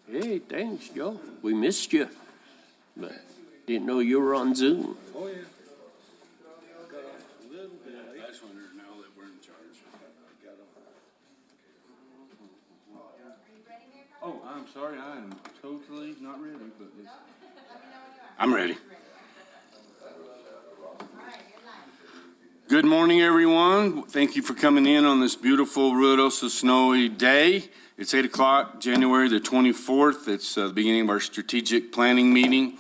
Hey, thanks, Joe. We missed you, but didn't know you were on Zoom. Oh, yeah. Got off a little bit late. I just wondered now that we're in charge. Oh, I'm sorry. I am totally not ready, but it's... I'm ready. Good morning, everyone. Thank you for coming in on this beautiful, ruidoso, snowy day. It's 8 o'clock, January the 24th. It's the beginning of our strategic planning meeting.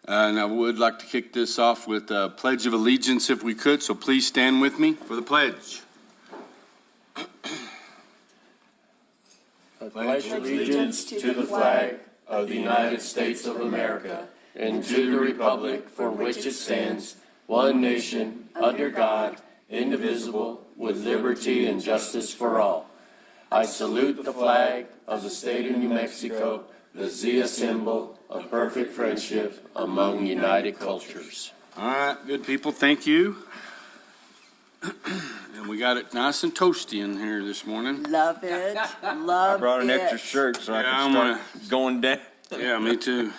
And I would like to kick this off with a Pledge of Allegiance if we could. So please stand with me for the pledge. I pledge allegiance to the flag of the United States of America and to the republic for which it stands, one nation, under God, indivisible, with liberty and justice for all. I salute the flag of the state of New Mexico, the Zia symbol of perfect friendship among united cultures. All right, good people, thank you. And we got it nice and toasty in here this morning. Love it. Love it. I brought an extra shirt so I can start going down. Yeah, me too.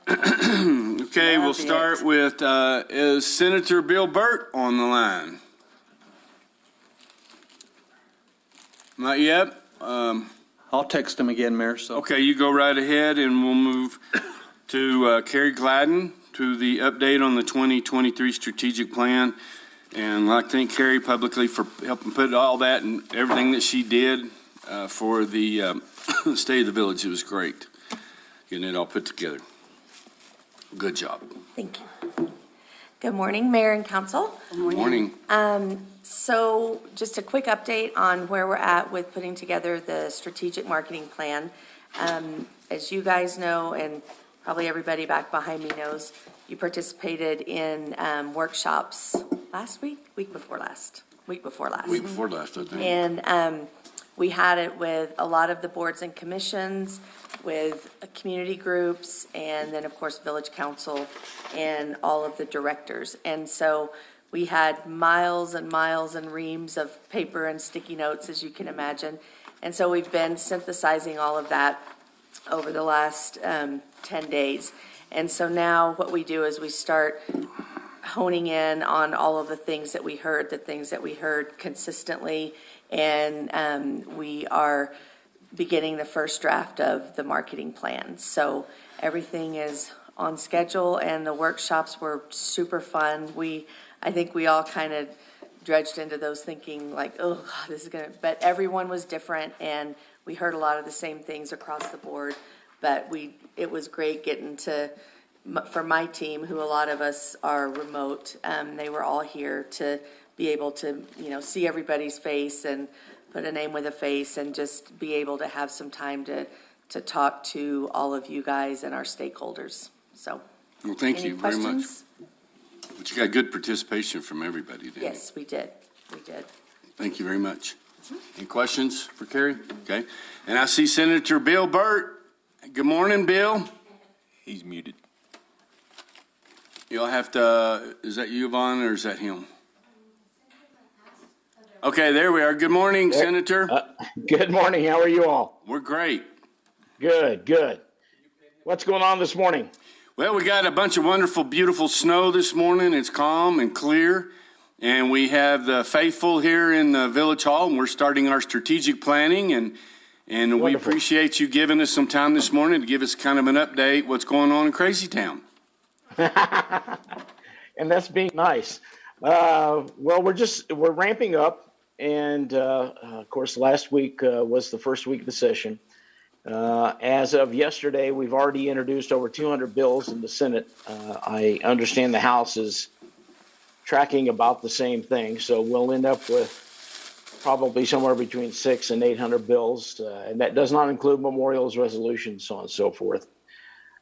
Okay, we'll start with, is Senator Bill Burt on the line? Not yet? I'll text him again, Mayor. So Okay, you go right ahead and we'll move to Carrie Gladden to the update on the 2023 strategic plan. And I'd like to thank Carrie publicly for helping put all that and everything that she did for the State of the Village. It was great getting it all put together. Good job. Thank you. Good morning, Mayor and Council. Good morning. So just a quick update on where we're at with putting together the strategic marketing plan. As you guys know, and probably everybody back behind me knows, you participated in workshops week before last, Week before last, I think. and we had it with a lot of the boards and commissions, with community groups, and then, of course, Village Council and all of the directors. And so we had miles and miles and reams of paper and sticky notes, as you can imagine. And so we've been synthesizing all of that over the last 10 days. And so now what we do is we start honing in on all of the things that we heard consistently. And we are beginning the first draft of the marketing plan. So everything is on schedule, and the workshops were super fun. I think we all kind of dredged into those thinking like, oh, God, this is but everyone was different, and we heard a lot of the same things across the board. But it was great getting to, for my team, who a lot of us are remote, they were all here to be able to, see everybody's face and put a name with a face, and just be able to have some time to talk to all of you guys and our stakeholders. So, Well, thank you very much. questions? But you got good participation from everybody, didn't you? Yes, we did. Thank you very much. Any questions for Carrie? Okay. And I see Senator Bill Burt. Good morning, Bill. he's muted. You'll have to, is that you, Yvonne, or is that him? Okay, there we are. Good morning, Senator. Good morning. How are you all? We're great. Good. What's going on this morning? Well, we got a bunch of wonderful, beautiful snow this morning. It's calm and clear. And we have the faithful here in the Village Hall, and we're starting our strategic planning. And we Wonderful. appreciate you giving us some time this morning to give us kind of an update what's going on in Crazy Town. And that's being nice. Well, we're ramping up. And, of course, last week was the first week of the session. As of yesterday, we've already introduced over 200 bills in the Senate. I understand the House is tracking about the same thing. So we'll end up with probably somewhere between 600 and 800 bills. And that does not include memorials, resolutions, so on and so forth.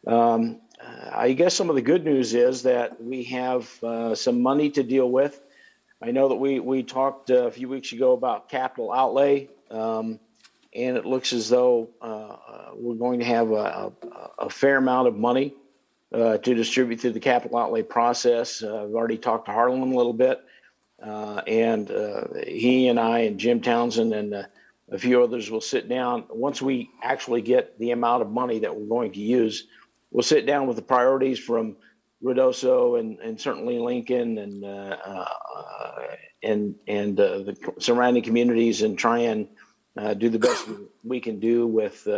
I guess some of the good news is that we have some money to deal with. I know that we talked a few weeks ago about capital outlay, and it looks as though we're going to have a fair amount of money to distribute through the capital outlay process. I've already talked to Harlan a little bit, and he and I and Jim Townsend and a few others will sit down. Once we actually get the amount of money that we're going to use, we'll sit down with the priorities from Ruidoso and certainly Lincoln and the surrounding communities and try and do the best we can do with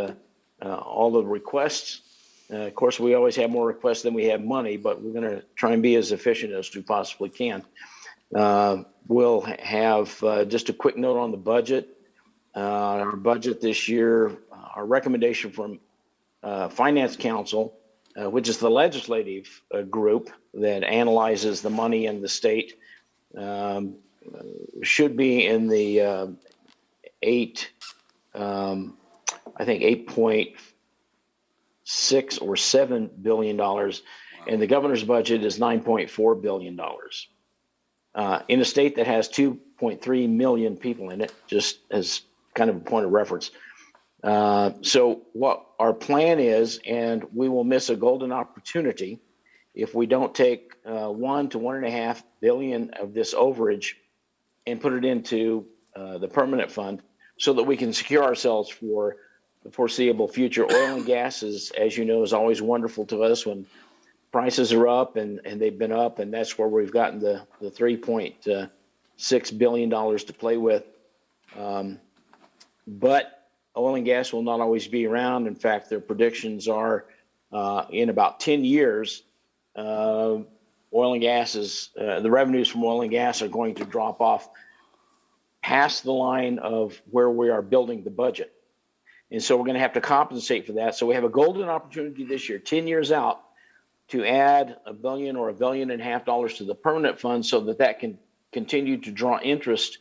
all the requests. Of course, we always have more requests than we have money, but we're going to try and be as efficient as we possibly can. We'll have just a quick note on the budget. Our budget this year, our recommendation from Finance Council, which is the legislative group that analyzes the money in the state, should be in the I think $8.6 or $7 billion, and the governor's budget is $9.4 billion. In a state that has 2.3 million people in it, just as kind of a point of reference. So what our plan is, and we will miss a golden opportunity if we don't take 1 to 1.5 billion of this overage and put it into the permanent fund so that we can secure ourselves for the foreseeable future. Oil and gas is, as you know, is always wonderful to us when prices are up, and they've been up, and that's where we've gotten the $3.6 billion to play with. But oil and gas will not always be around. In fact, their predictions are in about 10 years, oil and gas is, the revenues from oil and gas are going to drop off past the line of where we are building the budget. And so we're going to have to compensate for that. So we have a golden opportunity this year, 10 years out, to add $1 billion or $1.5 billion to the permanent fund so that can continue to draw interest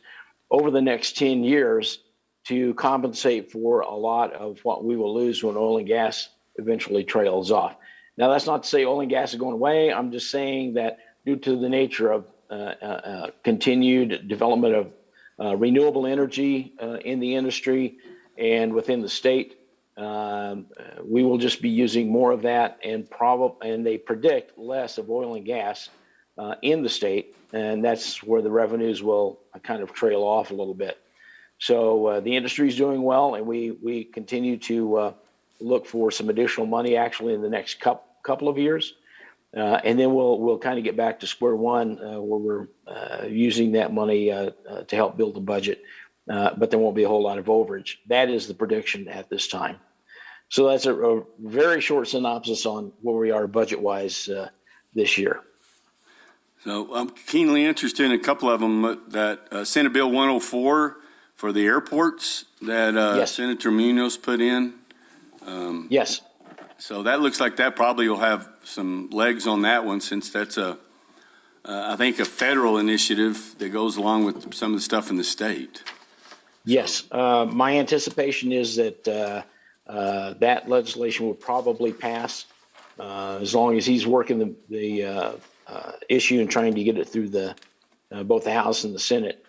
over the next 10 years to compensate for a lot of what we will lose when oil and gas eventually trails off. Now, that's not to say oil and gas is going away. I'm just saying that due to the nature of continued development of renewable energy in the industry and within the state, we will just be using more of that, and they predict less of oil and gas in the state, and that's where the revenues will kind of trail off a little bit. So the industry is doing well, and we continue to look for some additional money actually in the next couple of years, and then we'll kind of get back to square one where we're using that money to help build the budget, but there won't be a whole lot of overage. That is the prediction at this time. So that's a very short synopsis on where we are budget-wise this year. So I'm keenly interested in a couple of them. That Senate Bill 104 for the airports that Yes. Senator Munoz put in. Yes. So that looks like that probably will have some legs on that one, since that's I think a federal initiative that goes along with some of the stuff in the state. Yes. My anticipation is that that legislation will probably pass as long as he's working the issue and trying to get it through both the House and the Senate.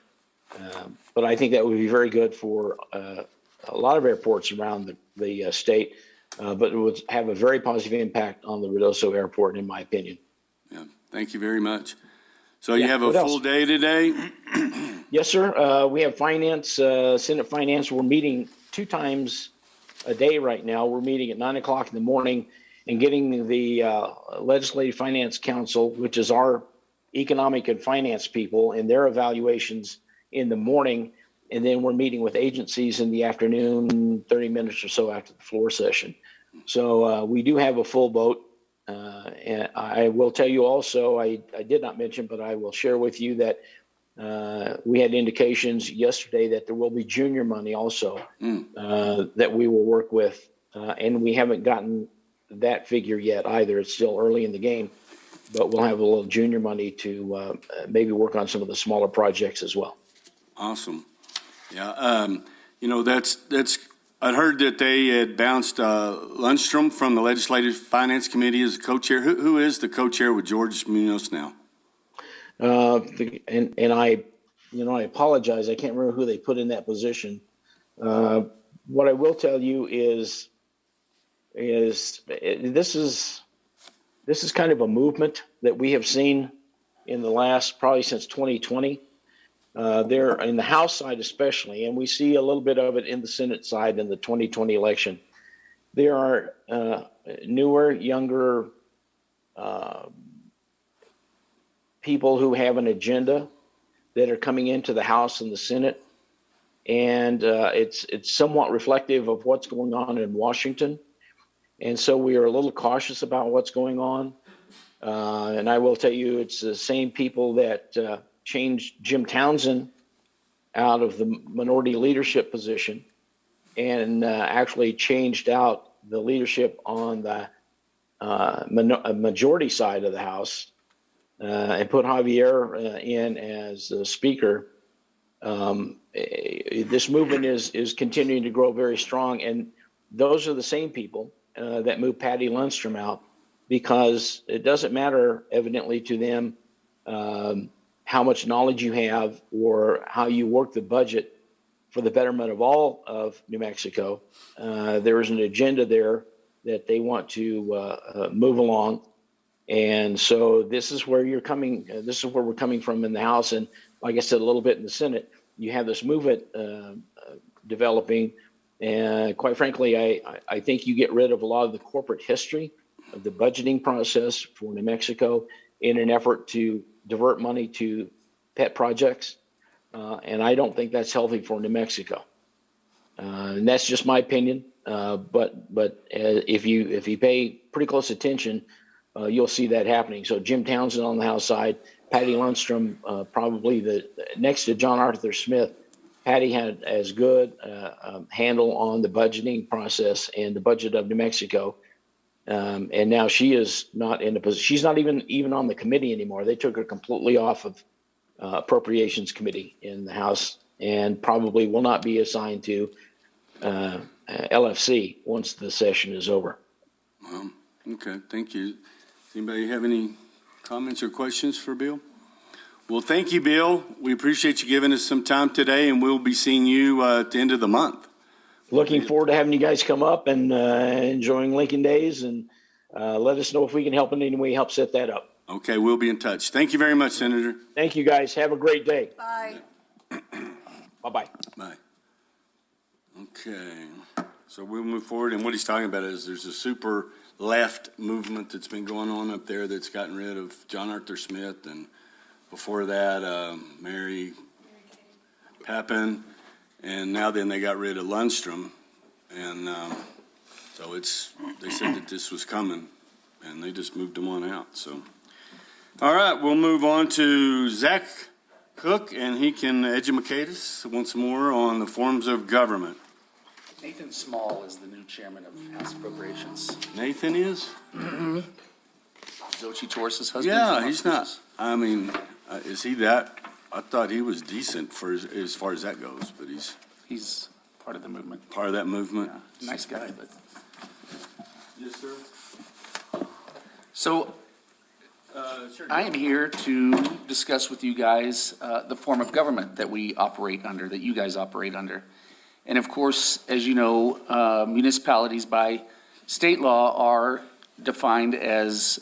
But I think that would be very good for a lot of airports around the state, but it would have a very positive impact on the Ruidoso Airport, in my opinion. Yeah, thank you very much. So you Yeah, have a what else? full day today? Yes, sir. We have finance, Senate Finance. We're meeting 2 times a day right now. We're meeting at 9 o'clock in the morning and getting the Legislative Finance Council, which is our economic and finance people, and their evaluations in the morning. And then we're meeting with agencies in the afternoon, 30 minutes or so after the floor session. So we do have a full boat. And I will tell you also, I did not mention, but I will share with you that we had indications yesterday that there will be junior money also that we will work with. And we haven't gotten that figure yet either. It's still early in the game, but we'll have a little junior money to maybe work on some of the smaller projects as well. Awesome. Yeah, that's I heard that they had bounced Lundstrom from the Legislative Finance Committee as co-chair. Who is the co-chair with George Munoz now? And I apologize. I can't remember who they put in that position. What I will tell you is this is kind of a movement that we have seen in the last, probably since 2020. there in the House side especially, and we see a little bit of it in the Senate side in the 2020 election. There are newer, younger people who have an agenda that are coming into the House and the Senate, and it's somewhat reflective of what's going on in Washington. And so we are a little cautious about what's going on. And I will tell you, it's the same people that changed Jim Townsend out of the minority leadership position and actually changed out the leadership on the majority side of the House and put Javier in as the speaker. This movement is continuing to grow very strong. And those are the same people that moved Patty Lundstrom out, because it doesn't matter, evidently, to them how much knowledge you have or how you work the budget for the betterment of all of New Mexico. There is an agenda there that they want to move along. And so this is where you're coming. This is where we're coming from in the House. And like I said, a little bit in the Senate, you have this movement developing. And quite frankly, I think you get rid of a lot of the corporate history of the budgeting process for New Mexico in an effort to divert money to pet projects. And I don't think that's healthy for New Mexico. And that's just my opinion. But if you pay pretty close attention, you'll see that happening. So Jim Townsend on the House side, Patty Lundstrom, probably the next to John Arthur Smith. Patty had as good a handle on the budgeting process and the budget of New Mexico. And now she is not in a position. She's not even on the committee anymore. They took her completely off of Appropriations Committee in the House, and probably will not be assigned to LFC once the session is over. Okay, thank you. Does anybody have any comments or questions for Bill? Well, thank you, Bill. We appreciate you giving us some time today, and we'll be seeing you at the end of the month. Looking forward to having you guys come up and enjoying Lincoln Days, and let us know if we can help in any way, help set that up. Okay, we'll be in touch. Thank you very much, Senator. Thank you, guys. Have a great day. Bye. Bye-bye. Bye. Okay, so we'll move forward, and what he's talking about is there's a super left movement that's been going on up there that's gotten rid of John Arthur Smith, and before that, Mary Pappen, and now then they got rid of Lundstrom, and so they said that this was coming, and they just moved them on out. So, all right, we'll move on to Zach Cook, and he can educate us once more on the forms of government. Nathan Small is the new chairman of House Appropriations. Nathan is? Xochitl Torres' husband. Yeah, he's not. I mean, is he that? I thought he was decent for as far as that goes, but He's part of the movement. part of that movement. Yeah, nice guy, but. Yes, sir. So I am here to discuss with you guys the form of government that we operate under, that you guys operate under. And of course, as you know, municipalities by state law are defined as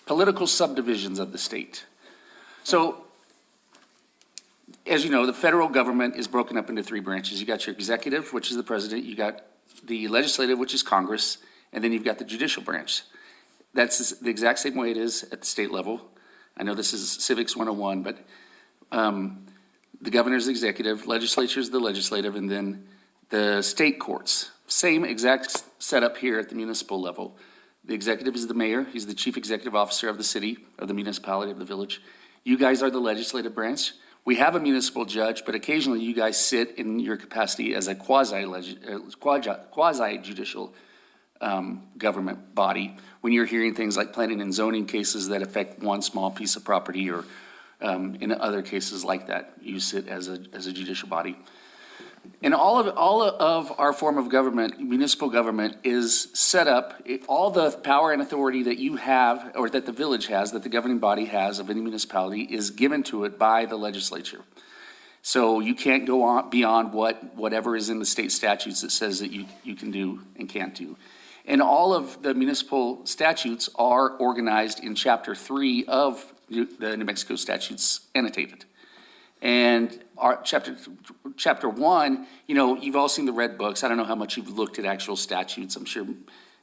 political subdivisions of the state. So, as you know, the federal government is broken up into three branches. You got your executive, which is the president, you got the legislative, which is Congress, and then you've got the judicial branch. That's the exact same way it is at the state level. I know this is Civics 101, but the governor's the executive, legislature's the legislative, and then the state courts. Same exact setup here at the municipal level. The executive is the mayor. He's the chief executive officer of the city, of the municipality, of the village. You guys are the legislative branch. We have a municipal judge, but occasionally you guys sit in your capacity as a quasi-judicial government body when you're hearing things like planning and zoning cases that affect one small piece of property, or in other cases like that, you sit as a judicial body. And all of our form of government, municipal government, is set up, all the power and authority that you have, or that the village has, that the governing body has of any municipality, is given to it by the legislature. So you can't go on beyond whatever is in the state statutes that says that you can do and can't do. And all of the municipal statutes are organized in Chapter 3 of the New Mexico statutes annotated. And our chapter 1, you've all seen the red books. I don't know how much you've looked at actual statutes, I'm sure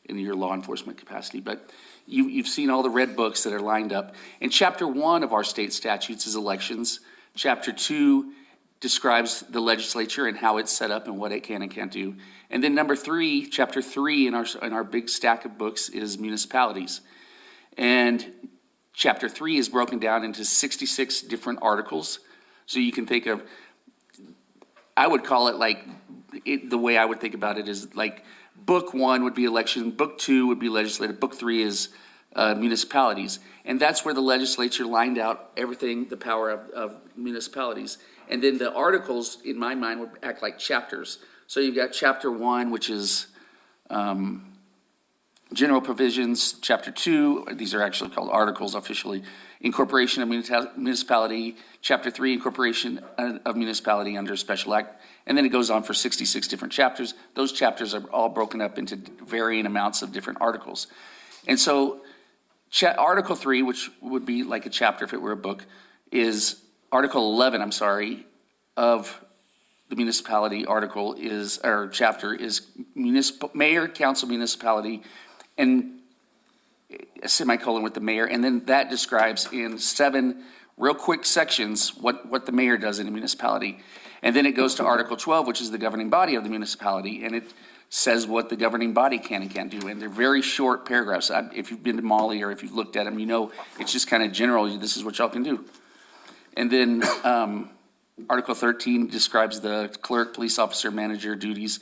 in your law enforcement capacity, but you've seen all the red books that are lined up. And chapter 1 of our state statutes is elections. Chapter 2 describes the legislature and how it's set up and what it can and can't do. And then chapter 3 in our big stack of books is municipalities. And chapter 3 is broken down into 66 different articles. So you can think of, I would call it the way I would think about it is like book 1 would be election, book 2 would be legislative, book 3 is municipalities. And that's where the legislature lined out everything, the power of municipalities. And then the articles, in my mind, would act like chapters. So you've got chapter 1, which is general provisions. Chapter 2, these are actually called articles officially. Incorporation of municipality. Chapter 3, incorporation of municipality under a special act. And then it goes on for 66 different chapters. Those chapters are all broken up into varying amounts of different articles. And so Article 3, which would be like a chapter if it were a book, is Article 11, of the municipality chapter is mayor, council, municipality, and a semicolon with the mayor. And then that describes in 7 real quick sections what the mayor does in a municipality. And then it goes to Article 12, which is the governing body of the municipality, and it says what the governing body can and can't do. And they're very short paragraphs. If you've been to Molly or if you've looked at them, it's just kind of general. This is what y'all can do. And then Article 13 describes the clerk, police officer, manager duties.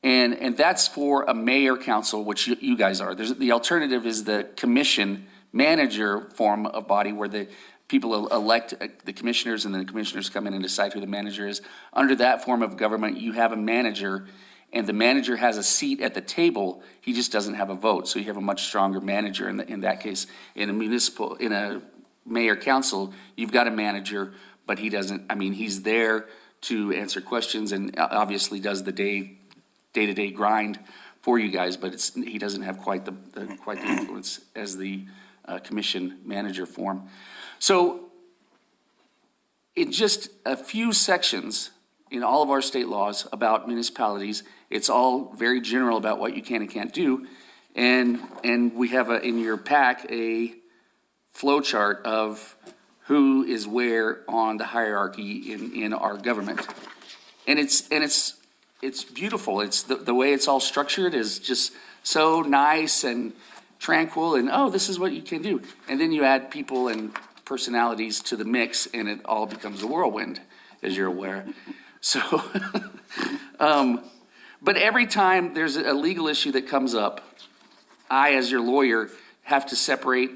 And that's for a mayor council, which you guys are. The alternative is the commission manager form of body where the people elect the commissioners and then the commissioners come in and decide who the manager is. Under that form of government, you have a manager and the manager has a seat at the table. He just doesn't have a vote. So you have a much stronger manager in that case. In a mayor council, you've got a manager, but he doesn't, he's there to answer questions and obviously does the day-to-day grind for you guys, but he doesn't have quite the influence as the commission manager form. So in just a few sections in all of our state laws about municipalities, it's all very general about what you can and can't do. And we have in your pack a flow chart of who is where on the hierarchy in our government. And it's beautiful. It's the way it's all structured is just so nice and tranquil and this is what you can do. And then you add people and personalities to the mix and it all becomes a whirlwind, as you're aware. So, but every time there's a legal issue that comes up, I, as your lawyer, have to separate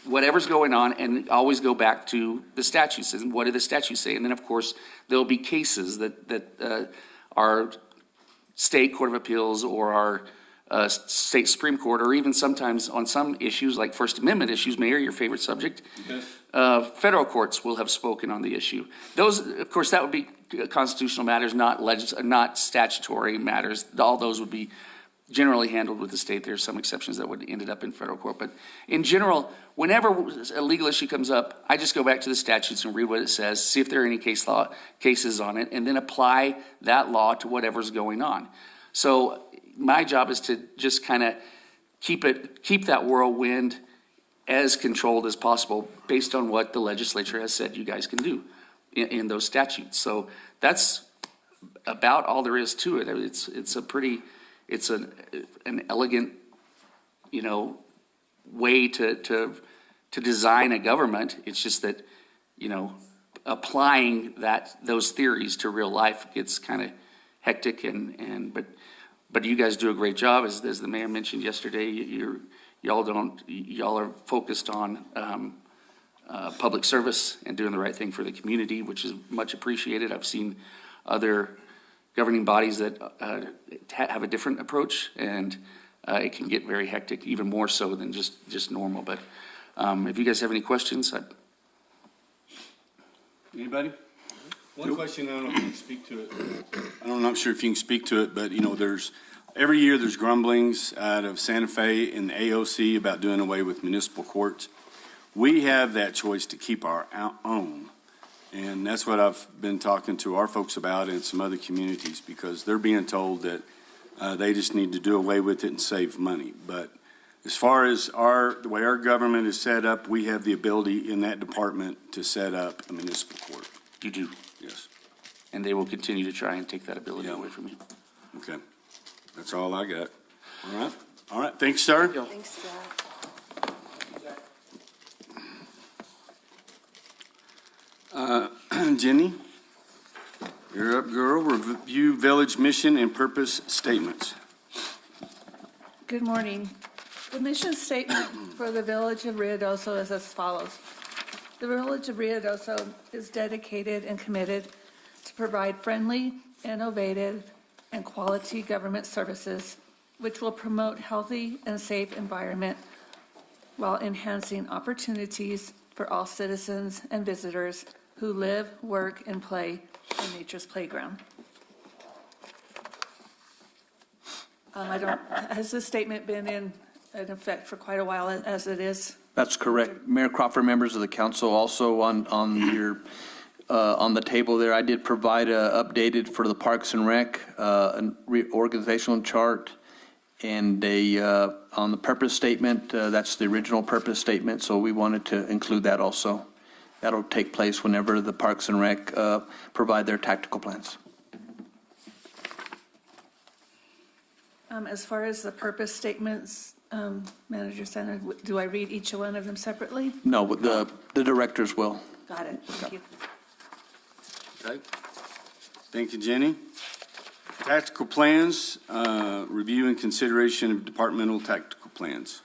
whatever's going on and always go back to the statutes and what do the statutes say. And then, of course, there'll be cases that our state court of appeals or our state Supreme Court, or even sometimes on some issues like First Amendment issues, Mayor, your favorite subject, federal courts will have spoken on the issue. Those, of course, that would be constitutional matters, not statutory matters. All those would be generally handled with the state. There's some exceptions that would ended up in federal court. But in general, whenever a legal issue comes up, I just go back to the statutes and read what it says, see if there are any cases on it, and then apply that law to whatever's going on. So my job is to just kind of keep that whirlwind as controlled as possible based on what the legislature has said you guys can do in those statutes. So that's about all there is to it. It's an elegant, way to design a government. It's just that, applying those theories to real life gets kind of hectic but you guys do a great job. As the mayor mentioned yesterday, y'all are focused on public service and doing the right thing for the community, which is much appreciated. I've seen other governing bodies that have a different approach, and it can get very hectic, even more so than just normal. But if you guys have any questions, Anybody? One question, I don't know if you can speak to it. I'm not sure if you can speak to it, but every year there's grumblings out of Santa Fe and the AOC about doing away with municipal courts. We have that choice to keep our own And that's what I've been talking to our folks about in some other communities, because they're being told that they just need to do away with it and save money. But as far as the way our government is set up, we have the ability in that department to set up a municipal court. You do, Yes. and they will continue to try and take that ability Yeah. away from you. Okay. That's all I got. All right. All right. Thanks, sir. Thanks, Jack. Jenny, you're up, girl. Review village mission and purpose statements. Good morning. The mission statement for the Village of Ruidoso is as follows. The Village of Ruidoso is dedicated and committed to provide friendly, innovative, and quality government services which will promote healthy and safe environment while enhancing opportunities for all citizens and visitors who live, work, and play on nature's playground. Has this statement been in effect for quite a while as it is? That's correct. Mayor Crawford, members of the council, also on your, on the table there, I did provide updated for the Parks and Rec, organizational chart, and on the purpose statement, that's the original purpose statement, so we wanted to include that also. That'll take place whenever the Parks and Rec provide their tactical plans. As far as the purpose statements, Manager Center, do I read each one of them separately? No, but the directors will. Got it, thank you. Okay. Thank you, Jenny. Tactical plans, review and consideration of departmental tactical plans.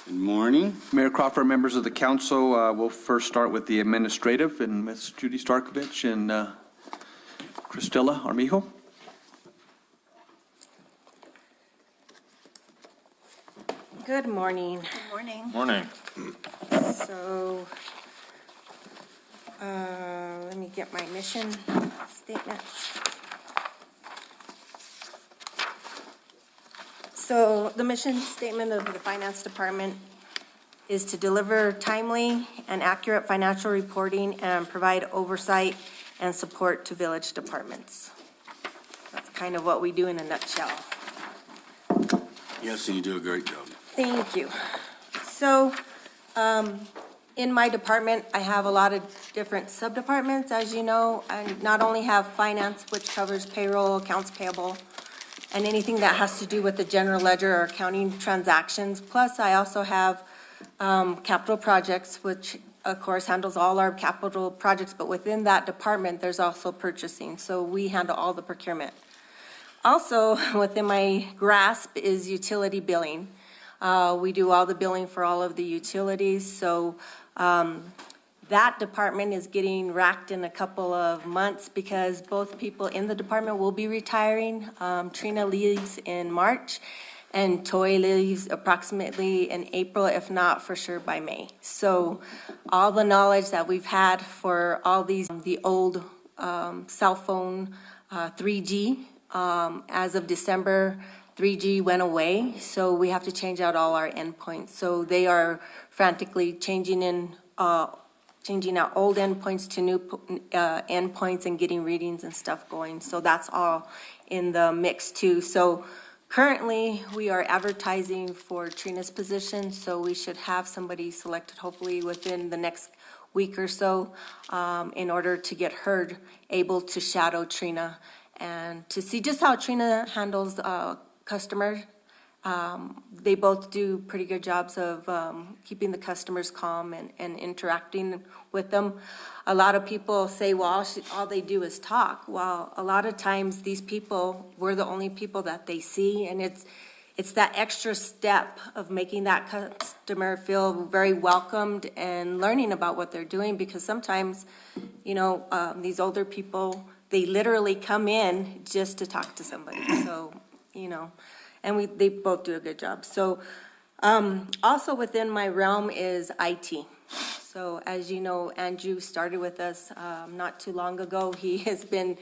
Good morning. Mayor Crawford, members of the council, we'll first start with the administrative, and Ms. Judy Starkovich and Cristela Armijo. Good morning. Good morning. Morning. So, let me get my mission statement. So the mission statement of the Finance Department is to deliver timely and accurate financial reporting and provide oversight and support to village departments. That's kind of what we do in a nutshell. Yes, and you do a great job. Thank you. So, in my department, I have a lot of different sub-departments, as you know. I not only have finance, which covers payroll, accounts payable, and anything that has to do with the general ledger or accounting transactions. Plus, I also have capital projects, which of course handles all our capital projects, but within that department, there's also purchasing. So we handle all the procurement. Also, within my grasp is utility billing. We do all the billing for all of the utilities, so that department is getting racked in a couple of months because both people in the department will be retiring. Trina leaves in March, and Toy leaves approximately in April, if not for sure by May. So all the knowledge that we've had for all these, the old cell phone 3G, as of December, 3G went away, so we have to change out all our endpoints. So they are frantically changing out old endpoints to new endpoints and getting readings and stuff going. So that's all in the mix too. So currently, we are advertising for Trina's position, so we should have somebody selected hopefully within the next week or so in order to get her able to shadow Trina and to see just how Trina handles customer. They both do pretty good jobs of keeping the customers calm and interacting with them. A lot of people say, well, all they do is talk. Well, a lot of times these people, we're the only people that they see, and it's that extra step of making that customer feel very welcomed and learning about what they're doing, because sometimes, you know, these older people, they literally come in just to talk to somebody. So, you know, and they both do a good job. So also within my realm is IT. So as you know, Andrew started with us not too long ago. He has been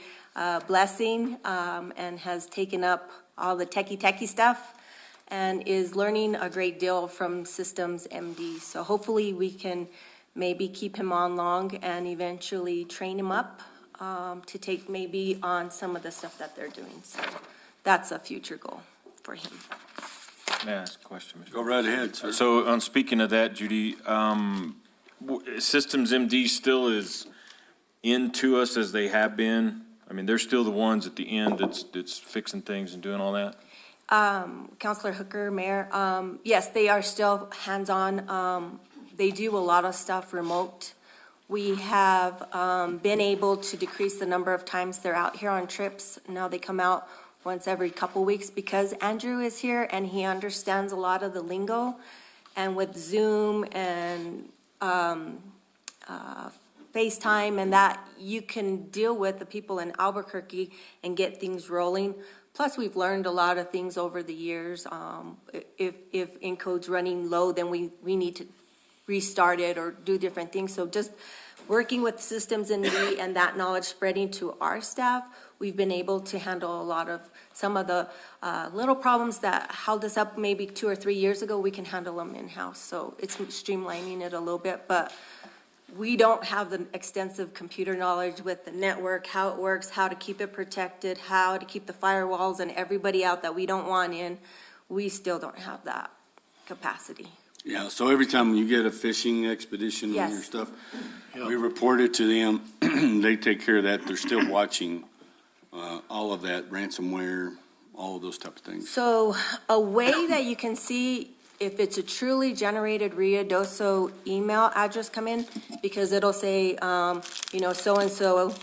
blessing and has taken up all the techie stuff and is learning a great deal from Systems MD. So hopefully we can maybe keep him on long and eventually train him up to take maybe on some of the stuff that they're doing. So that's a future goal for him. May I ask a question, Mr. Go right ahead, sir. So on speaking of that, Judy, Systems MD still is into us as they have been? I mean, they're still the ones at the end that's fixing things and doing all that? Counselor Hooker, Mayor, yes, they are still hands-on. They do a lot of stuff remote. We have been able to decrease the number of times they're out here on trips. Now they come out once every couple weeks because Andrew is here and he understands a lot of the lingo. And with Zoom and FaceTime and that, you can deal with the people in Albuquerque and get things rolling. Plus, we've learned a lot of things over the years. If Encode's running low, then we need to restart it or do different things. So just working with Systems and that knowledge spreading to our staff, we've been able to handle a lot of, some of the little problems that held us up maybe 2 or 3 years ago, we can handle them in-house. So it's streamlining it a little bit, but we don't have the extensive computer knowledge with the network, how it works, how to keep it protected, how to keep the firewalls and everybody out that we don't want in. We still don't have that capacity. Yeah, so every time you get a fishing expedition on your Yes. stuff, we report it to them. They take care of that. They're still watching all of that, ransomware, all of those type of things. So a way that you can see if it's a truly generated Ruidoso email address come in, because it'll say, so-and-so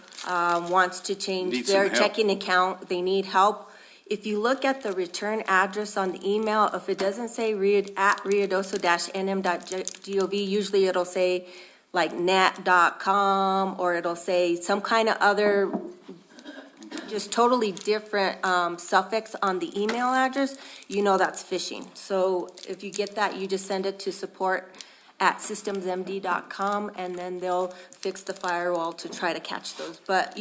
wants to change Need some their help. checking account, they need help. If you look at the return address on the email, if it doesn't say at ruidoso-nm.gov, usually it'll say like net.com, or it'll say some kind of other just totally different suffix on the email address, that's phishing. So if you get that, you just send it to support@systemsmd.com, and then they'll fix the firewall to try to catch those. But,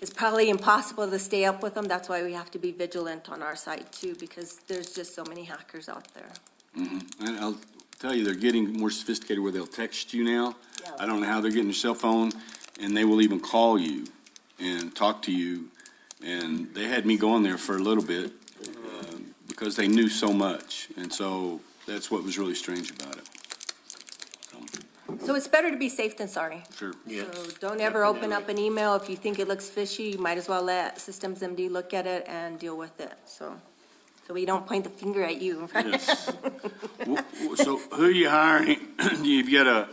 it's probably impossible to stay up with them. That's why we have to be vigilant on our side too, because there's just so many hackers out there. And I'll tell you, they're getting more sophisticated where they'll text you now. I don't know how they're getting your cell phone, and they will even call you and talk to you. And they had me go on there for a little bit because they knew so much. And so that's what was really strange about it. So it's better to be safe than sorry. Sure. So don't ever open up an email. If you think it looks fishy, you might as well let Systems MD look at it and deal with it. So we don't point the finger at you. Yes. So who are you hiring? You've got a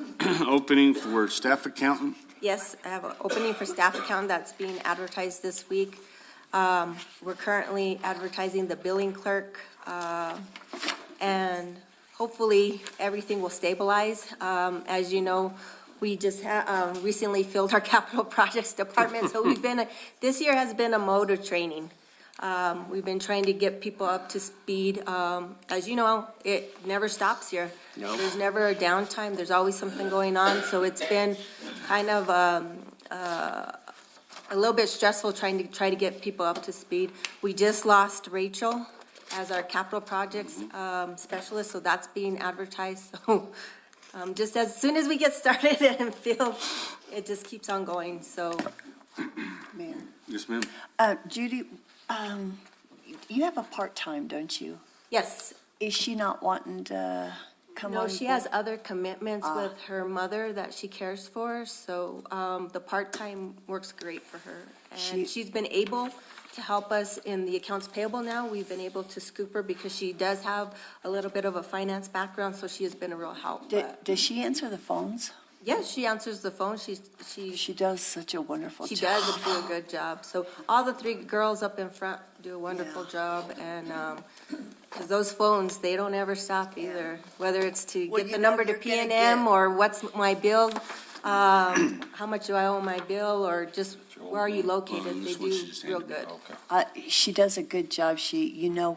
opening for staff accountant? Yes, I have an opening for staff accountant that's being advertised this week. We're currently advertising the billing clerk, and hopefully everything will stabilize. As you know, we just recently filled our capital projects department, so this year has been a mode of training. We've been trying to get people up to speed. As you know, it never stops here. There's never a downtime. There's always something going on. So it's been kind of a little bit stressful trying to get people up to speed. We just lost Rachel as our capital projects specialist, so that's being advertised. So just as soon as we get started and feel, it just keeps on going. So Mayor. Yes, ma'am. Judy, you have a part-time, don't you? yes. Is she not wanting to come on? No, she has other commitments with her mother that she cares for, so the part-time works great for her. And she's been able to help us in the accounts payable now. We've been able to scoop her because she does have a little bit of a finance background, so she has been a real help. But Does she answer the phones? yes, she answers the phone. She does such a wonderful job. does do a good job. So all the 3 girls up in front do a wonderful job, and because those phones, they don't ever stop either. Whether it's to Well, get you the know number to you're gonna P&M get- or what's my bill, how much do I owe my bill, or just where are you located? They This one do she just real handed me. good. She does a good job.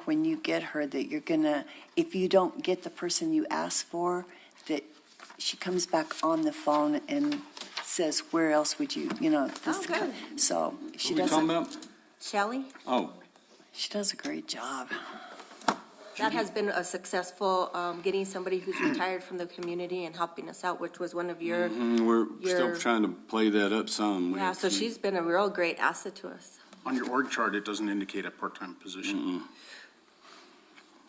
When you get her, that you're gonna, if you don't get the person you ask for, that she comes back on the phone and says, where else would you, this. good. So she What are we does, talking about? Shelley? Oh, she does a great job. That has been a successful, getting somebody who's retired from the community and helping us out, which was one of your, We're still Your- trying to play that up some. yeah, so she's been a real great asset to us. On your org chart, it doesn't indicate a part-time position.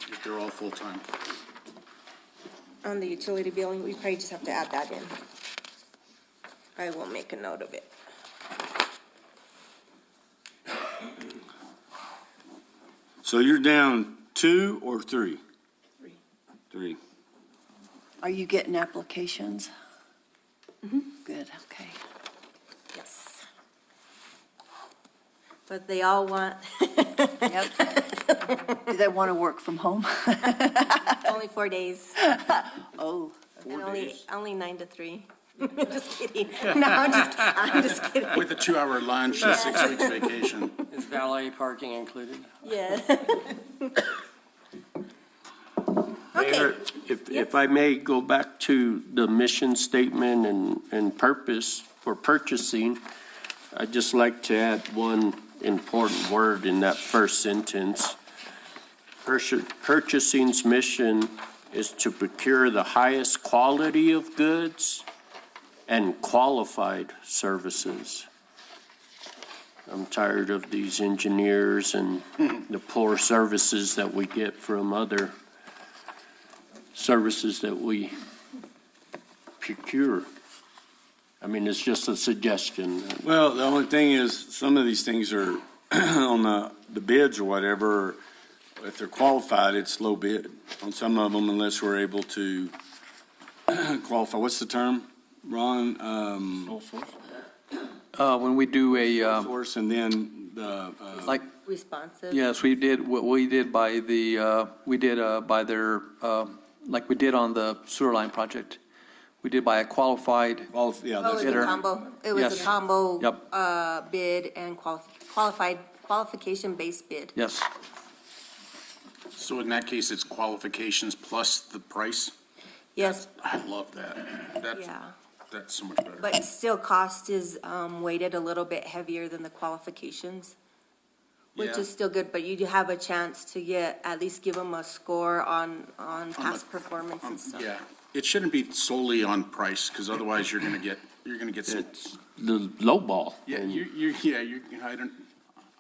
If they're all full-time. On the utility billing, we probably just have to add that in. I will make a note of it. So you're down 2 or 3? 3. 3. Are you getting applications? Good, okay. Yes. But they all want Yep. Do they want to work from home? only 4 days, Oh, and only 9 to 3. Just kidding. No, I'm just kidding. With a 2-hour lunch and 6 weeks vacation. Is valet parking included? Yeah. Mayor, if I may go back to the mission statement and purpose for purchasing, I'd just like to add one important word in that first sentence. Purchasing's mission is to procure the highest quality of goods and qualified services. I'm tired of these engineers and the poor services that we get from other services that we procure. I mean, it's just a suggestion. Well, the only thing is, some of these things are on the bids or whatever, if they're qualified, it's low bid on some of them unless we're able to qualify. What's the term, Ron? When we do a, Source and then the, like, Responsive. yes, we did, what we did by the, by their, like we did on the sewer line project. We did by a qualified, yeah, Oh, it that's was Bidder. a combo. It was Yes. a combo, Yep. bid and qualification-based bid. yes. So in that case, it's qualifications plus the price? Yes, I love that. yeah. That's so much better. But still, cost is weighted a little bit heavier than the qualifications, which Yeah. is still good, but you do have a chance to at least give them a score on past performance and stuff. Yeah, it shouldn't be solely on price, because otherwise you're gonna get some. It's the low ball. Yeah,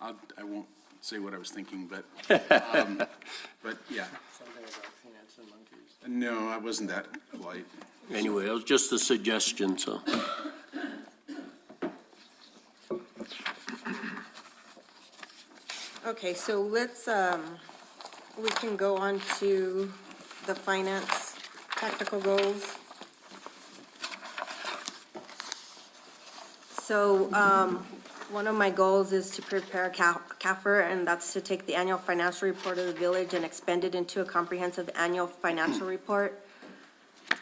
I won't say what I was thinking, but yeah. No, I wasn't that polite. Anyway, it was just a suggestion, so. Okay, so let's, we can go on to the finance tactical goals. So, one of my goals is to prepare a CAFR, and that's to take the annual financial report of the village and expend it into a comprehensive annual financial report.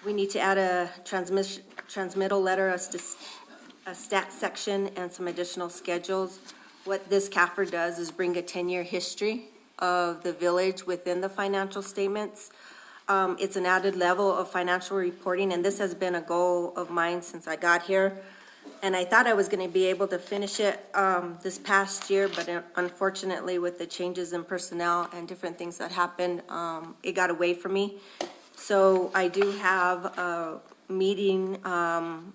We need to add a transmittal letter, a stat section, and some additional schedules. What this CAFR does is bring a 10-year history of the village within the financial statements. It's an added level of financial reporting, and this has been a goal of mine since I got here. And I thought I was gonna be able to finish it, this past year, but unfortunately, with the changes in personnel and different things that happened, it got away from me. So I do have a meeting,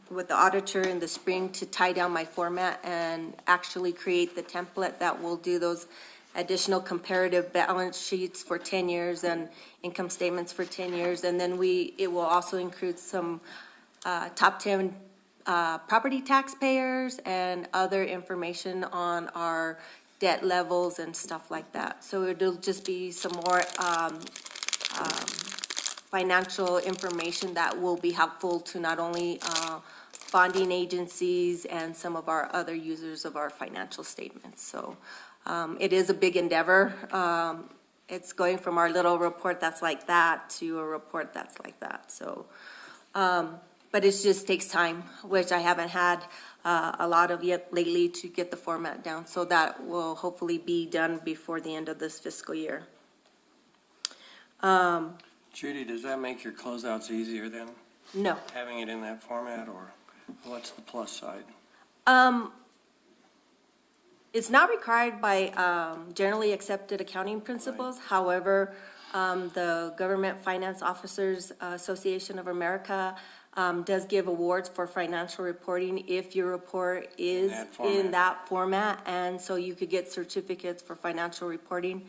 with the auditor in the spring to tie down my format and actually create the template that will do those additional comparative balance sheets for 10 years and income statements for 10 years. And then it will also include some, top 10 property taxpayers and other information on our debt levels and stuff like that. So it'll just be some more financial information that will be helpful to not only bonding agencies and some of our other users of our financial statements. So it is a big endeavor. It's going from our little report that's like that to a report that's like that. So but it just takes time, which I haven't had a lot of yet lately to get the format down. So that will hopefully be done before the end of this fiscal year. Judy, does that make your closeouts easier then, No. having it in that format, or what's the plus side? It's not required by generally accepted accounting principles. However, The Government Finance Officers Association of America does give awards for financial reporting if your report is in that format. And so you could get certificates for financial reporting.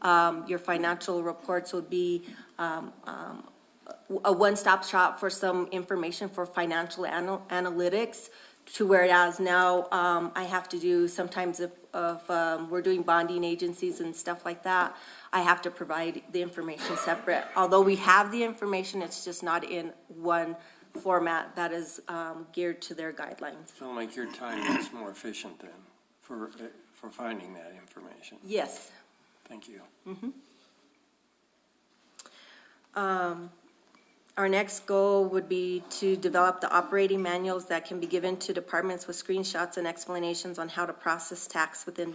Your financial reports would be a one-stop shop for some information for financial analytics, to whereas now I have to do, sometimes if we're doing bonding agencies and stuff like that, I have to provide the information separate. Although we have the information, it's just not in one format that is geared to their guidelines. So make your time much more efficient then for finding that information. Yes. Thank you. Our next goal would be to develop the operating manuals that can be given to departments with screenshots and explanations on how to process tasks within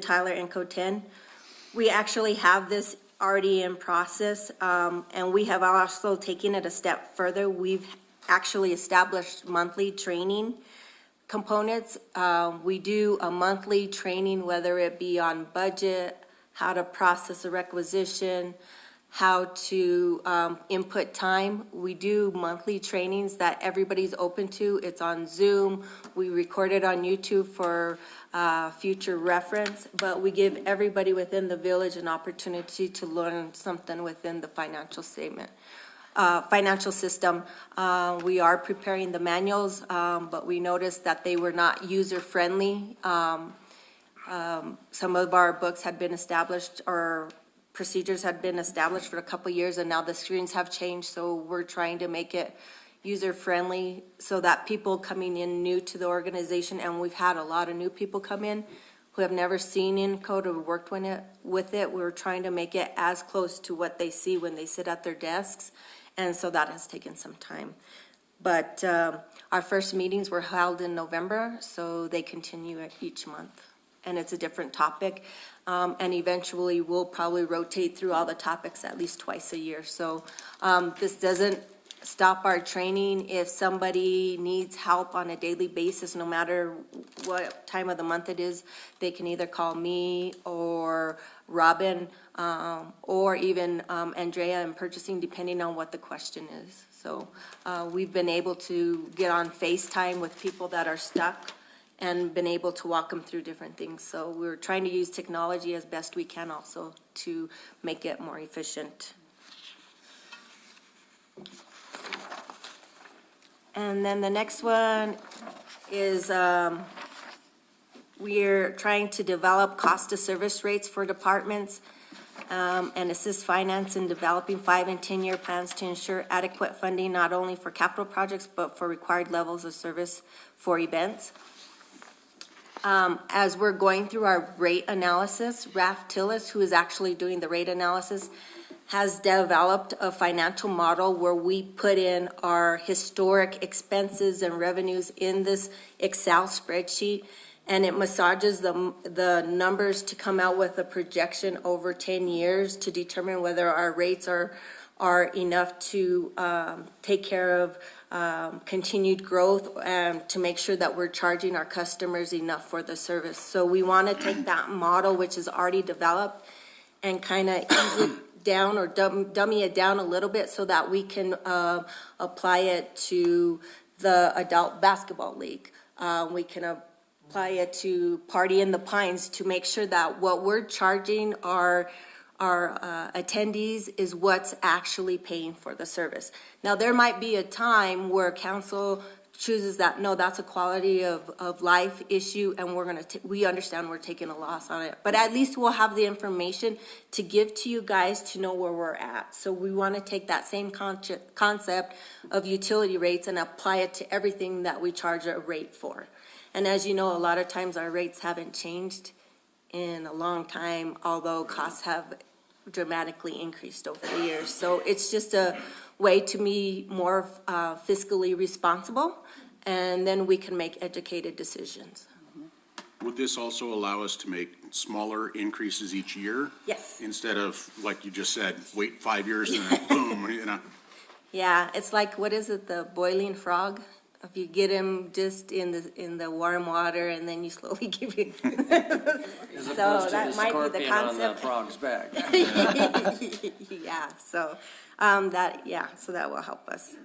Tyler and Code 10. We actually have this already in process, and we have also taken it a step further. We've actually established monthly training components. We do a monthly training, whether it be on budget, how to process a requisition, how to input time. We do monthly trainings that everybody's open to. It's on Zoom. We record it on YouTube for future reference, but we give everybody within the village an opportunity to learn something within the financial statement. Financial system. We are preparing the manuals, but we noticed that they were not user-friendly. Some of our books had been established, or procedures had been established for a couple of years, and now the screens have changed, so we're trying to make it user-friendly so that people coming in new to the organization, and we've had a lot of new people come in who have never seen Encode or worked with it. We're trying to make it as close to what they see when they sit at their desks, and so that has taken some time. But our first meetings were held in November, so they continue each month, and it's a different topic. And eventually we'll probably rotate through all the topics at least twice a year. So this doesn't stop our training. If somebody needs help on a daily basis, no matter what time of the month it is, they can either call me or Robin, or even Andrea in purchasing, depending on what the question is. So we've been able to get on FaceTime with people that are stuck and been able to walk them through different things. So we're trying to use technology as best we can also to make it more efficient. And then the next one is we're trying to develop cost of service rates for departments and assist finance in developing 5- and 10-year plans to ensure adequate funding not only for capital projects but for required levels of service for events. As we're going through our rate analysis, Raf Tillis, who is actually doing the rate analysis, has developed a financial model where we put in our historic expenses and revenues in this Excel spreadsheet, and it massages the numbers to come out with a projection over 10 years to determine whether our rates are enough to take care of continued growth and to make sure that we're charging our customers enough for the service. So we want to take that model, which is already developed, and kind of ease it down or dummy it down a little bit so that we can apply it to the adult basketball league. We can apply it to Party in the Pines to make sure that what we're charging our attendees is what's actually paying for the service. Now, there might be a time where council chooses that, no, that's a quality of life issue, and we understand we're taking a loss on it. But at least we'll have the information to give to you guys to know where we're at. So we want to take that same concept of utility rates and apply it to everything that we charge a rate for. And as you know, a lot of times our rates haven't changed in a long time, although costs have dramatically increased over the years. So it's just a way to be more fiscally responsible, and then we can make educated decisions. Would this also allow us to make smaller increases each year? Yes. Instead of, like you just said, wait 5 years and then boom, you know? Yeah, it's like, what is it, the boiling frog? if you get them just in the warm water and then you slowly give it. So that might be the concept. frog's back. Yeah, so, so that will help us.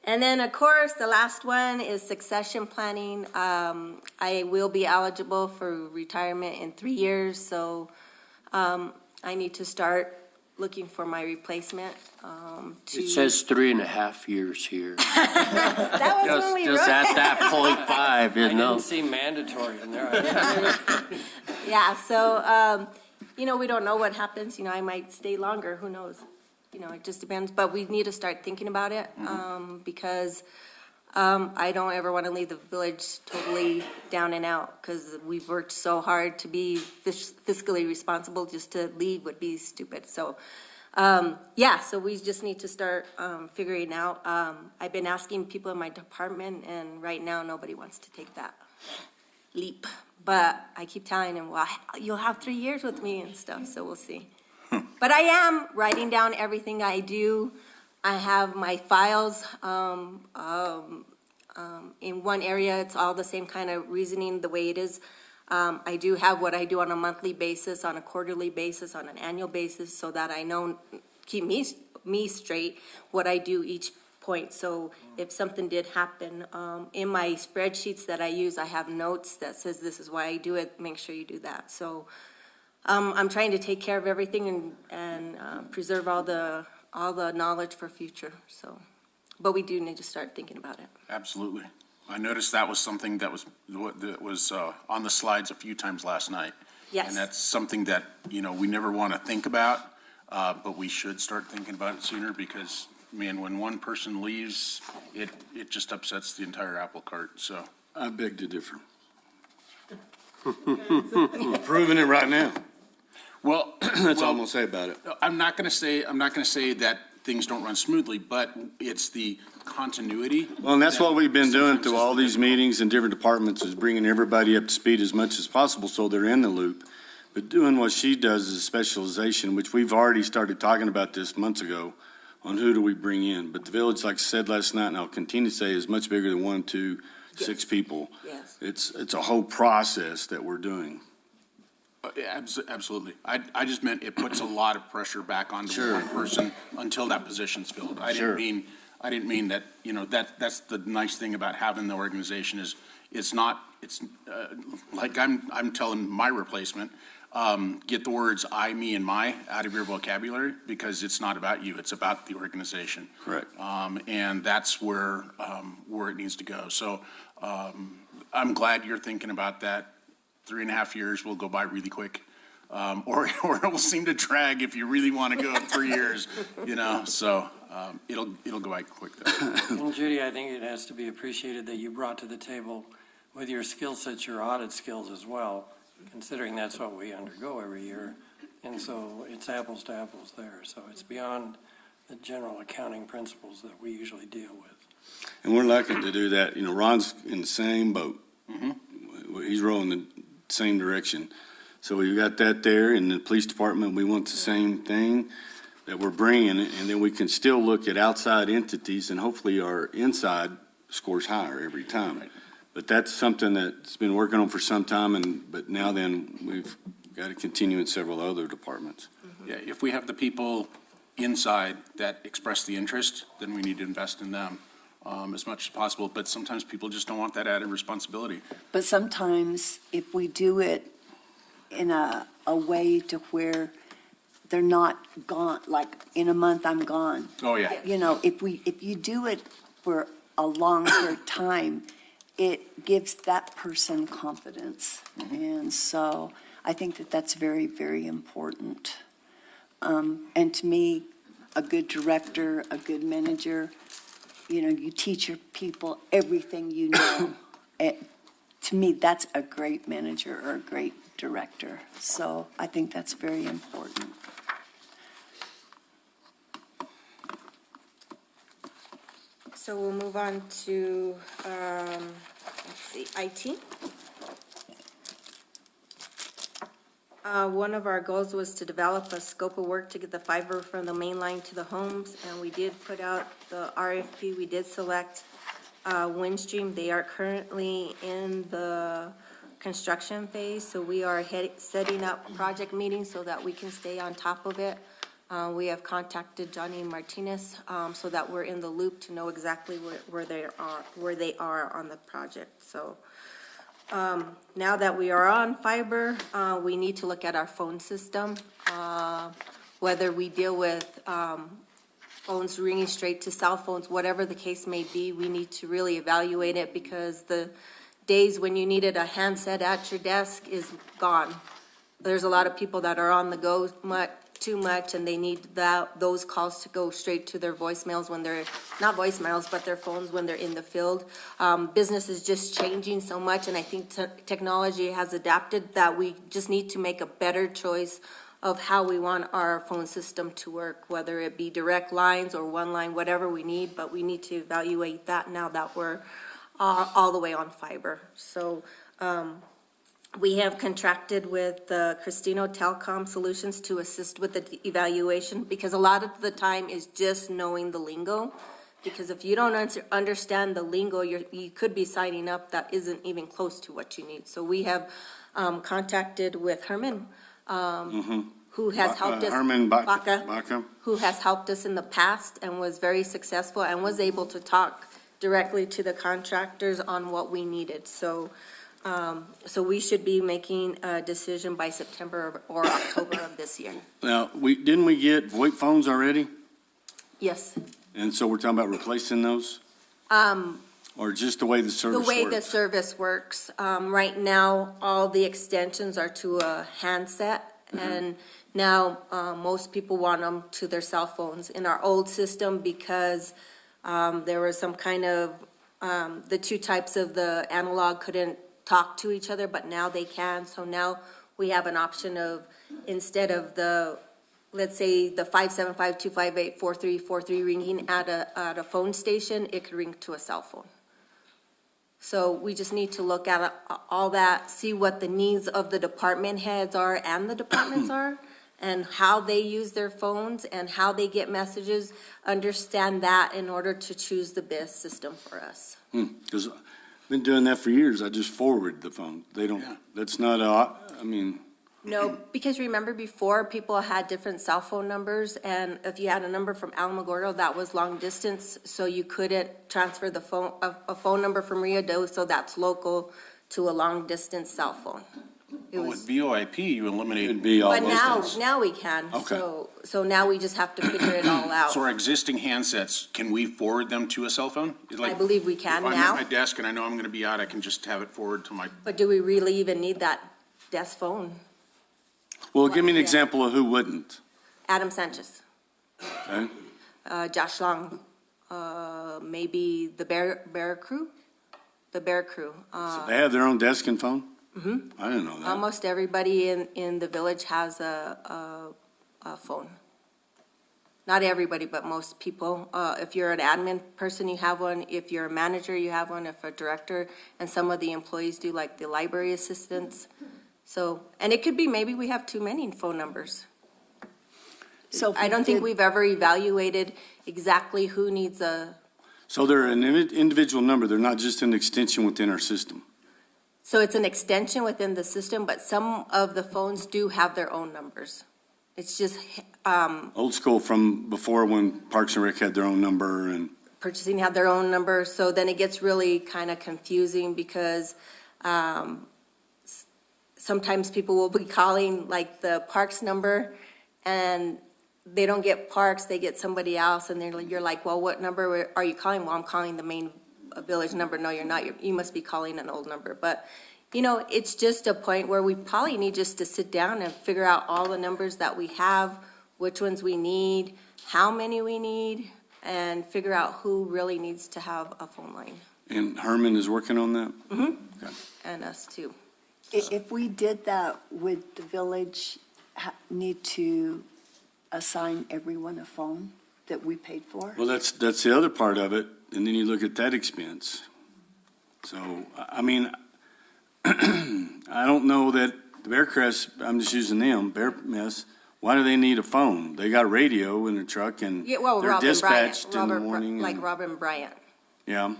And then, of course, the last one is succession planning. I will be eligible for retirement in 3 years, so I need to start looking for my replacement. It says 3.5 years here. That was when we Just wrote at that .5, you know. see mandatory in there. Yeah, so, we don't know what happens, I might stay longer, who knows? It just depends, but we need to start thinking about it, because, I don't ever want to leave the village totally down and out, because we've worked so hard to be fiscally responsible, just to leave would be stupid, so, so we just need to start, figuring out. I've been asking people in my department, and right now, nobody wants to take that leap. But I keep telling them, well, you'll have 3 years with me and stuff, so we'll see. But I am writing down everything I do. I have my files. In one area, it's all the same kind of reasoning, the way it is. I do have what I do on a monthly basis, on a quarterly basis, on an annual basis, so that I know, keep me straight, what I do each point. So if something did happen, in my spreadsheets that I use, I have notes that says this is why I do it, make sure you do that. So I'm trying to take care of everything and preserve all the knowledge for future, so. But we do need to start thinking about it. Absolutely. I noticed that was something that was on the slides a few times last night. Yes. And that's something that, we never want to think about, but we should start thinking about it sooner because, man, when one person leaves, it just upsets the entire apple cart, so. I beg to differ. Proving it right now. Well, That's all I'm gonna say about it. I'm not going to say that things don't run smoothly, but it's the continuity. Well, and that's what we've been doing through all these meetings in different departments, is bringing everybody up to speed as much as possible so they're in the loop. But doing what she does is specialization, which we've already started talking about this months ago, on who do we bring in. But the village, like I said last night, and I'll continue to say, is much bigger than 1, 2, 6 people. Yes. It's a whole process that we're doing. Absolutely. I just meant it puts a lot of pressure back onto Sure. one person until that position's filled. I Sure. didn't mean that, that's the nice thing about having the organization is it's like I'm telling my replacement, get the words I, me, and my out of your vocabulary because it's not about you, it's about the organization. Correct. And that's where it needs to go. So I'm glad you're thinking about that. 3.5 years will go by really quick. Or it will seem to drag if you really want to go 3 years, so it'll go by quick though. And Judy, I think it has to be appreciated that you brought to the table with your skill sets, your audit skills as well, considering that's what we undergo every year. And so it's apples to apples there. So it's beyond the general accounting principles that we usually deal with. And we're lucky to do that. Ron's in the same boat. He's rowing the same direction. So we've got that there. In the police department, we want the same thing that we're bringing, and then we can still look at outside entities, and hopefully our inside scores higher every time. Right. But that's something that's been working on for some time, but now then we've got to continue in several other departments. Yeah, if we have the people inside that express the interest, then we need to invest in them as much as possible. But sometimes people just don't want that added responsibility. But sometimes if we do it in a way to where they're not gone, like in a month I'm gone. Oh, yeah. If you do it for a longer time, it gives that person confidence. And so I think that that's very, very important. And to me, a good director, a good manager, you teach your people everything you know. To me, that's a great manager or a great director. So I think that's very important. So we'll move on to, IT. One of our goals was to develop a scope of work to get the fiber from the main line to the homes, and we did put out the RFP. We did select Windstream, they are currently in the construction phase, so we are setting up project meetings so that we can stay on top of it. We have contacted Johnny Martinez, so that we're in the loop to know exactly where they are on the project, so. Now that we are on fiber, we need to look at our phone system, whether we deal with, phones ringing straight to cell phones, whatever the case may be, we need to really evaluate it because the days when you needed a handset at your desk is gone. There's a lot of people that are on the go too much, and they need those calls to go straight to their voicemails when they're, not voicemails, but their phones when they're in the field. Business is just changing so much, and I think technology has adapted that we just need to make a better choice of how we want our phone system to work, whether it be direct lines or one line, whatever we need, but we need to evaluate that now that we're all the way on fiber. So, we have contracted with Cristino Telecom Solutions to assist with the evaluation, because a lot of the time is just knowing the lingo. Because if you don't understand the lingo, you could be signing up that isn't even close to what you need. So we have contacted with Herman, who has helped us. Herman Baca, Baca. who has helped us in the past and was very successful and was able to talk directly to the contractors on what we needed. So we should be making a decision by September or October of this year. Now, didn't we get VoIP phones already? Yes. And so we're talking about replacing those? Or just the way the service The works? way the service works, right now, all the extensions are to a handset, and now, most people want them to their cell phones. In our old system, because, there was some kind of, the two types of the analog couldn't talk to each other, but now they can. So now we have an option of, instead of the, let's say, the 575-258-4343 ringing at a phone station, it could ring to a cell phone. So we just need to look at all that, see what the needs of the department heads are and the departments are, and how they use their phones and how they get messages, understand that in order to choose the best system for us. Because I've been doing that for years. I just forward the phone. They don't, that's not, I mean, No, because remember before, people had different cell phone numbers, and if you had a number from Alamogordo, that was long distance, so you couldn't transfer the phone, a phone number from Rio Doso that's local to a long distance cell phone. It But was, with VoIP, you it'd eliminate, be all but those. now we can, Okay. so now we just have to figure it all out. so our existing handsets, can we forward them to a cell phone? I believe we can If I'm at now, my desk and I know I'm gonna be out, I can just have it forward to my, but do we really even need that desk phone? Well, give me an example of who wouldn't, Adam Sanchez, okay? Josh Long, maybe the Bear Crew? The Bear Crew. So they have their own desk and phone? I didn't know that. Almost everybody in the village has a phone. Not everybody, but most people. If you're an admin person, you have one. If you're a manager, you have one. If a director, and some of the employees do, like the library assistants. So, and it could be maybe we have too many phone numbers. So if I we don't think did- we've ever evaluated exactly who needs a, So they're an individual number. They're not just an extension within our system. so it's an extension within the system, but some of the phones do have their own numbers. It's just, Old school from before when Parks and Rec had their own number and, purchasing have their own number, so then it gets really kind of confusing because sometimes people will be calling like the Parks number and they don't get Parks, they get somebody else, and you're like, well, what number are you calling? Well, I'm calling the main village number. No, you're not. You must be calling an old number. But, it's just a point where we probably need just to sit down and figure out all the numbers that we have, which ones we need, how many we need, and figure out who really needs to have a phone line, and Herman is working on that? and us too. If we did that, would the village need to assign everyone a phone that we paid for? Well, that's the other part of it, and then you look at that expense. So, I mean, I don't know that the Bearcrest, I'm just using them, Bear Mess, why do they need a phone? They got a radio in their truck and Yeah, well, they're Robin Bryant, dispatched in the morning. like Robin Bryant. Yeah,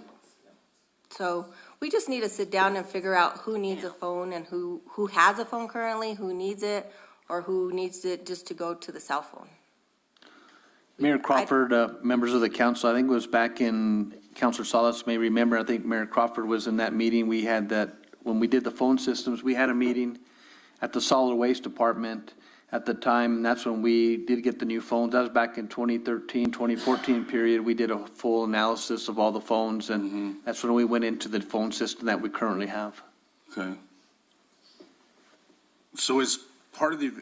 So we just need to sit down and figure out who needs a phone and who has a phone currently, who needs it, or who needs it just to go to the cell phone. Mayor Crawford, members of the council, I think it was back in, Councilor Salas may remember, I think Mayor Crawford was in that meeting. We had that, when we did the phone systems, we had a meeting at the solid waste department at the time, and that's when we did get the new phones. That was back in 2013, 2014 period. We did a full analysis of all the phones, and that's when we went into the phone system that we currently have. Okay. So is part of the,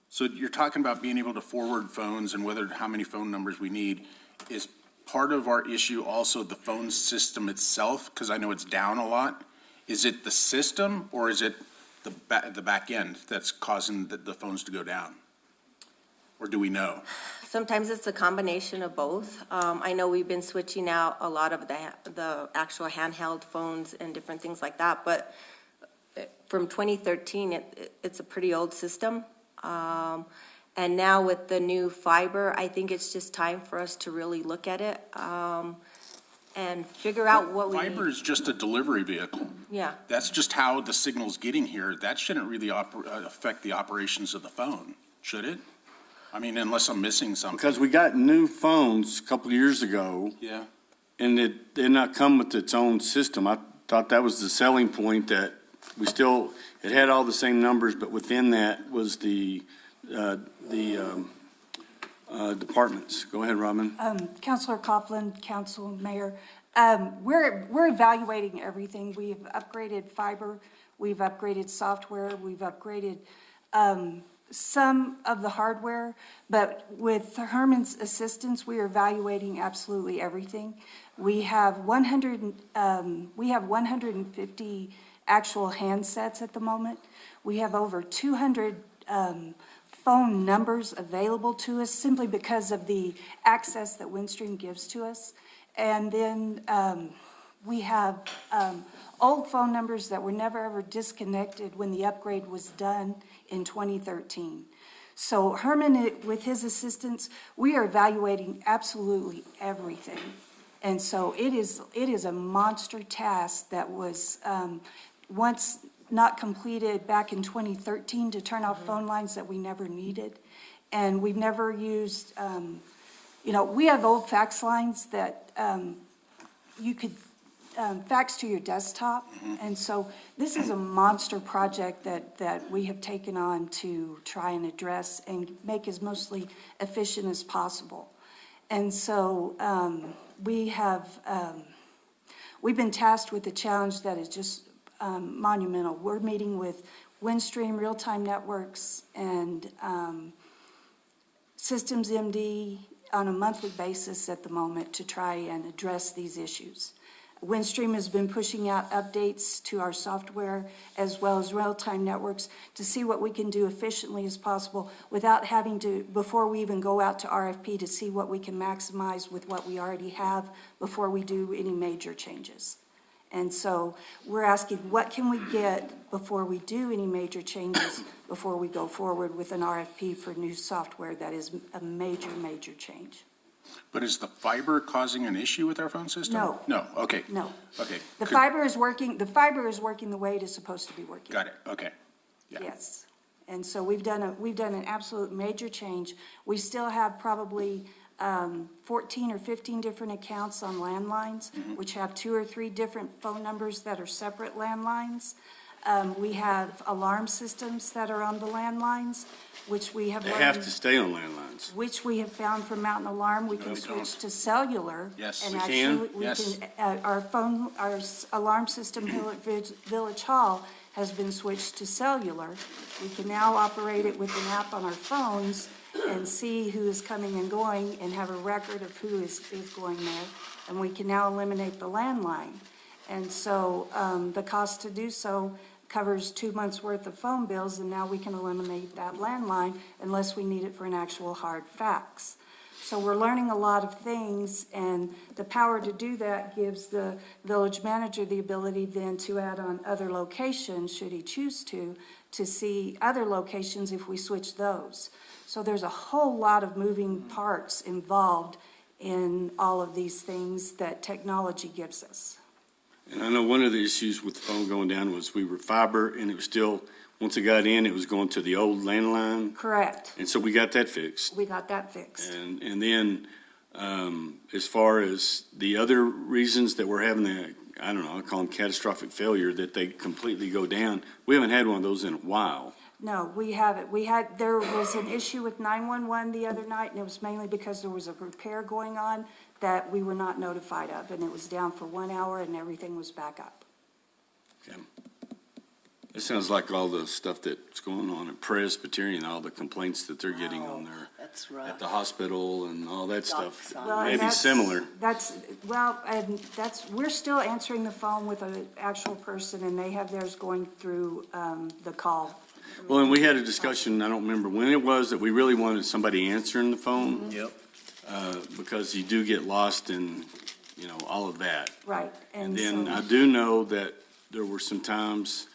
so you're talking about being able to forward phones and how many phone numbers we need. Is part of our issue also the phone system itself? Because I know it's down a lot. Is it the system or is it the back end that's causing the phones to go down? Or do we know? Sometimes it's a combination of both. I know we've been switching out a lot of the actual handheld phones and different things like that, but from 2013, it's a pretty old system. And now with the new fiber, I think it's just time for us to really look at it and figure out what we need. Fiber is just a delivery vehicle. Yeah. That's just how the signal's getting here. That shouldn't really affect the operations of the phone, should it? I mean, unless I'm missing something. Because we got new phones a couple of years ago, Yeah. and it did not come with its own system. I thought that was the selling point, that we still, it had all the same numbers, but within that was the departments. Go ahead, Robin. Councilor Coughlin, Council Mayor, we're evaluating everything. We've upgraded fiber, we've upgraded software, we've upgraded some of the hardware, but with Herman's assistance, we are evaluating absolutely everything. We have 150 actual handsets at the moment. We have over 200 phone numbers available to us simply because of the access that Windstream gives to us. And then we have old phone numbers that were never ever disconnected when the upgrade was done in 2013. So Herman, with his assistance, we are evaluating absolutely everything. And so it is a monster task that was once not completed back in 2013 to turn off phone lines that we never needed. And we've never used, we have old fax lines that you could fax to your desktop. And so this is a monster project that we have taken on to try and address and make as mostly efficient as possible. And so we've been tasked with a challenge that is just monumental. We're meeting with Windstream, Real-Time Networks, and Systems MD on a monthly basis at the moment to try and address these issues. Windstream has been pushing out updates to our software as well as Real-Time Networks to see what we can do efficiently as possible without having to, before we even go out to RFP, to see what we can maximize with what we already have before we do any major changes. And so we're asking, what can we get before we do any major changes, before we go forward with an RFP for new software that is a major, major change? But is the fiber causing an issue with our phone system? No. No, okay. No. Okay. The fiber is working the way it is supposed to be working. Got it, okay. Yeah. Yes. And so we've done an absolute major change. We still have probably 14 or 15 different accounts on landlines, which have 2 or 3 different phone numbers that are separate landlines. We have alarm systems that are on the landlines, which we have They learned, have to stay on landlines. which we have found from Mountain Alarm, we can switch to cellular. Yes. And We actually, can? we Yes. can, our alarm system here at Village Hall has been switched to cellular. We can now operate it with an app on our phones and see who is coming and going and have a record of who is going there. And we can now eliminate the landline. And so the cost to do so covers 2 months' worth of phone bills, and now we can eliminate that landline unless we need it for an actual hard fax. So we're learning a lot of things, and the power to do that gives the village manager the ability then to add on other locations, should he choose to see other locations if we switch those. So there's a whole lot of moving parts involved in all of these things that technology gives us. And I know one of the issues with the phone going down was we were fiber, and it was still, once it got in, it was going to the old landline. Correct. And so we got that fixed. We got that fixed. And then, as far as the other reasons that we're having the, I don't know, I call them catastrophic failure, that they completely go down, we haven't had one of those in a while. No, we haven't. There was an issue with 911 the other night, and it was mainly because there was a repair going on that we were not notified of, and it was down for 1 hour, and everything was back up. Okay. It sounds like all the stuff that's going on at Presbyterian, all the complaints that they're getting on there That's at rough. the hospital and all that stuff. Dockside. Well, and Maybe that's- similar. We're still answering the phone with an actual person, and they have theirs going through the call. Well, and we had a discussion, I don't remember when it was, that we really wanted somebody answering the phone. Yep. Because you do get lost in, all of that. Right. And then so- I do know that there were some times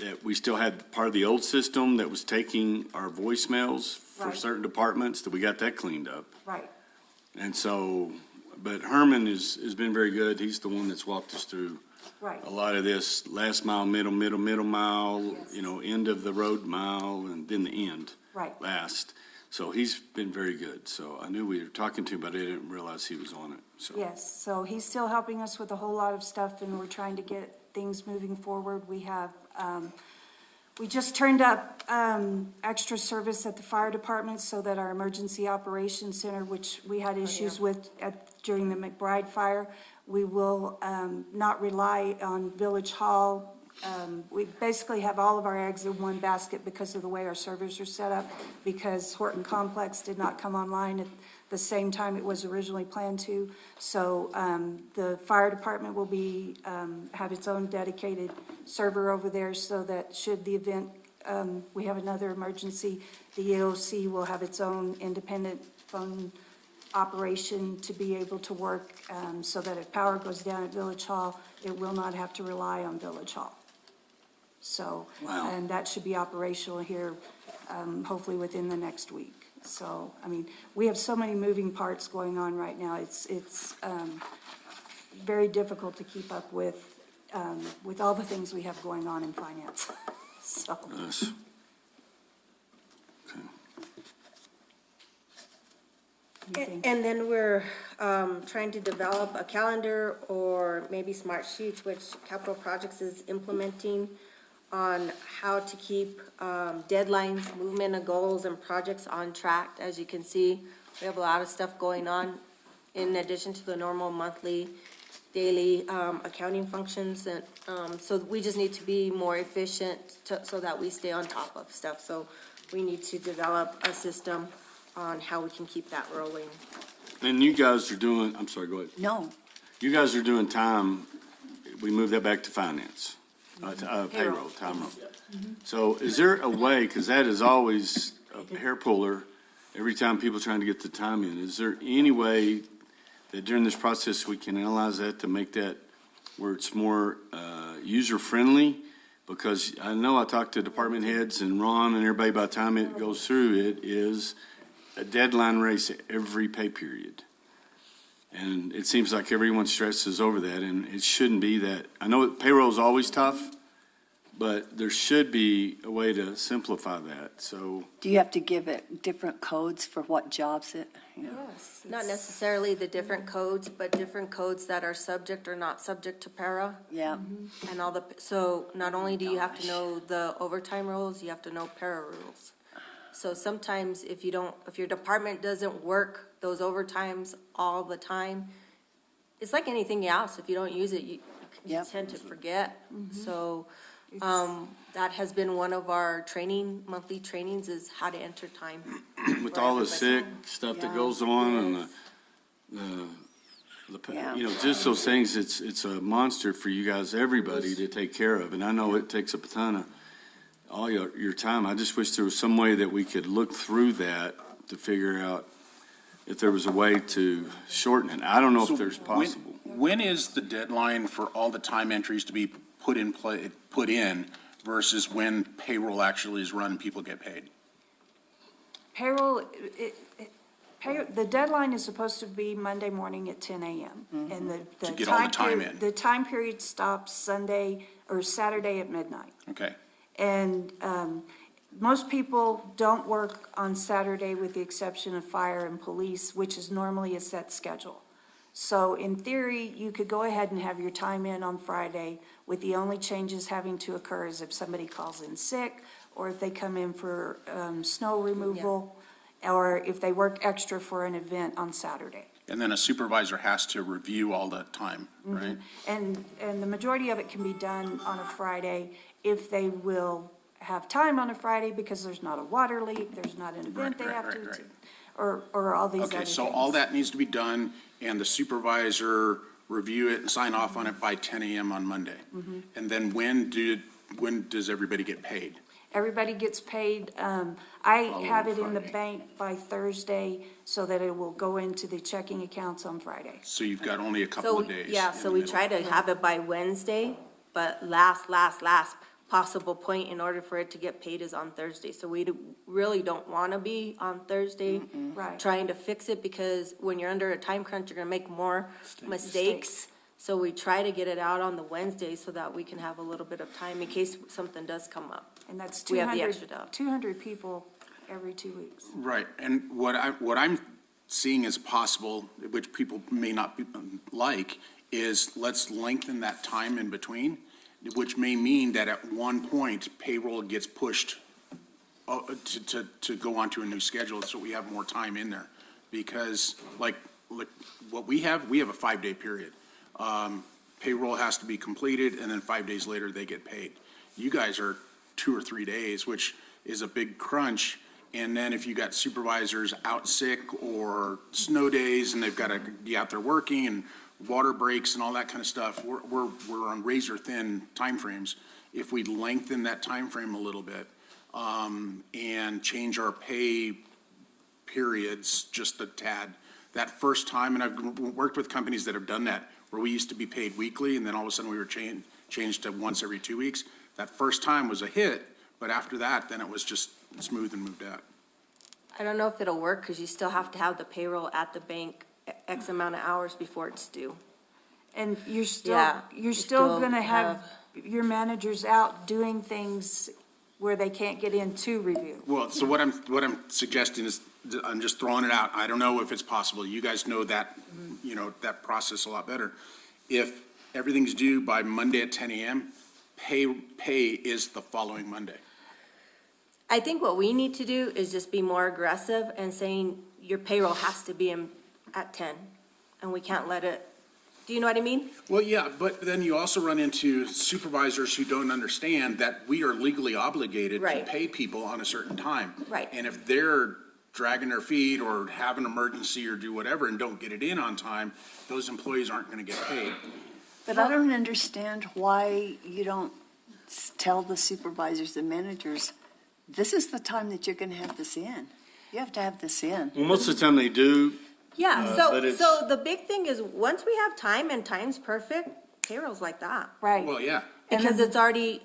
that we still had part of the old system that was taking our voicemails for Right. certain departments, that we got that cleaned up. Right. And so, but Herman has been very good. He's the one that's walked us through Right. a lot of this last mile, middle mile, Yes. end of the road mile, and then the end. Right. Last. So he's been very good. So I knew we were talking to him, but I didn't realize he was on it, so. Yes, so he's still helping us with a whole lot of stuff, and we're trying to get things moving forward. We just turned up extra service at the fire department so that our emergency operations center, which we had issues with during the McBride fire, we will not rely on Village Hall. We basically have all of our eggs in one basket because of the way our servers are set up, because Horton Complex did not come online at the same time it was originally planned to. So the fire department will have its own dedicated server over there, so that should the event, we have another emergency, the EOC will have its own independent phone operation to be able to work, so that if power goes down at Village Hall, it will not have to rely on Village Hall. So, Wow. and that should be operational here, hopefully within the next week. So, we have so many moving parts going on right now. It's very difficult to keep up with all the things we have going on in finance. So, Yes. Okay. anything. And then we're trying to develop a calendar or maybe smart sheets, which Capital Projects is implementing, on how to keep deadlines, movement of goals and projects on track. As you can see, we have a lot of stuff going on in addition to the normal monthly, daily accounting functions. And so we just need to be more efficient so that we stay on top of stuff. So we need to develop a system on how we can keep that rolling. And you guys are doing, I'm sorry, go ahead. No, You guys are doing time, we move that back to finance, payroll, time roll. So is there a way, because that is always a hair puller, every time people trying to get the time in, is there any way that during this process we can analyze that to make that where it's more user-friendly? Because I know I talked to department heads and Ron and everybody, by the time it goes through, it is a deadline race every pay period. And it seems like everyone stresses over that, and it shouldn't be that. I know payroll is always tough, but there should be a way to simplify that, so. do you have to give it different codes for what jobs it, Yes. Not necessarily the different codes, but different codes that are subject or not subject to para. Yeah, And so not only do you have to know the overtime rules, you have to know para rules. So sometimes if your department doesn't work those overtimes all the time, it's like anything else. If you don't use it, you Yep. tend to forget. So, that has been one of our monthly trainings, is how to enter time. With all the sick stuff that Yeah. goes on and Yeah. just those things, it's a monster for you guys, everybody to take care of. And I know it takes up a ton of all your time. I just wish there was some way that we could look through that to figure out if there was a way to shorten it. I don't know So if there's when- possible. When is the deadline for all the time entries to be put in versus when payroll actually is run and people get paid? Payroll, The deadline is supposed to be Monday morning at 10 a.m. And the To get all the time period- in. The time period stops Sunday or Saturday at midnight. Okay. And most people don't work on Saturday with the exception of fire and police, which is normally a set schedule. So in theory, you could go ahead and have your time in on Friday with the only changes having to occur is if somebody calls in sick or if they come in for snow removal or if they work extra for an event on Saturday. And then a supervisor has to review all that time, right? And the majority of it can be done on a Friday if they will have time on a Friday because there's not a water leak, there's not an event they Right, have right, to, right. or all these other Okay, things. so all that needs to be done, and the supervisor review it and sign off on it by 10 a.m. on Monday. And then when does everybody get paid? Everybody gets paid, I have it in the Friday. bank by Thursday so that it will go into the checking accounts on Friday. So you've got only a couple So, of days. yeah, in so the we middle. try to have it by Wednesday, but last possible point in order for it to get paid is on Thursday. So we really don't want to be on Thursday Right. trying to fix it because when you're under a time crunch, you're going to make more mistakes. So we try to get it out on the Wednesday so that we can have a little bit of time in case something does come up. And that's We have the 200, extra dough. 200 people every 2 weeks. Right, and what I'm seeing as possible, which people may not like, is let's lengthen that time in between, which may mean that at one point payroll gets pushed to go onto a new schedule, so we have more time in there. Because like what we have a 5-day period. Payroll has to be completed, and then 5 days later, they get paid. You guys are 2 or 3 days, which is a big crunch. And then if you got supervisors out sick or snow days, and they've got to be out there working, and water breaks and all that kind of stuff, we're on razor-thin timeframes. If we lengthen that timeframe a little bit, and change our pay periods just a tad, that first time, and I've worked with companies that have done that, where we used to be paid weekly, and then all of a sudden we were changed to once every 2 weeks. That first time was a hit, but after that, then it was just smooth and moved out. I don't know if it'll work because you still have to have the payroll at the bank X amount of hours before it's due. And you're Yeah, still you still gonna have your managers out doing things where they can't get in to review. Well, so what I'm suggesting is, I'm just throwing it out. I don't know if it's possible. You guys know that, that process a lot better. If everything's due by Monday at 10 a.m., pay is the following Monday. I think what we need to do is just be more aggressive and saying your payroll has to be in at 10, and we can't let it, do you know what I mean? Well, yeah, but then you also run into supervisors who don't understand that we are legally obligated to Right. pay people on a certain time. Right. And if they're dragging their feet or have an emergency or do whatever and don't get it in on time, those employees aren't going to get paid. But I don't understand why you don't tell the supervisors and managers, this is the time that you're gonna have this in. You have to have this in. Well, most of the time they do. Yeah, but it's- so the big thing is, once we have time and time's perfect, payroll's like that. Right. Well, yeah. Because it's already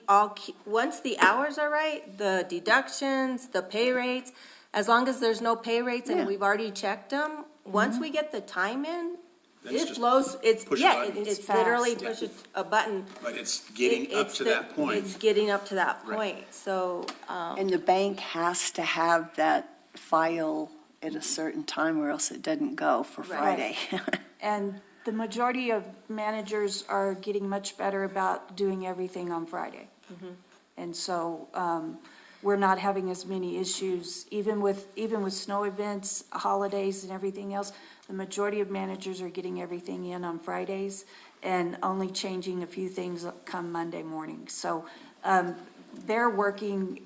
once the hours are right, the deductions, the pay rates, as long as there's no pay rates and Yeah. we've already checked them, once we get the time in, Then it's it just flows, push a button. it's literally fast. push a button. But it's getting up It's to the- that point. It's getting up to that Right. point, so, And the bank has to have that file at a certain time or else it doesn't go for Friday. And the majority of managers are getting much better about doing everything on Friday. And so, we're not having as many issues, even with snow events, holidays and everything else. The majority of managers are getting everything in on Fridays and only changing a few things come Monday morning. So, they're working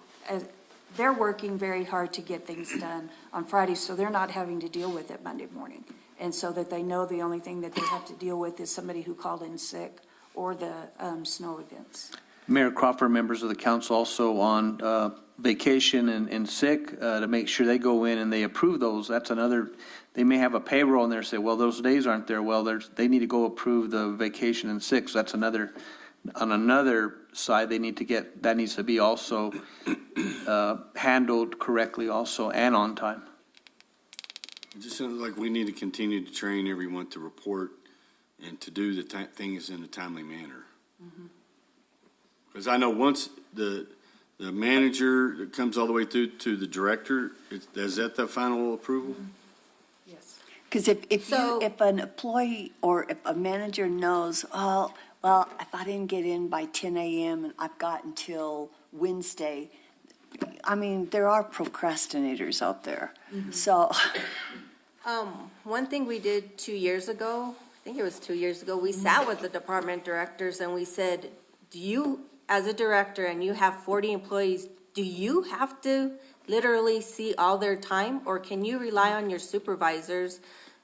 very hard to get things done on Friday, so they're not having to deal with it Monday morning. And so that they know the only thing that they have to deal with is somebody who called in sick or the snow events. Mayor Crawford, members of the council also on vacation and sick, to make sure they go in and they approve those. That's another, they may have a payroll and they say, well, those days aren't there. Well, they need to go approve the vacation and sick. So that's another, on another side, they need to get, that needs to be also handled correctly also and on time. It just sounds like we need to continue to train everyone to report and to do the things in a timely manner. Because I know once the manager that comes all the way through to the director, is that the final approval? Yes. Because if So- if an employee or if a manager knows, oh, well, if I didn't get in by 10 a.m. and I've got until Wednesday, I mean, there are procrastinators out there. So, One thing we did 2 years ago, I think it was 2 years ago, we sat with the department directors and we said, do you, as a director, and you have 40 employees, do you have to literally see all their time? Or can you rely on your supervisors,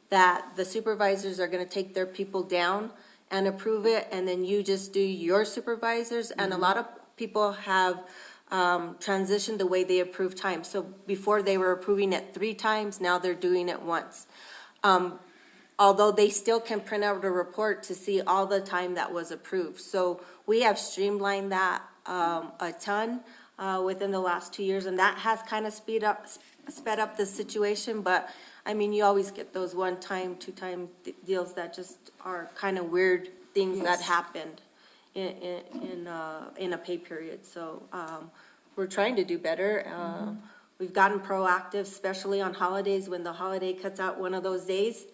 that the supervisors are gonna take their people down and approve it, and then you just do your supervisors? And a lot of people have transitioned the way they approve time. So before they were approving it 3 times, now they're doing it once. Although they still can print out a report to see all the time that was approved. So we have streamlined that a ton within the last 2 years, and that has kind of sped up the situation. But, I mean, you always get those 1-time, 2-time deals that just are kind of weird things that Yes. happened in a pay period. So we're trying to do better. We've gotten proactive, especially on holidays, when the holiday cuts out one of those days.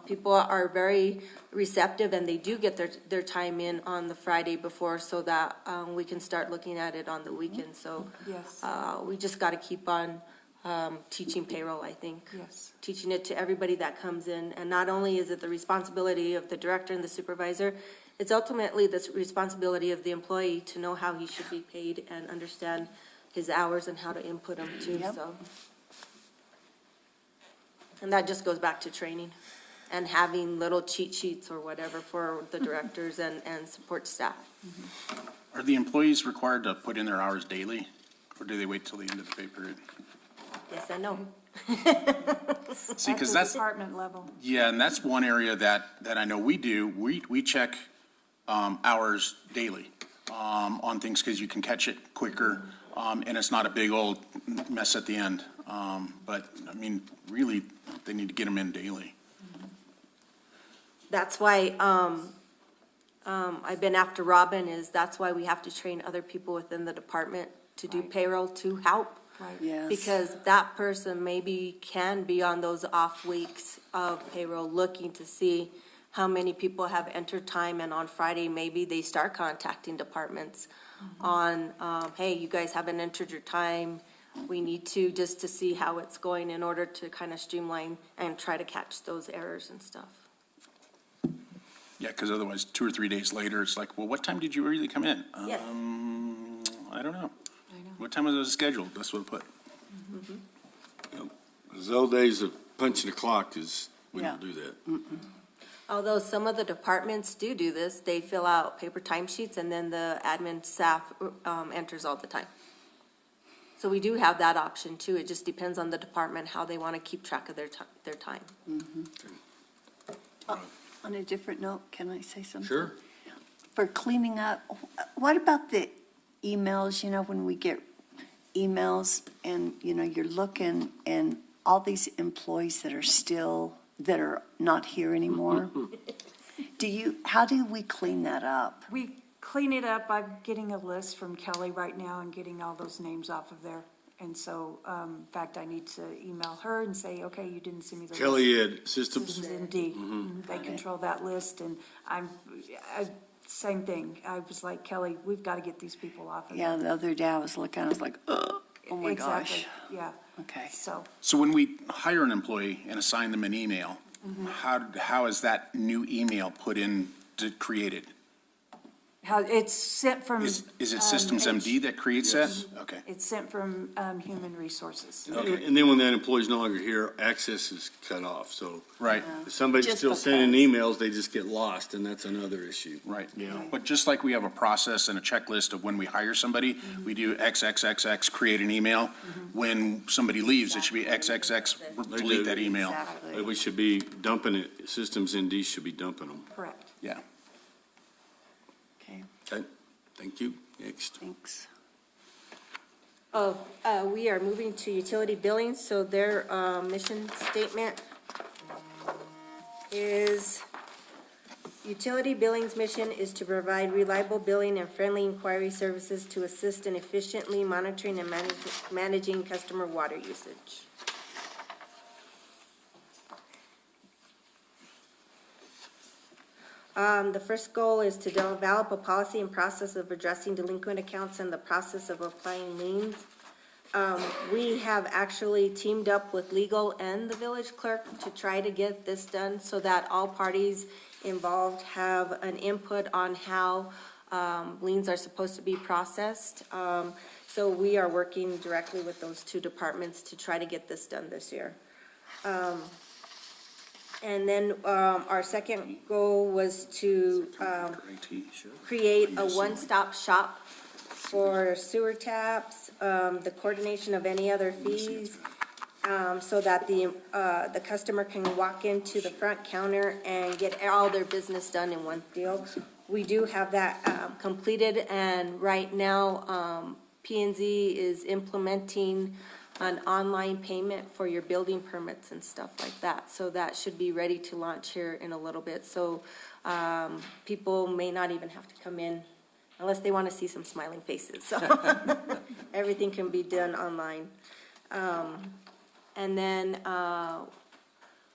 People are very receptive, and they do get their time in on the Friday before, so that we can start looking at it on the weekend. So Yes. we just got to keep on teaching payroll, I think. Yes. Teaching it to everybody that comes in. And not only is it the responsibility of the director and the supervisor, it's ultimately the responsibility of the employee to know how he should be paid and understand his hours and how to input them too, Yep. so. And that just goes back to training and having little cheat sheets or whatever for the directors and support staff. Are the employees required to put in their hours daily, or do they wait till the end of the pay period? Yes and no. See, because At the that's, department level. yeah, and that's one area that I know we do. We check hours daily on things, because you can catch it quicker, and it's not a big old mess at the end. But, I mean, really, they need to get them in daily. That's why, I've been after Robin, that's why we have to train other people within the department to do Right. payroll to help. Right. yes. Because that person maybe can be on those off weeks of payroll, looking to see how many people have entered time, and on Friday, maybe they start contacting departments on, hey, you guys haven't entered your time, we need to, just to see how it's going in order to kind of streamline and try to catch those errors and stuff. Yeah, because otherwise, 2 or 3 days later, it's like, well, what time did you really come in? Yes. I don't know. What time was it scheduled? That's what I put. Those old days of punching the clock is, we don't Yeah. do that. Although some of the departments do this, they fill out paper timesheets, and then the admin staff enters all the time. So we do have that option too. It just depends on the department, how they want to keep track of their time. On a different note, can I say something? Sure. For cleaning up, what about the emails, when we get emails and, you're looking and all these employees that are not here anymore? How do we clean that up? We clean it up. I'm getting a list from Kelly right now and getting all those names off of there. And so, in fact, I need to email her and say, okay, you didn't send me the list. Kelly Ed Systems. Systems Indeed. They control that list, and same thing. I was like, Kelly, we've got to get these people off of Yeah, there. the other day I was looking, I was like, oh my gosh. Exactly, yeah. Okay. So when we hire an employee and assign them an email, how is that new email put in to create it? How, it's sent from. Is it Systems MD that creates that? Okay. It's sent from, Human Resources. And then when that employee's no longer here, access is cut off, so. Right, If somebody's Just still sending because. emails, they just get lost, and that's another issue. right. But just like we have a process and a checklist of when we hire somebody, we do XXXX, create an email. When somebody leaves, it should be XXX, delete that email. Exactly. We should be dumping it, Systems ND should be dumping them. Correct. Yeah. Okay, Okay, thank you. Next. thanks. We are moving to utility billing, so their mission statement is, utility billing's mission is to provide reliable billing and friendly inquiry services to assist in efficiently monitoring and managing customer water usage. The first goal is to develop a policy and process of addressing delinquent accounts and the process of applying liens. We have actually teamed up with legal and the village clerk to try to get this done so that all parties involved have an input on how liens are supposed to be processed. So we are working directly with those two departments to try to get this done this year. And then our second goal was to create a one-stop shop for sewer taps, the coordination of any other fees, so that the customer can walk into the front counter and get all their business done in one deal. We do have that completed, and right now, P&Z is implementing an online payment for your building permits and stuff like that. So that should be ready to launch here in a little bit. So people may not even have to come in unless they want to see some smiling faces. So everything can be done online. And then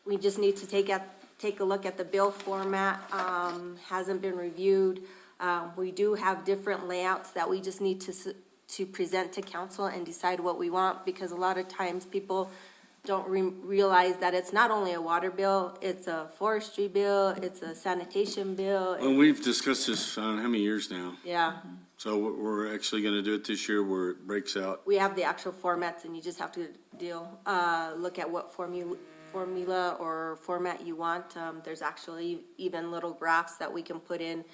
we just need to take a look at the bill format. Hasn't been reviewed. We do have different layouts that we just need to present to council and decide what we want, because a lot of times people don't realize that it's not only a water bill, it's a forestry bill, it's a sanitation bill. Well, we've discussed this how many years now? Yeah, So we're actually going to do it this year where it breaks out. we have the actual formats, and you just have to look at what formula or format you want. There's actually even little graphs that we can put in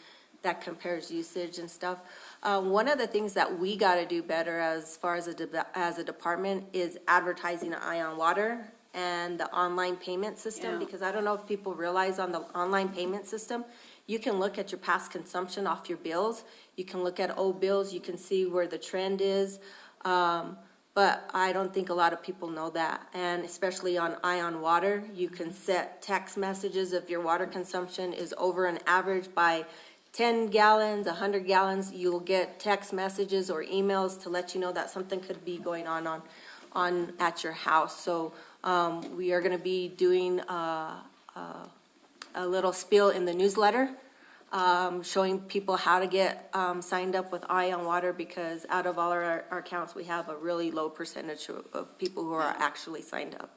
that compares usage and stuff. One of the things that we gotta do better as far as a department is advertising Ion Water and the online payment system, because I don't know if people realize on the online payment system, you can look at your past consumption off your bills. You can look at old bills, you can see where the trend is. But I don't think a lot of people know that. And especially on Ion Water, you can set text messages if your water consumption is over an average by 10 gallons, 100 gallons, you'll get text messages or emails to let you know that something could be going on at your house. So we are going to be doing a little spiel in the newsletter, showing people how to get signed up with Ion Water, because out of all our accounts, we have a really low percentage of people who are actually signed up.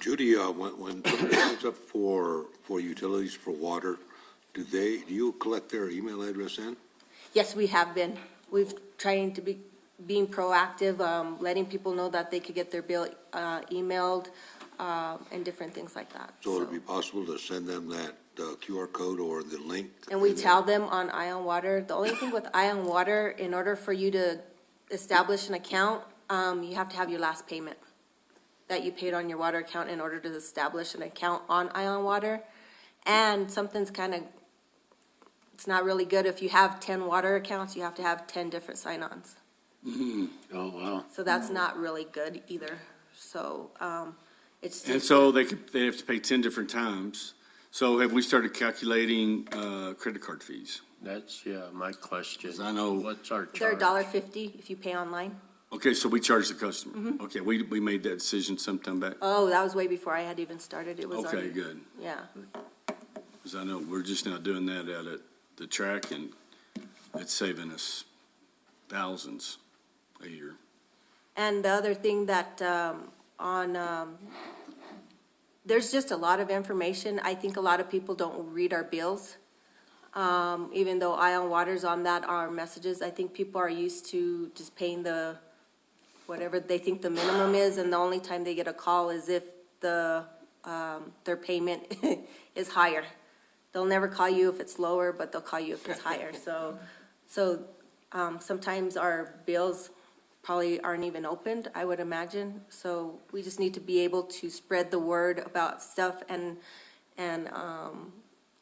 Judy, when somebody signs up for utilities for water, do you collect their email address in? Yes, we have been. We've trying to be being proactive, letting people know that they could get their bill emailed, and different things like that. So would it be possible to send them that QR code or the link? And we tell them on Ion Water, the only thing with Ion Water, in order for you to establish an account, you have to have your last payment that you paid on your water account in order to establish an account on Ion Water. And something's it's not really good. If you have 10 water accounts, you have to have 10 different sign-ons. Oh, wow. So that's not really good either. So it's just. And so they have to pay 10 different times. So have we started calculating credit card fees? That's, my question. 'Cause I know- What's our They're charge? $1.50 if you pay online. Okay, so we charge the customer. Okay, we made that decision sometime back. Oh, that was way before I had even started. It was Okay, already. good. Yeah. Because I know we're just now doing that out at the track, and it's saving us thousands a year. And the other thing that, there's just a lot of information. I think a lot of people don't read our bills. Even though Ion Water's on that, our messages, I think people are used to just paying whatever they think the minimum is, and the only time they get a call is if their payment is higher. They'll never call you if it's lower, but they'll call you if it's higher. So sometimes our bills probably aren't even opened, I would imagine. So we just need to be able to spread the word about stuff and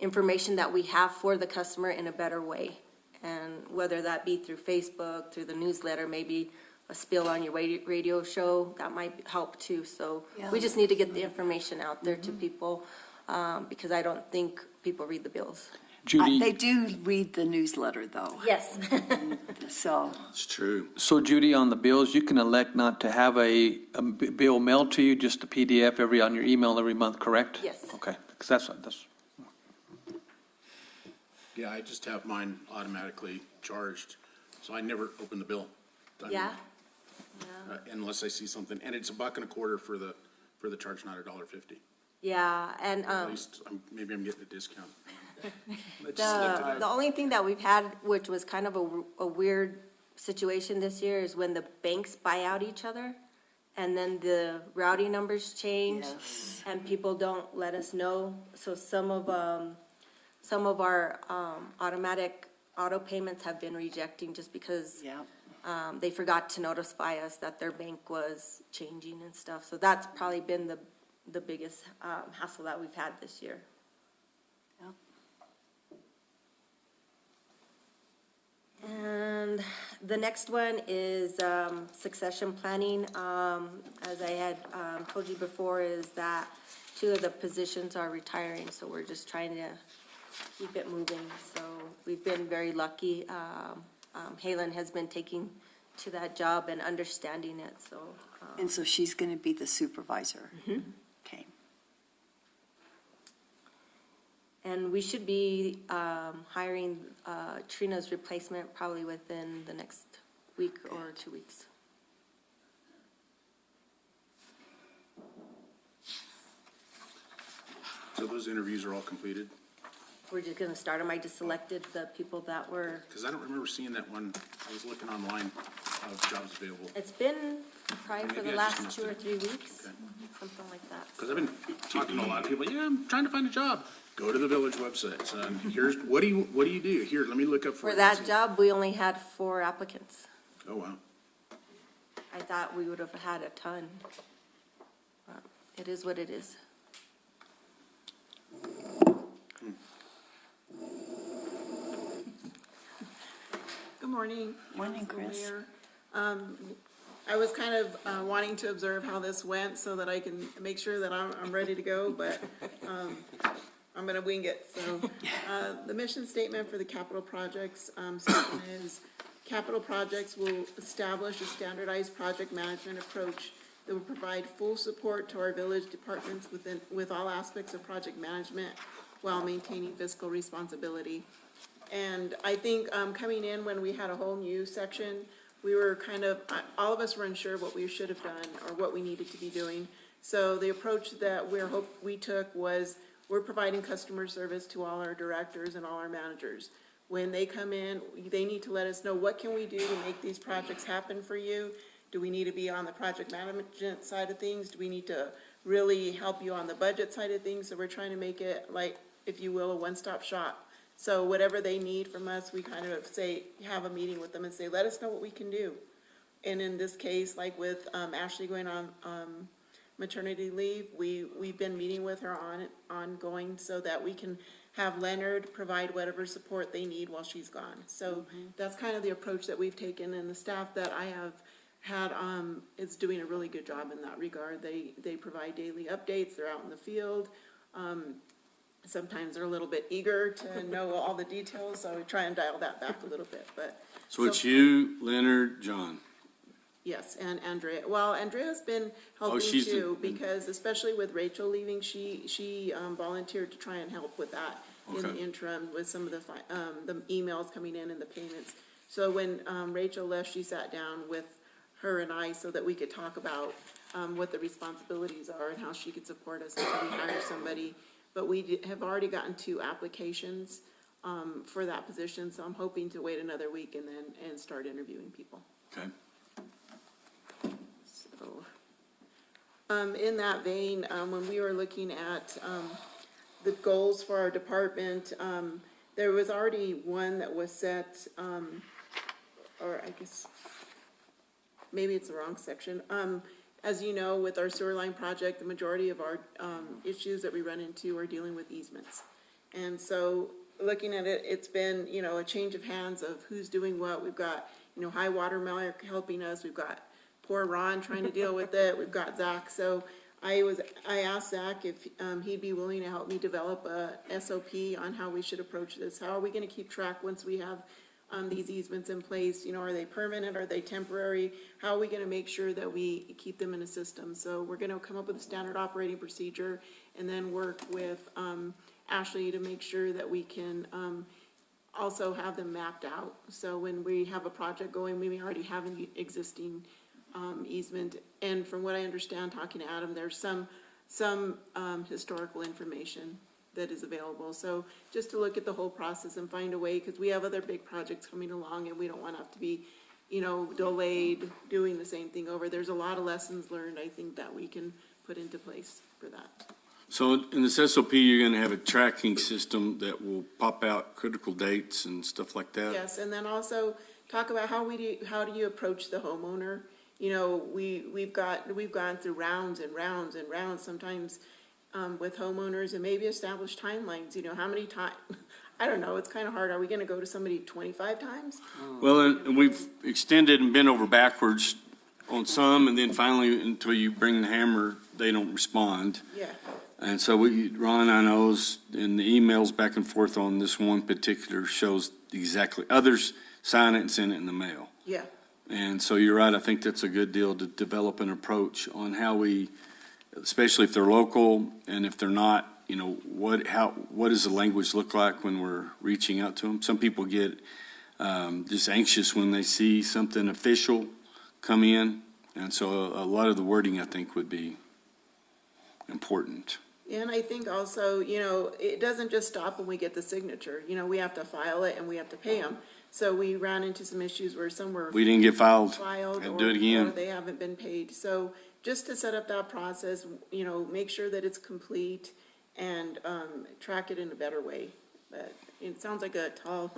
information that we have for the customer in a better way. And whether that be through Facebook, through the newsletter, maybe a spiel on your radio show, that might help too. So Yeah. we just need to get the information out there to people, because I don't think people read the bills. Judy, They do read the newsletter, though, Yes. so. It's true. so Judy, on the bills, you can elect not to have a bill mailed to you, just a PDF on your email every month, correct? Yes. Okay, because that's, Yeah, I just have mine automatically charged, so I never open the bill. I mean, Yeah. Unless I see something, and it's $1.25 for the charge, not $1.50. Yeah, and, At least, maybe I'm getting a discount. the only thing that we've had, which was kind of a weird situation this year, is when the banks buy out each other, and then the routing numbers change, Yes. and people don't let us know. So some of our automatic auto payments have been rejecting just because Yeah. they forgot to notify us that their bank was changing and stuff. So that's probably been the biggest hassle that we've had this year. And the next one is succession planning. As I had told you before, is that 2 of the positions are retiring, so we're just trying to keep it moving. So we've been very lucky. Halen has been taking to that job and understanding it, so. And so she's going to be the supervisor? Okay. And we should be hiring Trina's replacement probably within the next week or 2 weeks. So those interviews are all completed? We're just gonna start them. I just selected the people that were, Because I don't remember seeing that one. I was looking online of jobs available. it's been probably for Maybe the I just last missed 2 or it. 3 weeks, Okay. something like that. Because I've been talking to a lot of people, yeah, I'm trying to find a job. Go to the village website, son. Here's, what do you do? Here, let me look up for For it. that job, we only had 4 applicants. Oh, wow. I thought we would have had a ton. It is what it is. Good morning. Morning, Council Chris. Mayor. I was kind of wanting to observe how this went so that I can make sure that I'm ready to go, but I'm gonna wing it. So, the mission statement for the capital projects section is, capital projects will establish a standardized project management approach that will provide full support to our village departments with all aspects of project management while maintaining fiscal responsibility. And I think, coming in when we had a whole new section, we were kind of, all of us were unsure what we should have done or what we needed to be doing. So the approach that we took was, we're providing customer service to all our directors and all our managers. When they come in, they need to let us know, what can we do to make these projects happen for you? Do we need to be on the project management side of things? Do we need to really help you on the budget side of things? So we're trying to make it like, if you will, a one-stop shop. So whatever they need from us, we kind of say, have a meeting with them and say, let us know what we can do. And in this case, like with Ashley going on maternity leave, we've been meeting with her ongoing so that we can have Leonard provide whatever support they need while she's gone. So that's kind of the approach that we've taken, and the staff that I have had is doing a really good job in that regard. They provide daily updates, they're out in the field. Sometimes they're a little bit eager to know all the details, so we try and dial that back a little bit, but. So it's you, Leonard, John. Yes, and Andrea. Well, Andrea's been helping she's the- too, because especially with Rachel leaving, she volunteered to try and help with that in the Okay. interim with some of the emails coming in and the payments. So when Rachel left, she sat down with her and I so that we could talk about what the responsibilities are and how she could support us until we hire somebody. But we have already gotten 2 applications for that position, so I'm hoping to wait another week and start interviewing people. Okay. So, in that vein, when we were looking at the goals for our department, there was already one that was set, or I guess, maybe it's the wrong section. As you know, with our sewer line project, the majority of our issues that we run into are dealing with easements. And so looking at it, it's been, you know, a change of hands of who's doing what. We've got, you know, High Water Mark helping us. We've got poor Ron trying to deal with it. We've got Zach. So I asked Zach if he'd be willing to help me develop a SOP on how we should approach this. How are we gonna keep track once we have these easements in place? You know, are they permanent? Are they temporary? How are we gonna make sure that we keep them in a system? So we're gonna come up with a standard operating procedure and then work with Ashley to make sure that we can also have them mapped out. So when we have a project going, we may already have an existing easement. And from what I understand, talking to Adam, there's some historical information that is available. So just to look at the whole process and find a way, because we have other big projects coming along and we don't want to have to be, you know, delayed doing the same thing over. There's a lot of lessons learned, I think, that we can put into place for that. So in this SOP, you're going to have a tracking system that will pop out critical dates and stuff like that? Yes, and then also talk about how do you approach the homeowner? You know, we've gone through rounds and rounds and rounds sometimes with homeowners, and maybe establish timelines. You know, how many times? I don't know. It's kind of hard. Are we going to go to somebody 25 times? Well, and we've extended and bent over backwards on some, and then finally, until you bring the hammer, they don't respond. Yeah. And so Ron, I knows, in the emails back and forth on this one particular shows exactly, others sign it and send it in the mail. Yeah. And so you're right, I think that's a good deal to develop an approach on how we, especially if they're local and if they're not, you know, what does the language look like when we're reaching out to them? Some people get just anxious when they see something official come in. And so a lot of the wording, I think, would be important. And I think also, you know, it doesn't just stop when we get the signature. You know, we have to file it and we have to pay them. So we ran into some issues where some were We didn't get filed. filed Had or to do it again. or they haven't been paid. So just to set up that process, you know, make sure that it's complete and track it in a better way. But it sounds like a tall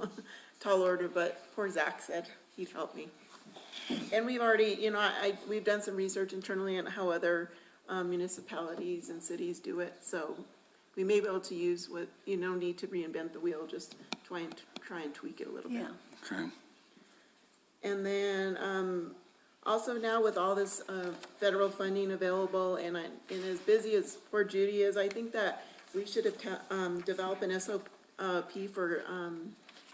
order, but poor Zach said he'd help me. And we've already, you know, we've done some research internally on how other municipalities and cities do it. So we may be able to use what, you know, need to reinvent the wheel, just try and tweak it a little bit. Yeah. Okay. And then, also now with all this, federal funding available and as busy as poor Judy is, I think that we should have, developed an SOP for,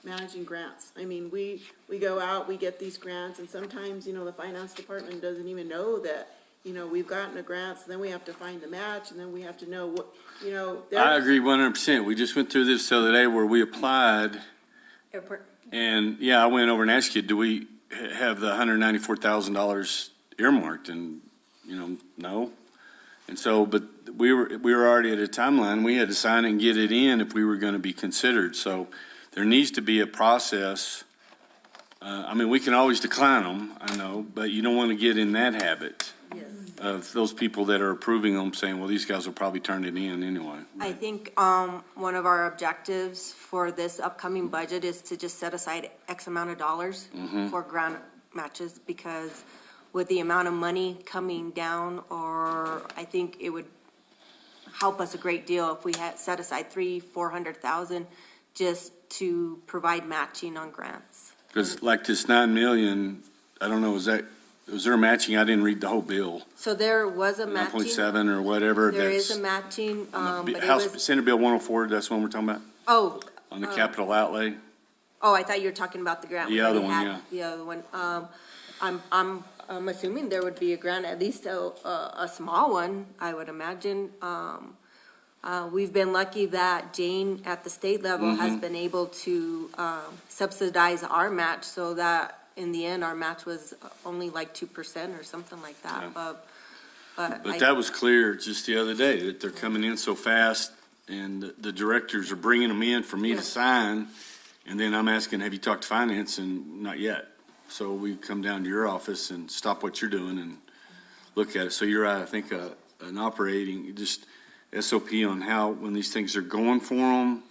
managing grants. I mean, we go out, we get these grants, and sometimes, you know, the finance department doesn't even know that, you know, we've gotten a grant, so then we have to find the match, and then we have to know what, you know. I agree 100%. We just went through this the other day where we applied, Airport. and yeah, I went over and asked you, do we have the $194,000 earmarked? And, you know, no. And so, but we were already at a timeline. We had to sign and get it in if we were going to be considered. So there needs to be a process. I mean, we can always decline them, I know, but you don't want to get in that habit of those people that are approving them saying, well, these guys will probably turn it in anyway. I think one of our objectives for this upcoming budget is to just set aside X amount of dollars for grant matches, because with the amount of money coming down, or I think it would help us a great deal if we had set aside $400,000 just to provide matching on grants. Because like this 9 million, I don't know, was there a matching? I didn't read the whole bill. So there was a matching. 9.7 or whatever. There is that's a matching, but it House, was, Senate Bill 104, that's the one we're talking about? oh, On the capital outlay? oh, I thought you were talking about the grant. we The other already one, had. The other one. I'm assuming there would be a grant, at least a small one, I would imagine. We've been lucky that Jane at the state level has been able to subsidize our match, so that in the end, our match was only like 2% or something like that. Yeah. But That was clear just the other day, that they're coming in so fast, and the directors are bringing them in for me to sign, and then I'm asking, have you talked to finance? And not yet. So we come down to your office and stop what you're doing and look at it. So you're right, I think an operating, just SOP on how, when these things are going for them,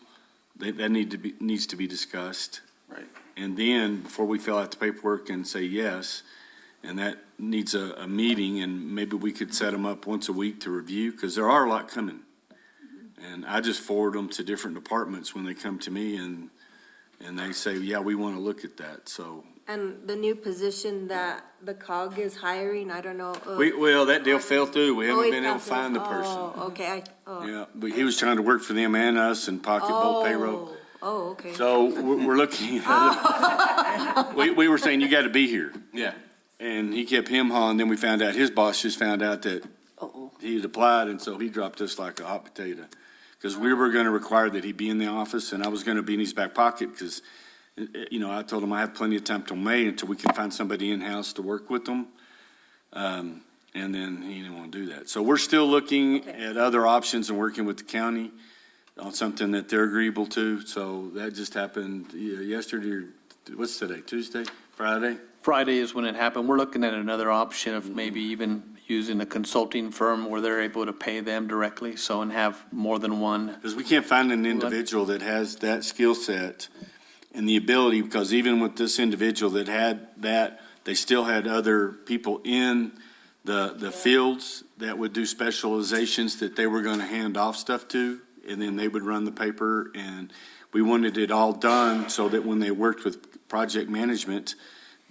that needs to be discussed. Right. And then, before we fill out the paperwork and say yes, and that needs a meeting, and maybe we could set them up once a week to review, because there are a lot coming. And I just forward them to different departments when they come to me and they say, yeah, we want to look at that. So, And the new position that the COG is hiring, I don't know. well, that deal fell through. We Oh, haven't it been able to fell find the through. person. Oh, okay, Yeah, but he was trying to work for them and us and pocket both payroll. Oh, okay. So we're looking at it. We were saying, you got to be here. Yeah. And he kept him on. Then we found out, his boss just found out that he had applied, and so he dropped us like a hot potato. Because we were going to require that he be in the office, and I was going to be in his back pocket because, you know, I told him I have plenty of time till May until we can find somebody in-house to work with them. And then he didn't want to do that. So we're still looking at other options and working with the county on something that they're agreeable to. So that just happened yesterday, or what's today, Tuesday, Friday? Friday is when it happened. We're looking at another option of maybe even using a consulting firm where they're able to pay them directly, so, and have more than one. Because we can't find an individual that has that skill set and the ability, because even with this individual that had that, they still had other people in the fields that would do specializations that they were going to hand off stuff to, and then they would run the paper. And we wanted it all done so that when they worked with project management,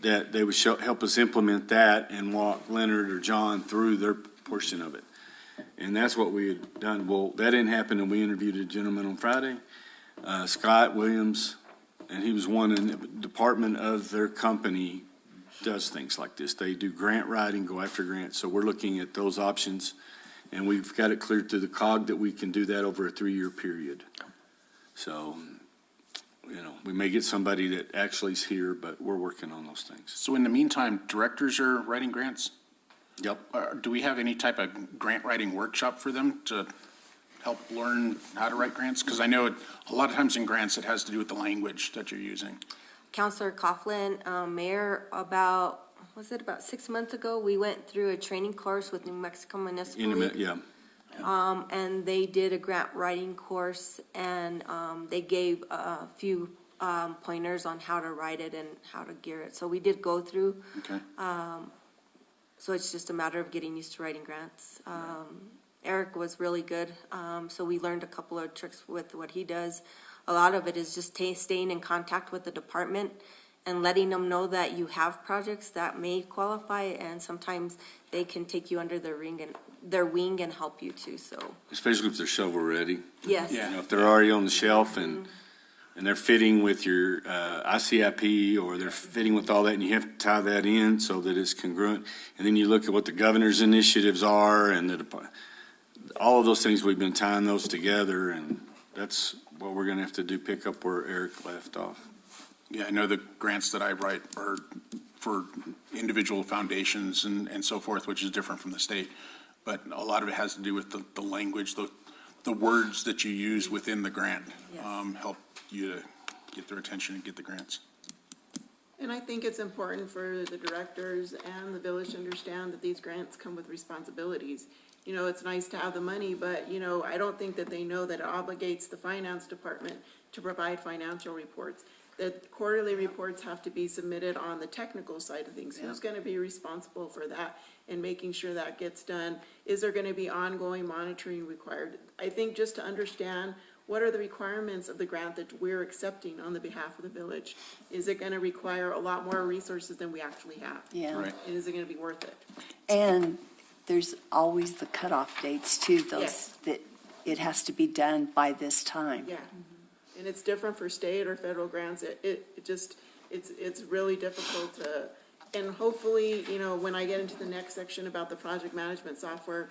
that they would help us implement that and walk Leonard or John through their portion of it. And that's what we had done. Well, that didn't happen, and we interviewed a gentleman on Friday, Scott Williams, and he was one in the department of their company does things like this. They do grant writing, go after grants. So we're looking at those options, and we've got it cleared through the COG that we can do that over a 3-year period. So, you know, we may get somebody that actually is here, but we're working on those things. So in the meantime, directors are writing grants? Yep. Do we have any type of grant writing workshop for them to help learn how to write grants? Because I know a lot of times in grants, it has to do with the language that you're using. Counselor Coughlin, Mayor, was it about 6 months ago, we went through a training course with New Mexico Municipal League. Yeah. And they did a grant writing course, and they gave a few pointers on how to write it and how to gear it. So we did go through. Okay. So it's just a matter of getting used to writing grants. Eric was really good, so we learned a couple of tricks with what he does. A lot of it is just staying in contact with the department and letting them know that you have projects that may qualify, and sometimes they can take you under their wing and help you too, so. Especially if they're shovel ready. Yes. You know, if they're already on the shelf and they're fitting with your ICIP, or they're fitting with all that, and you have to tie that in so that it's congruent. And then you look at what the governor's initiatives are and all of those things, we've been tying those together, and that's what we're gonna have to do, pick up where Eric left off. Yeah, I know the grants that I write are for individual foundations and so forth, which is different from the state. But a lot of it has to do with the language, the words that you use within the grant, help you to get their attention and get the grants. And I think it's important for the directors and the village to understand that these grants come with responsibilities. You know, it's nice to have the money, but, you know, I don't think that they know that it obligates the finance department to provide financial reports. The quarterly reports have to be submitted on the technical side of things. Who's gonna be responsible for that and making sure that gets done? Is there gonna be ongoing monitoring required? I think just to understand what are the requirements of the grant that we're accepting on the behalf of the village? Is it gonna require a lot more resources than we actually have? Yeah. Right. And is it gonna be worth it? And there's always the cutoff dates too, those Yes. that it has to be done by this time. Yeah. And it's different for state or federal grants. It's really difficult to, and hopefully, you know, when I get into the next section about the project management software,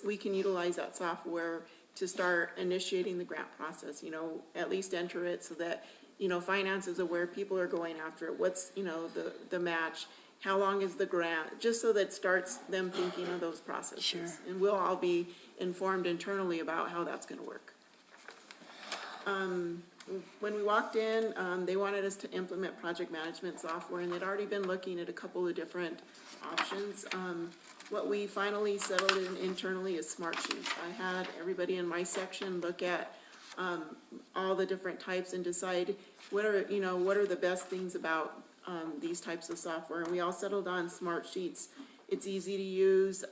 we can utilize that software to start initiating the grant process, you know, at least enter it so that, you know, finance is aware, people are going after it, what's, you know, the match, how long is the grant, just so that starts them thinking of those processes. Sure. And we'll all be informed internally about how that's gonna work. When we walked in, they wanted us to implement project management software, and they'd already been looking at a couple of different options. What we finally settled in internally is Smartsheets. I had everybody in my section look at all the different types and decide what are the best things about these types of software, and we all settled on Smartsheets. It's easy to use.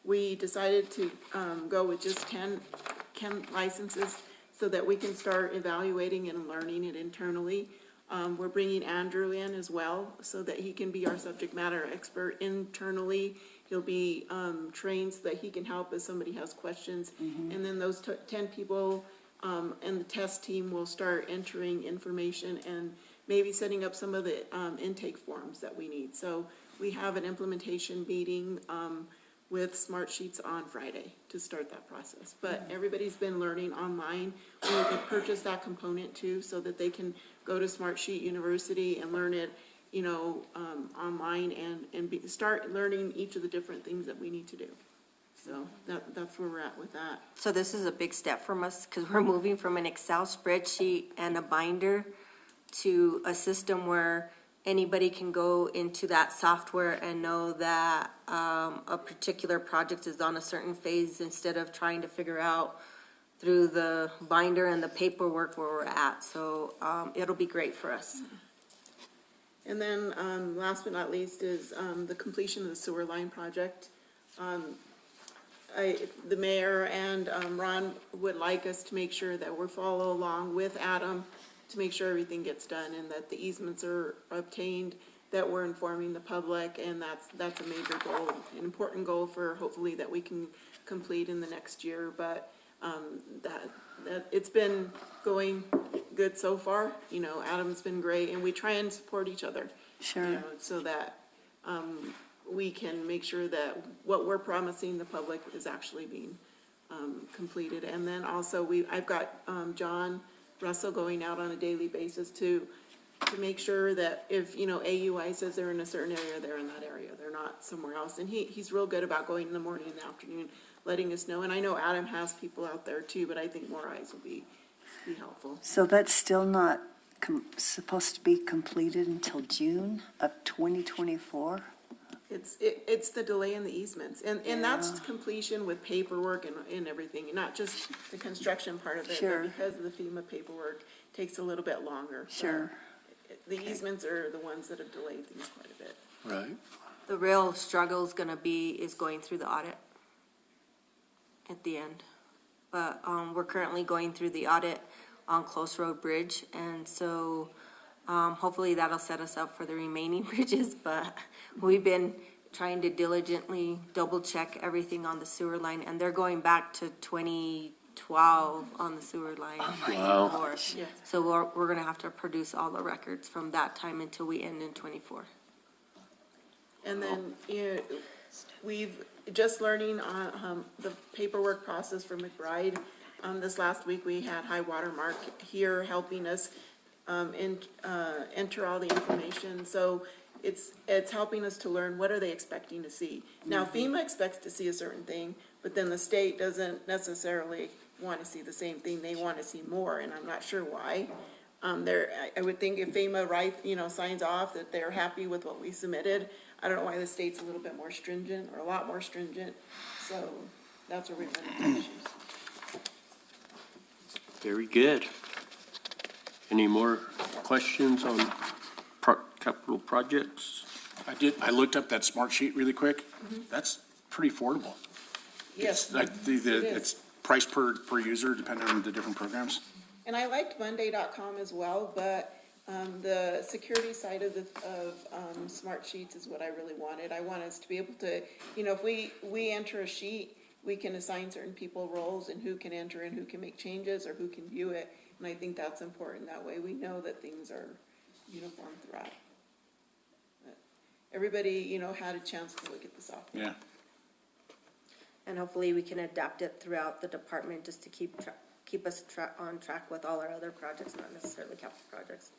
We decided to go with just 10 chem licenses so that we can start evaluating and learning it internally. We're bringing Andrew in as well so that he can be our subject matter expert internally. He'll be trained so that he can help if somebody has questions. And then those 10 people and the test team will start entering information and maybe setting up some of the intake forms that we need. So we have an implementation meeting with Smart Sheets on Friday to start that process. But everybody's been learning online. We can purchase that component too so that they can go to Smart Sheet University and learn it, you know, online and start learning each of the different things that we need to do. So that's where we're at with that. So this is a big step from us because we're moving from an Excel spreadsheet and a binder to a system where anybody can go into that software and know that a particular project is on a certain phase instead of trying to figure out through the binder and the paperwork where we're at. So it'll be great for us. And then, last but not least is, the completion of the sewer line project. The mayor and, Ron would like us to make sure that we're follow along with Adam to make sure everything gets done and that the easements are obtained, that we're informing the public, and that's a major goal, an important goal for hopefully that we can complete in the next year, but, that it's been going good so far. You know, Adam's been great, and we try and support each other. Sure. You know, so that, we can make sure that what we're promising the public is actually being, completed. And then also I've got, John Russell going out on a daily basis to make sure that if, you know, AUI says they're in a certain area, they're in that area, they're not somewhere else. And he's real good about going in the morning and the afternoon, letting us know. And I know Adam has people out there too, but I think more eyes will be helpful. So that's still not supposed to be completed until June of 2024? It's the delay in the easements, and that's completion with paperwork and everything, not just the construction part of it. Sure. But because of the FEMA paperwork, takes a little bit longer. Sure. The easements are the ones that have delayed things quite a bit. Right. The real struggle is going through the audit at the end. But we're currently going through the audit on Close Road Bridge, and so hopefully that'll set us up for the remaining bridges. But we've been trying to diligently double-check everything on the sewer line, and they're going back to 2012 on the sewer line. Wow. So we're gonna have to produce all the records from that time until we end in '24. And then, you know, we've just learning on the paperwork process for McBride. This last week, we had High Water Mark here helping us enter all the information. So it's helping us to learn what are they expecting to see. Now, FEMA expects to see a certain thing, but then the state doesn't necessarily want to see the same thing. They want to see more, and I'm not sure why. I would think if FEMA signs off that they're happy with what we submitted. I don't know why the state's a little bit more stringent or a lot more stringent. So that's where we run into issues. Very good. Any more questions on capital projects? I looked up that Smart Sheet really quick. That's pretty affordable. Yes. Like it's price per user depending on the different programs. And I liked Monday.com as well, but the security side of Smart Sheets is what I really wanted. I want us to be able to, if we enter a sheet, we can assign certain people roles and who can enter and who can make changes or who can view it. And I think that's important. That way we know that things are uniform throughout. But everybody, had a chance to look at the software. Yeah. And hopefully we can adapt it throughout the department just to keep us on track with all our other projects, not necessarily capital projects.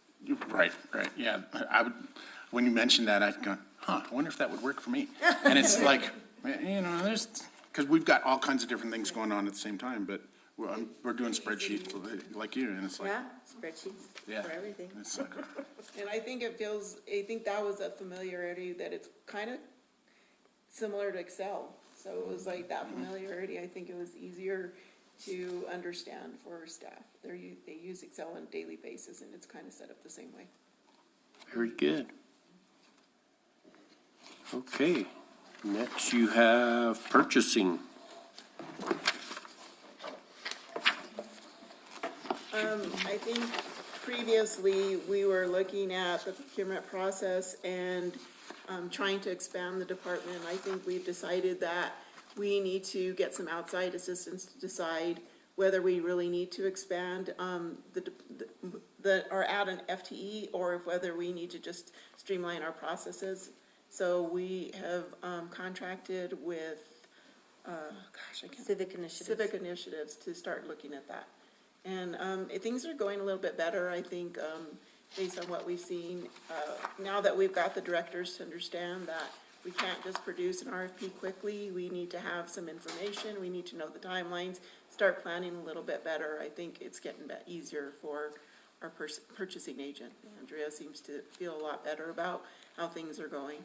Right, yeah. When you mentioned that, I'd go, I wonder if that would work for me. And it's like, because we've got all kinds of different things going on at the same time, but we're doing spreadsheets like you, and it's like. Yeah, spreadsheets for everything. It's like, And I think that was a familiarity that it's kind of similar to Excel. So it was like that familiarity, I think it was easier to understand for staff. They use Excel on a daily basis, and it's kind of set up the same way. Very good. Okay, next you have purchasing. I think previously, we were looking at the procurement process and trying to expand the department. I think we've decided that we need to get some outside assistance to decide whether we really need to expand or add an FTE, or if whether we need to just streamline our processes. So we have contracted with, Civic Initiatives. Civic Initiatives to start looking at that. And things are going a little bit better, I think, based on what we've seen. Now that we've got the directors to understand that we can't just produce an RFP quickly, we need to have some information, we need to know the timelines, start planning a little bit better. I think it's getting easier for our purchasing agent. Andrea seems to feel a lot better about how things are going.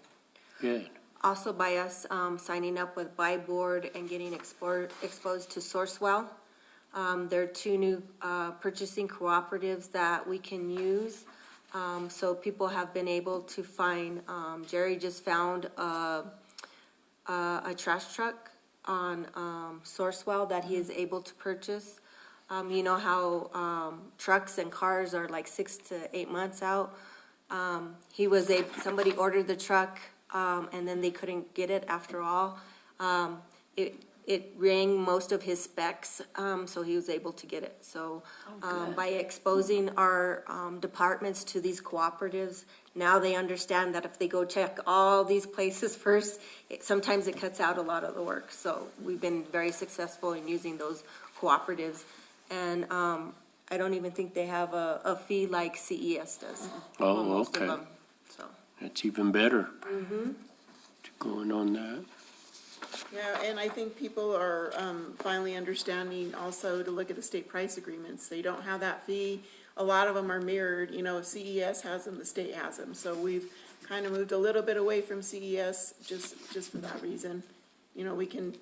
Good. Also by us signing up with Buy Board and getting exposed to Sourcewell. There are two new purchasing cooperatives that we can use. So people have been able to find, Jerry just found a trash truck on Sourcewell that he is able to purchase. You know how trucks and cars are like 6 to 8 months out? Somebody ordered the truck, and then they couldn't get it after all. It rang most of his specs, so he was able to get it. So by exposing our departments to these cooperatives, now they understand that if they go check all these places first, sometimes it cuts out a lot of the work. So we've been very successful in using those cooperatives. And I don't even think they have a fee like CES does. Oh, Most of okay. them, so. That's even better. Going on that. Yeah, and I think people are finally understanding also to look at the state price agreements. They don't have that fee. A lot of them are mirrored, you know, if CES has them, the state has them. So we've kind of moved a little bit away from CES just for that reason. You know, we can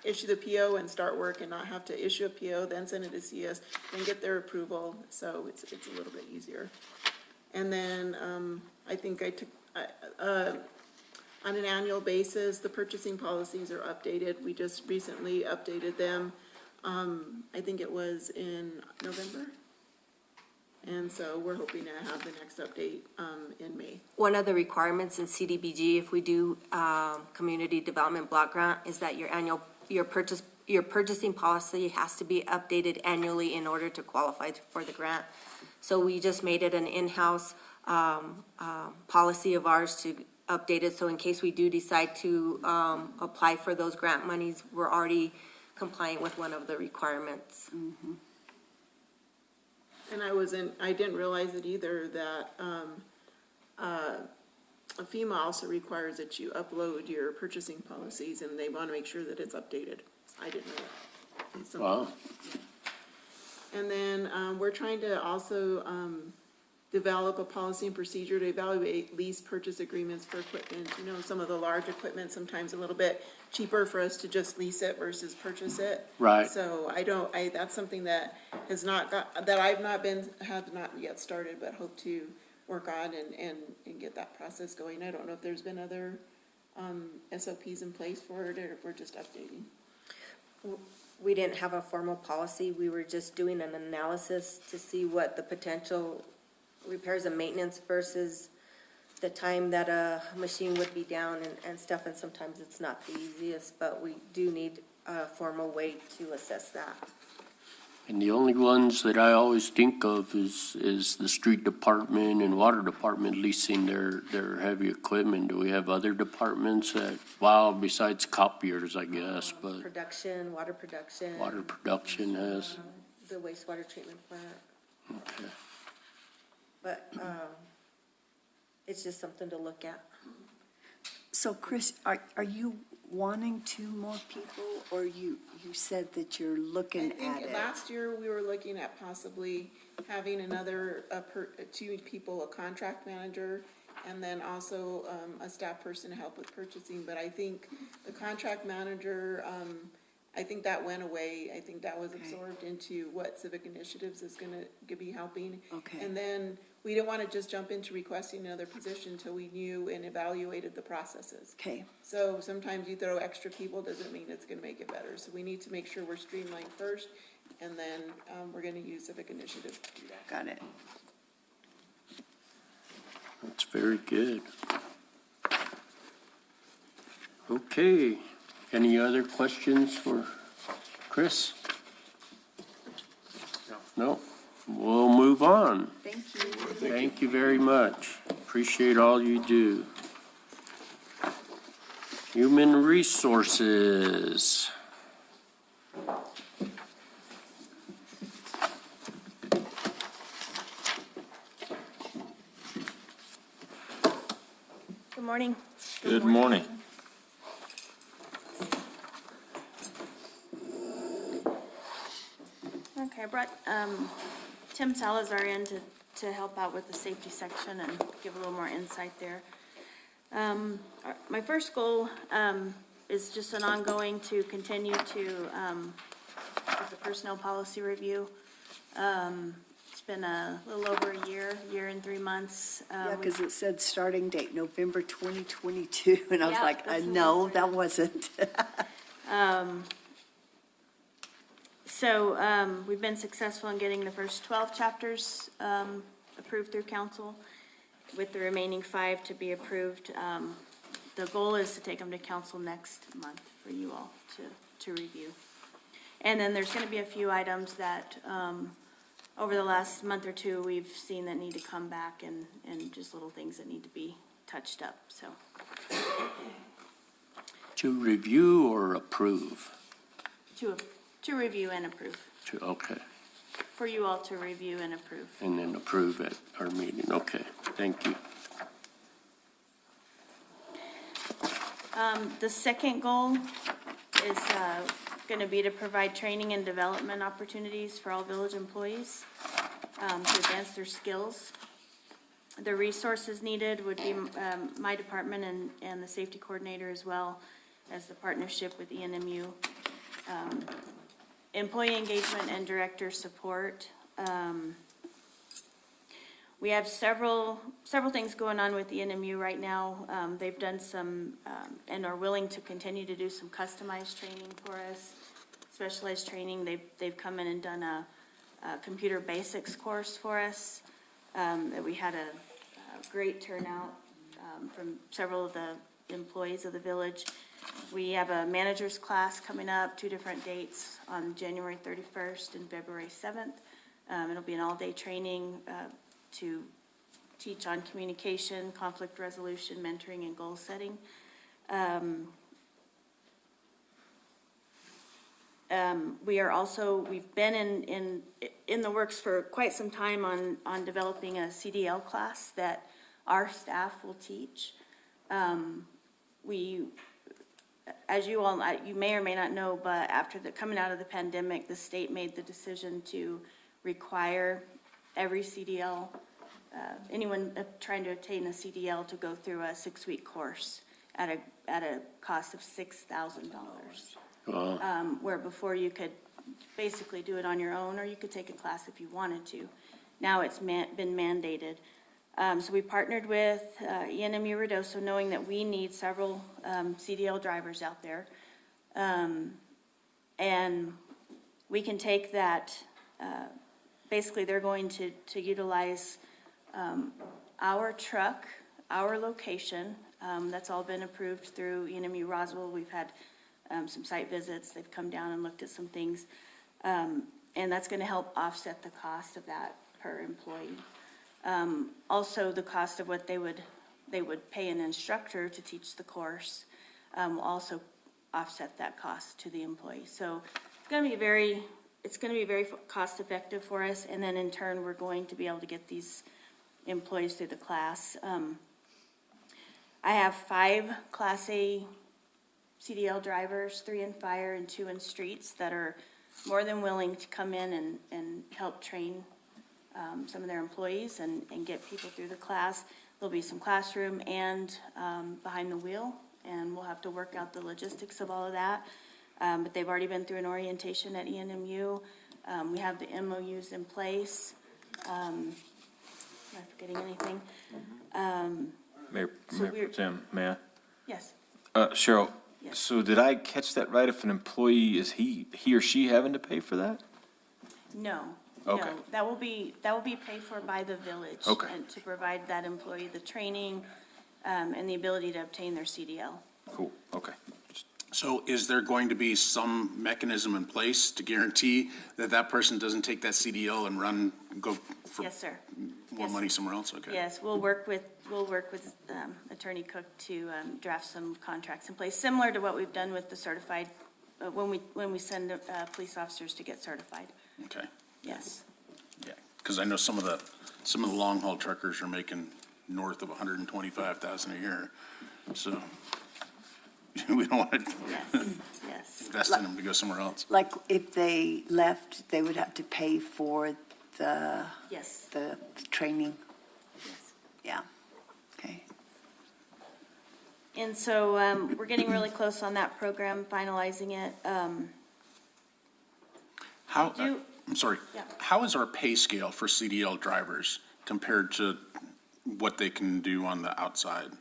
issue the PO and start work and not have to issue a PO, then send it to CES, then get their approval. So it's a little bit easier. And then I think I took, on an annual basis, the purchasing policies are updated. We just recently updated them. I think it was in November. And so we're hoping to have the next update in May. One of the requirements in CDBG, if we do community development block grant, is that your purchasing policy has to be updated annually in order to qualify for the grant. So we just made it an in-house policy of ours to update it. So in case we do decide to apply for those grant monies, we're already compliant with one of the requirements. And I didn't realize it either, that FEMA also requires that you upload your purchasing policies, and they want to make sure that it's updated. I didn't know that. So- Wow. And then we're trying to also develop a policy and procedure to evaluate lease purchase agreements for equipment. You know, some of the large equipment, sometimes a little bit cheaper for us to just lease it versus purchase it. Right. So that's something that have not yet started, but hope to work on and get that process going. I don't know if there's been other SOPs in place for it, or if we're just updating. We didn't have a formal policy. We were just doing an analysis to see what the potential repairs and maintenance versus the time that a machine would be down and stuff, and sometimes it's not the easiest, but we do need a formal way to assess that. And the only ones that I always think of is the street department and water department leasing their heavy equipment. Do we have other departments that, well, besides copiers, I guess, but Production, water production. water production has? The wastewater treatment plant, Okay. but it's just something to look at. So Chris, are you wanting 2 more people, or you said that you're looking I at think it? last year, we were looking at possibly having another, 2 people, a contract manager, and then also a staff person to help with purchasing. But I think the contract manager, I think that went away. I think that was absorbed into what Civic Initiatives is gonna be helping. Okay. And then we didn't want to just jump into requesting another position until we knew and evaluated the processes. Okay, So sometimes you throw extra people, doesn't mean it's gonna make it better. So we need to make sure we're streamlined first, and then, we're gonna use Civic Initiative to do that. Got it. That's very good. Okay, any other questions for Chris? No? We'll move on. Thank you. Thank you very much. Appreciate all you do. Human Resources. Good morning. Good morning. Okay, I brought Tim Salazar in to help out with the safety section and give a little more insight there. My first goal is just an ongoing to continue to, with the personnel policy review. It's been a little over a year and 3 months. Yeah, because it said starting date November 2022, and I was Yeah, like, that's what no, it that wasn't. So we've been successful in getting the first 12 chapters approved through council, with the remaining 5 to be approved. The goal is to take them to council next month for you all to review. And then there's going to be a few items that over the last month or two, we've seen that need to come back, and just little things that need to be touched up, so. To review or approve? To review and approve, Okay, for you all to review and approve. and then approve at our meeting. Okay, thank you. The second goal is going to be to provide training and development opportunities for all village employees to advance their skills. The resources needed would be my department and the safety coordinator, as well as the partnership with ENMU. Employee engagement and director support. We have several things going on with the NMU right now. They've done some, and are willing to continue to do some customized training for us, specialized training. They've come in and done a computer basics course for us, that we had a great turnout from several of the employees of the village. We have a manager's class coming up, 2 different dates, on January 31st and February 7th. It'll be an all-day training to teach on communication, conflict resolution, mentoring, and goal setting. We've been in the works for quite some time on developing a CDL class that our staff will teach. As you all, you may or may not know, but after coming out of the pandemic, the state made the decision to require every CDL, anyone trying to obtain a CDL, to go through a 6-week course at a cost of $6,000. Where before you could basically do it on your own, or you could take a class if you wanted to. Now it's been mandated. So we partnered with ENMU Ruidoso, knowing that we need several CDL drivers out there. And we can take that, basically they're going to utilize our truck, our location. That's all been approved through ENMU Roswell. We've had some site visits. They've come down and looked at some things. And that's going to help offset the cost of that per employee. Also, the cost of what they would pay an instructor to teach the course will also offset that cost to the employee. So it's going to be very cost effective for us, and then in turn, we're going to be able to get these employees through the class. I have 5 Class A CDL drivers, 3 in fire and 2 in streets, that are more than willing to come in and help train some of their employees and get people through the class. There'll be some classroom and behind the wheel, and we'll have to work out the logistics of all of that. But they've already been through an orientation at ENMU. We have the MOUs in place. Am I forgetting anything? Mayor Pro Tem, may I? Yes. Cheryl, Yes. so did I catch that right? If an employee, is he or she having to pay for that? No. Okay. No. That will be paid for by the village. Okay. And to provide that employee the training, and the ability to obtain their CDL. Cool, okay. So is there going to be some mechanism in place to guarantee that that person doesn't take that CDL and go for Yes, sir. more Yes, money sir. somewhere else? Okay. Yes, we'll work with Attorney Cook to draft some contracts in place, similar to what we've done with the certified, when we send police officers to get certified. Okay. Yes. Yeah, because I know some of the long haul truckers are making north of 125,000 a year. So we don't want to Yes. invest in them to go somewhere else. Like if they left, they would have to pay for the Yes. the training? Yeah, okay. And so we're getting really close on that program, finalizing it. How, Do- I'm sorry, Yeah. how is our pay scale for CDL drivers compared to what they can do on the outside?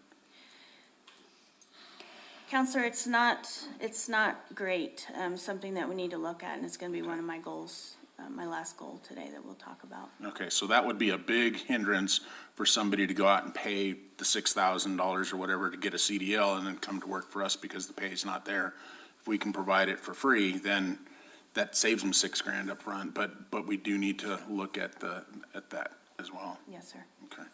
Counselor, it's not great, something that we need to look at, and it's going to be one of my goals, my last goal today that we'll talk about. Okay, so that would be a big hindrance for somebody to go out and pay the $6,000 or whatever to get a CDL and then come to work for us because the pay is not there. If we can provide it for free, then that saves them $6,000 up front. But we do need to look at that as well. Yes, sir. Okay.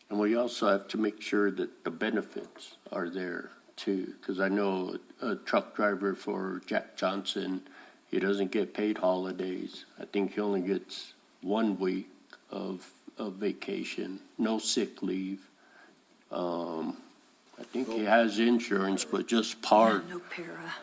And we also have to make sure that the benefits are there too, because I know a truck driver for Jack Johnson, he doesn't get paid holidays. I think he only gets 1 week of vacation, no sick leave. I think he has insurance, but just part No para.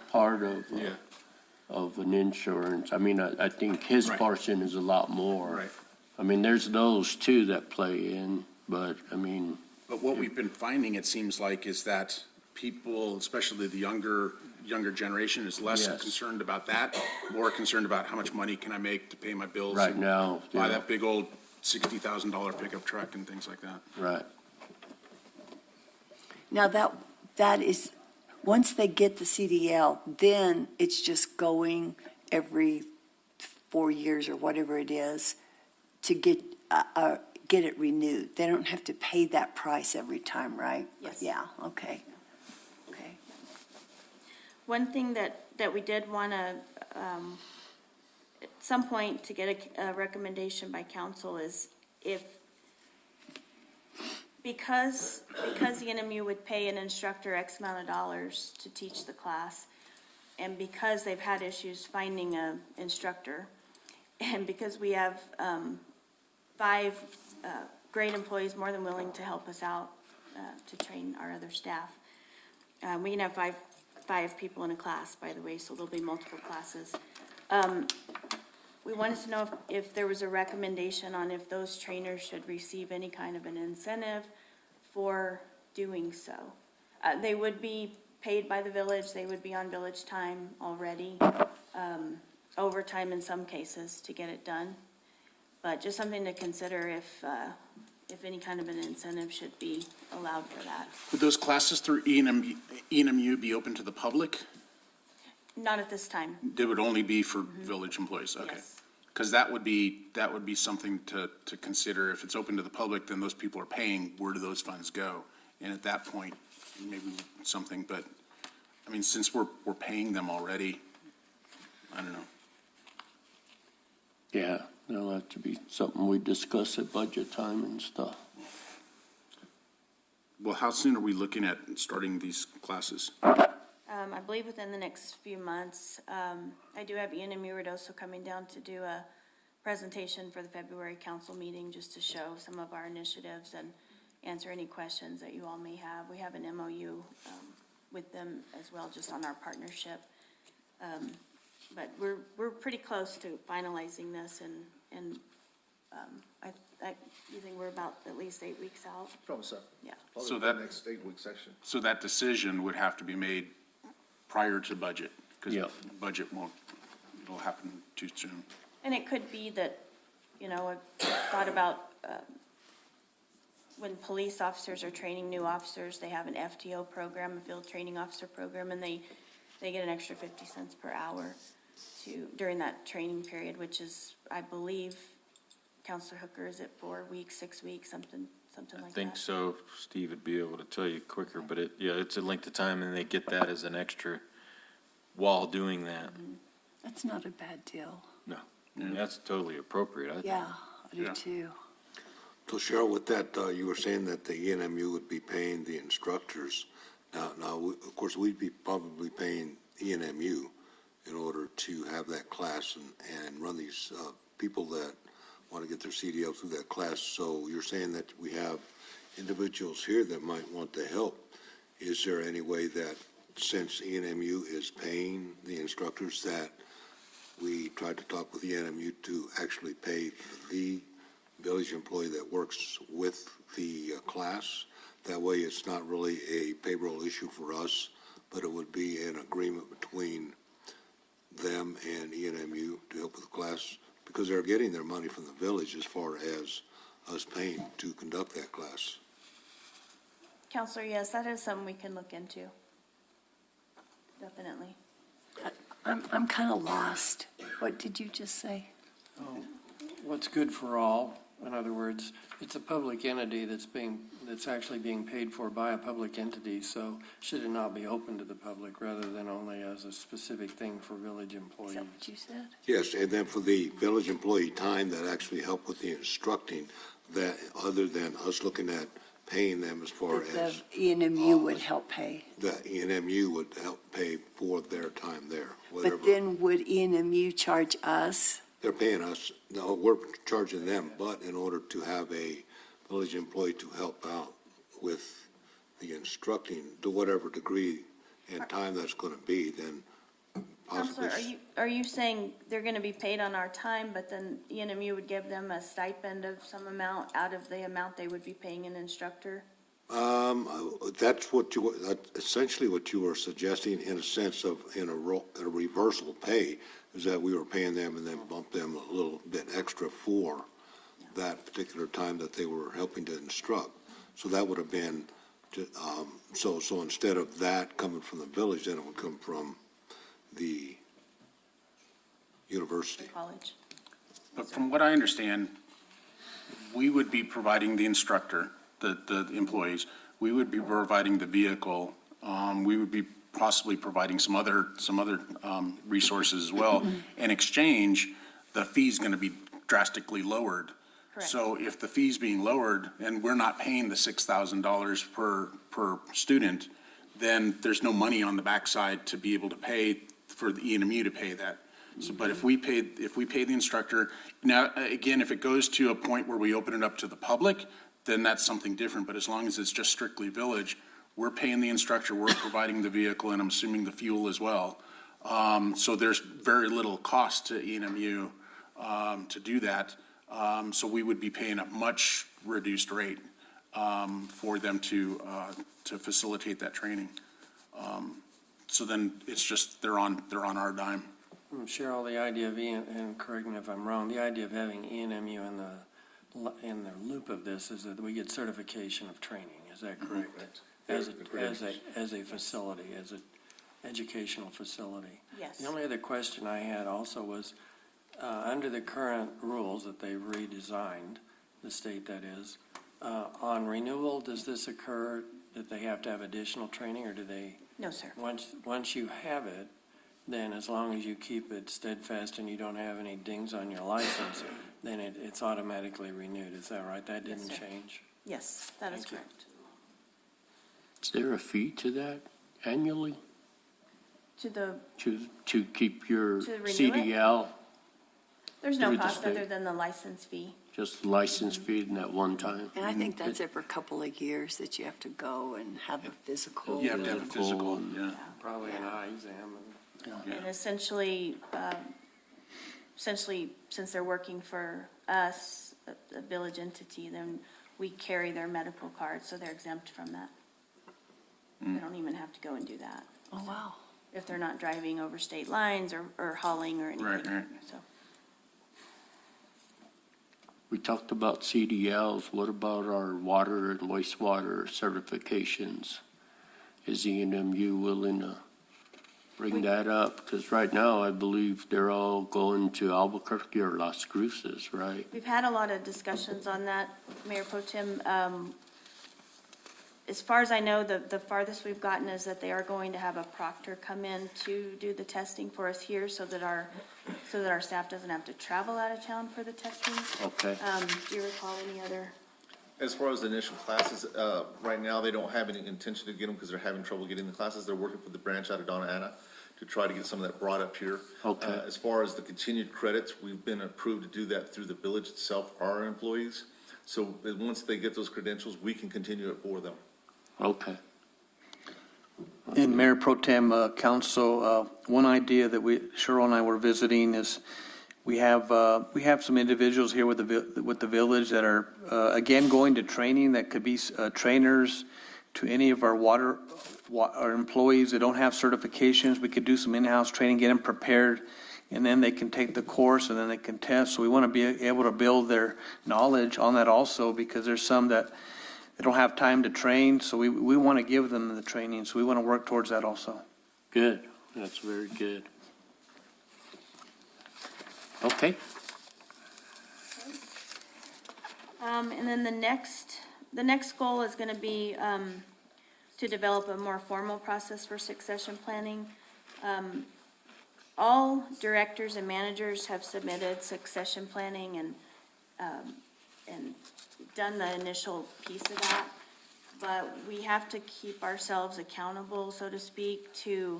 of an insurance. I mean, I think his Right. portion is a lot more. Right. I mean, there's those too that play in, but I mean, But what we've been finding, it seems like, is that people, especially the younger generation, is less Yes. concerned about that, more concerned about how much money can I make to pay my bills. right and now, Buy yeah, that big old $60,000 pickup truck and things like that. right. Now that is, once they get the CDL, then it's just going every 4 years or whatever it is to get it renewed. They don't have to pay that price every time, right? Yes. Yeah, okay. Okay. One thing that we did want to, at some point, to get a recommendation by council is because the NMU would pay an instructor X amount of dollars to teach the class, and because they've had issues finding an instructor, and because we have 5 great employees more than willing to help us out to train our other staff, we can have five people in a class, by the way, so there'll be multiple classes. We wanted to know if there was a recommendation on if those trainers should receive any kind of an incentive for doing so. They would be paid by the village, they would be on village time already, overtime in some cases to get it done. But just something to consider if any kind of an incentive should be allowed for that. Would those classes through ENMU be open to the public? Not at this time. They would only be for village employees, okay. Yes. Because that would be something to consider. If it's open to the public, then those people are paying, where do those funds go? And at that point, maybe something, but, I mean, since we're paying them already, I don't know. Yeah, that'll have to be something we discuss at budget time and stuff. Well, how soon are we looking at starting these classes? I believe within the next few months. I do have Ian and Muradoso coming down to do a presentation for the February council meeting, just to show some of our initiatives and answer any questions that you all may have. We have an MOU with them as well, just on our partnership. But we're pretty close to finalizing this, and you think we're about at least 8 weeks out? Probably so. Yeah. So Probably that- the next 8-week session. So that decision would have to be made prior to budget? Because Yeah. budget it'll happen too soon. And it could be that, I've thought about when police officers are training new officers, they have an FTO program, a field training officer program, and they get an extra 50 cents per hour. during that training period, which is, I believe, Counselor Hooker, is it 4 weeks, 6 weeks, something like that? I think so. Steve would be able to tell you quicker, but it's a length of time, and they get that as an extra while doing that. That's not a bad deal. No, that's totally appropriate, I think. Yeah, I do Yeah. too. So Cheryl, with that, you were saying that the ENMU would be paying the instructors. Now, of course, we'd be probably paying ENMU in order to have that class and run these people that want to get their CDL through that class. So you're saying that we have individuals here that might want to help. Is there any way that, since ENMU is paying the instructors, that we tried to talk with ENMU to actually pay the village employee that works with the class? That way, it's not really a payroll issue for us, but it would be an agreement between them and ENMU to help with the class, because they're getting their money from the village as far as us paying to conduct that class. Counselor, yes, that is something we can look into. Definitely. I'm kind of lost. What did you just say? What's good for all, in other words, it's a public entity that's actually being paid for by a public entity, so should it not be open to the public rather than only as a specific thing for village employees? Is that what you said? Yes, and then for the village employee time that actually help with the instructing, that other than us looking at paying them as far That as the ENMU would help pay. the ENMU would help pay for their time there, whatever. But then would ENMU charge us? They're paying us, no, we're charging them, but in order to have a village employee to help out with the instructing to whatever degree and time that's going to be, then possibly. Counselor, are you saying they're gonna be paid on our time, but then ENMU would give them a stipend of some amount out of the amount they would be paying an instructor? That's essentially what you were suggesting, in a sense of, in a reversal pay, is that we were paying them and then bump them a little bit extra for that particular time that they were helping to instruct. So that would have been, so instead of that coming from the village, then it would come from the university. College. But from what I understand, we would be providing the instructor, the employees, we would be providing the vehicle, we would be possibly providing some other resources as well. In exchange, the fee's going to be drastically lowered. Correct. So if the fee's being lowered and we're not paying the $6,000 per student, then there's no money on the backside to be able to pay for the ENMU to pay that. So, but if we pay the instructor, now, again, if it goes to a point where we open it up to the public, then that's something different. But as long as it's just strictly village, we're paying the instructor, we're providing the vehicle, and I'm assuming the fuel as well. So there's very little cost to ENMU to do that. So we would be paying a much reduced rate for them to facilitate that training. So then it's just, they're on our dime. Cheryl, the idea of, and correct me if I'm wrong, the idea of having ENMU in the loop of this is that we get certification of training, is that correct? As a facility, as an educational facility. Yes. The only other question I had also was, under the current rules that they've redesigned, the state that is, on renewal, does this occur that they have to have additional training, or do they? No, sir. Once you have it, then as long as you keep it steadfast and you don't have any dings on your license, then it's automatically renewed, is that right? That didn't Yes, sir. change? Yes, that is Thank you. correct. Is there a fee to that annually, To the, to keep your To renew it? CDL? there's no Through the cost other state. than the license fee. Just the license fee in that one time? And I think that's every couple of years that you have to go and have a physical. You have to have a physical, yeah. Probably an eye exam. And essentially, since they're working for us, a village entity, then we carry their medical card, so they're exempt from that. They don't even have to go and do that. Oh, wow. If they're not driving over state lines or hauling or anything. Right. So, We talked about CDLs. What about our water and wastewater certifications? Is ENMU willing to bring that up? Because right now, I believe they're all going to Albuquerque or Las Cruces, right? We've had a lot of discussions on that, Mayor Pro Tem. As far as I know, the farthest we've gotten is that they are going to have a proctor come in to do the testing for us here so that our staff doesn't have to travel out of town for the testing. Okay. Do you recall any other? As far as the initial classes, right now, they don't have any intention to get them because they're having trouble getting the classes. They're working with the branch out of Donna Ana to try to get some of that brought up here. Okay. As far as the continued credits, we've been approved to do that through the village itself, our employees. So once they get those credentials, we can continue it for them. Okay. And Mayor Pro Tem, Council, one idea that Cheryl and I were visiting is we have some individuals here with the village that are, again, going to training that could be trainers to any of our our employees that don't have certifications. We could do some in-house training, get them prepared, and then they can take the course and then they can test. So we want to be able to build their knowledge on that also, because there's some that they don't have time to train, so we want to give them the training, so we want to work towards that also. Good. That's very good. Okay. And then the next goal is going to be to develop a more formal process for succession planning. All directors and managers have submitted succession planning and done the initial piece of that, but we have to keep ourselves accountable, so to speak, to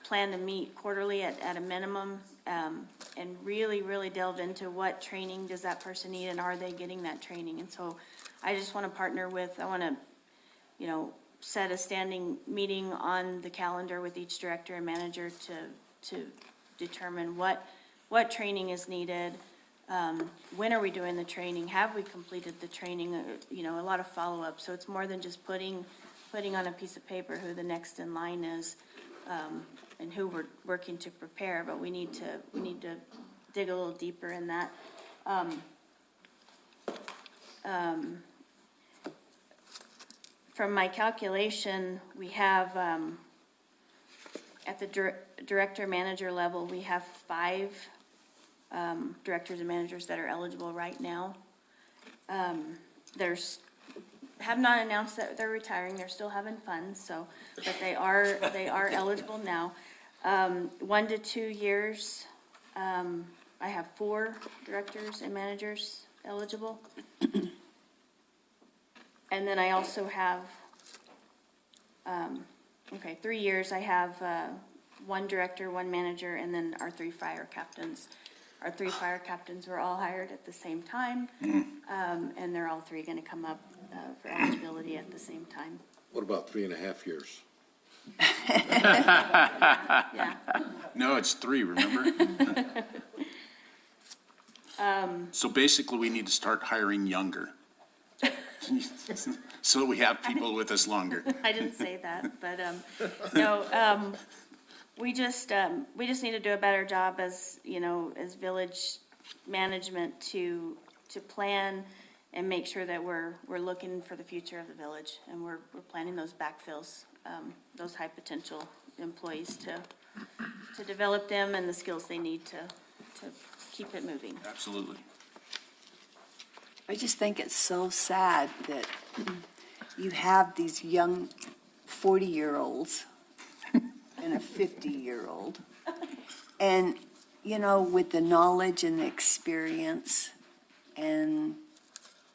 plan to meet quarterly at a minimum, and really delve into what training does that person need and are they getting that training. And so I just want to partner with, I want to, set a standing meeting on the calendar with each director and manager to determine what training is needed. When are we doing the training? Have we completed the training? A lot of follow-up. So it's more than just putting on a piece of paper who the next in line is, and who we're working to prepare, but we need to dig a little deeper in that. From my calculation, we have, at the director-manager level, we have 5 directors and managers that are eligible right now. Have not announced that they're retiring, they're still having fun, but they are eligible now. 1 to 2 years, I have 4 directors and managers eligible. And then I also have, 3 years, I have 1 director, 1 manager, and then our 3 fire captains. Our 3 fire captains were all hired at the same time, and they're all 3 going to come up for eligibility at the same time. What about 3.5 years? Yeah. No, it's 3, remember? So basically, we need to start hiring younger. So we have people with us longer. I didn't say that, but, no, we just need to do a better job as village management to plan and make sure that we're looking for the future of the village, and we're planning those backfills, those high potential employees to develop them and the skills they need to keep it moving. Absolutely. I just think it's so sad that you have these young 40-year-olds and a 50-year-old. And, with the knowledge and the experience, and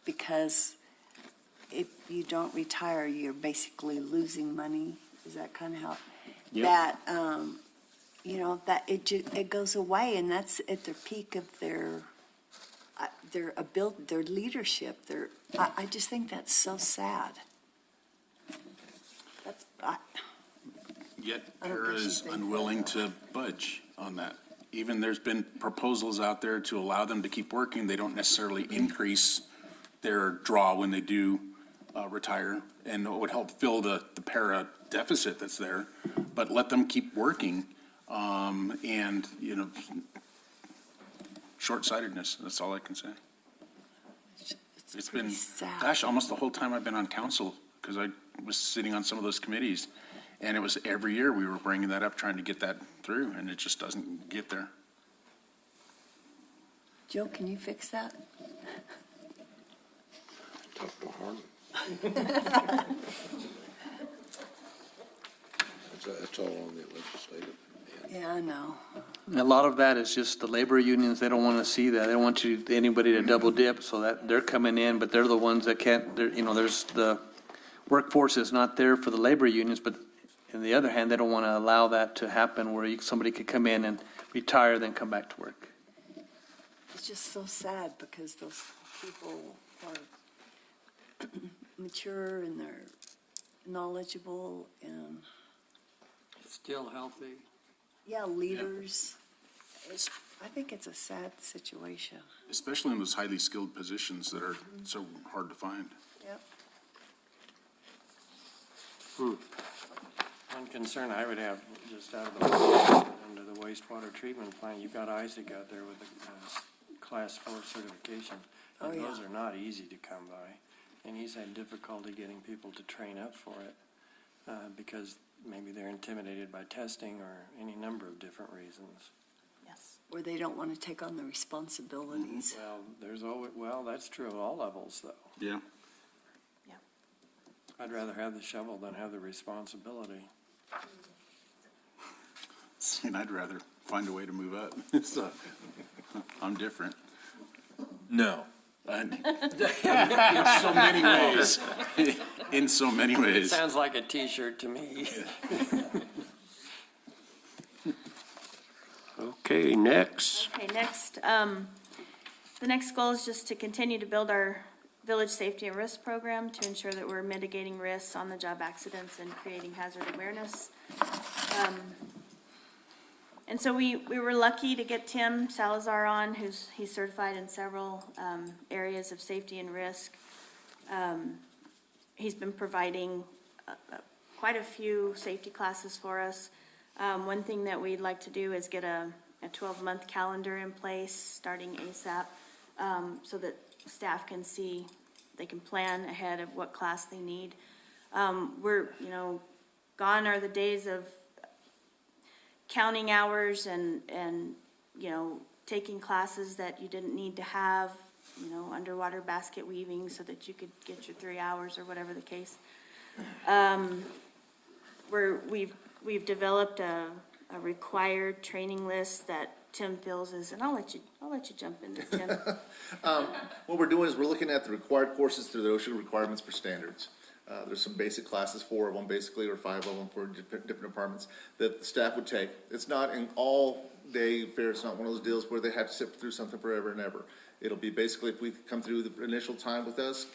because if you don't retire, you're basically losing money. Is that kind of how? Yep. That, that it goes away, and that's at the peak of their leadership. I just think that's so sad. Yet I don't Kara think she is thinks unwilling to budge on that. Even there's been proposals out there to allow them to keep working. They don't necessarily increase their draw when they do retire, and it would help fill the para deficit that's there, but let them keep working. And, short-sightedness, that's all I can say. It's been, sad. gosh, almost the whole time I've been on council, because I was sitting on some of those committees. And it was every year we were bringing that up, trying to get that through, and it just doesn't get there. Joe, can you fix that? Talk to Harlan. That's all on the legislative. Yeah, I know. A lot of that is just the labor unions, they don't want to see that. They don't want anybody to double dip, so that they're coming in, but they're the ones that can't, there's the workforce is not there for the labor unions, but on the other hand, they don't want to allow that to happen where somebody could come in and retire, then come back to work. It's just so sad because those people are mature and they're knowledgeable and, Still healthy. yeah, leaders. I think it's a sad situation. Especially in those highly skilled positions that are so hard to find. Yep. One concern I would have, just out of the, under the wastewater treatment plant, you've got Isaac out there with a Class 4 certification. Oh, And yeah. those are not easy to come by, and he's had difficulty getting people to train up for it, because maybe they're intimidated by testing or any number of different reasons. Yes. Or they don't want to take on the responsibilities. Well, there's always, well, that's true of all levels, though. Yeah. I'd rather have the shovel than have the responsibility. And I'd rather find a way to move up. So I'm different. No. In so many ways. In so many ways. Sounds like a T-shirt to me. Okay, next. Okay, next, the next goal is just to continue to build our village safety and risk program to ensure that we're mitigating risks on the job accidents and creating hazard awareness. And so we were lucky to get Tim Salazar on, he's certified in several areas of safety and risk. He's been providing quite a few safety classes for us. One thing that we'd like to do is get a 12-month calendar in place, starting ASAP, so that staff can see, they can plan ahead of what class they need. Gone are the days of counting hours and taking classes that you didn't need to have, underwater basket weaving so that you could get your 3 hours or whatever the case. We've developed a required training list that Tim feels is, and I'll let you jump in there, Tim. What we're doing is we're looking at the required courses through the OSHA requirements for standards. There's some basic classes, 4 of them basically, or 5 of them for different departments that the staff would take. It's not an all-day affair. It's not one of those deals where they have to sit through something forever and ever. It'll be basically, if we come through the initial time with us,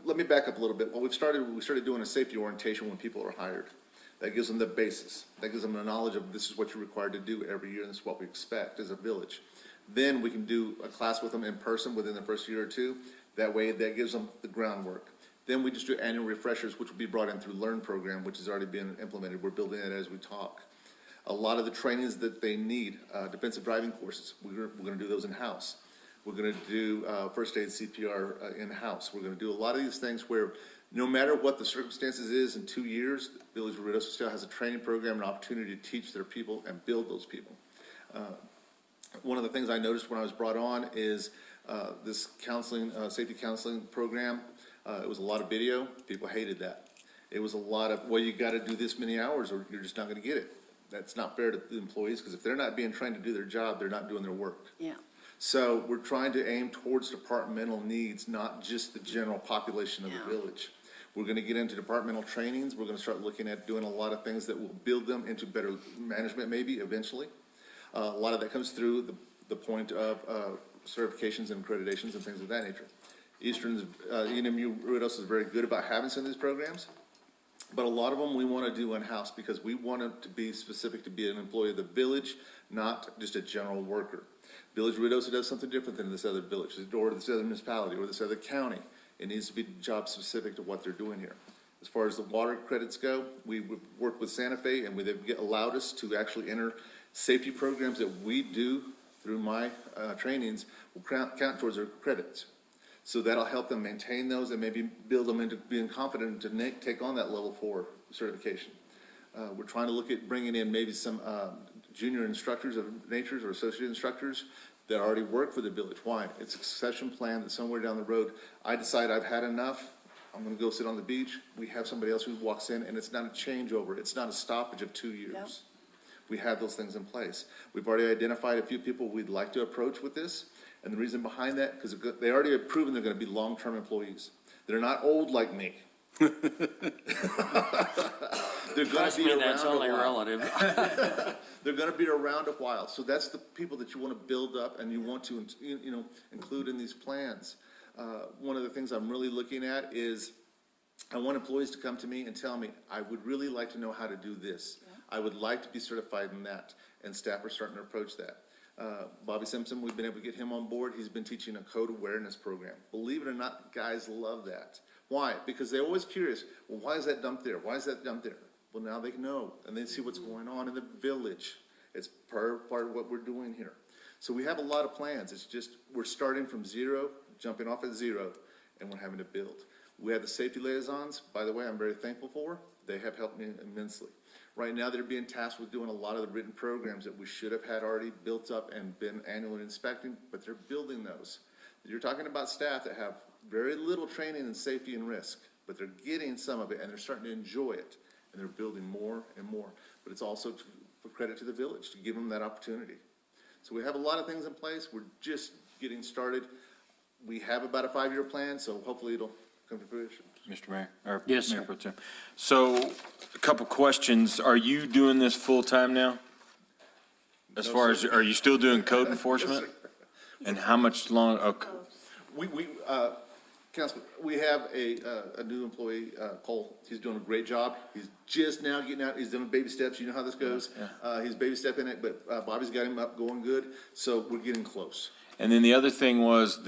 let me back up a little bit. What we started doing a safety orientation when people are hired. That gives them the basis. That gives them the knowledge of this is what you're required to do every year, and this is what we expect as a village. Then we can do a class with them in person within the first year or two. That way, that gives them the groundwork. Then we just do annual refreshers, which will be brought in through Learn program, which has already been implemented. We're building it as we talk. A lot of the trainings that they need, defensive driving courses, we're going to do those in-house. We're going to do first aid CPR in-house. We're going to do a lot of these things where no matter what the circumstances is in 2 years, the Village of Ruidoso still has a training program, an opportunity to teach their people and build those people. One of the things I noticed when I was brought on is this counseling, safety counseling program. It was a lot of video. People hated that. It was a lot of, well, you got to do this many hours or you're just not going to get it. That's not fair to the employees because if they're not being trained to do their job, they're not doing their work. Yeah. So we're trying to aim towards departmental needs, not just the general population of the village. We're going to get into departmental trainings. We're going to start looking at doing a lot of things that will build them into better management maybe eventually. A lot of that comes through the point of certifications and accreditations and things of that nature. Eastern's, ENMU Ruidoso is very good about having some of these programs, but a lot of them we want to do in-house because we want it to be specific to be an employee of the village, not just a general worker. Village Ruidoso does something different than this other village, or this other municipality, or this other county. It needs to be job specific to what they're doing here. As far as the water credits go, we work with Santa Fe and they've allowed us to actually enter safety programs that we do through my trainings will count towards their credits. So that'll help them maintain those and maybe build them into being confident to take on that level 4 certification. We're trying to look at bringing in maybe some junior instructors of natures or associate instructors that already work for the village. Why? It's a succession plan that somewhere down the road, I decide I've had enough, I'm gonna go sit on the beach. We have somebody else who walks in, and it's not a changeover. It's not a stoppage of 2 years. Yep. We have those things in place. We've already identified a few people we'd like to approach with this. And the reason behind that, because they already have proven they're gonna be long-term employees. They're not old like me. They're gonna Trust be me, around that's a only while. relative. They're gonna be around a while. So that's the people that you wanna build up and you want to, include in these plans. One of the things I'm really looking at is, I want employees to come to me and tell me, I would really like to know how to do this. I would like to be certified in that, and staff are starting to approach that. Bobby Simpson, we've been able to get him on board. He's been teaching a code awareness program. Believe it or not, guys love that. Why? Because they're always curious, well, why is that dumped there? Why is that dumped there? Well, now they know, and they see what's going on in the village. It's part of what we're doing here. So we have a lot of plans. It's just, we're starting from zero, jumping off at zero, and we're having to build. We have the safety liaisons, by the way, I'm very thankful for. They have helped me immensely. Right now, they're being tasked with doing a lot of the written programs that we should have had already built up and been annually inspecting, but they're building those. You're talking about staff that have very little training in safety and risk, but they're getting some of it and they're starting to enjoy it. And they're building more and more. But it's also for credit to the village to give them that opportunity. So we have a lot of things in place. We're just getting started. We have about a 5-year plan, so hopefully it'll come to fruition. Mr. Mayor, or Yes, Mayor sir. Pro Tem. So, a couple questions. Are you doing this full-time now? As No, far sir. as, are you still doing code enforcement? And how much long, okay, Councilman, we have a new employee, Cole. He's doing a great job. He's just now getting out. He's doing baby steps. You know how this goes. He's baby stepping it, but Bobby's got him up going good. So we're getting close. and then the other thing was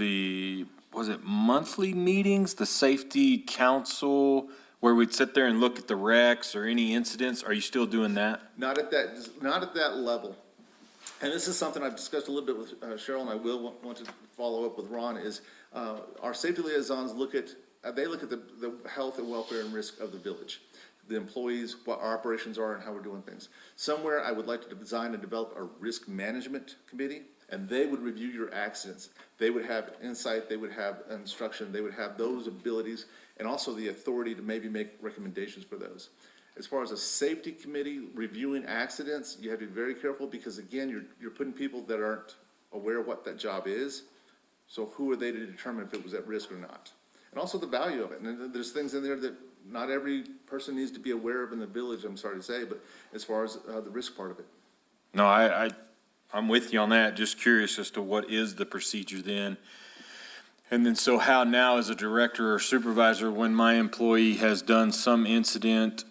was it monthly meetings, the safety council, where we'd sit there and look at the wrecks or any incidents? Are you still doing that? Not at that level. And this is something I've discussed a little bit with Cheryl, and I will want to follow up with Ron, is our safety liaisons look at the health and welfare and risk of the village, the employees, what our operations are, and how we're doing things. Somewhere, I would like to design and develop a risk management committee, and they would review your accidents. They would have insight, they would have instruction, they would have those abilities, and also the authority to maybe make recommendations for those. As far as a safety committee reviewing accidents, you have to be very careful because, again, you're putting people that aren't aware of what that job is. So who are they to determine if it was at risk or not? And also the value of it. And there's things in there that not every person needs to be aware of in the village, I'm sorry to say, but as far as the risk part of it. No, I'm with you on that. Just curious as to what is the procedure then? And then, so how now as a director or supervisor, when my employee has done some incident,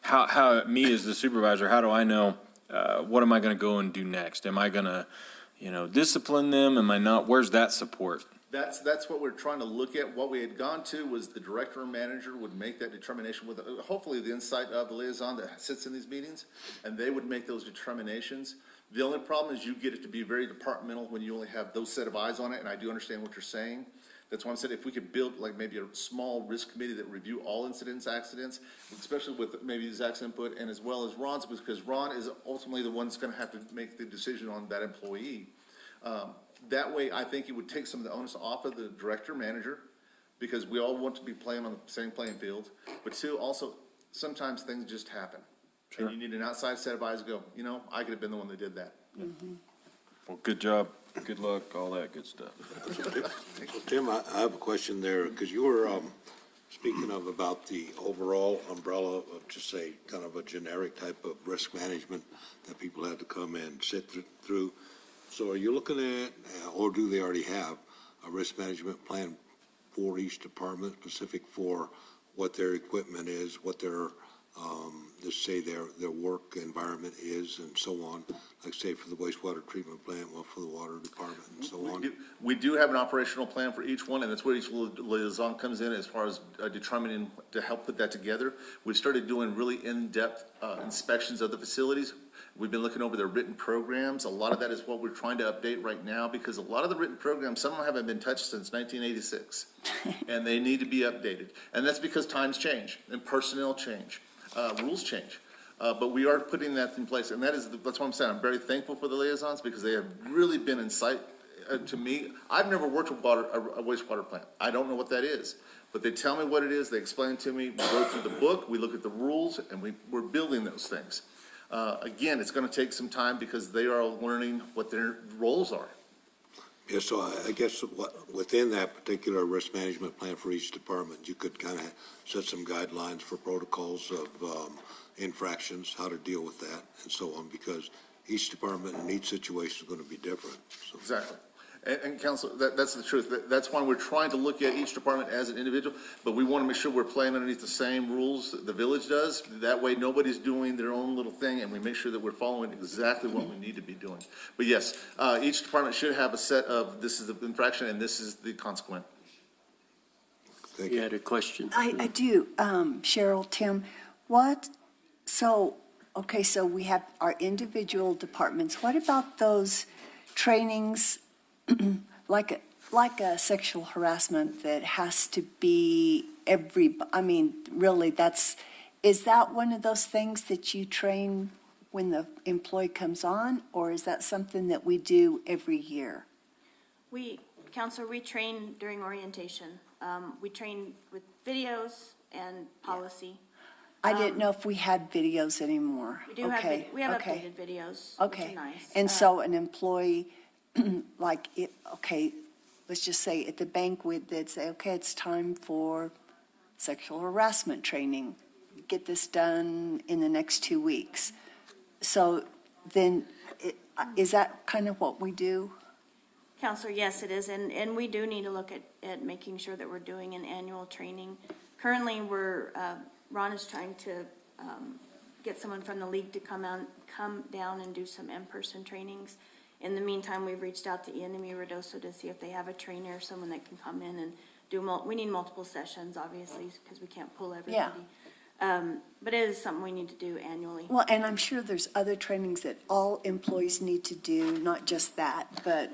how me as the supervisor, how do I know, what am I gonna go and do next? Am I gonna, discipline them? Am I not? Where's that support? That's what we're trying to look at. What we had gone to was the director or manager would make that determination with, hopefully, the insight of the liaison that sits in these meetings, and they would make those determinations. The only problem is you get it to be very departmental when you only have those set of eyes on it, and I do understand what you're saying. That's why I said if we could build like maybe a small risk committee that review all incidents, accidents, especially with maybe Zach's input and as well as Ron's, because Ron is ultimately the one that's gonna have to make the decision on that employee. That way, I think it would take some of the onus off of the director, manager, because we all want to be playing on the same playing field. But two, also, sometimes things just happen. And you need an outside set of eyes to go, I could have been the one that did that. Well, good job, good luck, all that good stuff. So Tim, I have a question there, because you were speaking about the overall umbrella of just say kind of a generic type of risk management that people had to come and sit through. So are you looking at, or do they already have, a risk management plan for each department, specific for what their equipment is, what their, just say their work environment is, and so on? Like say for the wastewater treatment plant, one for the water department, and so on? We do have an operational plan for each one, and that's where each liaison comes in as far as determining to help put that together. We started doing really in-depth inspections of the facilities. We've been looking over their written programs. A lot of that is what we're trying to update right now, because a lot of the written programs, some of them haven't been touched since 1986, and they need to be updated. And that's because times change and personnel change, rules change. But we are putting that in place, and that's what I'm saying. I'm very thankful for the liaisons, because they have really been in sight to me. I've never worked with a wastewater plant. I don't know what that is. But they tell me what it is, they explain it to me, we go through the book, we look at the rules, and we're building those things. Again, it's gonna take some time, because they are learning what their roles are. Yeah, so I guess within that particular risk management plan for each department, you could kind of set some guidelines for protocols of infractions, how to deal with that, and so on, because each department and each situation is going to be different. So. Exactly. And Council, that's the truth. That's why we're trying to look at each department as an individual, but we want to make sure we're playing underneath the same rules the village does. That way, nobody's doing their own little thing, and we make sure that we're following exactly what we need to be doing. But yes, each department should have a set of, this is the infraction and this is the consequence. Thank You had a question? I do, Cheryl, Tim, okay, so we have our individual departments. What about those trainings, like a sexual harassment that has to be really, is that one of those things that you train when the employee comes on, or is that something that we do every year? Counselor, we train during orientation. We train with videos and policy. I didn't know if we had videos anymore. We do have, we have updated videos, which Okay, are nice. and so an employee, let's just say at the banquet, they'd say, okay, it's time for sexual harassment training. Get this done in the next 2 weeks. So then, is that kind of what we do? Counselor, yes, it is, and we do need to look at making sure that we're doing an annual training. Currently, Ron is trying to get someone from the league to come down and do some in-person trainings. In the meantime, we've reached out to ENMU Ruidoso to see if they have a trainer or someone that can come in and do, we need multiple sessions, obviously, because we can't pull everybody. But it is something we need to do annually. Well, and I'm sure there's other trainings that all employees need to do, not just that, but,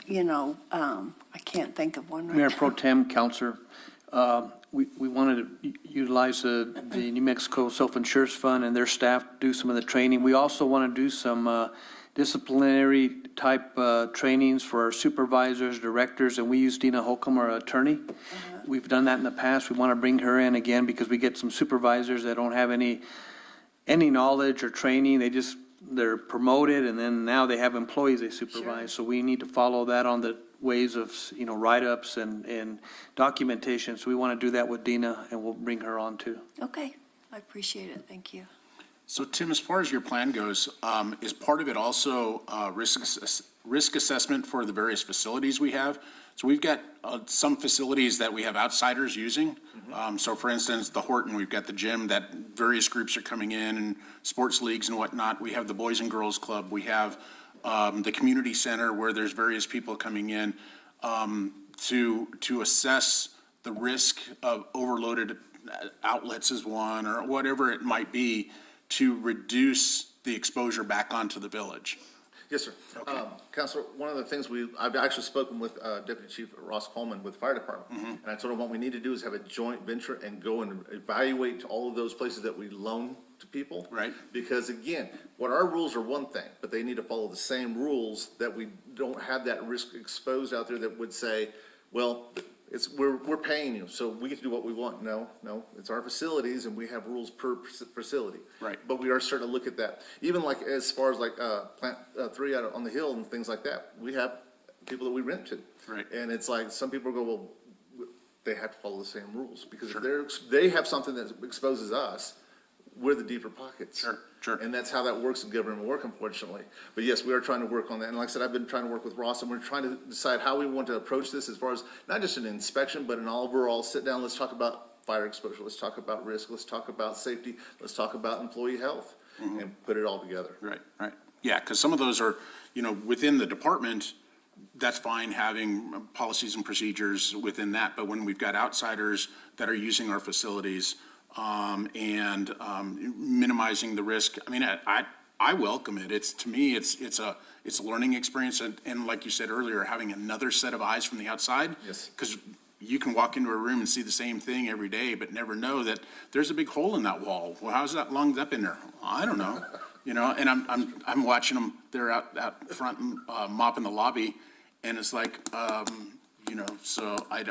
I can't think of one right now. Mayor Pro Tem, Counselor, we wanted to utilize the New Mexico Self-Insurance Fund and their staff to do some of the training. We also want to do some disciplinary type trainings for our supervisors, directors, and we use Dina Holcomb, our attorney. We've done that in the past. We want to bring her in again because we get some supervisors that don't have any knowledge or training. They're promoted, and then now they have employees they supervise. So we need to follow that on the ways of, write-ups and documentation. So we want to do that with Dina, and we'll bring her on too. Okay, I appreciate it, thank you. So Tim, as far as your plan goes, is part of it also risk assessment for the various facilities we have? So we've got some facilities that we have outsiders using. So for instance, the Horton, we've got the gym that various groups are coming in, and sports leagues and whatnot. We have the Boys and Girls Club. We have the community center where there's various people coming in to assess the risk of overloaded outlets is one, or whatever it might be, to reduce the exposure back onto the village. Yes, sir. Counselor, one of the things I've actually spoken with Deputy Chief Ross Coleman with the Fire Department, and I told him what we need to do is have a joint venture and go and evaluate all of those places that we loan to people. Right. Because again, what our rules are one thing, but they need to follow the same rules, that we don't have that risk exposed out there that would say, well, we're paying you, so we get to do what we want. No, it's our facilities, and we have rules per facility. Right. But we are starting to look at that. Even like as far as like Plant 3 out on the hill and things like that, we have people that we rent to. Right. And it's like, some people go, well, they have to follow the same rules, because if they have something that exposes us, we're the deeper pockets. Sure. And that's how that works in government work, unfortunately. But yes, we are trying to work on that. And like I said, I've been trying to work with Ross, and we're trying to decide how we want to approach this as far as not just an inspection, but an overall sit down. Let's talk about fire exposure. Let's talk about risk. Let's talk about safety. Let's talk about employee health, and put it all together. Right. Yeah, because some of those are, within the department, that's fine having policies and procedures within that. But when we've got outsiders that are using our facilities, and minimizing the risk. I mean, I welcome it. To me, it's a learning experience, and like you said earlier, having another set of eyes from the outside. Yes. Because you can walk into a room and see the same thing every day, but never know that there's a big hole in that wall. Well, how's that lunged up in there? I don't know, and I'm watching them, they're out front mopping the lobby, and it's like, so I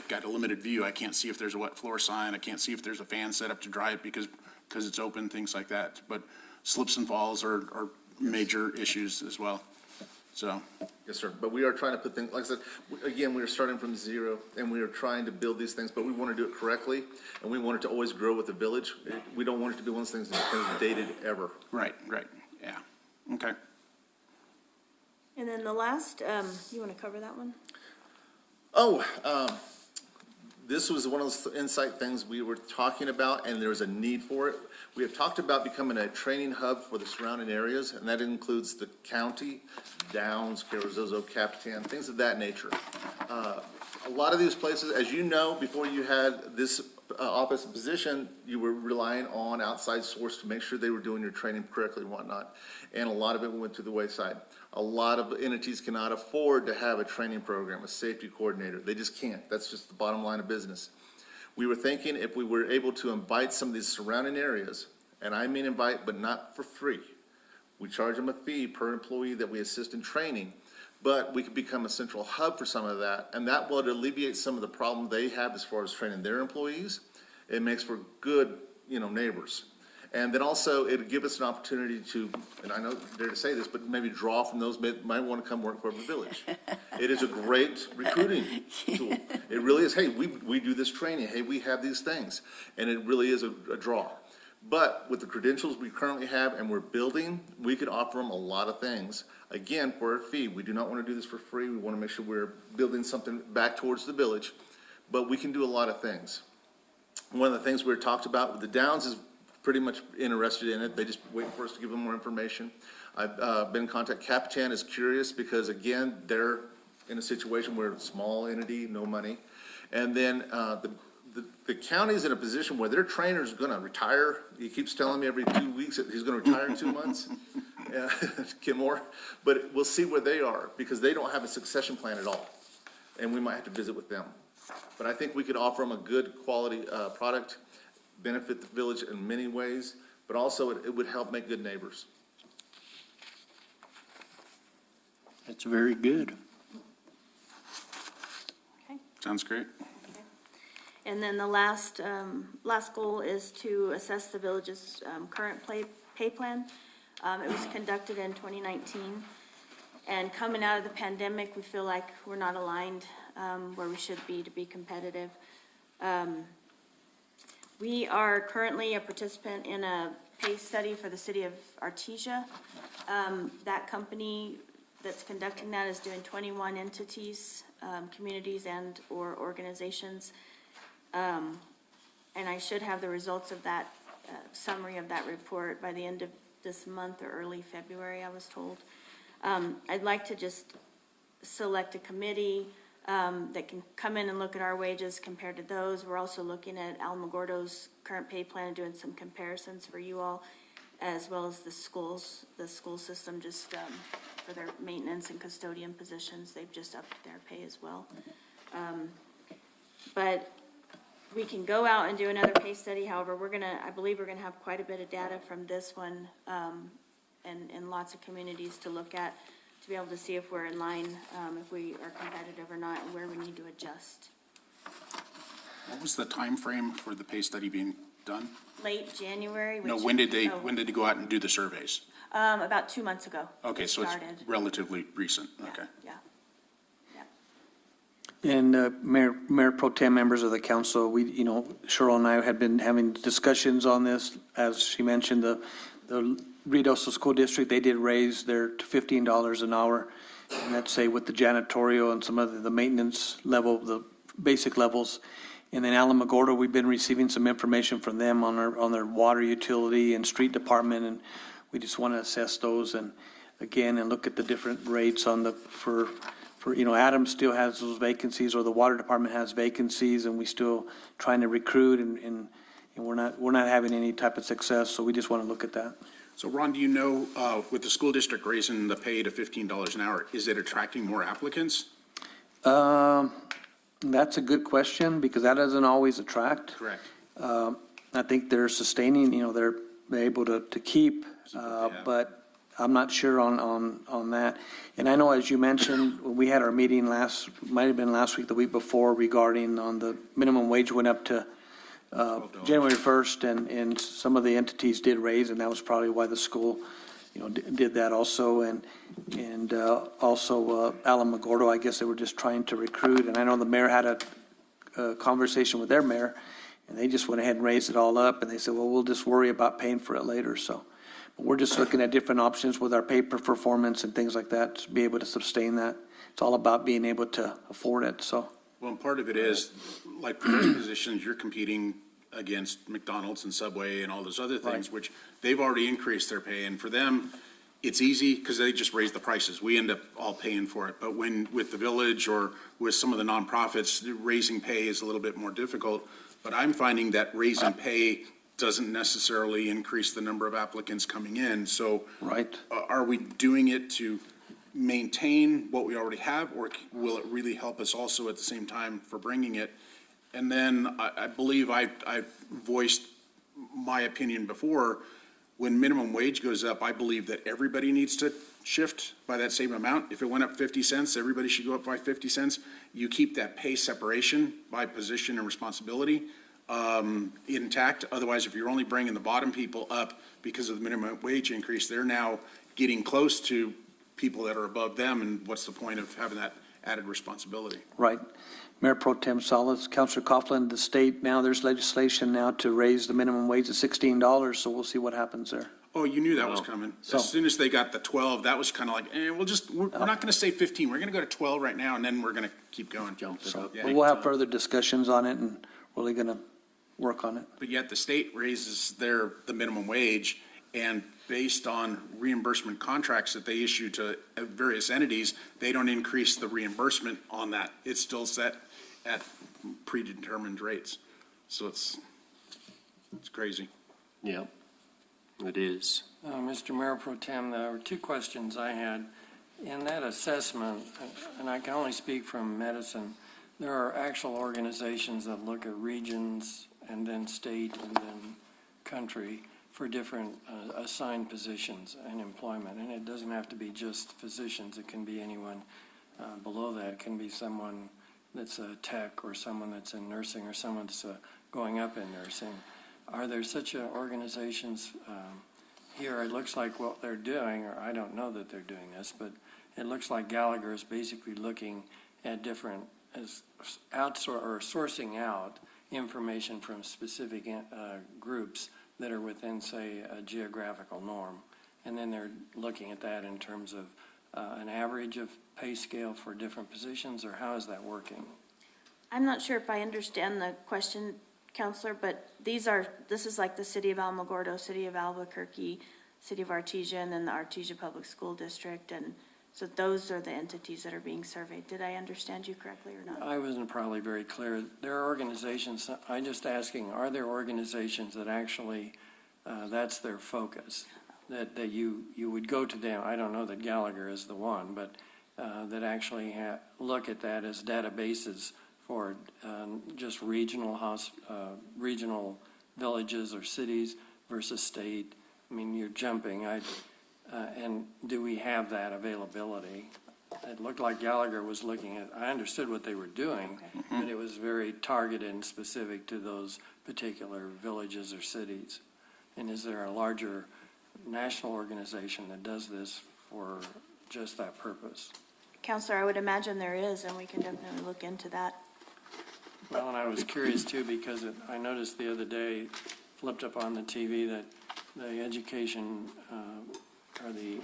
got a limited view. I can't see if there's a wet floor sign. I can't see if there's a fan set up to dry it because it's open, things like that. But slips and falls are major issues as well, so. Yes, sir. But we are trying to put things, like I said, again, we are starting from zero, and we are trying to build these things, but we want to do it correctly, and we want it to always grow with the village. We don't want it to be one of those things that's dated ever. Right, yeah, okay. And then the last, you want to cover that one? This was one of those insight things we were talking about, and there was a need for it. We have talked about becoming a training hub for the surrounding areas, and that includes the county, Downs, Carrizozo, Capitan, things of that nature. A lot of these places, as you know, before you had this office position, you were relying on outside source to make sure they were doing your training correctly and whatnot, and a lot of it went to the wayside. A lot of entities cannot afford to have a training program, a safety coordinator. They just can't. That's just the bottom line of business. We were thinking if we were able to invite some of these surrounding areas, and I mean invite, but not for free. We charge them a fee per employee that we assist in training, but we could become a central hub for some of that, and that would alleviate some of the problem they have as far as training their employees. It makes for good, neighbors. And then also, it'd give us an opportunity to, and I know, dare to say this, but maybe draw from those that might want to come work for the village. It is a great recruiting tool. It really is. Hey, we do this training. Hey, we have these things. And it really is a draw. But with the credentials we currently have and we're building, we could offer them a lot of things. Again, for a fee. We do not want to do this for free. We want to make sure we're building something back towards the village. But we can do a lot of things. One of the things we talked about with the Downs is pretty much interested in it. They just wait for us to give them more information. I've been in contact. Capitan is curious because, again, they're in a situation where it's a small entity, no money. And then the county's in a position where their trainer's going to retire. He keeps telling me every 2 weeks that he's going to retire in 2 months. Kenmore. But we'll see where they are because they don't have a succession plan at all. And we might have to visit with them. But I think we could offer them a good quality product, benefit the village in many ways, but also it would help make good neighbors. That's very good. Okay. Sounds great. And then the last goal is to assess the village's current pay plan. It was conducted in 2019. And coming out of the pandemic, we feel like we're not aligned where we should be to be competitive. We are currently a participant in a pay study for the city of Artesia. That company that's conducting that is doing 21 entities, communities and/or organizations. And I should have the results of that summary of that report by the end of this month or early February, I was told. I'd like to just select a committee that can come in and look at our wages compared to those. We're also looking at Alamogordo's current pay plan and doing some comparisons for you all, as well as the school system, just for their maintenance and custodian positions. They've just upped their pay as well. But we can go out and do another pay study. However, I believe we're gonna have quite a bit of data from this one, and lots of communities to look at, to be able to see if we're in line, if we are competitive or not, and where we need to adjust. What was the time frame for the pay study being done? Late January. No, when did they go out and do the surveys? About 2 months ago. Okay, so it's Started. relatively recent, okay. Yeah. And Mayor Pro Tem, members of the council, Cheryl and I had been having discussions on this. As she mentioned, the Ruidoso School District, they did raise their to $15 an hour. And that's say with the janitorial and some of the maintenance level, the basic levels. And then Alamogordo, we've been receiving some information from them on their water utility and street department, and we just want to assess those and look at the different rates on for Adams still has those vacancies, or the water department has vacancies, and we still trying to recruit, and we're not having any type of success, so we just want to look at that. So Ron, do you know, with the school district raising the pay to $15 an hour, is it attracting more applicants? That's a good question, because that doesn't always attract. Correct. I think they're sustaining, they're able to keep, but I'm not sure on that. And I know, as you mentioned, when we had our meeting might have been last week, the week before, regarding on the minimum wage went up to January 1st, and some of the entities did raise, and that was probably why the school, did that also. And also Alamogordo, I guess they were just trying to recruit. And I know the mayor had a conversation with their mayor, and they just went ahead and raised it all up. And they said, well, we'll just worry about paying for it later. So but we're just looking at different options with our pay per performance and things like that to be able to sustain that. It's all about being able to afford it, so. Well, and part of it is, like for those positions, you're competing against McDonald's and Subway and all those other things, which they've already increased their pay. And for them, it's easy because they just raise the prices. We end up all paying for it. But when, with the village or with some of the nonprofits, raising pay is a little bit more difficult. But I'm finding that raising pay doesn't necessarily increase the number of applicants coming in. So Right. Are we doing it to maintain what we already have, or will it really help us also at the same time for bringing it? And then I believe I voiced my opinion before, when minimum wage goes up, I believe that everybody needs to shift by that same amount. If it went up 50 cents, everybody should go up by 50 cents. You keep that pay separation by position and responsibility intact. Otherwise, if you're only bringing the bottom people up because of the minimum wage increase, they're now getting close to people that are above them, and what's the point of having that added responsibility? Right. Mayor Pro Tem Salas, Councilor Coughlin, the state now, there's legislation now to raise the minimum wage to $16, so we'll see what happens there. Oh, you knew that was coming. So- As soon as they got the 12, that was kind of like, we're not going to say 15. We're going to go to 12 right now, and then we're going to keep going. So Yeah. we'll have further discussions on it and really going to work on it. But yet the state raises the minimum wage, and based on reimbursement contracts that they issue to various entities, they don't increase the reimbursement on that. It's still set at predetermined rates. So it's crazy. Yep, it is. Mr. Mayor Pro Tem, there were two questions I had. In that assessment, and I can only speak from medicine, there are actual organizations that look at regions and then state and then country for different assigned positions and employment. And it doesn't have to be just physicians. It can be anyone below that. It can be someone that's a tech, or someone that's in nursing, or someone that's going up in nursing. Are there such organizations here? It looks like what they're doing, or I don't know that they're doing this, but it looks like Gallagher is basically looking at different, sourcing out information from specific groups that are within, say, a geographical norm. And then they're looking at that in terms of an average of pay scale for different positions, or how is that working? I'm not sure if I understand the question, Counselor, but this is like the City of Alamogordo, City of Albuquerque, City of Artesia, and then the Artesia Public School District, and so those are the entities that are being surveyed. Did I understand you correctly or not? I wasn't probably very clear. There are organizations, I'm just asking, are there organizations that actually, that's their focus? That you would go to them, I don't know that Gallagher is the one, but that actually look at that as databases for just regional villages or cities versus state. I mean, you're jumping. And do we have that availability? It looked like Gallagher was looking at, I understood what they were doing, but it was very targeted and specific to those particular villages or cities. And is there a larger national organization that does this for just that purpose? Counselor, I would imagine there is, and we can definitely look into that. Well, and I was curious too, because I noticed the other day, flipped up on the TV, that the education, or the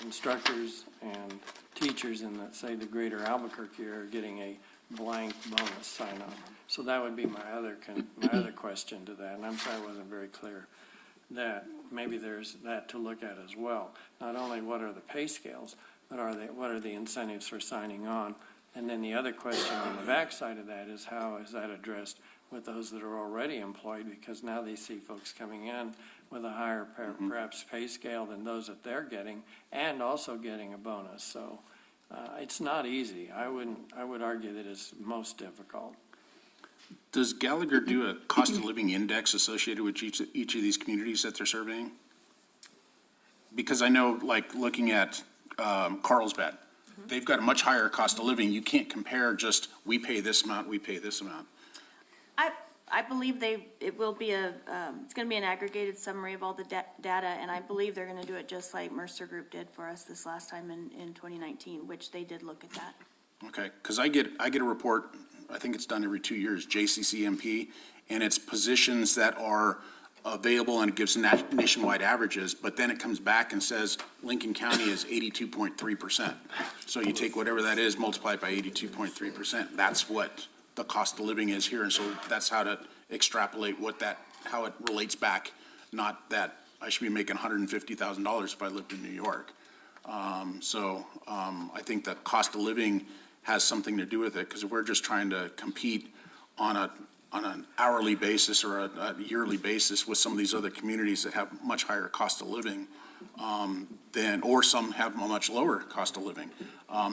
instructors and teachers in, say, the greater Albuquerque are getting a blank bonus sign-on. So that would be my other question to that, and I'm sorry I wasn't very clear, that maybe there's that to look at as well. Not only what are the pay scales, but what are the incentives for signing on? And then the other question on the backside of that is, how is that addressed with those that are already employed, because now they see folks coming in with a higher perhaps pay scale than those that they're getting, and also getting a bonus. So it's not easy. I would argue that it's most difficult. Does Gallagher do a cost of living index associated with each of these communities that they're surveying? Because I know, like, looking at Carlsbad, they've got a much higher cost of living. You can't compare just, we pay this amount, we pay this amount. I believe it will be it's gonna be an aggregated summary of all the data, and I believe they're gonna do it just like Mercer Group did for us this last time in 2019, which they did look at that. Okay, because I get a report, I think it's done every 2 years, JCCMP, and it's positions that are available, and it gives nationwide averages, but then it comes back and says Lincoln County is 82.3%. So you take whatever that is, multiply it by 82.3%. That's what the cost of living is here, and so that's how to extrapolate how it relates back, not that I should be making $150,000 if I lived in New York. I think the cost of living has something to do with it, because if we're just trying to compete on an hourly basis or a yearly basis with some of these other communities that have much higher cost of living, or some have a much lower cost of living,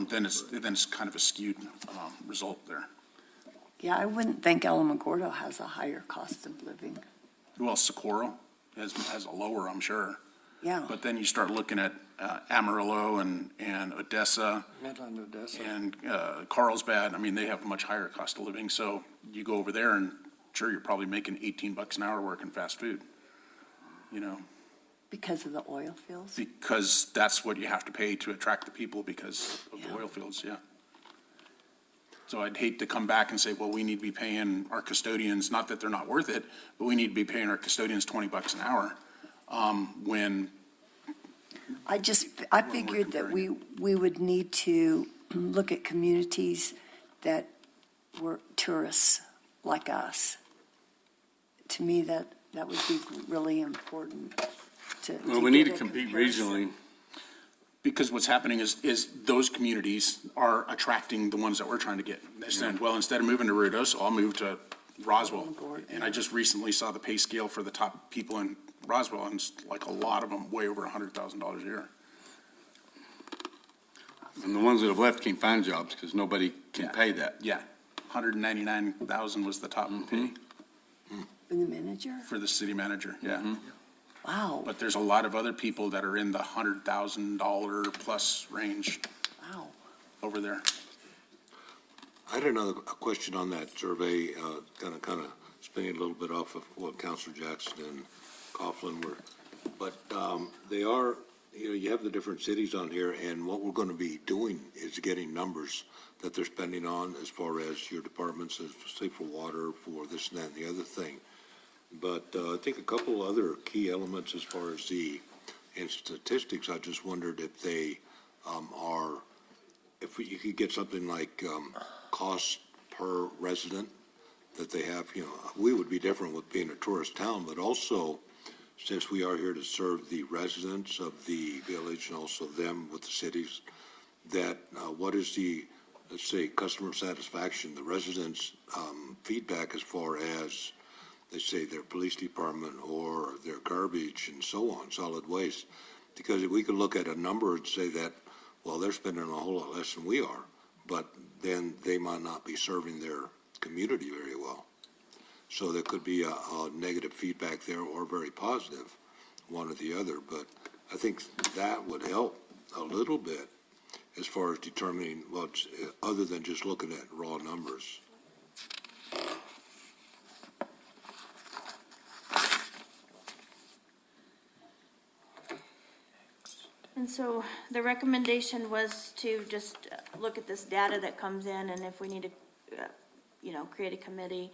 then it's kind of a skewed result there. Yeah, I wouldn't think Alamogordo has a higher cost of living. Well, Socorro has a lower, I'm sure. Yeah. But then you start looking at Amarillo and Odessa Midland, Odessa. and Carlsbad. I mean, they have a much higher cost of living. So you go over there and sure, you're probably making $18 an hour working fast food, Because of the oil fields? because that's what you have to pay to attract the people because of the oil fields, yeah. So I'd hate to come back and say, well, we need to be paying our custodians, not that they're not worth it, but we need to be paying our custodians $20 an hour, when I figured that we would need to look at communities that were tourists like us. To me, that would be really important to. Well, we need to get a compete comparison. regionally. Because what's happening is those communities are attracting the ones that we're trying to get. They're saying, well, instead of moving to Ruidoso, I'll move to Roswell. And I just recently saw the pay scale for the top people in Roswell, and it's like a lot of them way over $100,000 a year. And the ones that have left can't find jobs because nobody can pay that. Yeah, 199,000 was the top pay For the manager? for the city manager, yeah. Wow, But there's a lot of other people that are in the $100,000 plus range wow. over there. I had another question on that survey, kind of spinning a little bit off of what Councilor Jackson and Coughlin were. But they are, you have the different cities on here, and what we're going to be doing is getting numbers that they're spending on as far as your departments, say for water, for this and that and the other thing. But I think a couple other key elements as far as in statistics, I just wondered if they if you could get something like cost per resident that they have, we would be different with being a tourist town, but also since we are here to serve the residents of the village and also them with the cities, that what is the, let's say, customer satisfaction, the residents' feedback as far as, let's say, their police department or their garbage and so on, solid waste. Because if we could look at a number and say that, well, they're spending a whole lot less than we are, but then they might not be serving their community very well. So there could be a negative feedback there or very positive, one or the other. But I think that would help a little bit as far as determining what's, other than just looking at raw numbers. And so the recommendation was to just look at this data that comes in, and if we need to, create a committee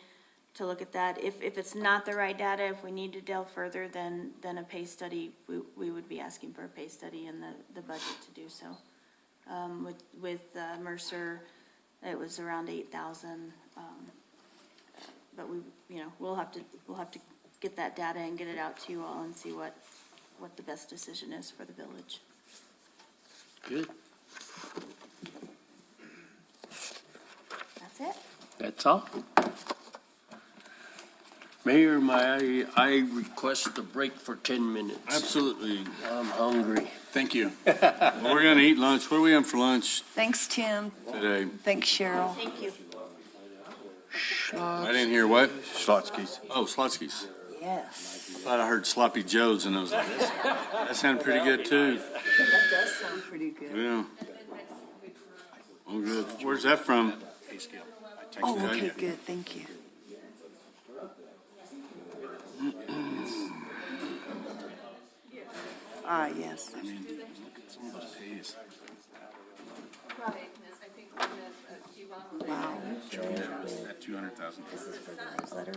to look at that. If it's not the right data, if we need to delve further, then a pay study, we would be asking for a pay study in the budget to do so. With Mercer, it was around 8,000. But we'll have to get that data and get it out to you all and see what the best decision is for the village. Good. That's it. That's all. Mayor, may I request a break for 10 minutes? Absolutely. I'm hungry. Thank you. Well, we're gonna eat lunch. What are we having for lunch Thanks, Tim. today? Thanks, Cheryl. Thank you. I didn't hear what? Schlotzky's. Oh, Slotsky's. Yes. I thought I heard Sloppy Joe's and I was like, that sounded pretty good too. That does sound pretty good. Yeah. Oh, good. Where's that from? Oh, okay, good, thank you. Ah, yes. I mean, look at some of those pays. Wow. At 200,000. This is for the newsletter.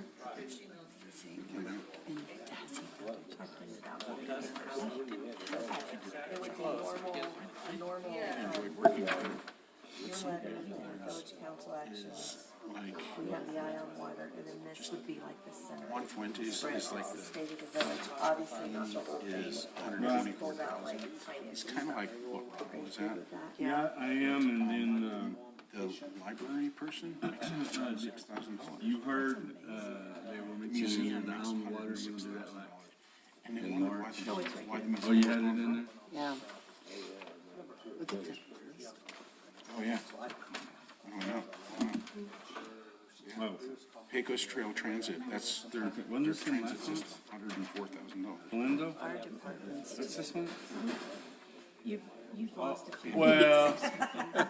It would be a normal newsletter, village council actions. Like, We have the Eye on Water, and then this would be like the center. Juan Fuentes is like the, State of the village, obviously not the whole thing. is Full 124,000. outlay It's finances. kind of like, what was that? Yeah, I am, and then, The library person makes $6,000. you heard, they were mentioning the Allen Water, you would do that like. And they wonder why the Oh, you had it in there? Yeah. Look at this. Oh, yeah. Oh, yeah. Well, Pecos Trail Transit, that's their Wasn't this in transit last month? system, $104,000. Glendo? Fire departments, What's this one? you've lost a few. Well,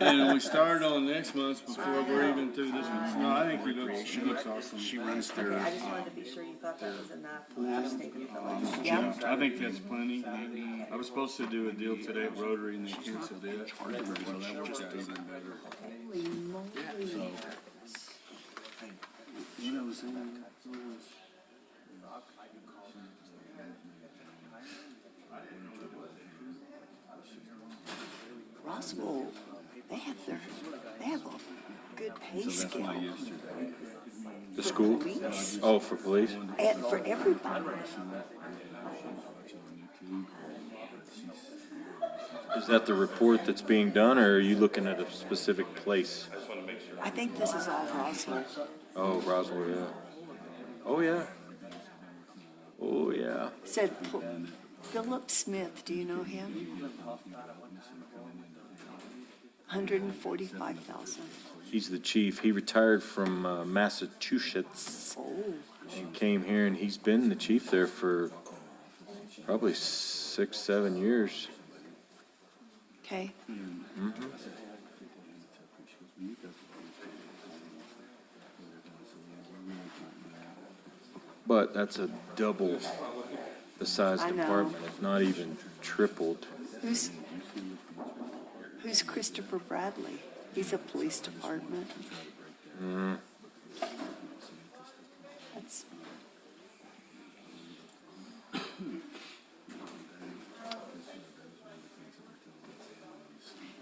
and we started on next month before we're even through this one. No, I think he looks awesome. She runs Okay, their, I just wanted to be sure you thought that was enough for state of the village. Yeah, I think that's plenty. I was supposed to do a deal today at Rotary and they canceled it. So that works out even better. Holy moly. Roswell, they have a good pay scale. The school? Police. Oh, for police? And for everybody. Is that the report that's being done, or are you looking at a specific place? I think this is all Roswell. Oh, Roswell, yeah. Oh, yeah. Oh, yeah. Said Philip Smith, do you know him? 145,000. He's the chief. He retired from Massachusetts Oh, and came here, and he's been the chief there for probably 6, 7 years. okay. But that's a double the size I know. department, if not even tripled. Who's Christopher Bradley? He's a police department. That's,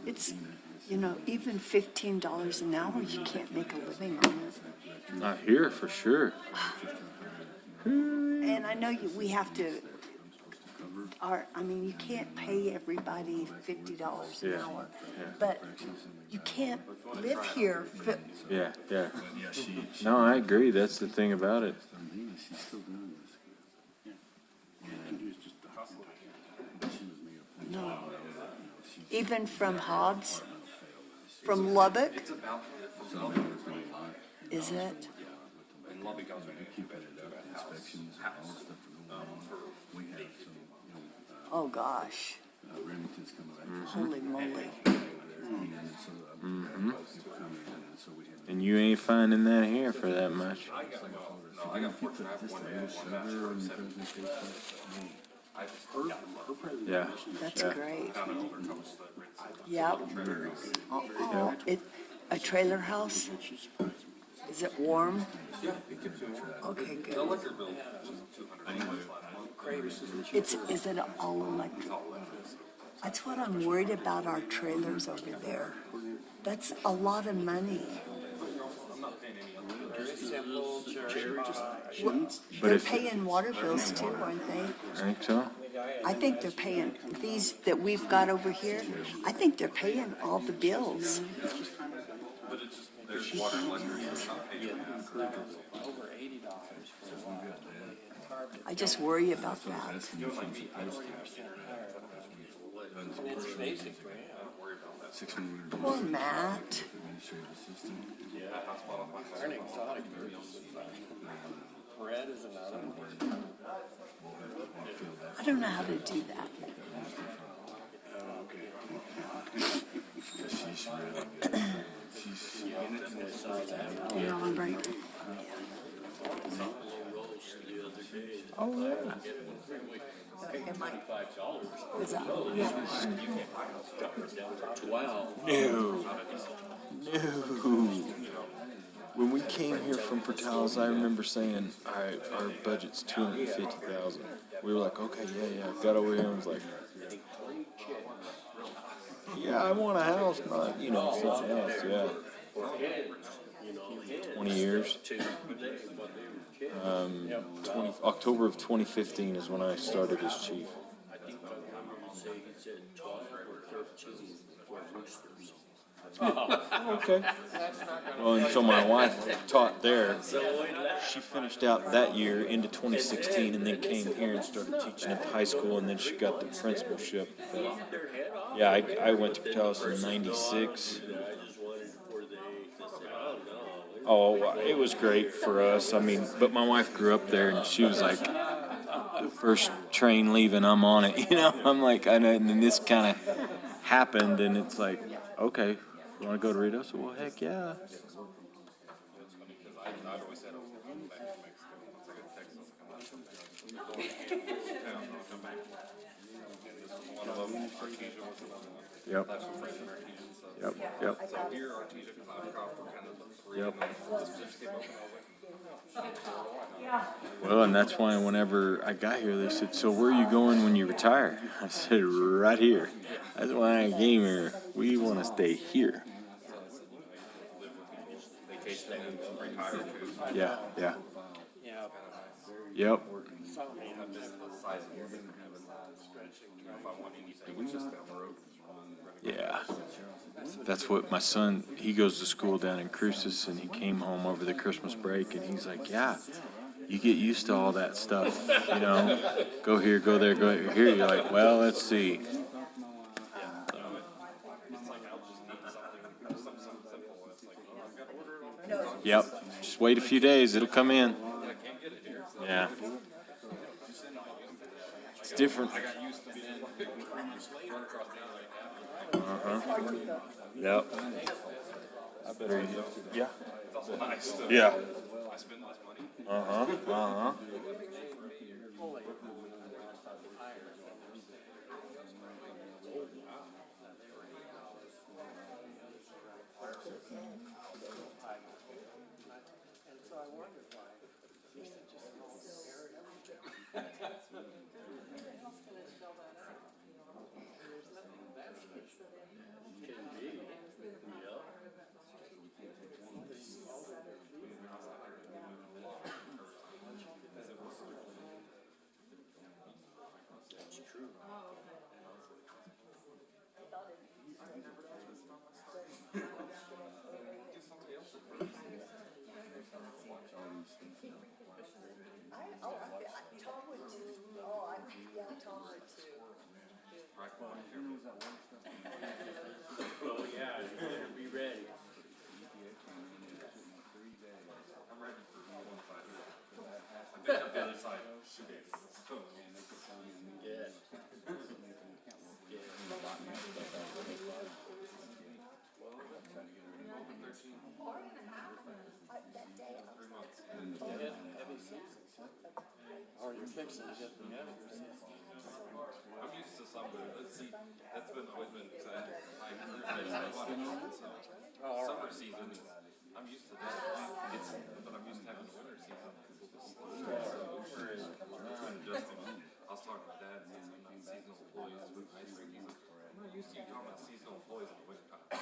it's, even $15 an hour, you can't make a living on it. Not here, for sure. And I know we have to, you can't pay everybody $50 an Yeah, hour. yeah. But you can't live here for, Yeah, yeah. No, I agree. That's the thing about it. no. Even from Hobbs, from Lubbock? Is it? Oh, gosh. Holy moly. And you ain't finding that here for that much. Yeah. That's yeah. great. Yep. Oh, a trailer house? Is it warm? Okay, good. Is it all electric? That's what I'm worried about, our trailers over there. That's a lot of money. They're if- paying water bills too, aren't they? I think so. I think they're paying, these that we've got over here, I think they're paying all the bills. There's water and electric. Over $80. I just worry about that. It's basically, Poor Matt. Learning exotic birds. Red is another one. I don't know how to do that. You're on break. Oh, yeah. Am I? Is that? No. When we came here from Portales, I remember saying, all right, our budget's $250,000. We were like, okay, yeah. Got over here and was like, yeah, I want a house, not, something else, yeah. 20 years. October of 2015 is when I started as chief. Okay. Well, and so my wife taught there. She finished out that year into 2016 and then came here and started teaching at the high school, and then she got the principalship. Yeah, I went to Portales in 96. Oh, it was great for us. I mean, but my wife grew up there, and she was like, the first train leaving, I'm on it. I'm like, I know, and then this kind of happened, and it's like, okay, you want to go to Rito? So, well, heck yeah. Yep. Well, and that's why whenever I got here, they said, so where are you going when you retire? I said, right here. That's why I came here. We want to stay here. Yeah. Yep. Yeah. That's what my son, he goes to school down in Cruces, and he came home over the Christmas break, and he's like, yeah, you get used to all that stuff, go here, go there, go here. You're like, well, let's see. Yep. Just wait a few days. It'll come in. Yeah. It's different. Yep. I better. Yeah. Yeah. Well, yeah, you better be ready. Or you're fixing to get them. I'm used to summer. That's been always been summer season. I'm used to that. But I'm used to having the winter season. I was talking about that seasonal employees with ice cream. I'm not used to talking about seasonal employees in the wintertime. You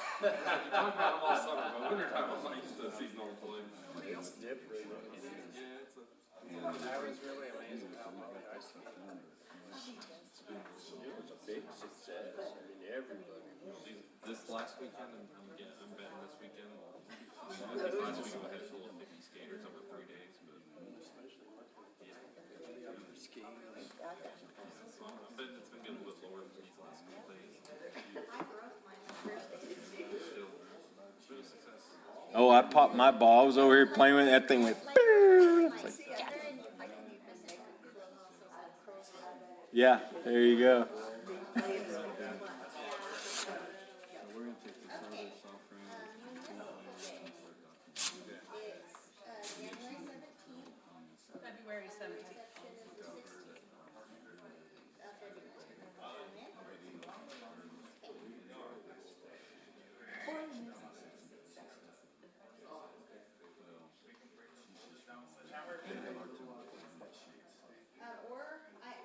talk about them all summer, but wintertime I'm not used to a seasonal employee. It's different. Yeah, it's a. I was really amazed how much I saw. It was a big success. I mean, everybody. This last weekend, I'm betting this weekend. Last week I had a total of 50 skaters over 3 days. But Oh, I popped my ball. I was over here playing with it. That thing went. Yeah, there you go. February 17th.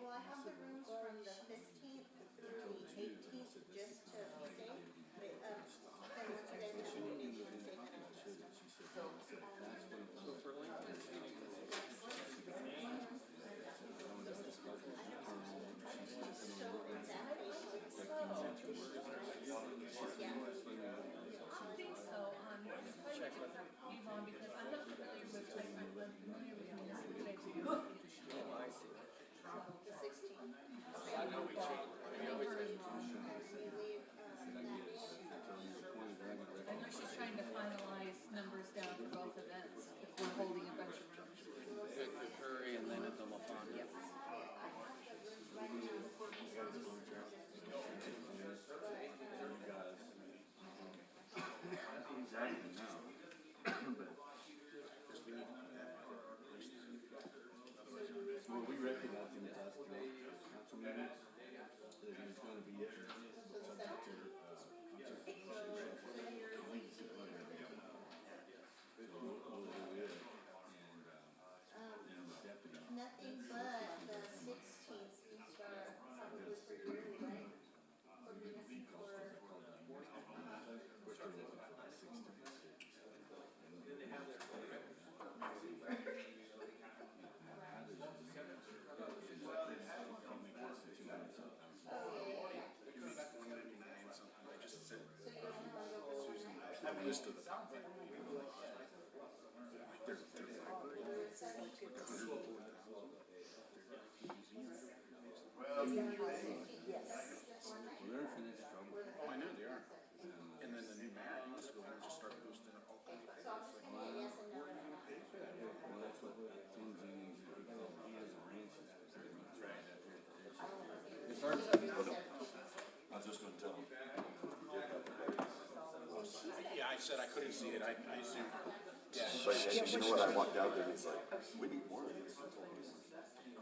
I have the rooms from the 15th through the 18th, just to be safe. But, today we shouldn't be doing safe. Trying to finalize numbers down for both events, if we're holding a bunch of rooms. At the Curry and then at the LaFond. Yep. Well, we recognized him at last council meeting, that he was gonna be Nothing but the 16th, these are probably for yearly, right? List of the. Oh, I know they are. And then the new mayor wants to go and just start boosting up all kinds of things. Well, that's what Tim Jennings, he has a ranch. It's hard. I was just gonna tell him. Yeah, I said I couldn't see it, I assumed. Yeah. But you know what, I walked out there and it's like, we need more of this.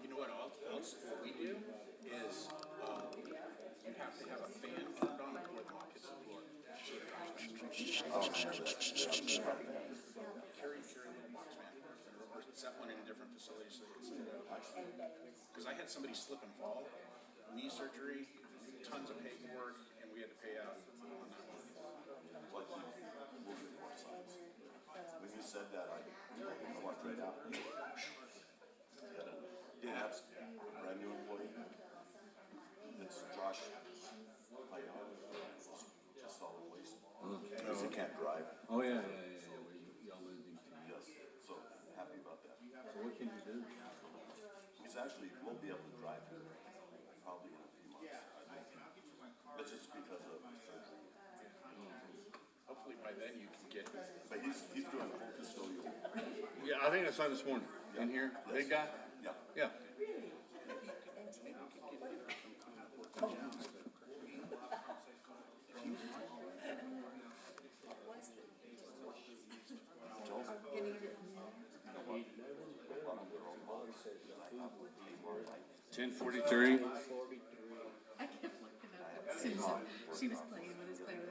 You know what else we do is, you have to have a fan turned on before the mob hits the floor. Carry a little box fan, or set one in different facilities so they can sit there. Because I had somebody slip and fall, knee surgery, tons of paperwork, and we had to pay out on that one. We'll get more signs. When you said that, I walked right out. Yeah, that's a brand new employee. It's Josh Payano, just solid waste. Because he can't drive. Oh, yeah. Y'all lose him. Yes, so happy about that. So what can you do? He's actually, won't be able to drive probably in a few months. That's just because of the surgery. Hopefully by then you can get. But he's doing full custodial. Yeah, I think I saw this morning. In here, big guy? Yeah. Yeah. $10.43. I kept looking up at Susan. She was playing with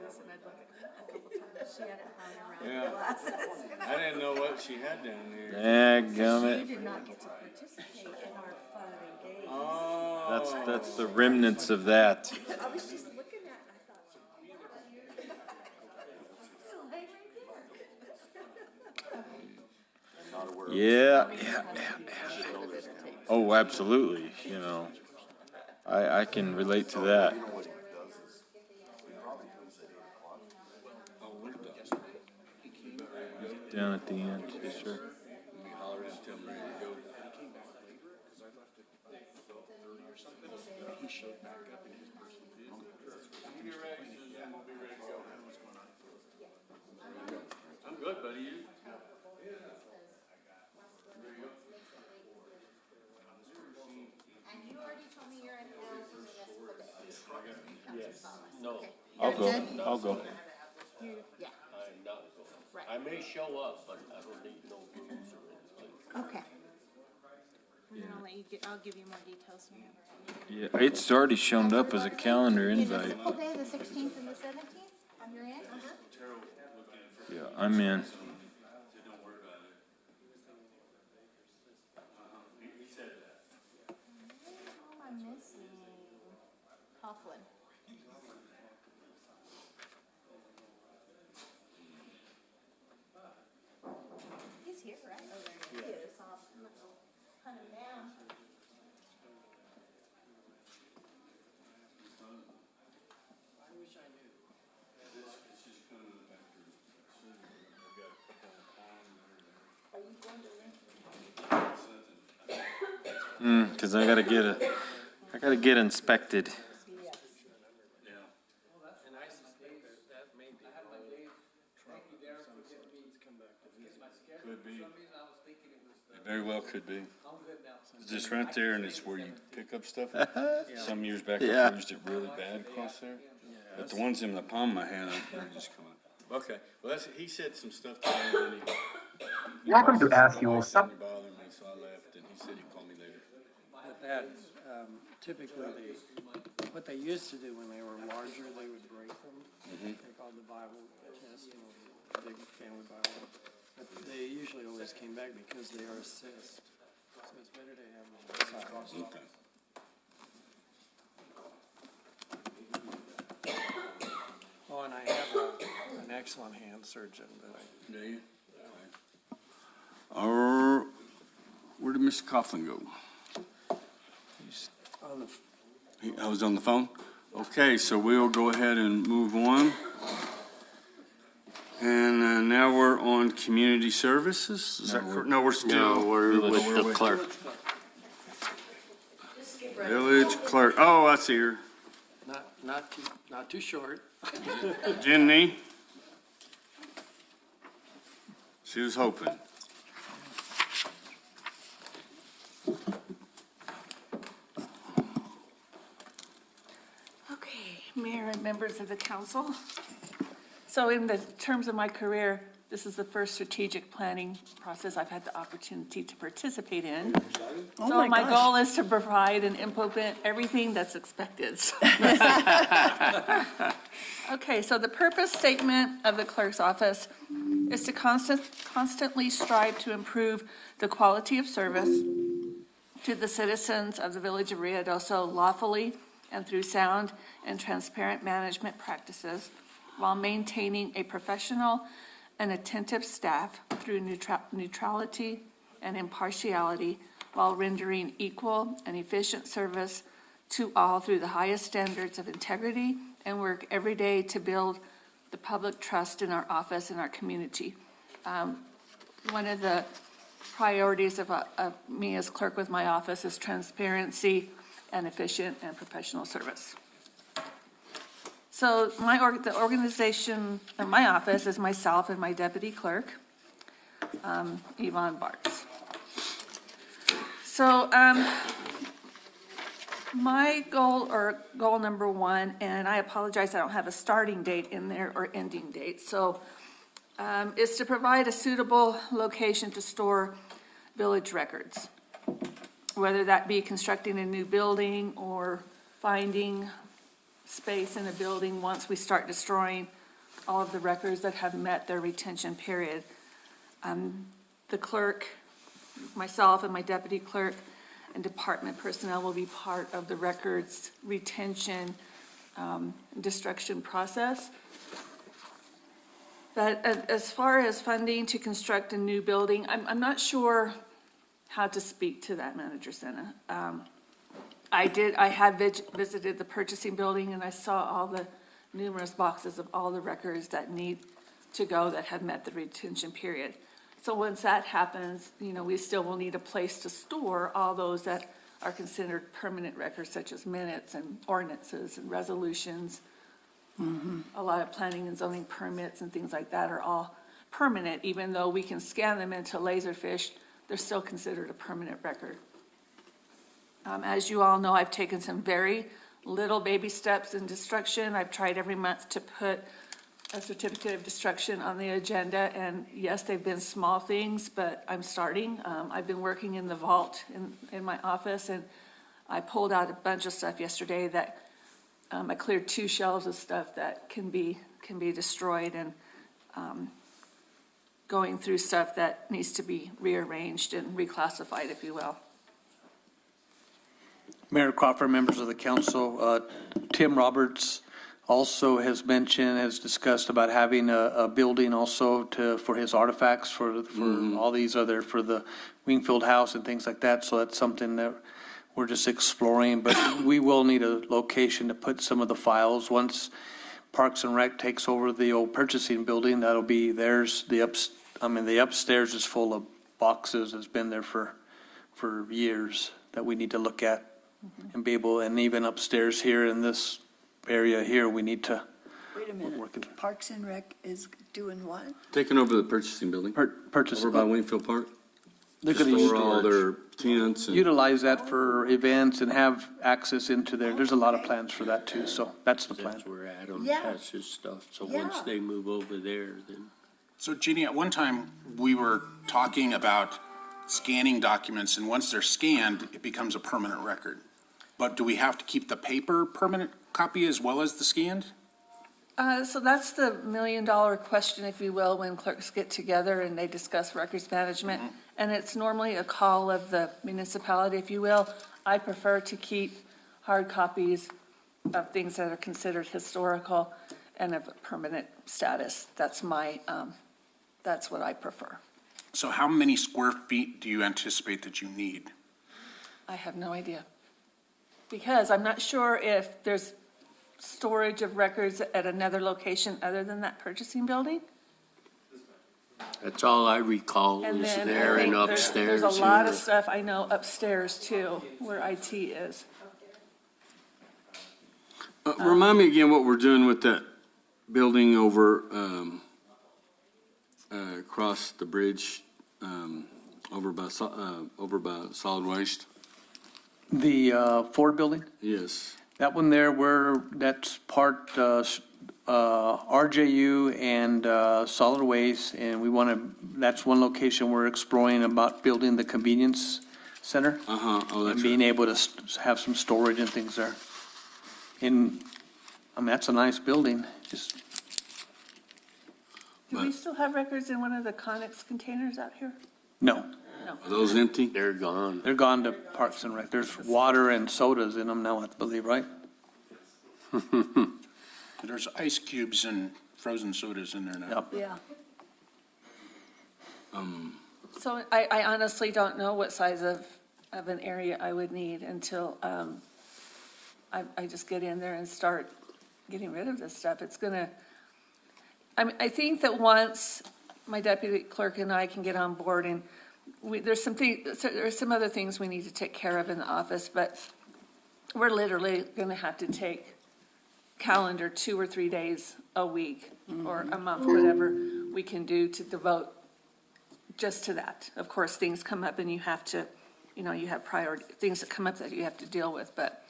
us, and I'd look a couple times. She had it hung around Yeah. her glasses. I didn't know what she had down there. Dadgummit. You did not get to participate in our fun and games. Oh. That's the remnants of that. I was just looking at it, I thought. Not aware of. Yeah. Oh, absolutely. You know, I can relate to that. You know what he does is, he probably comes at 8 o'clock. Down at the end, yes, sir. Holler and tell me to go. Because I left it 12:30 I'm good, buddy. You? And you already told me you're in No, I'll go. I'll go. Yeah, I'm not going. Right. I may show up, but I don't need no games or anything. okay. And then I'll let you I'll give you more details whenever. Yeah, it's already shown up as a calendar invite. Municipal Day, the 16th and the 17th, on your end? Yeah, I'm in. Who am I missing? Coughlin. He's here, right? Oh, there he is. Hunt him down. Cause I gotta get inspected. And I suspect that may be. Could be. It very well could be. It's just right there, and it's where you pick up stuff. Some years back, Yeah. I used it really bad across there. But the ones in the palm of my hand, they're just coming. Okay, well, he said some stuff to me, and he. Welcome to Ask You Will Sup. Bothered me, so I left, and he said he'd call me later. But that, typically, what they used to do when they were larger, they would break them. They called the Bible test, big family Bible. But they usually always came back because they are assessed. So it's better to have them sized. Okay. Oh, and I have an excellent hand surgeon that I. Do you? Where did Mr. Coughlin go? On the I was on the phone? Okay, so we'll go ahead and move on. And now we're on community services? Is that correct? No, we're still. No, we're with the clerk. Village clerk. Oh, I see her. Not too short. Jenny. She was hoping. Okay, Mayor and members of the council. So in the terms of my career, this is the first strategic planning process I've had the opportunity to participate in. So my goal is to provide and implement everything that's expected. Okay, so the purpose statement of the clerk's office is to constantly strive to improve the quality of service to the citizens of the village of Ruidoso lawfully and through sound and transparent management practices while maintaining a professional and attentive staff through neutrality and impartiality while rendering equal and efficient service to all through the highest standards of integrity and work every day to build the public trust in our office and our community. One of the priorities of me as clerk with my office is transparency and efficient and professional service. So the organization of my office is myself and my deputy clerk, Yvonne Bartz. So my goal number one, and I apologize, I don't have a starting date in there or ending date, so is to provide a suitable location to store village records, whether that be constructing a new building or finding space in a building once we start destroying all of the records that have met their retention period. The clerk, myself and my deputy clerk and department personnel will be part of the records retention destruction process. But as far as funding to construct a new building, I'm not sure how to speak to that, Manager Sena. I had visited the purchasing building and I saw all the numerous boxes of all the records that need to go that have met the retention period. So once that happens, we still will need a place to store all those that are considered permanent records, such as minutes and ordinances and resolutions. A lot of planning and zoning permits and things like that are all permanent, even though we can scan them into Laserfish, they're still considered a permanent record. As you all know, I've taken some very little baby steps in destruction. I've tried every month to put a certificate of destruction on the agenda, and yes, they've been small things, but I'm starting. I've been working in the vault in my office, and I pulled out a bunch of stuff yesterday that, I cleared 2 shelves of stuff that can be destroyed, and going through stuff that needs to be rearranged and reclassified, if you will. Mayor Crawford, members of the council, Tim Roberts also has discussed about having a building also for his artifacts, for all these other, for the Wingfield House and things like that. So that's something that we're just exploring, but we will need a location to put some of the files. Once Parks and Rec takes over the old purchasing building, that'll be theirs. The upstairs is full of boxes, has been there for years, that we need to look at and be able, and even upstairs here in this area here, we need to. Wait a minute, Parks and Rec is doing what? Taking over the purchasing building purchase. over by Wingfield Park. They're going to Store all their tents and. utilize that for events and have access into there. There's a lot of plans for that too, so that's the plan. That's where Adam Yeah. has his stuff, so Yeah. once they move over there, then. So Jeannie, at one time, we were talking about scanning documents, and once they're scanned, it becomes a permanent record. But do we have to keep the paper permanent copy as well as the scanned? So that's the million-dollar question, if you will, when clerks get together and they discuss records management. And it's normally a call of the municipality, if you will. I prefer to keep hard copies of things that are considered historical and of permanent status. That's that's what I prefer. So how many square feet do you anticipate that you need? I have no idea. Because I'm not sure if there's storage of records at another location other than that purchasing building. That's all I recall And is then there I and think upstairs. there's a lot here. of stuff I know upstairs too, where IT is. Remind me again what we're doing with that building over, across the bridge, over by solid waste? The Ford building, Yes. that one there, that's part RJU and solid waste, and that's one location we're exploring about building the convenience center. Oh, And that's being right. able to have some storage and things there. That's a nice building, just, Do we still have records in one of the Connex containers out here? no, Are those empty? They're gone. they're gone to Parks and Rec. There's water and sodas in them now, I believe, right? There's ice cubes and frozen sodas in there now. Yep. Yeah. So I honestly don't know what size of an area I would need until I just get in there and start getting rid of this stuff. It's gonna, I think that once my deputy clerk and I can get on board and there's some other things we need to take care of in the office, but we're literally gonna have to take calendar 2 or 3 days a week or a month, whatever we can do to devote just to that. Of course, things come up and you have to, you have priority, things that come up that you have to deal with, but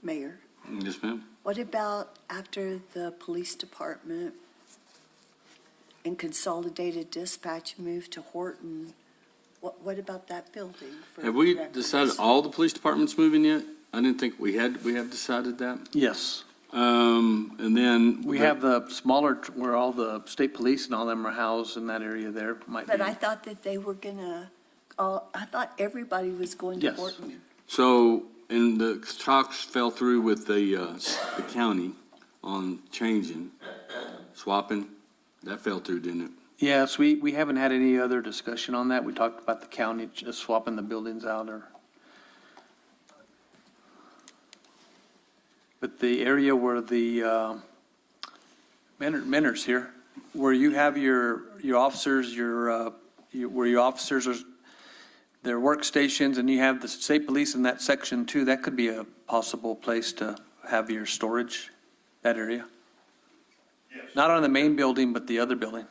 Mayor, Yes, ma'am. what about after the police department and consolidated dispatch moved to Horton? What about that building? for Have we records? decided all the police departments moving yet? I didn't think we have decided that. Yes. And then. We have the smaller, where all the state police and all them are housed in that area there, might be. But I thought that they were gonna, I thought everybody was going to Yes. Horton. So, and the talks fell through with the county on changing, swapping. That fell through, didn't it? Yes, we haven't had any other discussion on that. We talked about the county just swapping the buildings out or. But the area where the Menors here, where you have your officers, where your officers are, their workstations, and you have the state police in that section too, that could be a possible place to have your storage, that area? Yes. Not on the main building, but the other building,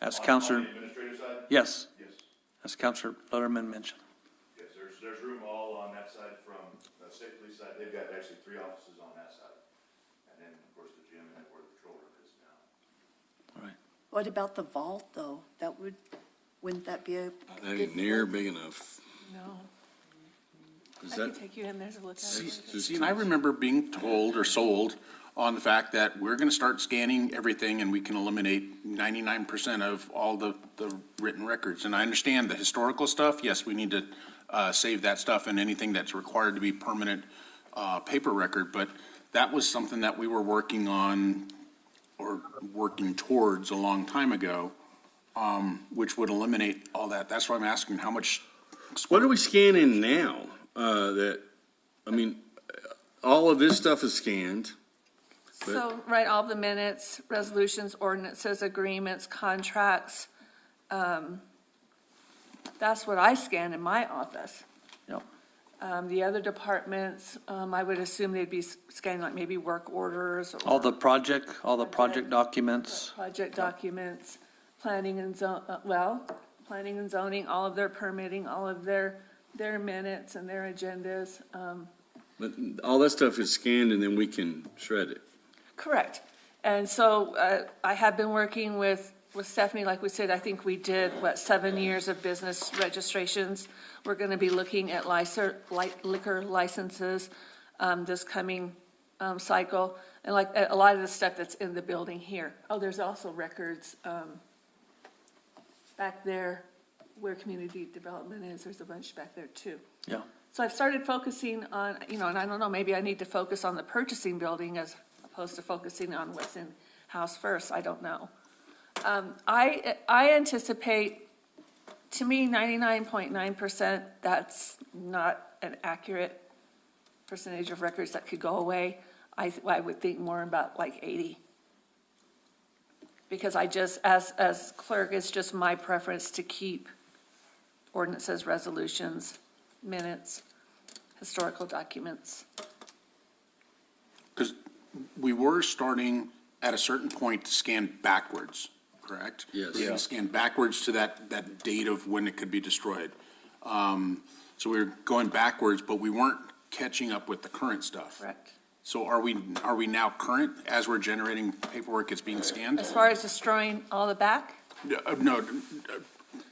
as Counselor, administrative side? yes, Yes. as Counselor Letterman mentioned. Yes, there's room all on that side from the state police side. They've got actually 3 offices on that side. And then, of course, the gym and where the patrol room is now. What about the vault, though? Wouldn't that be a That good ain't near big enough. No, Is I can that, take you in there to look at it. See, and I remember being told or sold on the fact that we're gonna start scanning everything and we can eliminate 99% of all the written records. And I understand the historical stuff, yes, we need to, save that stuff and anything that's required to be permanent, paper record, but that was something that we were working on or working towards a long time ago, which would eliminate all that. That's why I'm asking how much. what are we scanning now? All of this stuff is scanned. So, right, all the minutes, resolutions, ordinances, agreements, contracts, that's what I scan in my office. Yep. The other departments, I would assume they'd be scanning like maybe work orders or. All the project documents. Project documents, planning and zoning, all of their permitting, all of their minutes and their agendas. But all that stuff is scanned and then we can shred it. Correct. And so I have been working with Stephanie, like we said, I think we did, 7 years of business registrations. We're going to be looking at liquor licenses this coming cycle. And like a lot of the stuff that's in the building here. Oh, there's also records back there where community development is. There's a bunch back there too. Yeah. So I've started focusing on, and I don't know, maybe I need to focus on the purchasing building as opposed to focusing on what's in house first. I don't know. I anticipate, to me, 99.9%, that's not an accurate percentage of records that could go away. I would think more about like 80. Because I just, as clerk, it's just my preference to keep ordinances, resolutions, minutes, historical documents. Because we were starting at a certain point to scan backwards, correct? Yes. We scan backwards to that date of when it could be destroyed. So we were going backwards, but we weren't catching up with the current stuff. Correct. So are we now current as we're generating paperwork, it's being scanned? As far as destroying all the back? No,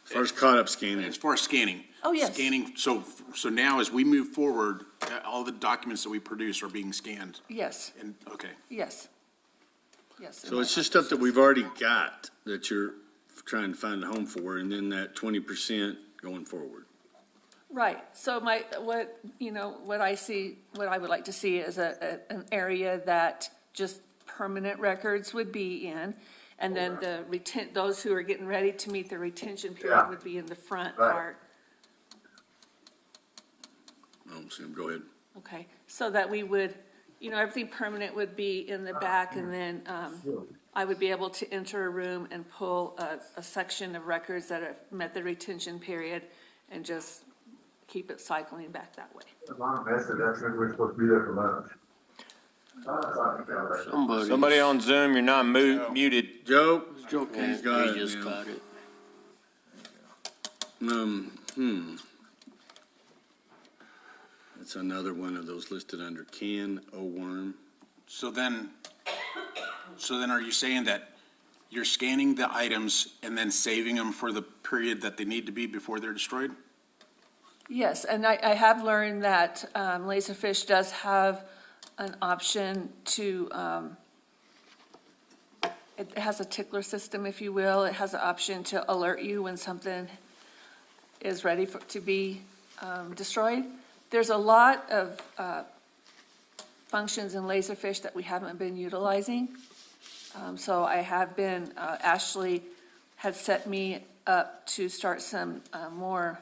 As far as caught up scanning. as far as scanning. Oh, yes. Scanning, so now as we move forward, all the documents that we produce are being scanned. Yes, And, okay. yes. Yes. So it's just stuff that we've already got that you're trying to find a home for, and then that 20% going forward. Right, so what I see, what I would like to see is an area that just permanent records would be in, and then those who are getting ready to meet the retention period would be in the front part. Oh, so go ahead. Okay, so that we would, everything permanent would be in the back, and then I would be able to enter a room and pull a section of records that have met the retention period and just keep it cycling back that way. Somebody on Zoom, you're not muted. Joe? Okay, He's got he it just now. got it. That's another one of those listed under can o' worm. So then are you saying that you're scanning the items and then saving them for the period that they need to be before they're destroyed? Yes, and I have learned that Laserfish does have an option to, it has a tickler system, if you will. It has an option to alert you when something is ready to be destroyed. There's a lot of functions in Laserfish that we haven't been utilizing. So I have been, Ashley had set me up to start some more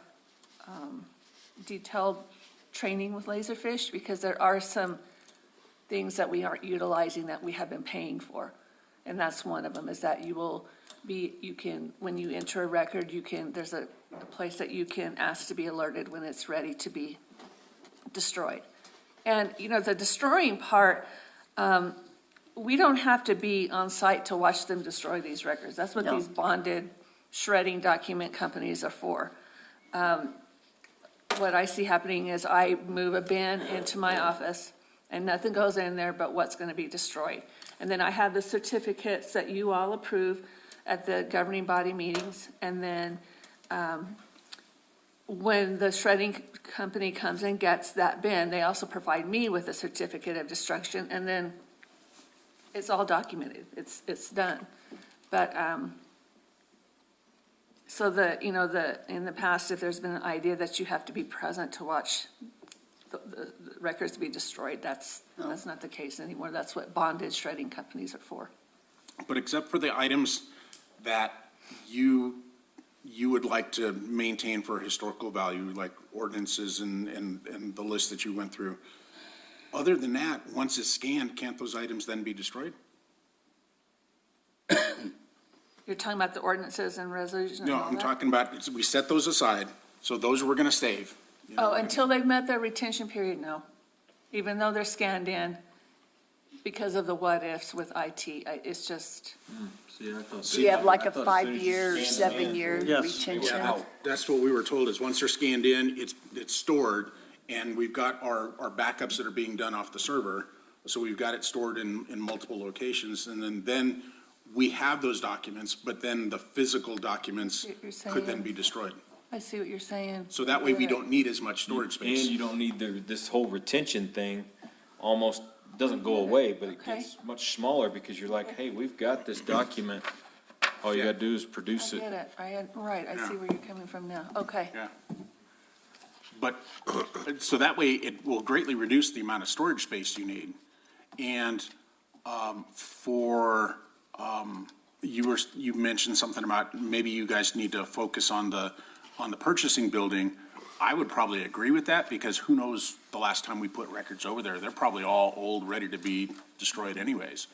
detailed training with Laserfish, because there are some things that we aren't utilizing that we have been paying for. And that's one of them, is that you will you can, when you enter a record, there's a place that you can ask to be alerted when it's ready to be destroyed. And, the destroying part, we don't have to be on site to watch them destroy these records. That's what No. these bonded shredding document companies are for. What I see happening is I move a bin into my office, and nothing goes in there but what's going to be destroyed. And then I have the certificates that you all approve at the governing body meetings, and then when the shredding company comes and gets that bin, they also provide me with a certificate of destruction, and then it's all documented, it's done. But, so in the past, if there's been an idea that you have to be present to watch the records be destroyed, that's not the case anymore. That's what bonded shredding companies are for. But except for the items that you would like to maintain for historical value, like ordinances and the list that you went through, other than that, once it's scanned, can't those items then be destroyed? You're talking about the ordinances and resolutions and No, all I'm that? talking about, we set those aside, so those we're gonna save. Oh, until they've met their retention period, no. Even though they're scanned in, because of the what-ifs with IT, it's just, Do you have like a 5-year, 7-year retention? Yeah, that's what we were told, is once they're scanned in, it's stored, and we've got our backups that are being done off the server, so we've got it stored in multiple locations, and then we have those documents, but then the physical documents You're could then saying- be destroyed. I see what you're saying. So that way, we don't need as much storage space. And you don't need this whole retention thing, almost doesn't go away, but it Okay. gets much smaller because you're like, hey, we've got this document. All you gotta do is produce I it. get it, I see where you're coming from now, okay. Yeah. But, so that way, it will greatly reduce the amount of storage space you need. And you mentioned something about maybe you guys need to focus on the purchasing building. I would probably agree with that, because who knows the last time we put records over there? They're probably all old, ready to be destroyed anyways.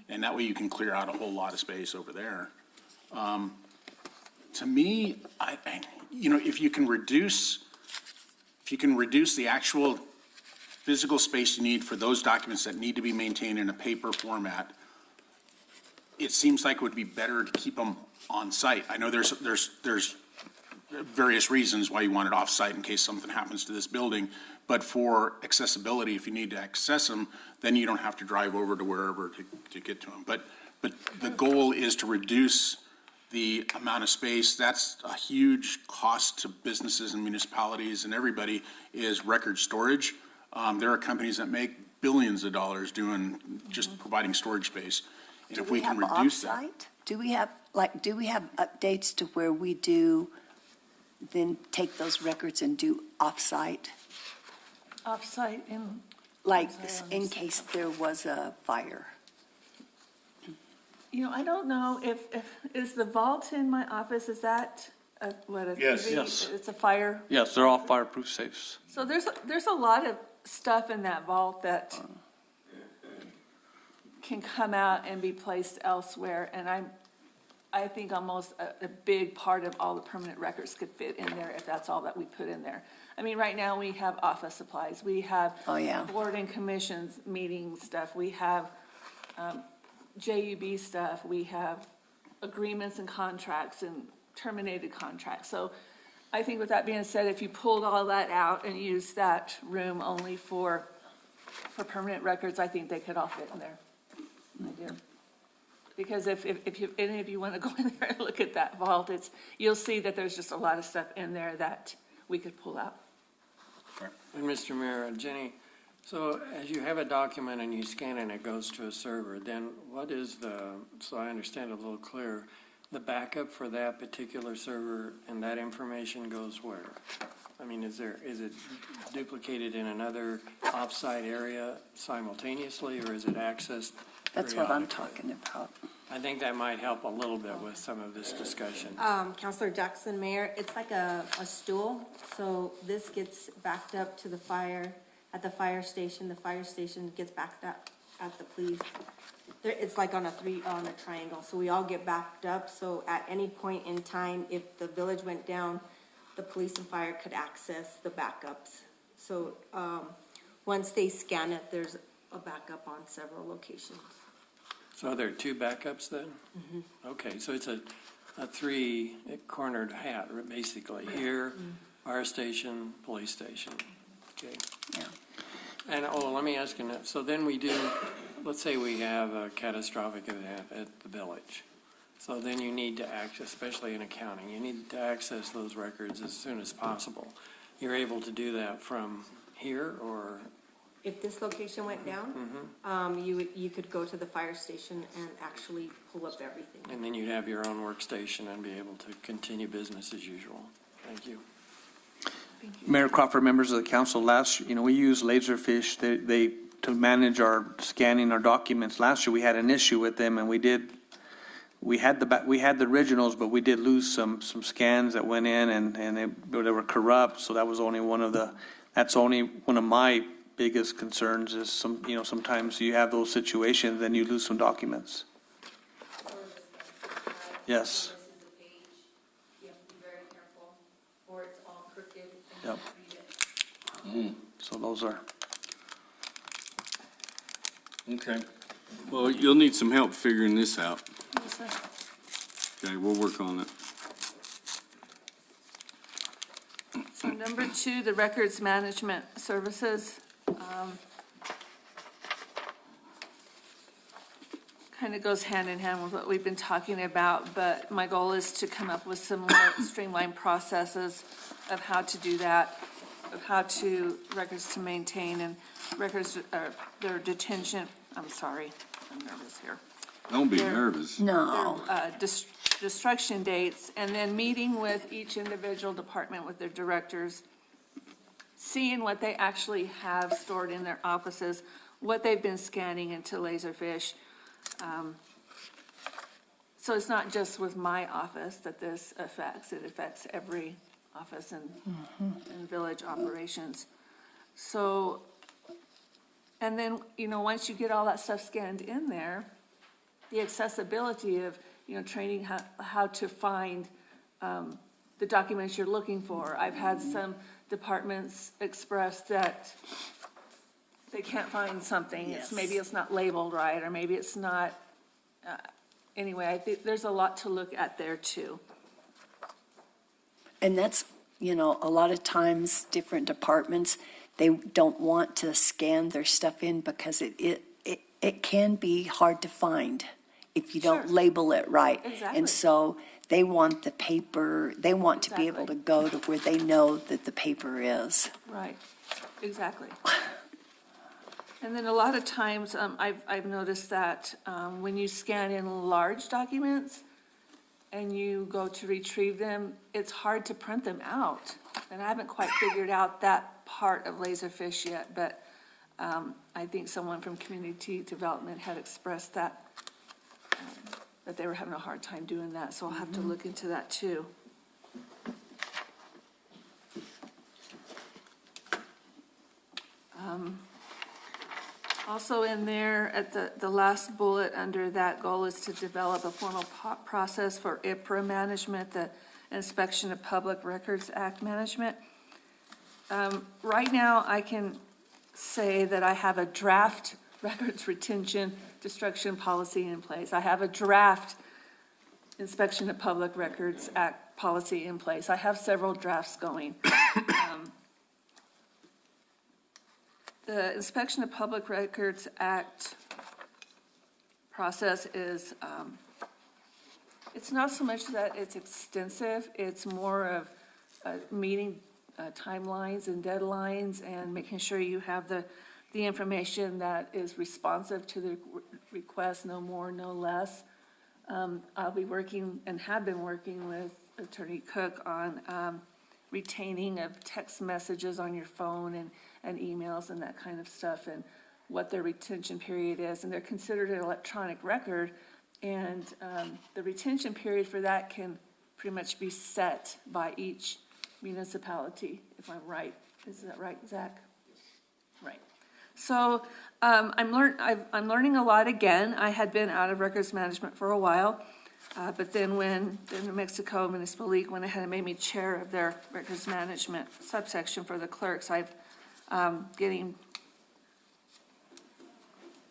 And that way you can clear out a whole lot of space over there. To me, if you can reduce the actual physical space you need for those documents that need to be maintained in a paper format, it seems like it would be better to keep them on site. I know there's various reasons why you want it off site in case something happens to this building, but for accessibility, if you need to access them, then you don't have to drive over to wherever to get to them. But the goal is to reduce the amount of space. That's a huge cost to businesses and municipalities and everybody, is record storage. There are companies that make billions of dollars doing, just providing storage space. And if we can reduce that. Off-site? Do we have updates to where we do then take those records and do off-site? Off-site in. Like in case there was a fire? I don't know if is the vault in my office, is that Yes. Yes. It's a fire? Yes, they're all fireproof safes. So there's a lot of stuff in that vault that can come out and be placed elsewhere, and I think almost a big part of all the permanent records could fit in there if that's all that we put in there. I mean, right now, we have office supplies, we have board and commissions meeting stuff, we have JUB stuff, we have agreements and contracts and terminated contracts. So I think with that being said, if you pulled all that out and used that room only for permanent records, I think they could all fit in there. I do. Because if any of you want to go in there and look at that vault, you'll see that there's just a lot of stuff in there that we could pull out. And Mr. Mayor, Jenny, so as you have a document and you scan it and it goes to a server, then what is so I understand a little clearer, the backup for that particular server, and that information goes where? I mean, is it duplicated in another off-site area simultaneously, or is it accessed? That's what I'm periodically? talking about. I think that might help a little bit with some of this discussion. Counselor Jackson, Mayor, it's like a stool, so this gets backed up to the fire, at the fire station gets backed up at the police. It's like on a triangle, so we all get backed up, so at any point in time, if the village went down, the police and fire could access the backups. So, once they scan it, there's a backup on several locations. So are there two backups then? Okay, so it's a three-cornered hat, basically. Here, fire station, police station. Okay. Yeah. And, let me ask you, so then let's say we have a catastrophic event at the village. So then you need to especially in accounting, you need to access those records as soon as possible. You're able to do that from here, or? If this location went down, you could go to the fire station and actually pull up everything. And then you'd have your own workstation and be able to continue business as usual. Thank you. Mayor Crawford, members of the council, we use Laserfish, to manage our scanning our documents. Last year, we had an issue with them, and we had the originals, but we did lose some scans that went in, and they were corrupt, so that was that's only one of my biggest concerns is sometimes you have those situations, then you lose some documents. Yes. You have to be very careful, or it's all crooked and Yep. you read it. So those are. Okay. Well, you'll need some help figuring this out. Yes, sir. Okay, we'll work on it. So number 2, the records management services. Kind of goes hand in hand with what we've been talking about, but my goal is to come up with some more streamlined processes of how to do that, of how to, records to maintain and records, their detention, I'm sorry, I'm nervous here. Don't be They're- nervous. No. Destruction dates, and then meeting with each individual department with their directors, seeing what they actually have stored in their offices, what they've been scanning into Laserfish. So it's not just with my office that this affects, it affects every office in village operations. So, and then, once you get all that stuff scanned in there, the accessibility of, training how to find the documents you're looking for. I've had some departments express that they can't find something. Yes. Maybe it's not labeled right, or maybe it's not, anyway, I think there's a lot to look at there too. And that's, a lot of times, different departments, they don't want to scan their stuff in because it can be hard to find if you don't Sure. label it right. Exactly. And so they want the paper, they want to be able to go to where they know that the paper is. Right, exactly. And then a lot of times, I've noticed that when you scan in large documents and you go to retrieve them, it's hard to print them out. And I haven't quite figured out that part of Laserfish yet, but I think someone from community development had expressed that they were having a hard time doing that, so I'll have to look into that too. Also in there, at the last bullet under that goal is to develop a formal process for IPRA management, the Inspection of Public Records Act management. Right now, I can say that I have a draft records retention destruction policy in place. I have a draft Inspection of Public Records Act policy in place. I have several drafts going. The Inspection of Public Records Act process is, it's not so much that it's extensive, it's more of meeting timelines and deadlines and making sure you have the information that is responsive to the request, no more, no less. I'll be working and have been working with Attorney Cook on retaining of text messages on your phone and emails and that kind of stuff, and what their retention period is. And they're considered an electronic record, and the retention period for that can pretty much be set by each municipality, if I'm right. Is that right, Zach? Right. So I'm learning a lot again. I had been out of records management for a while, but then when the New Mexico Municipal League went ahead and made me chair of their records management subsection for the clerks, I've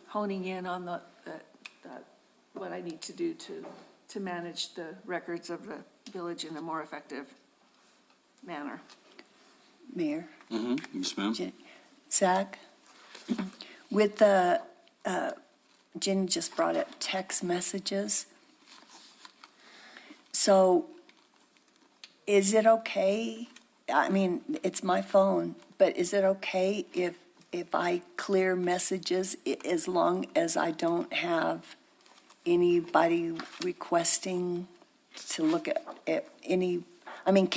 honing in on what I need to do to manage the records of the village in a more effective manner. Mayor? Yes, ma'am. Zach? With the, Jen just brought up text messages. So is it okay, I mean, it's my phone, but is it okay if I clear messages as long as I don't have anybody requesting to look at any, I mean,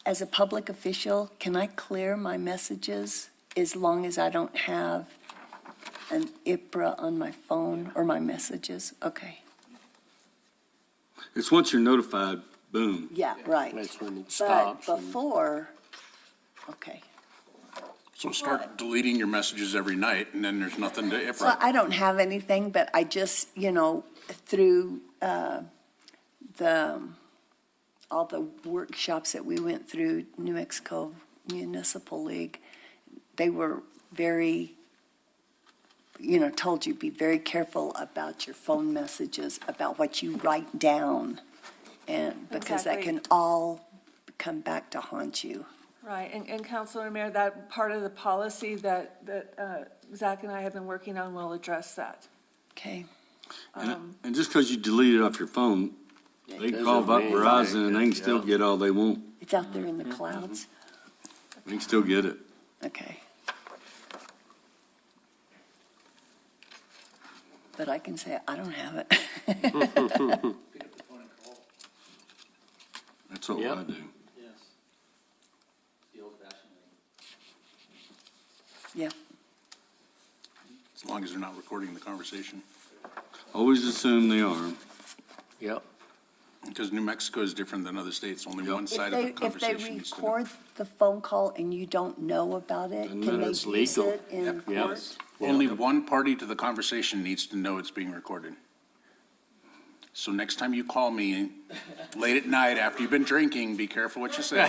as a public official, can I clear my messages as long as I don't have an IPRA on my phone or my messages? Okay. It's once you're notified, boom. Yeah, right. That's when it But stops. before, okay. So start deleting your messages every night, and then there's nothing to, Well, I don't have anything, but I just, through all the workshops that we went through, New Mexico Municipal League, they were very, told you, be very careful about your phone messages, about what you write down, and because that Exactly. can all come back to haunt you. Right, and Councilor Mayor, that part of the policy that Zach and I have been working on will address that. Okay. And just because you delete it off your phone, they can call up Doesn't mean Verizon and they can still yeah. get all they want. It's out there in the clouds? They can still get it. Okay. But I can say, I don't have it. That's what Yep. I do. Yeah. as long as they're not recording the conversation. Always assume they are. Yep. Because New Mexico is different than other states. Only one If side of the they conversation needs to know. record the phone call and you don't know about it, Then can they it's use legal. it in Yep. court? Only one party to the conversation needs to know it's being recorded. So next time you call me late at night after you've been drinking, be careful what you say.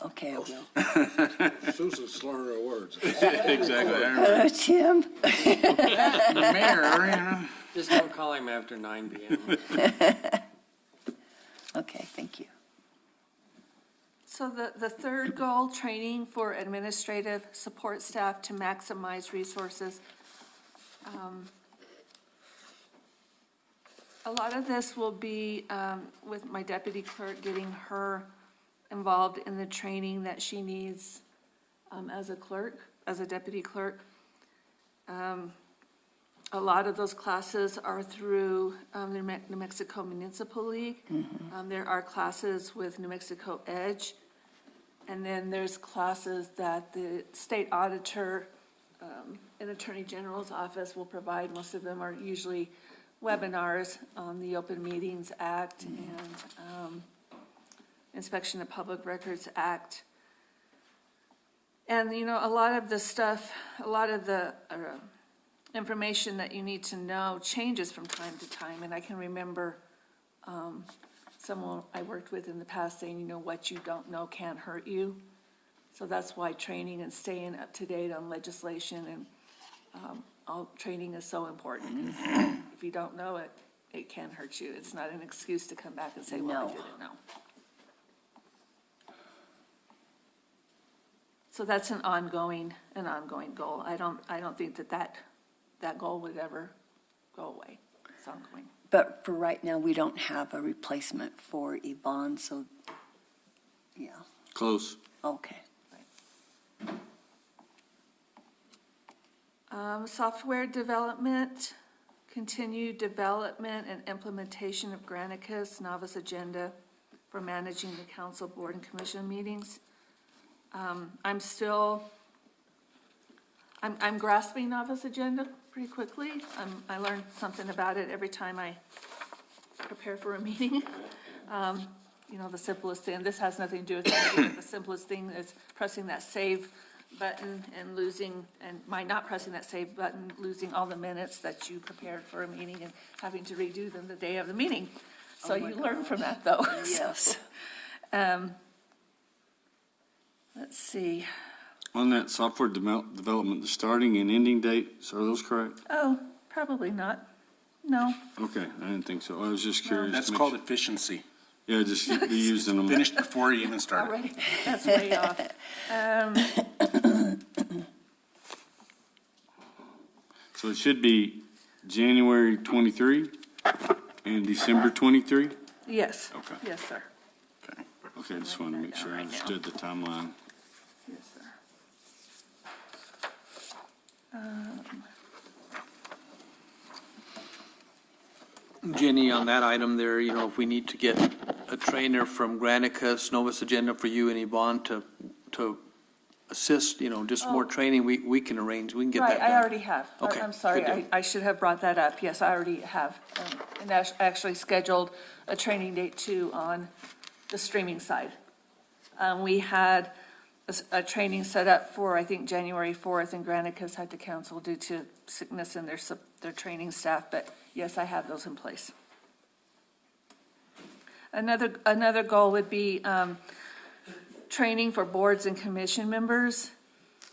Okay, I will. Susan, slur her words. Exactly. Tim? Mayor, Just don't call him after 9 PM. Okay, thank you. So the third goal, training for administrative support staff to maximize resources. A lot of this will be with my deputy clerk, getting her involved in the training that she needs as a clerk, as a deputy clerk. A lot of those classes are through the New Mexico Municipal League. There are classes with New Mexico Edge. And then there's classes that the state auditor and Attorney General's office will provide. Most of them are usually webinars on the Open Meetings Act and Inspection of Public Records Act. And, a lot of the stuff, a lot of the information that you need to know changes from time to time. And I can remember someone I worked with in the past saying, what you don't know can't hurt you. So that's why training and staying up to date on legislation and all training is so important. If you don't know it, it can hurt you. It's not an excuse to come back and say, well, I No. didn't know. So that's an ongoing goal. I don't think that goal would ever go away. It's ongoing. But for right now, we don't have a replacement for Yvonne, so, yeah, Close. okay. Software development, continued development and implementation of Granicus Novice Agenda for managing the council, board, and commission meetings. I'm grasping Novice Agenda pretty quickly. I learn something about it every time I prepare for a meeting. The simplest thing, this has nothing to do with anything, but the simplest thing is pressing that save button and losing, and by not pressing that save button, losing all the minutes that you prepared for a meeting and having to redo them the day of the meeting. So Oh my you learn from that, though. Yes. Let's see. On that software development, the starting and ending dates, are those correct? Oh, probably not. No. Okay, I didn't think so. I was just curious. That's to make called sure. efficiency. Yeah, just be using them. Finished before you even started. Already, that's way off. So it should be January 23 and December 23? Yes. Okay. Yes, sir. Okay, I just wanted to make sure I understood the timeline. Yes, sir. Jenny, on that item there, you know, if we need to get a trainer from Granicus, Novus Agenda for you and Yvonne to assist, you know, just more training, we can arrange, we can get that Right, done. I already have. Okay, I'm sorry, good deal. I should have brought that up. Yes, I already have. And actually scheduled a training date too on the streaming side. We had a training set up for, I think, January 4th, and Granicus had to cancel due to sickness in their training staff, but yes, I have those in place. Another goal would be training for boards and commission members,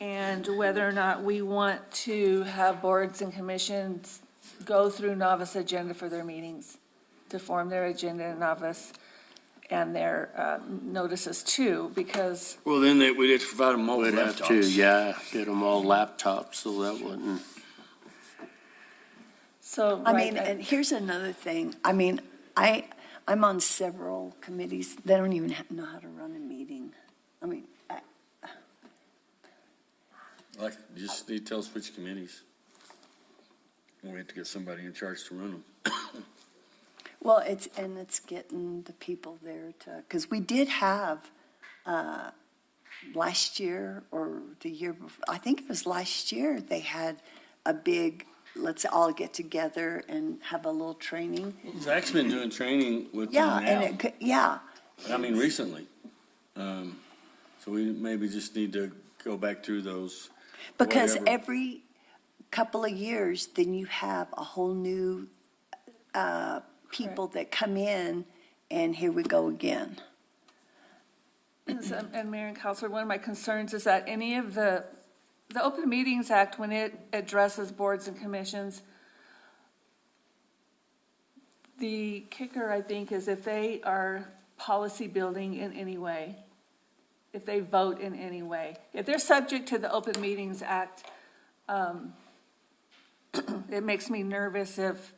and whether or not we want to have boards and commissions go through Novus Agenda for their meetings, to form their agenda in Novus and their notices too, because, Well, then we'd have to provide them all with We'd have to, laptops. yeah, get them all laptops, so that wouldn't. so. I right, mean, and here's another thing. I mean, I'm on several committees. They don't even know how to run a meeting. I mean, Like, just need to tell us which committees. We have to get somebody in charge to run them. well, it's getting the people there to, because we did have, last year or the year before, I think it was last year, they had a big, let's all get together and have a little training. Zach's been doing training with them Yeah, and now. it could, yeah. I mean, recently. So we maybe just need to go back through those. Because whatever. every couple of years, then you have a whole new people that come in, and here we go again. And Mayor and Counselor, one of my concerns is that any of the Open Meetings Act, when it addresses boards and commissions, the kicker, I think, is if they are policy building in any way, if they vote in any way, if they're subject to the Open Meetings Act, it makes me nervous if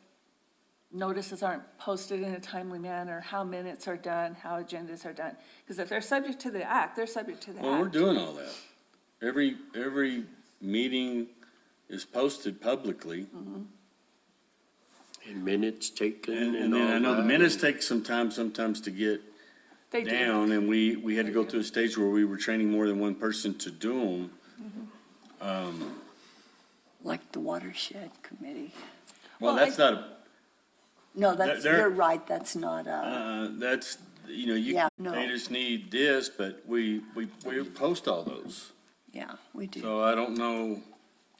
notices aren't posted in a timely manner, how minutes are done, how agendas are done. Because if they're subject to the act, they're subject to the act. Well, we're doing all that. Every meeting is posted publicly. And minutes taken And then I know the that. minutes take some time sometimes to get They do. down, and we had to go through a stage where we were training more than one person to do them. Like the Watershed Committee. Well, Well, that's not, No, that's, They're- you're right, that's not that's, you know, you, Yeah, no. they just need this, but we post all those. yeah, we do. So I don't know,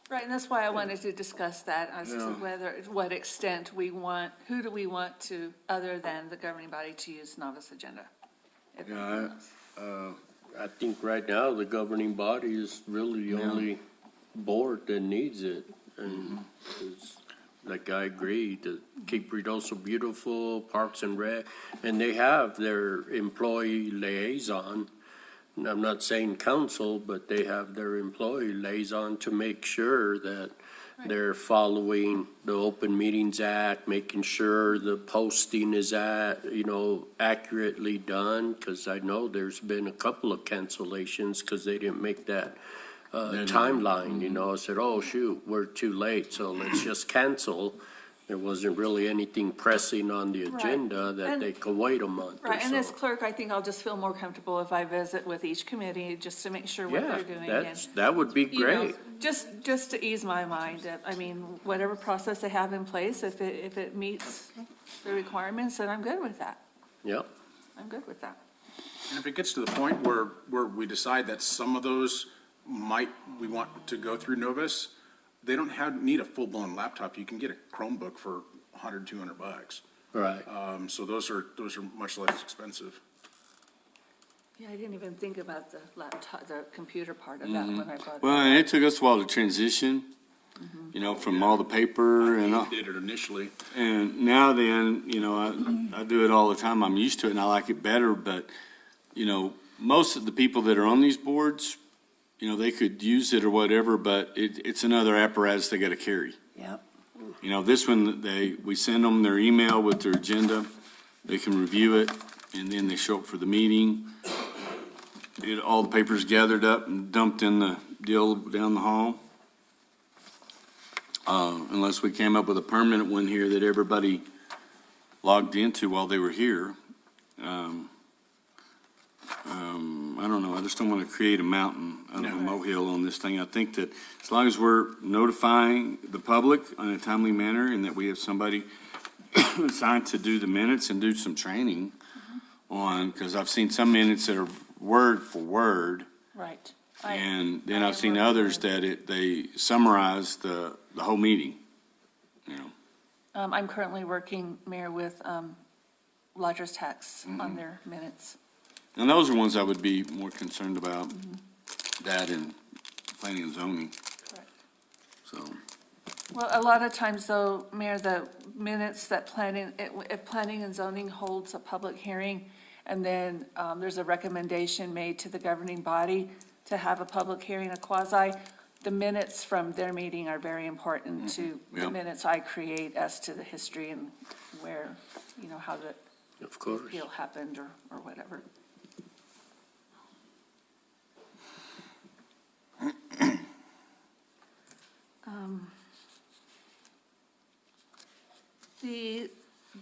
Right, and that's why I wanted to discuss that as to Yeah. whether, what extent we want, who do we want to, other than the governing body, to use Novus Agenda? If Yeah, anything else. I think right now, the governing body is really the only board that needs it. And it's, like, I agree, to keep Ruidoso beautiful, Parks and Rec, and they have their employee liaison. And I'm not saying council, but they have their employee liaison to make sure that they're following the Open Meetings Act, making sure the posting is accurately done, because I know there's been a couple of cancellations because they didn't make that timeline, I said, oh, shoot, we're too late, so let's just cancel. There wasn't really anything pressing on the Right. agenda that And- they could wait a month or Right, and as so. clerk, I think I'll just feel more comfortable if I visit with each committee, just to make sure what Yeah, they're doing. and, that would be you know, great. Just to ease my mind, I mean, whatever process they have in place, if it meets the requirements, then I'm good with that. Yep. I'm good with that. And if it gets to the point where we decide that some of those we want to go through Novus, they don't need a full-blown laptop. You can get a Chromebook for $100, $200. Right. So those are much less expensive. Yeah, I didn't even think about the laptop, the computer part of that when I brought it Well, up. and it took us a while to transition, from all the paper and all. Did it initially. And now then, I do it all the time. I'm used to it and I like it better, but, most of the people that are on these boards, they could use it or whatever, but it's another apparatus they gotta carry. Yep. This one, we send them their email with their agenda, they can review it, and then they show up for the meeting. All the papers gathered up and dumped in the deal down the hall. Unless we came up with a permanent one here that everybody logged into while they were here. I don't know, I just don't want to create a mountain out of a molehill on this thing. I think that as long as we're notifying the public in a timely manner and that we have somebody assigned to do the minutes and do some training on, because I've seen some minutes that are word for word. Right. And then I've seen others that they summarize the whole meeting, I'm currently working, Mayor, with Lodgers Tax on their minutes. And those are ones I would be more concerned about, that and planning and zoning. Correct. So, Well, a lot of times though, Mayor, the minutes that if planning and zoning holds a public hearing, and then there's a recommendation made to the governing body to have a public hearing, a quasi, the minutes from their meeting are very important to the Yep. minutes I create as to the history and where, how the Of course. appeal happened or whatever.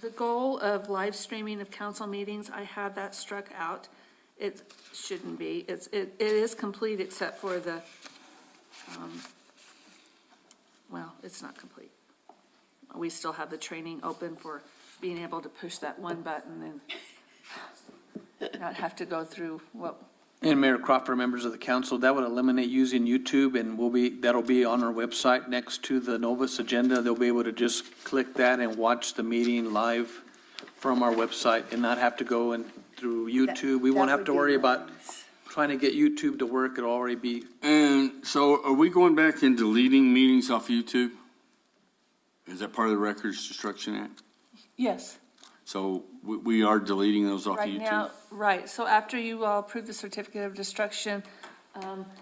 The goal of live streaming of council meetings, I have that struck out. It shouldn't be. It is complete except for the, it's not complete. We still have the training open for being able to push that one button and not have to go through And Mayor Crawford, members of the council, that would eliminate using YouTube, and that'll be on our website next to the Novus agenda. They'll be able to just click that and watch the meeting live from our website and not have to go in through YouTube. We won't have to worry about trying to get YouTube to work. It'll already be. and so are we going back and deleting meetings off YouTube? Is that part of the Records Destruction Act? Yes. So we are deleting those off of Right YouTube? now, right, so after you all approve the certificate of destruction,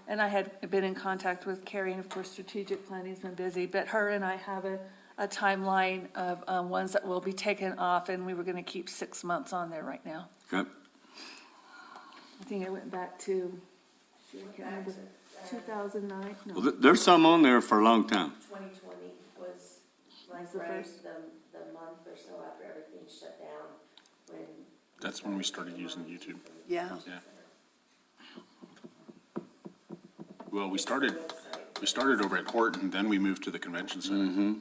and I had been in contact with Carrie, and of course, strategic planning's been busy, but her and I have a timeline of ones that will be taken off, and we were gonna keep 6 months on there right now. Okay. I think I went back to, I can't remember, 2009, Well, no. there's some on there for a long time. 2020 was Was the first? the month or so after everything shut down, when. That's when we started using YouTube. Yeah. Yeah. Well, we started over at Horton, then we moved to the convention center.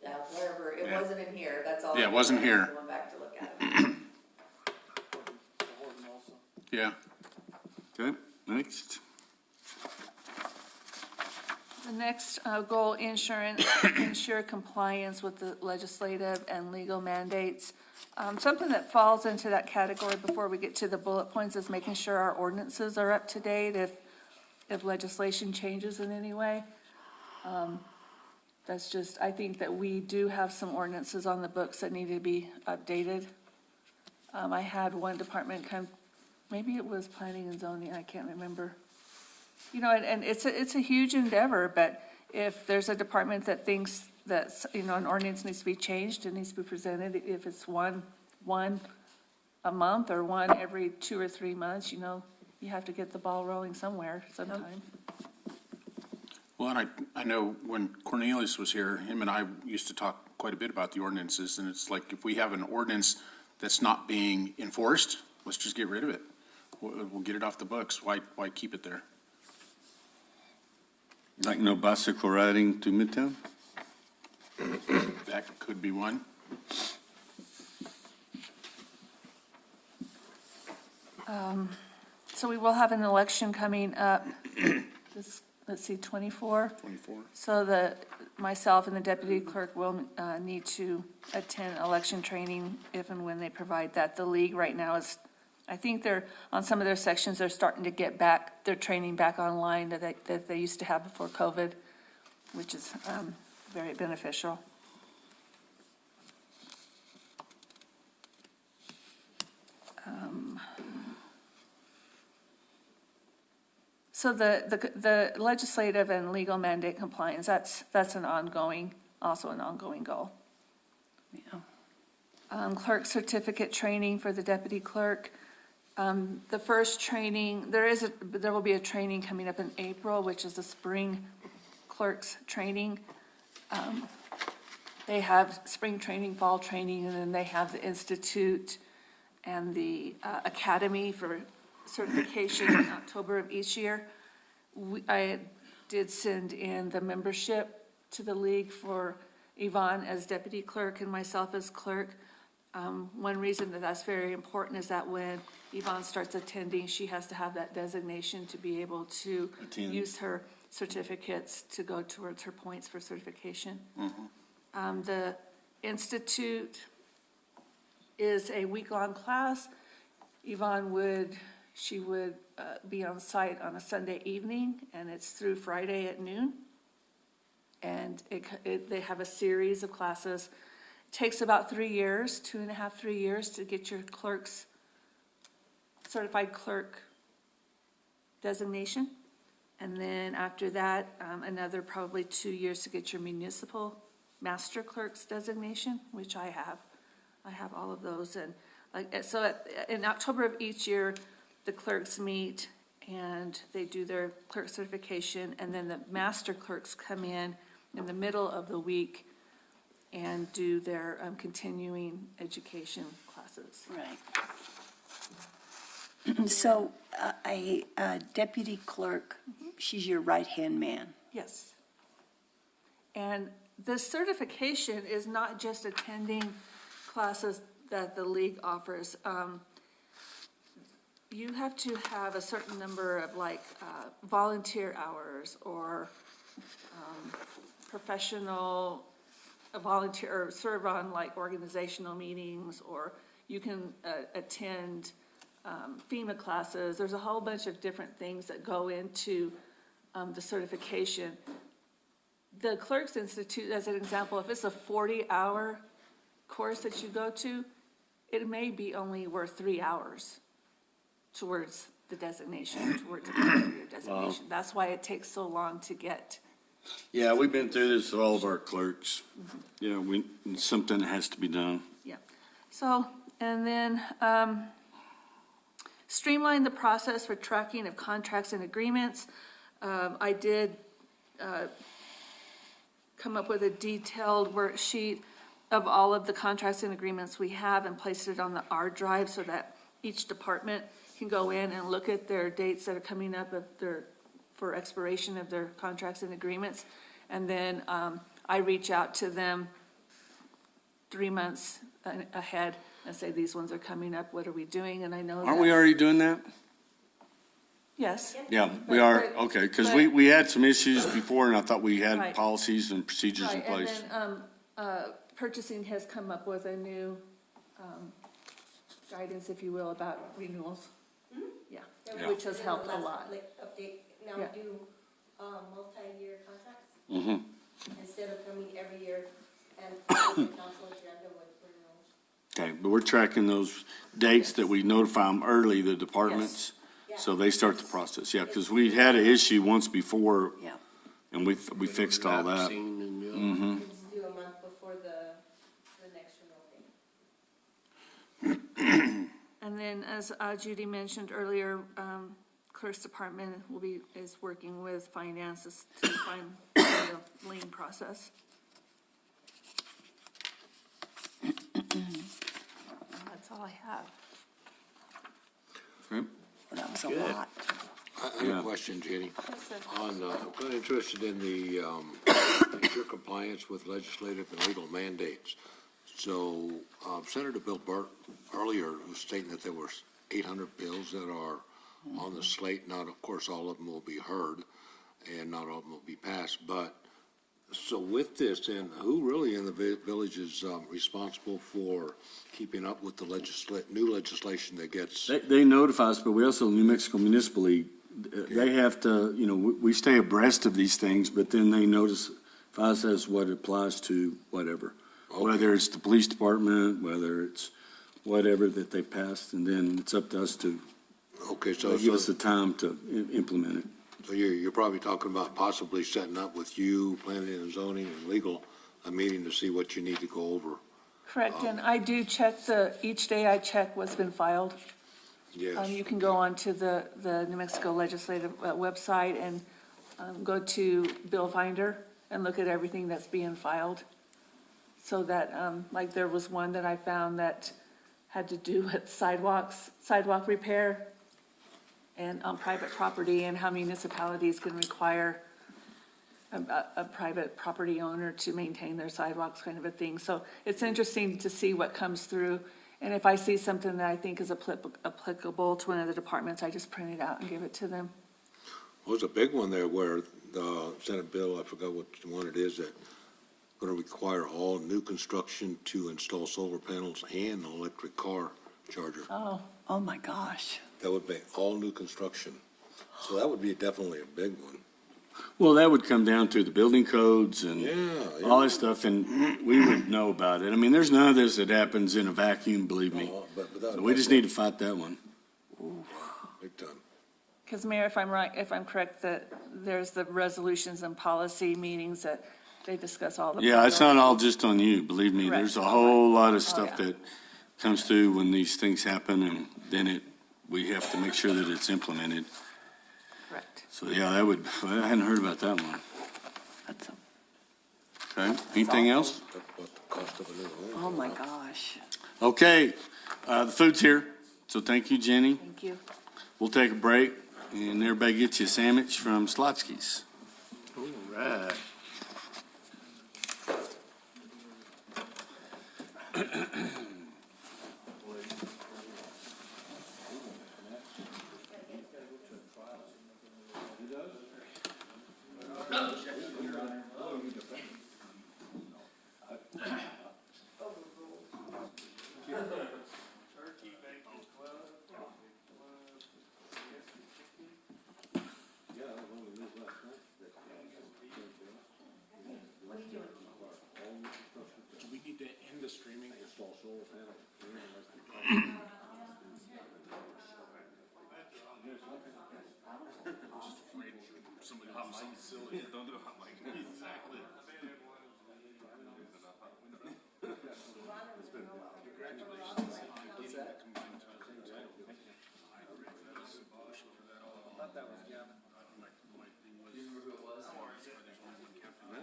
Yeah, wherever, it Yeah. wasn't in here, that's all. Yeah, it wasn't here. I went back to look at it. Yeah. Okay, next. The next goal, ensure compliance with the legislative and legal mandates. Something that falls into that category before we get to the bullet points is making sure our ordinances are up to date if legislation changes in any way. That's just, I think that we do have some ordinances on the books that need to be updated. I had one department maybe it was planning and zoning, I can't remember. And it's a huge endeavor, but if there's a department that thinks that, an ordinance needs to be changed, it needs to be presented, if it's one a month or one every 2 or 3 months, you have to get the ball rolling somewhere sometime. Well, and I know when Cornelius was here, him and I used to talk quite a bit about the ordinances, and it's like, if we have an ordinance that's not being enforced, let's just get rid of it. We'll get it off the books. Why keep it there? Like no bicycle riding to Midtown? That could be one. So we will have an election coming up this, let's see, 24. 24. So myself and the deputy clerk will need to attend election training if and when they provide that. The league right now is, I think they're, on some of their sections, they're starting to get back, their training back online that they used to have before COVID, which is very beneficial. So the legislative and legal mandate also an ongoing goal. Clerk certificate training for the deputy clerk. The first training, there will be a training coming up in April, which is the spring clerks training. They have spring training, fall training, and then they have the institute and the academy for certification in October of each year. I did send in the membership to the league for Yvonne as deputy clerk and myself as clerk. One reason that's very important is that when Yvonne starts attending, she has to have that designation to be able to use her certificates to go towards her points for certification. The institute is a week-long class. Yvonne would be on site on a Sunday evening, and it's through Friday at noon. And they have a series of classes. It takes about 3 years, 2.5, 3 years to get your certified clerk designation. And then after that, another probably 2 years to get your municipal master clerk's designation, which I have. I have all of those. And in October of each year, the clerks meet and they do their clerk certification, and then the master clerks come in the middle of the week and do their continuing education classes. Right. So a deputy clerk, she's your right-hand man. Yes. And the certification is not just attending classes that the league offers. You have to have a certain number of volunteer hours or professional volunteer, or serve on organizational meetings, or you can attend FEMA classes. There's a whole bunch of different things that go into the certification. The Clerks Institute, as an example, if it's a 40-hour course that you go to, it may be only worth 3 hours towards the designation, towards your designation. That's why it takes so long to get. Yeah, we've been through this with all of our clerks. Yeah, something has to be done. Yeah. So, and then streamline the process for tracking of contracts and agreements. I did come up with a detailed worksheet of all of the contracts and agreements we have and placed it on the R drive so that each department can go in and look at their dates that are coming up for expiration of their contracts and agreements. And then I reach out to them 3 months ahead and say, these ones are coming up, what are we doing? And I know Aren't we already doing that? Yes. Yeah, we are, But- okay, because but- we had some issues before, and I thought we had Right. policies and procedures in Right, place. and then purchasing has come up with a new guidance, if you will, about renewals. Yeah, Yeah. which has helped a lot. Update, now Yeah. do multi-year contracts Mm-hmm. instead of coming every year and following the council agenda with renewals. Okay, but we're tracking those dates that we notify them early, the departments, so they start the process. Yeah, because we had an issue once before, Yeah. and we fixed all that. Mm-hmm. It's due a month before the next renewal date. And then, as Judy mentioned earlier, Clerk's Department is working with finances to find the lien process. That's all I have. Okay. That was a lot. I have Yeah. a question, Jenny. Yes, sir. I'm kind of interested in your compliance with legislative and legal mandates. So Senator Bill Burt earlier was stating that there were 800 bills that are on the slate. Now, of course, all of them will be heard. and not all of them will be passed. But, so with this, and who really in the village is responsible for keeping up with the new legislation that gets? They notify us, but we also, New Mexico Municipal League, they have to, we stay abreast of these things, but then they notify us as what applies to whatever. Whether it's the police department, whether it's whatever that they've passed, and then it's up to us to Okay, so. give us the time to implement it. So you're probably talking about possibly setting up with you, planning and zoning and legal, a meeting to see what you need to go over. Correct, and I do check each day I check what's been filed. Yes. You can go onto the New Mexico Legislative website and go to Bill Finder and look at everything that's being filed. So that, like, there was one that I found that had to do with sidewalk repair and on private property, and how municipalities can require a private property owner to maintain their sidewalks, kind of a thing. So it's interesting to see what comes through. And if I see something that I think is applicable to one of the departments, I just print it out and give it to them. Well, there's a big one there where the Senate bill, I forgot what one it is, that going to require all new construction to install solar panels and an electric car charger. Oh, my gosh. That would be all new construction. So that would be definitely a big one. Well, that would come down to the building codes and Yeah. all that stuff, and we would know about it. I mean, there's none of this that happens in a vacuum, believe me. But that- So we just need to fight that one. Big time. Because Mayor, if I'm correct, that there's the resolutions and policy meetings that they discuss all the. Yeah, it's not all just on you, believe me. There's a Correct. whole lot of Oh, stuff yeah. that comes through when these things happen, and then we have to make sure that it's implemented. Correct. So, yeah, I hadn't heard about that one. That's Okay, anything else? Talk about the cost of a new home. Oh, my gosh. Okay, the food's here, so thank you, Jenny. Thank you. We'll take a break, and everybody gets you a sandwich from Slotsky's. All right. We need to end the streaming. Somebody do something silly. Don't do it. I'm like, exactly. Congratulations on getting the combined title. I thought that was Gavin. My thing was. You remember who it was? There's only one captain.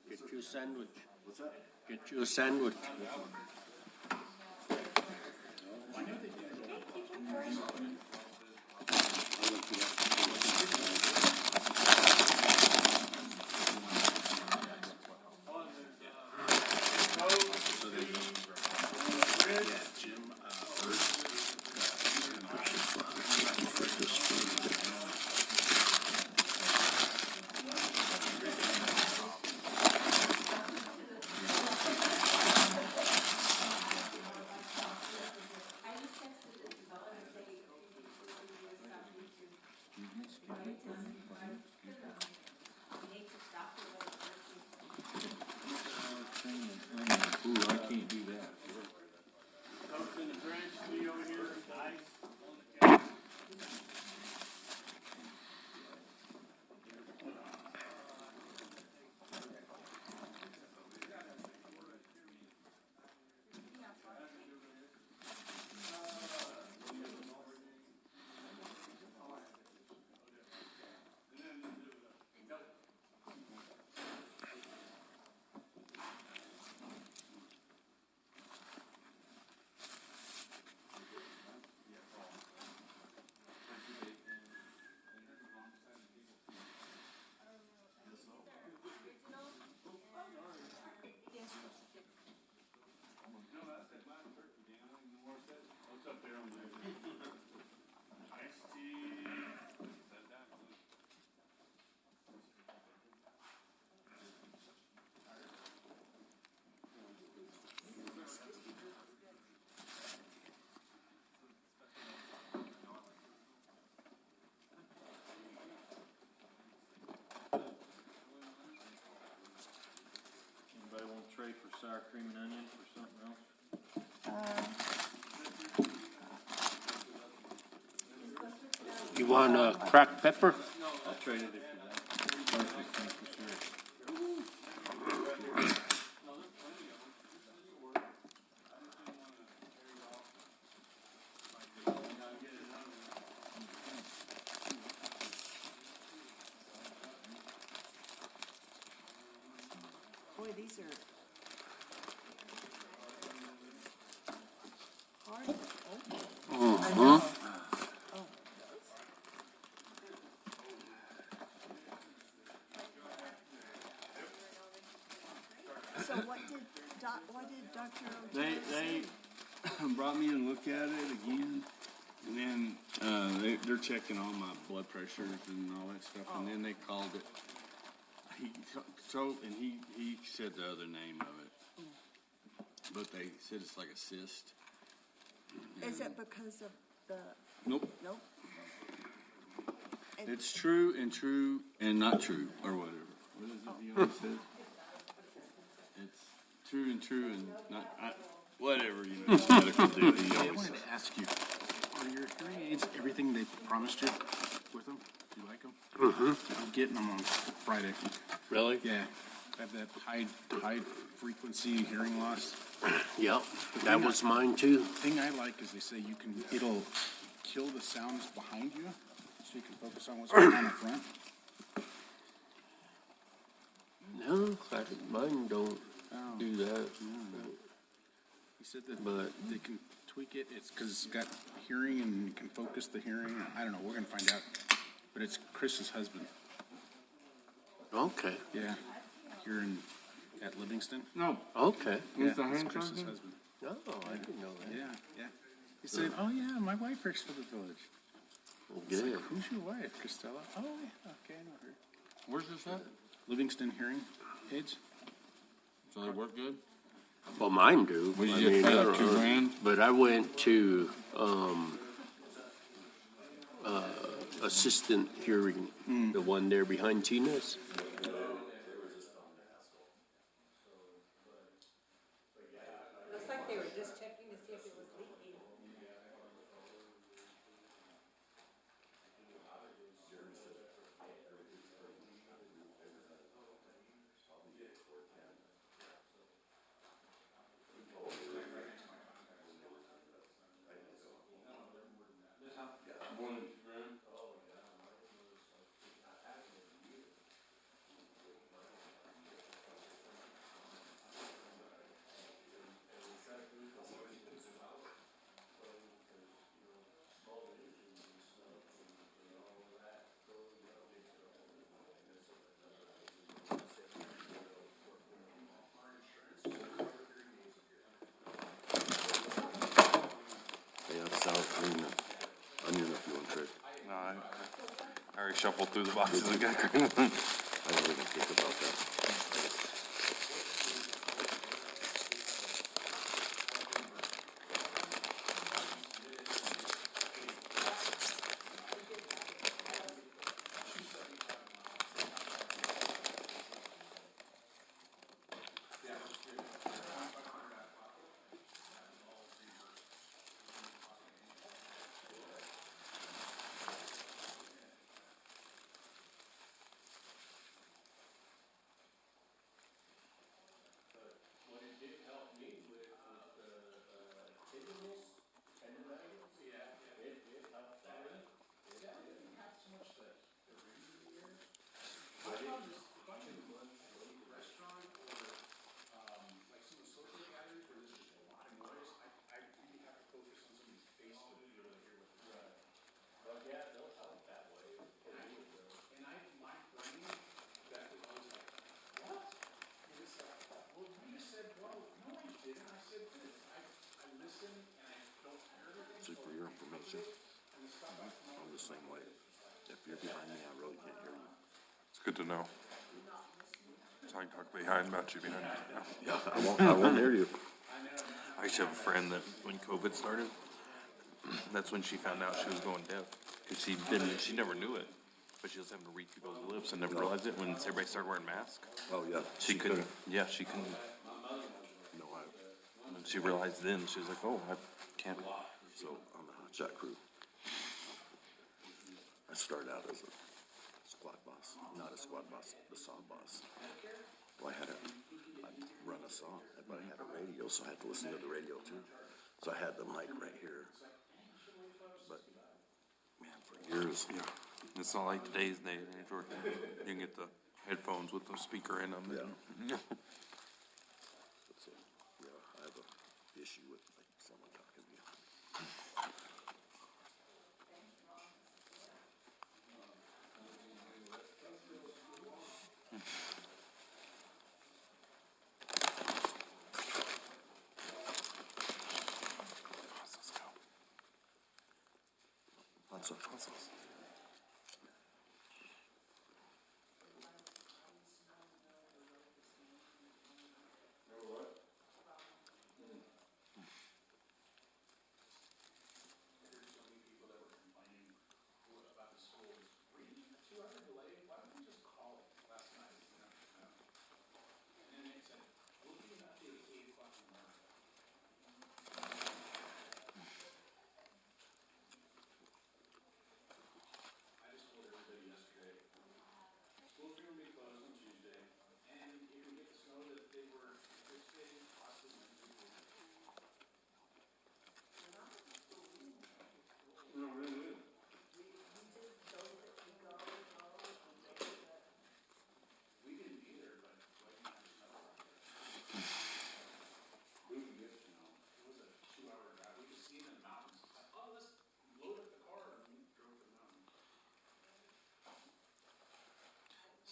Get you a sandwich. What's that? Get you a sandwich. sour cream and onion for something else? You want cracked pepper? I'll trade it if you want. Perfect, thank you, sir. Boy, these are hard to open. I know. Oh. So what did Dr. They brought me and looked at it again, and then, they're checking all my blood pressures and all that stuff, and then they called it. He said the other name of it, but they said it's like a cyst. Is it because of the? Nope. Nope. And- It's true and not true, or whatever. What is it he always says? It's true and not, whatever, you know, it's medical deal, he I always wanted says. to ask you, are your hearing aids everything they promised you with them? Do you like them? Mm-hmm. I'm getting them on Friday. Really? Yeah. I have that high frequency hearing loss. Yep, that was mine too. The thing I like is they say it'll kill the sounds behind you, so you can focus on what's going on in front. No, mine don't Oh. do that. He said that But- they can tweak it. It's because it's got hearing and you can focus the hearing. I don't know. We're gonna find out. But it's Chris's husband. Okay, Yeah. Here at Livingston. No. okay. Yeah, Is the it's hand Chris's surgeon? husband. Oh, I didn't know that. Yeah, yeah. He said, "Oh yeah, my wife works for the village." It's Good. like, who's your wife, Christella? Oh, yeah, okay, I know her. Where's this at? Livingston Hearing Aids. So they work good? Well, mine do. What did I you mean, pay, I like don't- $2,000? But I went to, assistant hearing, the one there behind Tina's. Looks like they were just checking to see if it was leaking. Yeah, sour cream and onion if you want to. No, I already shuffled through the boxes and got green one. I didn't even think about that. So for your information, I'm the same way. If you're behind me, I really can't hear you. It's good to know. So I can talk behind about you behind you. Yeah, I won't hear you. I used to have a friend that when COVID started, that's when she found out she was going deaf. Because she never knew it. But she was having to read people's lips and never realized it when everybody started wearing masks. Oh, yeah. She couldn't, yeah, she couldn't And she realized then, she was like, oh, I can't. So on the hot shot crew, I started out as a squad boss, not a squad boss, the saw boss. Well, I'd run a saw, but I had a radio, so I had to listen to the radio too. So I had the mic right here. But man, for years, Yeah. It's not like today's day and age where you can get the headphones with the speaker in them. Yeah. So, yeah, I have a issue with like someone talking to me. Lots of puzzles.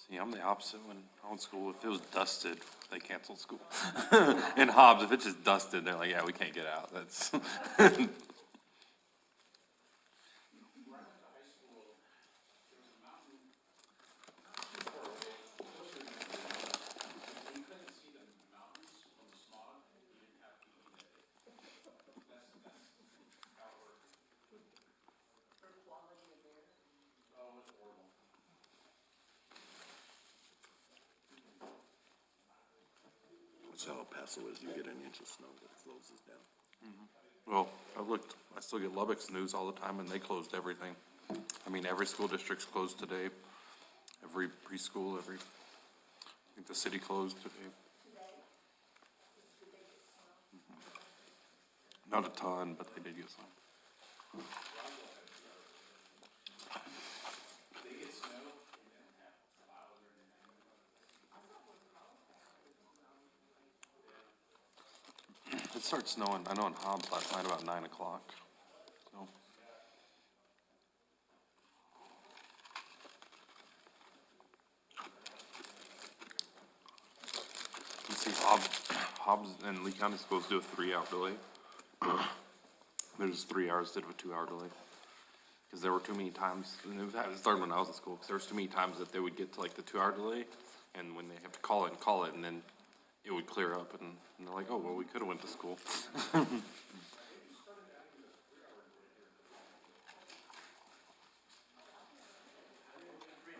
See, I'm the opposite. When I went to school, if it was dusted, they canceled school. In Hobbs, if it's just dusted, they're like, yeah, we can't get out. That's. That's how El Paso is. You get an inch of snow that closes down. Well, I still get Lubbock's news all the time, and they closed everything. I mean, every school district's closed today, every preschool, I think the city closed today. Not a ton, but they did get some. It started snowing, I know in Hobbs last night about 9 o'clock, so. You see Hobbs and Lee County schools do a 3-hour delay. There's 3 hours instead of a 2-hour delay. Because there were too many times, and it started when I was in school, because there was too many times that they would get to like the 2-hour delay, and when they have to call it, and then it would clear up, and they're like, oh, well, we could have went to school. I've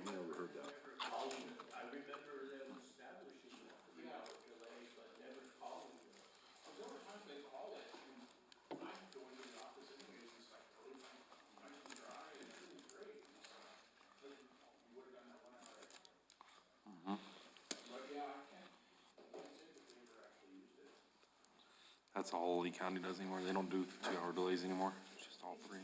never heard that. That's all Lee County does anymore. They don't do 2-hour delays anymore. It's just all 3.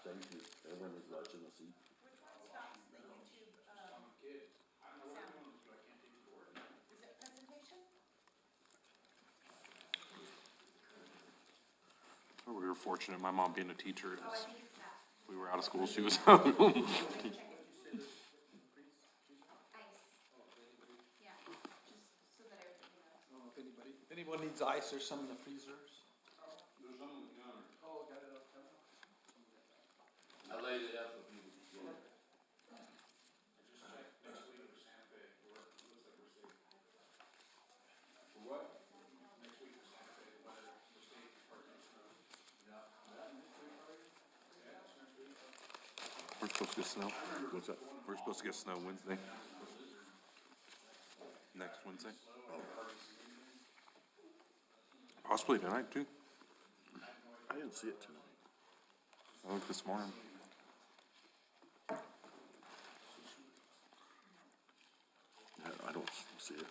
Thank you. Everyone is watching the seat. We were fortunate, my mom being a teacher, if we were out of school, she was out. If anyone needs ice, there's some in the freezers. I laid it out for people to get. supposed to get snow. What's that? We're supposed to get snow Wednesday. Next Wednesday. Possibly tonight, too. I didn't see it tonight. I looked this morning. Yeah, I don't see it.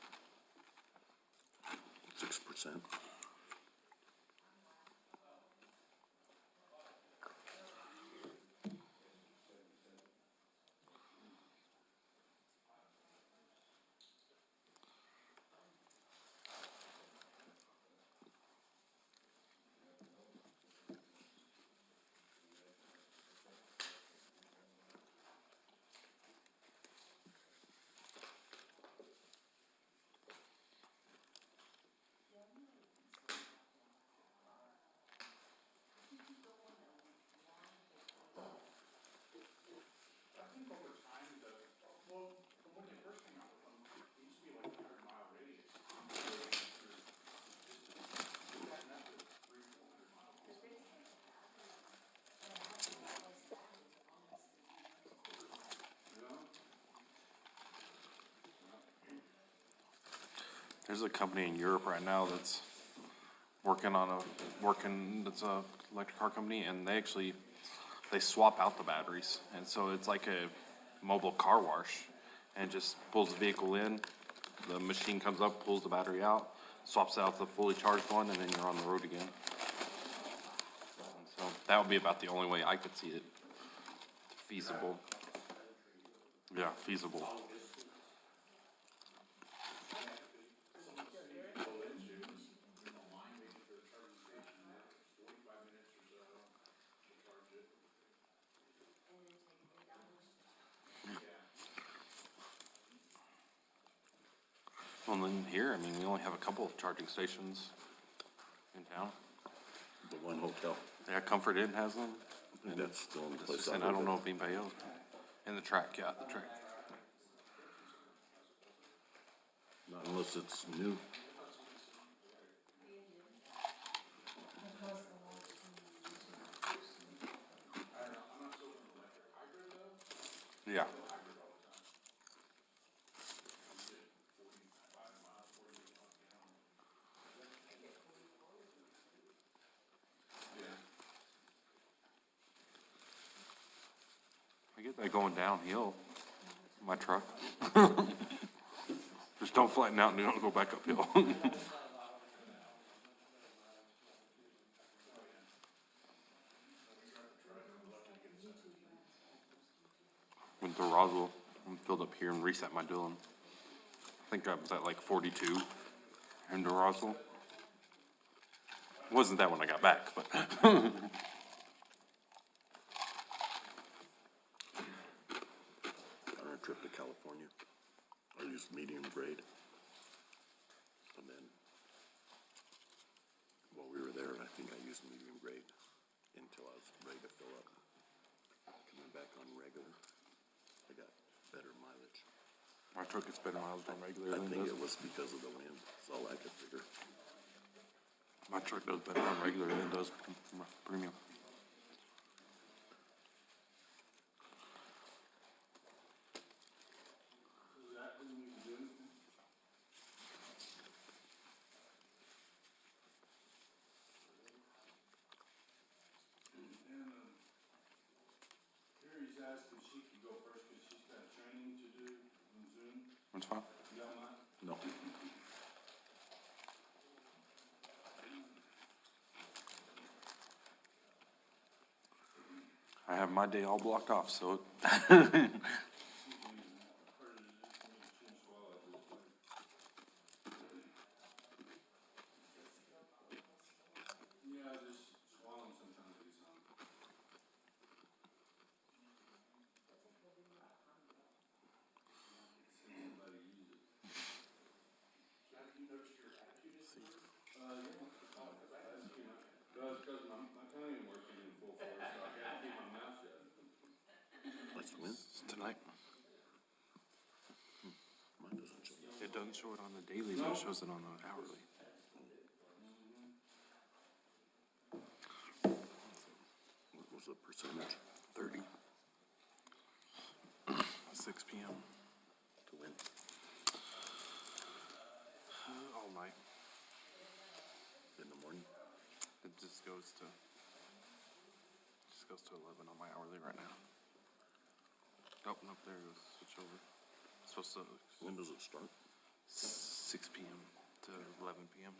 6%. There's a company in Europe right now that's that's a electric car company, and they swap out the batteries. And so it's like a mobile car wash, and just pulls the vehicle in, the machine comes up, pulls the battery out, swaps out the fully charged one, and then you're on the road again. And so that would be about the only way I could see it feasible. Yeah, feasible. Well, then here, I mean, we only have a couple of charging stations in town. The one hotel. Yeah, Comfort Inn has them. And that's the only place. And I don't know if anybody else. And the track, yeah, the track. Not unless it's new. Yeah. I get that going downhill, my truck. Just don't flatten out and don't go back uphill. Went to Roswell and filled up here and reset my Dillon. I think I was at like 42 into Roswell. It wasn't that when I got back, but. On our trip to California, I used medium grade. And then, while we were there, I think I used medium grade until I was ready to fill up. Coming back on regular, I got better mileage. My truck gets better miles on regular I than think it it does. was because of the wind, that's all I could figure. My truck does better on regular than it does premium. Carrie's asked if she could go first because she's got training to do on Zoom. That's fine. You don't mind? No. I have my day all blocked off, so. Yeah, just swallow them sometimes if it's on. Because my tongue ain't working in full force, so I gotta keep my mouth shut. That's when? Tonight. Mine doesn't show. It doesn't show it on the daily, but it shows it on the hourly. What was the percentage? 30. 6 PM. To win. All night. In the morning. It just goes to 11 on my hourly right now. Oh, nope, there it goes. Switch over. It's supposed to. When does it start? 6 PM to 11 PM.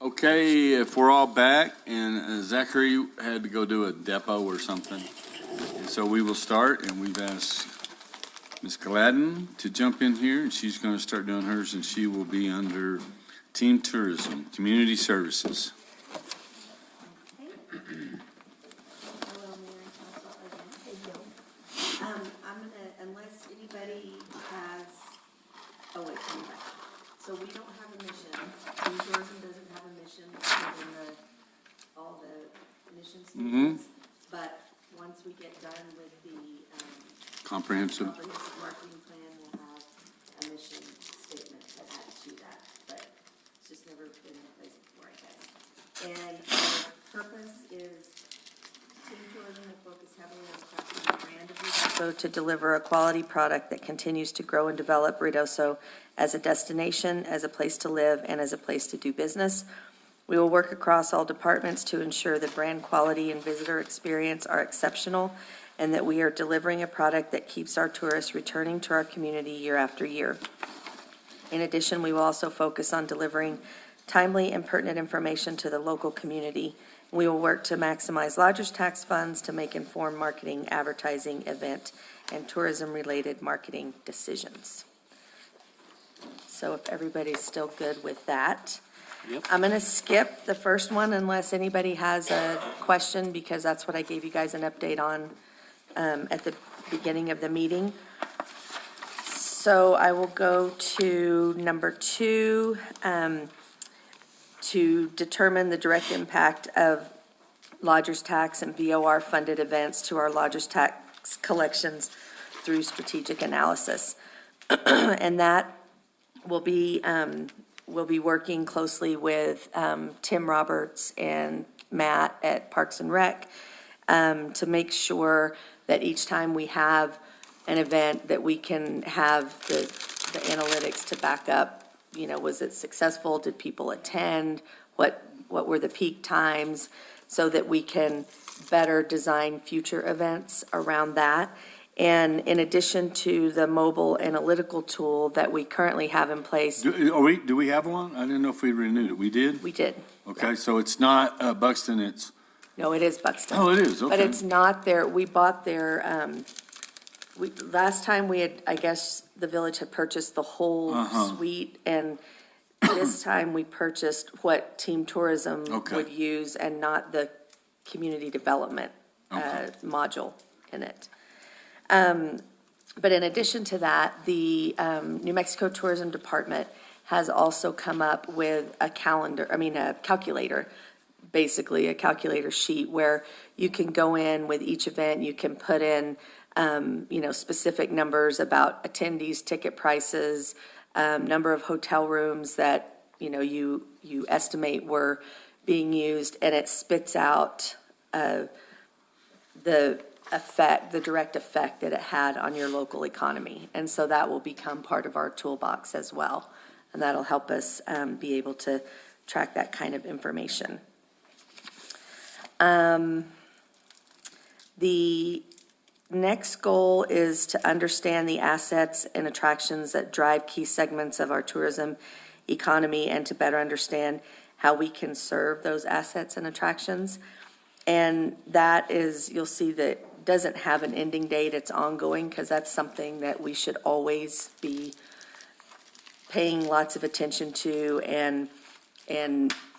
Okay, if we're all back, and Zachary had to go do a depot or something, and so we will start, and we've asked Ms. Gladden to jump in here, and she's going to start doing hers, and she will be under Team Tourism, Community Services. Hello, Mayor and Council. Hey, Yo. I'm gonna, unless anybody has, oh wait, come back. So we don't have a mission. Team Tourism doesn't have a mission, other than all the mission statements. But once we get done with the, Comprehensive. comprehensive marketing plan, we'll have a mission statement to add to that. But it's just never been in place before, I guess. And our purpose is Team Tourism will focus heavily on crafting the brand of Ruidoso To deliver a quality product that continues to grow and develop Ruidoso as a destination, as a place to live, and as a place to do business. We will work across all departments to ensure that brand quality and visitor experience are exceptional, and that we are delivering a product that keeps our tourists returning to our community year after year. In addition, we will also focus on delivering timely and pertinent information to the local community. We will work to maximize lodgers tax funds to make informed marketing, advertising, event, and tourism-related marketing decisions. So if everybody's still good with that. Yep. I'm going to skip the first one unless anybody has a question, because that's what I gave you guys an update on at the beginning of the meeting. So I will go to number 2, to determine the direct impact of lodgers tax and VOR funded events to our lodgers tax collections through strategic analysis. And that will be, we'll be working closely with Tim Roberts and Matt at Parks and Rec to make sure that each time we have an event that we can have the analytics to back up, you know, was it successful? Did people attend? What were the peak times? So that we can better design future events around that. And in addition to the mobile analytical tool that we currently have in place. Do we have one? I didn't know if we renewed it. We did? We did. Okay, so it's not Buxton, it's, No, it is Buxton. oh, it is, okay. But it's not their, we bought their, last time we had, I guess, the village had purchased the whole suite, and this time we purchased what Team Tourism Okay. would use and not the community development module in it. But in addition to that, the New Mexico Tourism Department has also come up with a calculator, basically a calculator sheet where you can go in with each event, you can put in, specific numbers about attendees, ticket prices, number of hotel rooms that, you estimate were being used, and it spits out the direct effect that it had on your local economy. And so that will become part of our toolbox as well. And that'll help us be able to track that kind of information. The next goal is to understand the assets and attractions that drive key segments of our tourism economy and to better understand how we can serve those assets and attractions. And that is, you'll see that doesn't have an ending date, it's ongoing, because that's something that we should always be paying lots of attention to and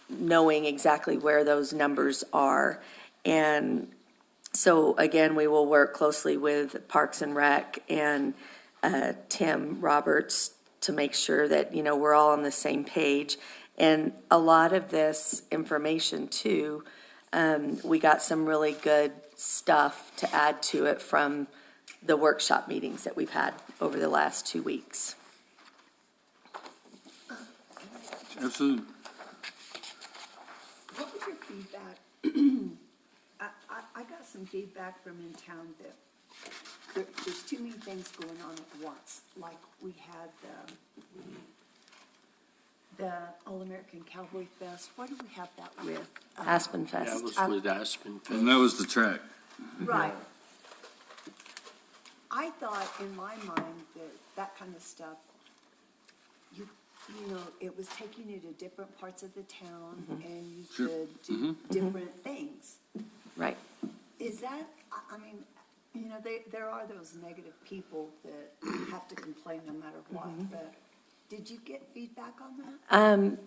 knowing exactly where those numbers are. And so again, we will work closely with Parks and Rec and Tim Roberts to make sure that, we're all on the same page. And a lot of this information too, we got some really good stuff to add to it from the workshop meetings that we've had over the last 2 weeks. Absolutely. What was your feedback? I got some feedback from in town that there's too many things going on at once. Like we had the All-American Cowboy Fest. What do we have that with? Aspen Fest. That was with Aspen Fest. And that was the track. Right. I thought in my mind that kind of stuff, you know, it was taking you to different parts of the town and you Sure. could do different things. Right. Is that, I mean, you know, there are those negative people that have to complain no matter what, but did you get feedback on that?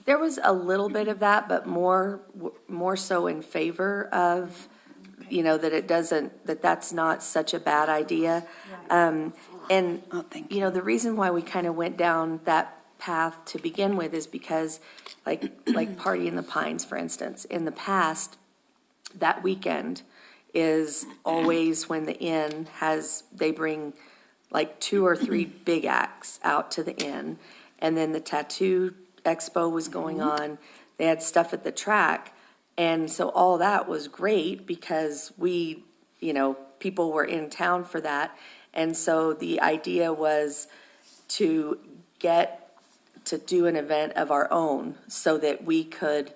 There was a little bit of that, but more so in favor of, you know, that it doesn't, that's not such a bad idea. And, you know, the reason why we kind of went down that path to begin with is because, like Party in the Pines, for instance, in the past, that weekend is always when the inn they bring like 2 or 3 big acts out to the inn. And then the tattoo expo was going on. They had stuff at the track. And so all that was great because we, you know, people were in town for that. And so the idea was to do an event of our own so that we could,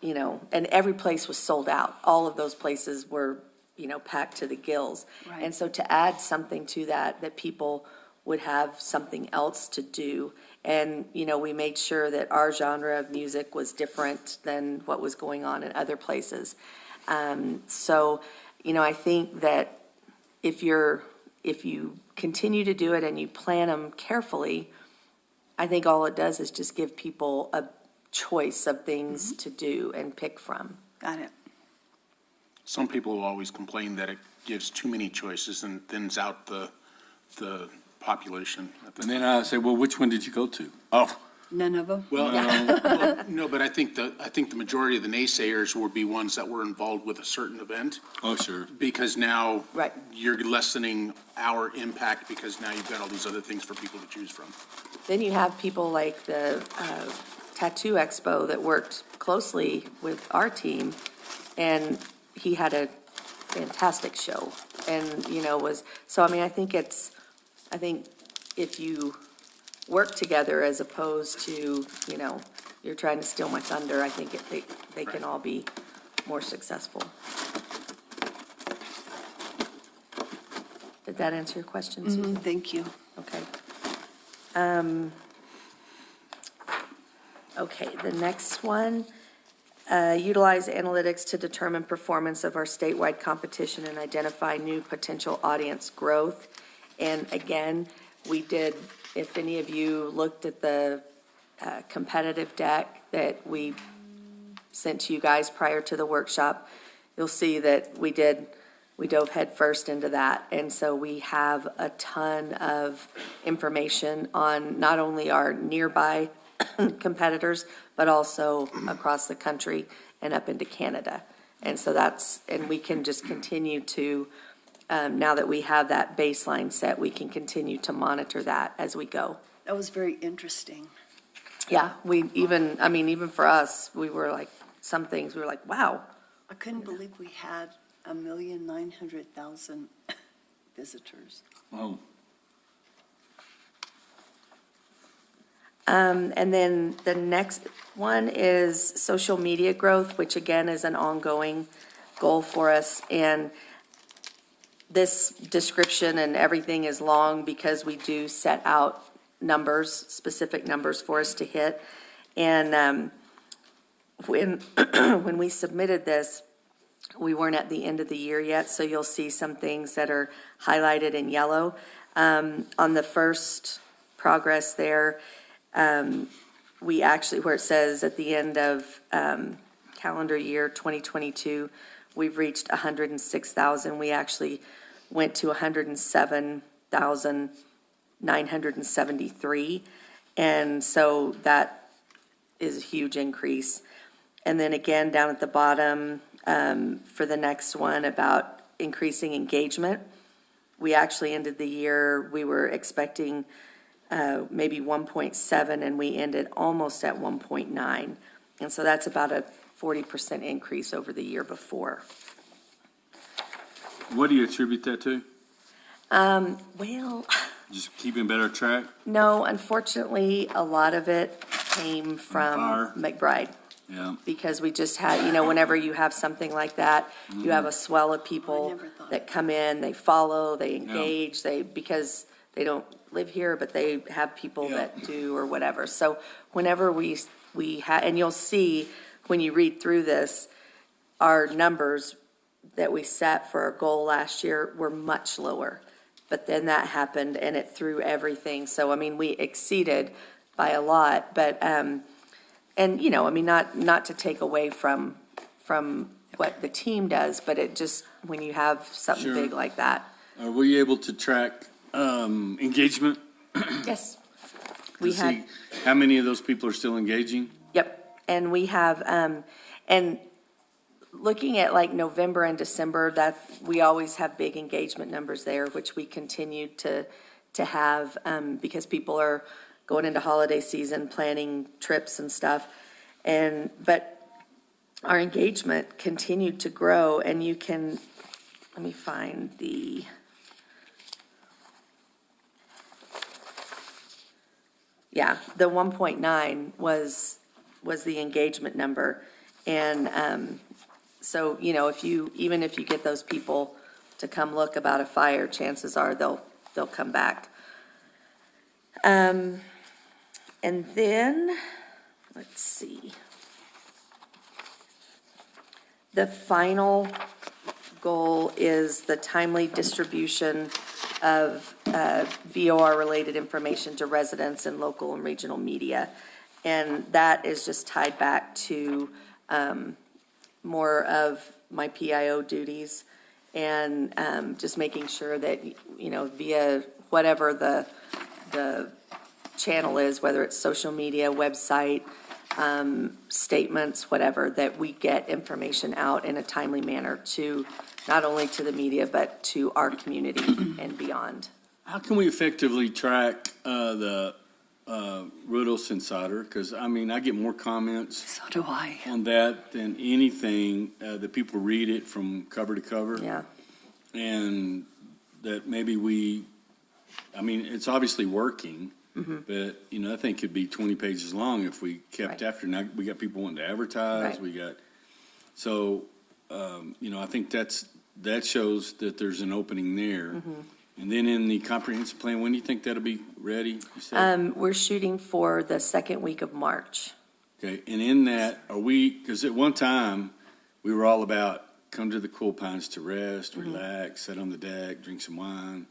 you know, and every place was sold out. All of those places were, you know, packed to the gills. Right. And so to add something to that people would have something else to do. And, you know, we made sure that our genre of music was different than what was going on in other places. So, you know, I think that if you continue to do it and you plan them carefully, I think all it does is just give people a choice of things to do and pick from. Got it. Some people will always complain that it gives too many choices and thins out the population. And then I say, well, which one did you go to? Oh, None of them? well, no, but I think the majority of the naysayers would be ones that were involved with a certain event, Oh, sure. because now Right. you're lessening our impact because now you've got all these other things for people to choose from. Then you have people like the Tattoo Expo that worked closely with our team, and he had a fantastic show. And, you know, so I mean, I think if you work together as opposed to, you know, you're trying to steal my thunder, I think they can all be more successful. Did that answer your question, Susan? Thank you. Okay. Okay, the next one, utilize analytics to determine performance of our statewide competition and identify new potential audience growth. And again, we did, if any of you looked at the competitive deck that we sent to you guys prior to the workshop, you'll see that we dove headfirst into that. And so we have a ton of information on not only our nearby competitors, but also across the country and up into Canada. And so and we can just continue to, now that we have that baseline set, we can continue to monitor that as we go. That was very interesting. Yeah, even for us, we were like, some things, we were like, wow. I couldn't believe we had 1,900,000 visitors. Oh. And then the next one is social media growth, which again is an ongoing goal for us. And this description and everything is long because we do set out numbers, specific numbers for us to hit. And when we submitted this, we weren't at the end of the year yet, so you'll see some things that are highlighted in yellow. On the first progress there, we actually, where it says at the end of calendar year 2022, we've reached 106,000. We actually went to 107,973. And so that is a huge increase. And then again, down at the bottom, for the next one about increasing engagement, we actually ended the year, we were expecting maybe 1.7, and we ended almost at 1.9. And so that's about a 40% increase over the year before. What do you attribute that to? Well, Just keeping better track? no, unfortunately, a lot of it came from Fire. McBride. Yeah. Because we just had, whenever you have something like that, you have a swell of people that come in, they follow, they engage, because they don't live here, but they have people that do or whatever. So whenever we and you'll see when you read through this, our numbers that we set for our goal last year were much lower. But then that happened and it threw everything. So, I mean, we exceeded by a lot, but, and, you know, I mean, not to take away from what the team does, but it just, when you have something Sure. big like that. Are we able to track engagement? Yes. To We had. see how many of those people are still engaging? Yep, and we have, and looking at like November and December, that, we always have big engagement numbers there, which we continue to have, because people are going into holiday season, planning trips and stuff. But our engagement continued to grow, and you can, let me find the, yeah, the 1.9 was the engagement number. And so, you know, even if you get those people to come look about a fire, chances are they'll come back. And then, let's see. The final goal is the timely distribution of VOR-related information to residents and local and regional media. And that is just tied back to more of my PIO duties and just making sure that, you know, via whatever the channel is, whether it's social media, website, statements, whatever, that we get information out in a timely manner to, not only to the media, but to our community and beyond. How can we effectively track the Rudos Insider? Because, I mean, I get more comments. So do I. On that than anything, that people read it from cover to cover. Yeah. And that maybe I mean, it's obviously working. But, you know, I think it'd be 20 pages long if we kept after. Now, we got people wanting to advertise, we got, so, you know, I think that shows that there's an opening there. And then in the comprehensive plan, when do you think that'll be ready? You said? We're shooting for the second week of March. Okay, and in that, are we, because at one time, we were all about come to the Cool Pines to rest, relax, sit on the deck, drink some wine.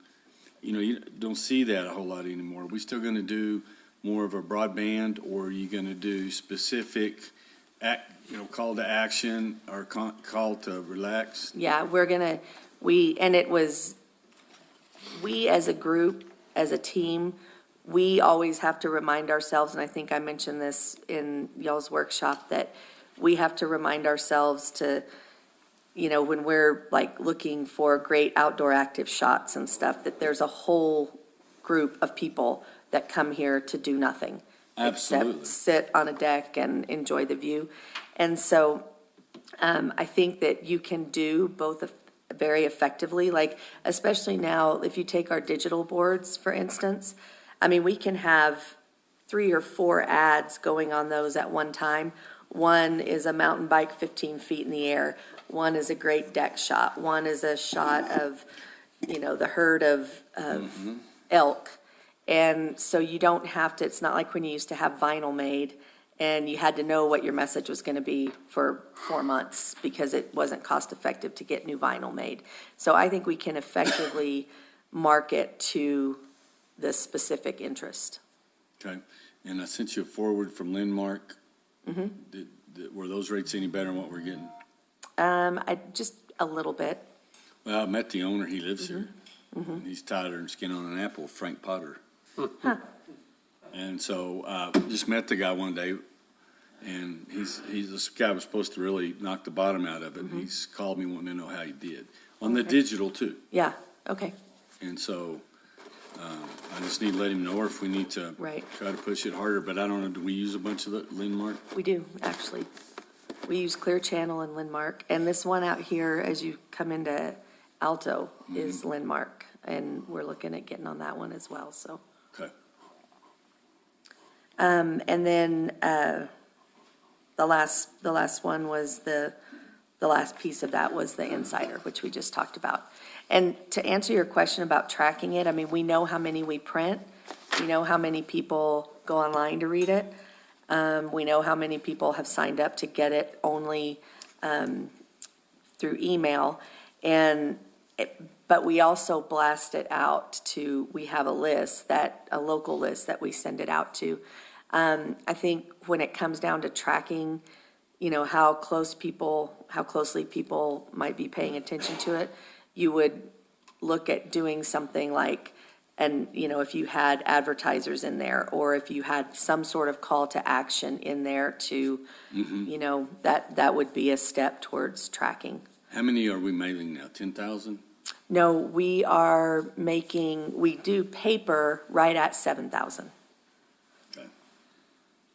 You know, you don't see that a whole lot anymore. Are we still going to do more of a broadband, or are you going to do specific, call to action or call to relax? Yeah, we as a group, as a team, we always have to remind ourselves, and I think I mentioned this in y'all's workshop, that we have to remind ourselves to, you know, when we're like looking for great outdoor active shots and stuff, that there's a whole group of people that come here to do nothing. Absolutely. Except sit on a deck and enjoy the view. And so I think that you can do both very effectively, like especially now, if you take our digital boards, for instance, I mean, we can have 3 or 4 ads going on those at one time. One is a mountain bike 15 feet in the air. One is a great deck shot. One is a shot of, you know, the herd of elk. And so you don't have to, it's not like when you used to have vinyl made and you had to know what your message was going to be for 4 months because it wasn't cost effective to get new vinyl made. So I think we can effectively market to the specific interest. Okay, and I sent you a forward from Landmark. Were those rates any better than what we're getting? I just a little bit. Well, I met the owner, he lives here. He's tighter than skin on an apple, Frank Potter. And so, just met the guy one day, and this guy was supposed to really knock the bottom out of it. He's called me wanting to know how he did. On the digital too. Yeah, okay. And so, I just need to let him know, or if we need to try to push it harder, but I don't know, do we use a bunch of the Landmark? We do, actually. We use Clear Channel and Landmark, and this one out here, as you come into Alto, is Landmark, and we're looking at getting on that one as well, so. Okay. And then, the last one was the last piece of that was the Insider, which we just talked about. And to answer your question about tracking it, I mean, we know how many we print. We know how many people go online to read it. We know how many people have signed up to get it only through email. But we also blast it out to, we have a local list that we send it out to. I think when it comes down to tracking, how closely people might be paying attention to it, you would look at doing something like, if you had advertisers in there, or if you had some sort of call to action in there to, that would be a step towards tracking. How many are we mailing now? 10,000? No, we do paper right at 7,000.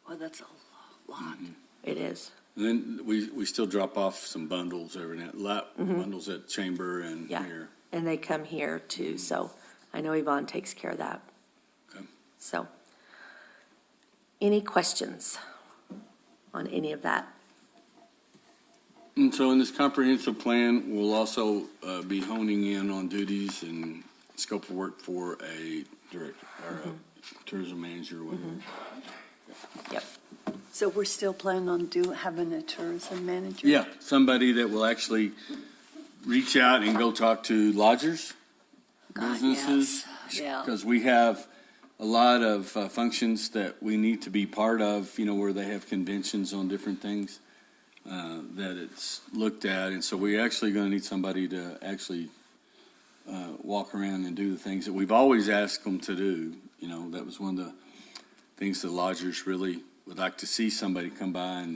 Well, that's a lot. It is. And then we still drop off some bundles every now, bundles at Chamber and Yeah. here. And they come here too, so I know Yvonne takes care of that. Okay. So, any questions on any of that? And so in this comprehensive plan, we'll also be honing in on duties and scope of work for a director or a tourism manager or whatever. Yep. So we're still planning on having a tourism manager? Yeah, somebody that will actually reach out and go talk to lodgers, businesses. yes. Yeah. Because we have a lot of functions that we need to be part of, where they have conventions on different things that it's looked at. And so we're actually going to need somebody to actually walk around and do the things that we've always asked them to do. That was one of the things the lodgers really would like to see, somebody come by.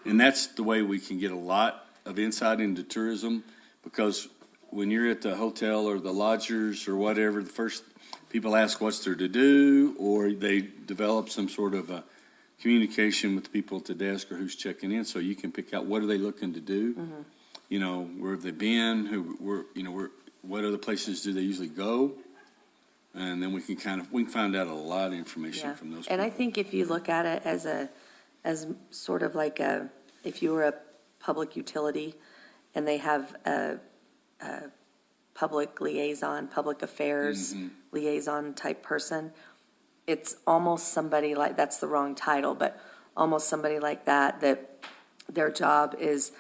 And that's the way we can get a lot of insight into tourism, because when you're at the hotel or the lodgers or whatever, the first people ask what's there to do, or they develop some sort of a communication with the people at the desk or who's checking in, so you can pick out what are they looking to do. Where have they been? What other places do they usually go? And then we can find out a lot of information from those people. And I think if you look at it as sort of like if you were a public utility and they have a public liaison, public affairs liaison type person, it's almost somebody like, that's the wrong title, but almost somebody like that their job is,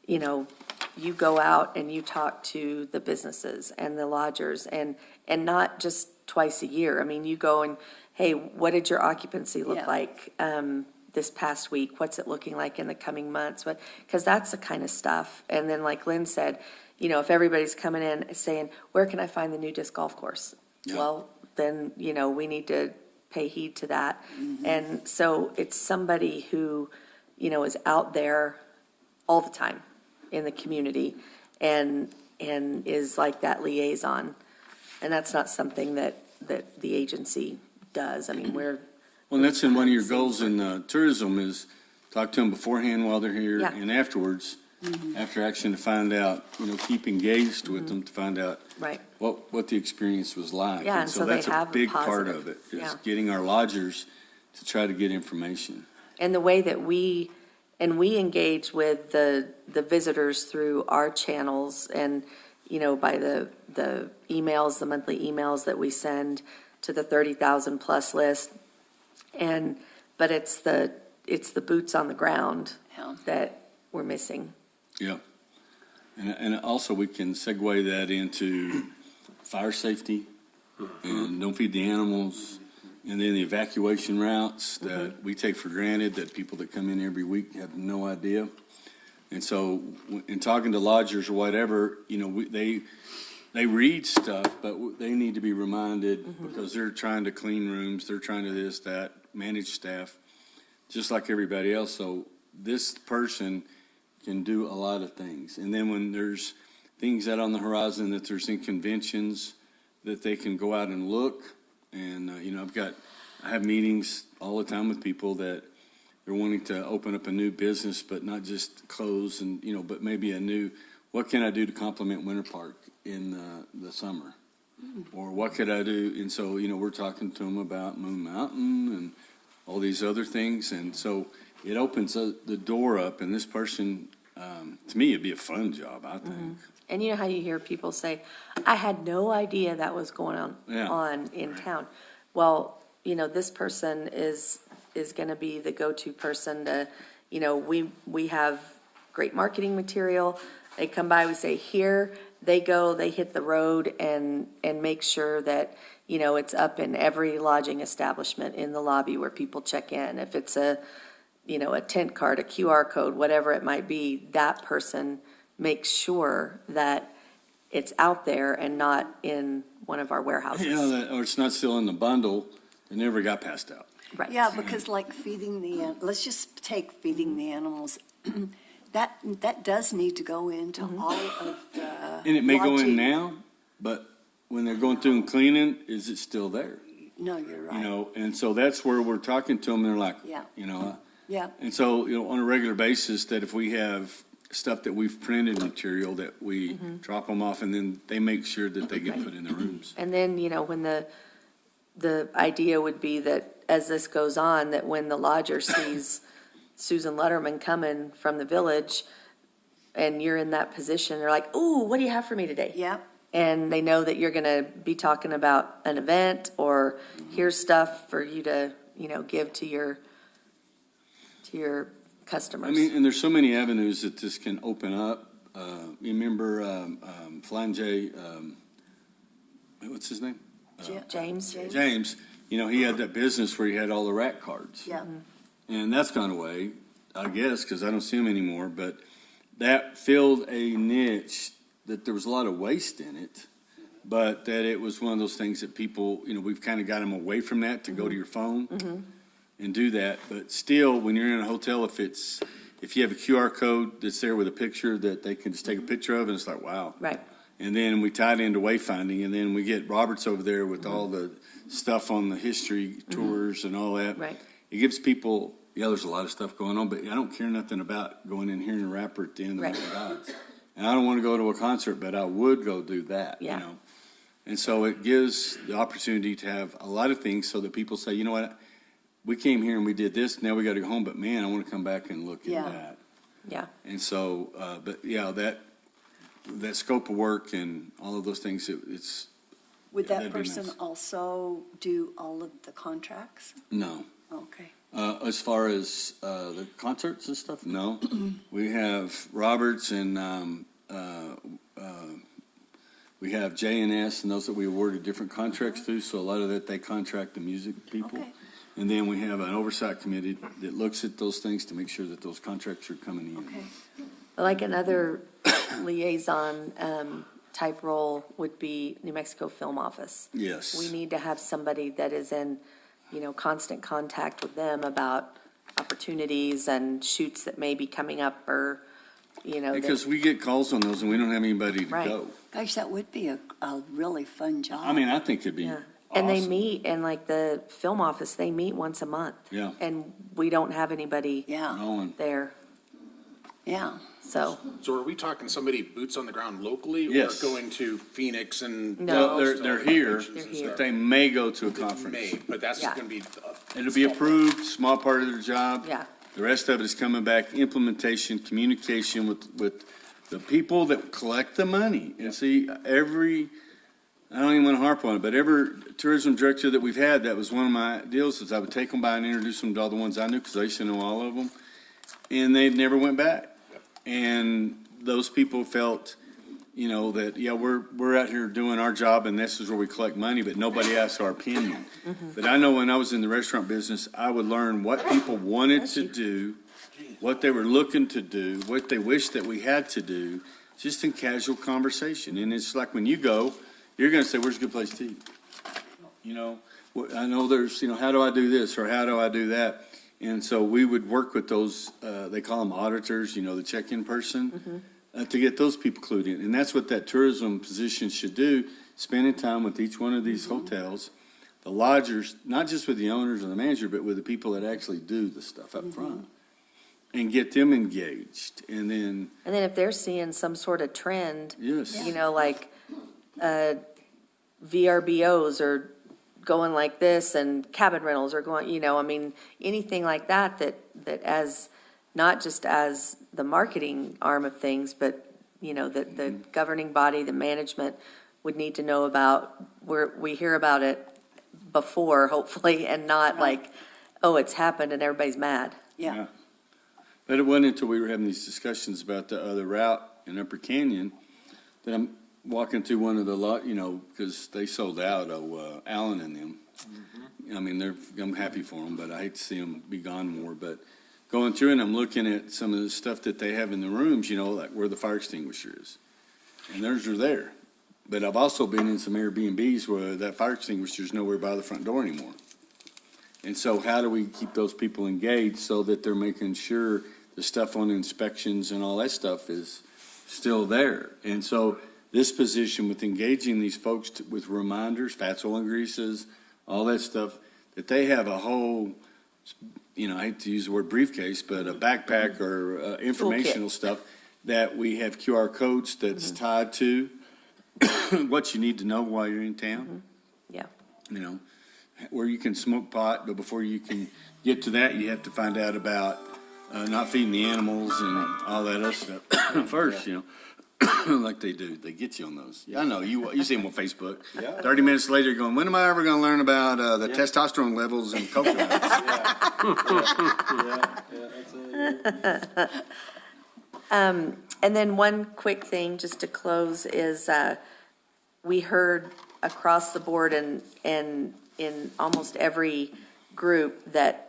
you go out and you talk to the businesses and the lodgers and not just twice a year. I mean, you go and, hey, what did your occupancy look like this past week? What's it looking like in the coming months? Because that's the kind of stuff. And then like Lynn said, if everybody's coming in saying, where can I find the new disc golf course? Yeah. Well, then, we need to pay heed to that. And so it's somebody who, is out there all the time in the community and is like that liaison. And that's not something that the agency does. I mean, Well, and that's in one of your goals in tourism is talk to them beforehand while they're here and afterwards, after action, to find out, keep engaged with them to find out right. what the experience was like. Yeah, and and so so they that's a have big part positive- of it, is yeah. getting our lodgers to try to get information. And the way that we engage with the visitors through our channels and, by the emails, the monthly emails that we send to the 30,000 plus list. But it's the boots on the ground that we're missing. Yeah. And also we can segue that into fire safety and don't feed the animals. And then the evacuation routes that we take for granted that people that come in every week have no idea. And so in talking to lodgers or whatever, they read stuff, but they need to be reminded because they're trying to clean rooms, they're trying to this, that, manage staff, just like everybody else. So this person can do a lot of things. And then when there's things out on the horizon that there's in conventions that they can go out and look. And, I have meetings all the time with people that they're wanting to open up a new business, but not just clothes and, but maybe what can I do to complement Winter Park in the summer? Or what could I do? And so, we're talking to them about Moon Mountain and all these other things. And so it opens the door up, and this person, to me, it'd be a fun job, I think. And you know how you hear people say, I had no idea that was going Yeah. on in town. Well, you know, this person is gonna be the go-to person to, you know, we have great marketing material. They come by, we say, here, they go, they hit the road and make sure that, you know, it's up in every lodging establishment in the lobby where people check in. If it's a, you know, a tent card, a QR code, whatever it might be, that person makes sure that it's out there and not in one of our warehouses. You know, or it's not still in the bundle, it never got passed out. Right. Yeah, because like let's just take feeding the animals. That does need to go into all of the. And it may go in lodging. now, but when they're going through and cleaning, is it still there? No, you're right. You know, and so that's where we're talking to them, and they're like, Yeah. you know, Yeah, and so, you know, on a regular basis, that if we have stuff that we've printed material, that we drop them off, and then they make sure that they get put in the rooms. And then, you know, when the idea would be that as this goes on, that when the lodger sees Susan Letterman coming from the village and you're in that position, they're like, ooh, what do you have for me today? yeah, And they know that you're gonna be talking about an event or here's stuff for you to, you know, give to your customers. I mean, and there's so many avenues that this can open up. You remember Flying J, what's his name? James? James, you know, he had that business where he had all the rack cards. yeah. And that's gone away, I guess, because I don't see them anymore. But that filled a niche that there was a lot of waste in it, but that it was one of those things that people, you know, we've kind of got them away from that to go to your phone and do that. But still, when you're in a hotel, if you have a QR code that's there with a picture that they can just take a picture of, and it's like, wow. Right. And then we tie it into wayfinding, and then we get Roberts over there with all the stuff on the history tours and all that. Right. It gives people, yeah, there's a lot of stuff going on, but I don't care nothing about going in here and a rapper at the end of Right. the gods. And I don't want to go to a concert, but I would go do that, Yeah. you know. And so it gives the opportunity to have a lot of things so that people say, you know what, we came here and we did this, now we got to go home, but man, I want to come back and look Yeah. at that. Yeah. And so, but yeah, that scope of work and all of those things, it's, Would Yeah, that that'd be person nice. also do all of the contracts? no. Okay. As far as the concerts and stuff, no. We have Roberts and we have J&S and those that we awarded different contracts to. So a lot of that, they contract the music people. Okay. And then we have an oversight committee that looks at those things to make sure that those contracts are coming in. Okay. Like another liaison type role would be New Mexico Film Office. Yes. We need to have somebody that is in, you know, constant contact with them about opportunities and shoots that may be coming up or, you know. that- Because we get calls on those and we don't have anybody to Right. go. Gosh, that would be a really fun job. I mean, I think it'd be Yeah. And they awesome. meet, and like the film office, they meet once a month. Yeah. And we don't have anybody Yeah, No one. there, yeah. so, So are we talking somebody boots on the ground locally? Yes. Or going to Phoenix and? No. Well, they're here, They're here. but they may go to a conference. May, but that's Yeah. gonna be. It'll be approved, small part of their job. yeah. The rest of it is coming back, implementation, communication with the people that collect the money. And see, I don't even want to harp on it, but every tourism director that we've had, that was one of my deals, is I would take them by and introduce them to all the ones I knew, because I used to know all of them. And they never went back. And those people felt, you know, that, yeah, we're out here doing our job and this is where we collect money, but nobody asks our opinion. But I know when I was in the restaurant business, I would learn what people wanted to do, what they were looking to do, what they wished that we had to do, just in casual conversation. And it's like when you go, you're going to say, where's a good place to eat? You know, I know there's, you know, how do I do this or how do I do that? And so we would work with those, they call them auditors, you know, the check-in person, to get those people clued in. And that's what that tourism position should do, spending time with each one of these hotels, the lodgers, not just with the owners and the manager, but with the people that actually do the stuff up front, and get them engaged. And then, if they're seeing some sort of trend, yes. you know, like VRBOs are going like this and cabin rentals are going, you know, I mean, anything like that as, not just as the marketing arm of things, but the governing body, the management would need to know about, we hear about it before, hopefully, and not like, oh, it's happened and everybody's mad. Yeah. But it wasn't until we were having these discussions about the other route in Upper Canyon that I'm walking through one of the because they sold out, Allen and them. I mean, I'm happy for them, but I hate to see them be gone more. But going through and I'm looking at some of the stuff that they have in the rooms, like where the fire extinguisher is. And theirs are there. But I've also been in some Airbnbs where that fire extinguisher is nowhere by the front door anymore. And so how do we keep those people engaged so that they're making sure the stuff on inspections and all that stuff is still there? And so this position with engaging these folks with reminders, fats, oil, and greases, all that stuff, that they have a whole, I hate to use the word briefcase, but a backpack or informational stuff that we have QR codes that's tied to what you need to know while you're in town. Yeah. Where you can smoke pot, but before you can get to that, you have to find out about not feeding the animals and all that other stuff first, like they do. They get you on those. Yeah, I know. You see them on Facebook. 30 minutes later, you're going, when am I ever going to learn about the testosterone levels in coconuts? And then one quick thing, just to close, is we heard across the board and in almost every group that,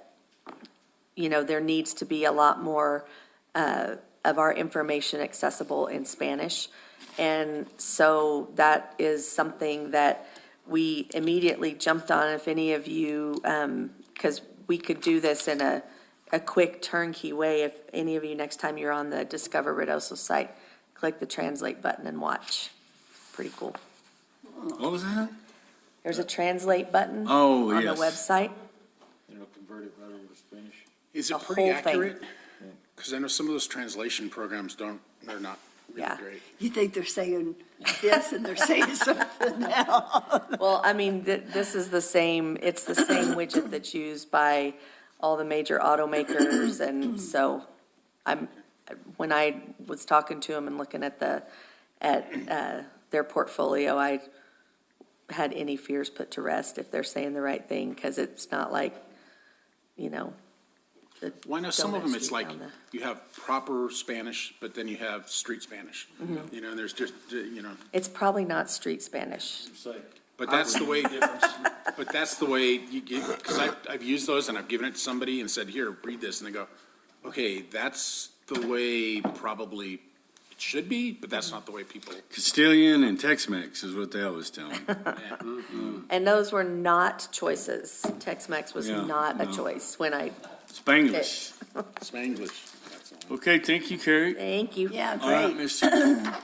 there needs to be a lot more of our information accessible in Spanish. And so that is something that we immediately jumped on. If any of you, because we could do this in a quick turnkey way. If any of you, next time you're on the Discover Ruidoso site, click the translate button and watch. Pretty cool. What was that? There's a translate button Oh, on yes. the website. Convert it right over to Spanish. Is The it pretty whole thing. accurate? Because I know some of those translation programs they're not really Yeah. great. You think they're saying this and they're saying something else? Well, I mean, this is the same, it's the same widget that's used by all the major automakers. And so when I was talking to them and looking at their portfolio, I had any fears put to rest if they're saying the right thing, because it's not like, Why not some of them, it's like down the- you have proper Spanish, but then you have street Spanish. Mm-hmm. And there's just, It's probably not street Spanish. but that's the way, but that's the way you get, because I've used those and I've given it to somebody and said, here, read this, and they go, okay, that's the way probably it should be, but that's not the way people. Castilian and Tex-Mex is what they always tell me. And those were not choices. Tex-Mex was Yeah, not a no. choice when I, Spanglish. Spanglish. Okay, thank you, Carrie. thank you. Yeah, All right, great. Mr.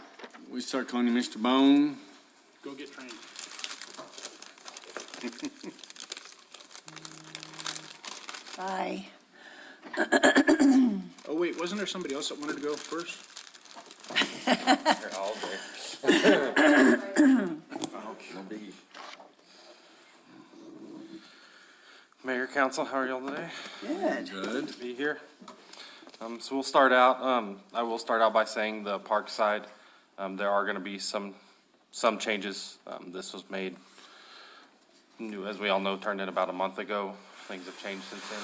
We start calling you Mr. Bone. Go get trained. Bye. Oh, wait, wasn't there somebody else that wanted to go first? Mayor, council, how are y'all today? Good. Good. To be here. So we'll start out, I will start out by saying the park side, there are gonna be some changes. This was made, as we all know, turned in about a month ago. Things have changed since then.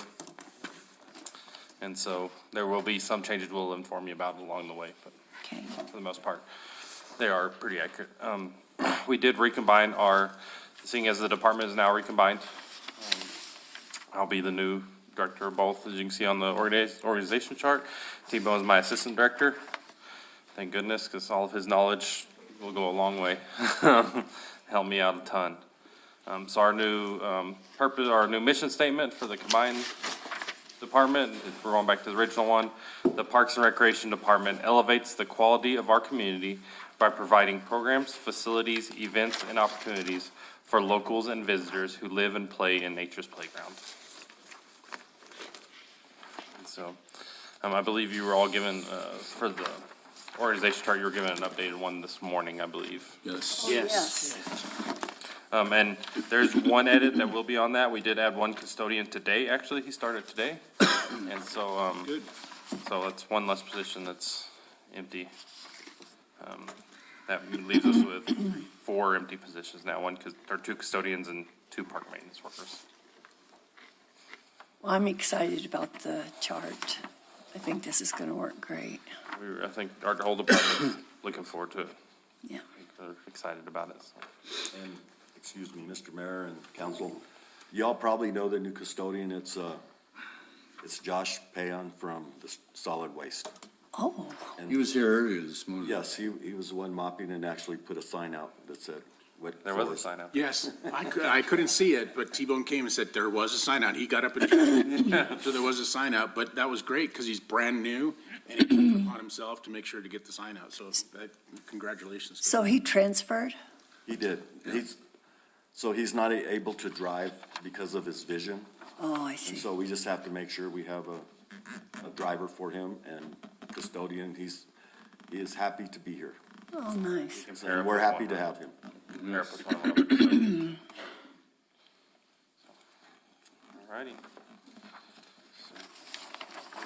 And so there will be some changes we'll inform you about along the way, but Okay. for the most part, they are pretty accurate. We did recombine seeing as the department is now recombined, I'll be the new director of both, as you can see on the organization chart. T-Bone is my assistant director. Thank goodness, because all of his knowledge will go a long way. Help me out a ton. So our new purpose, our new mission statement for the combined department, we're going back to the original one. The Parks and Recreation Department elevates the quality of our community by providing programs, facilities, events, and opportunities for locals and visitors who live and play in nature's playground. And so, I believe you were all given, for the organization chart, you were given an updated one this morning, I believe. Yes. Yes. And there's one edit that will be on that. We did add one custodian today, actually. He started today. And so, Good. so that's one less position that's empty. That leaves us with 4 empty positions now, or 2 custodians and 2 park maintenance workers. Well, I'm excited about the chart. I think this is going to work great. I think our whole department is looking forward to it. Yeah. They're excited about it, so. And, excuse me, Mr. Mayor and council, y'all probably know the new custodian. It's Josh Payan from the solid waste. Oh. And He was here earlier this morning. yes, he was the one mopping and actually put a sign out that said, what. There was a sign out. Yes, I couldn't see it, but T-Bone came and said there was a sign out. He got up and, so there was a sign out, but that was great because he's brand new and he took it upon himself to make sure to get the sign out. So congratulations. to So him. he transferred? He did. He's not able to drive because of his vision. Oh, I And see. so we just have to make sure we have a driver for him and custodian. He is happy to be here. Oh, nice. And we're happy to have him. Compare it with one of our custodians. All righty.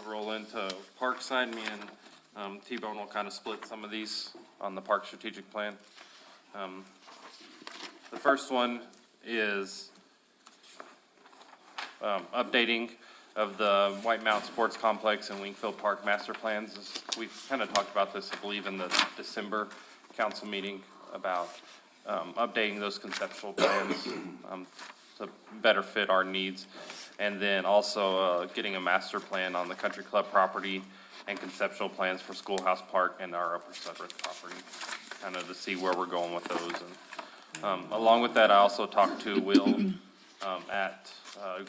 We'll roll into park side. Me and T-Bone will kind of split some of these on the park strategic plan. The first one is updating of the White Mountain Sports Complex and Wingfield Park master plans. We've kind of talked about this, I believe, in the December council meeting about updating those conceptual plans to better fit our needs. And then also getting a master plan on the country club property and conceptual plans for Schoolhouse Park and our Upper Sudworth property, kind of to see where we're going with those. And along with that, I also talked to Will at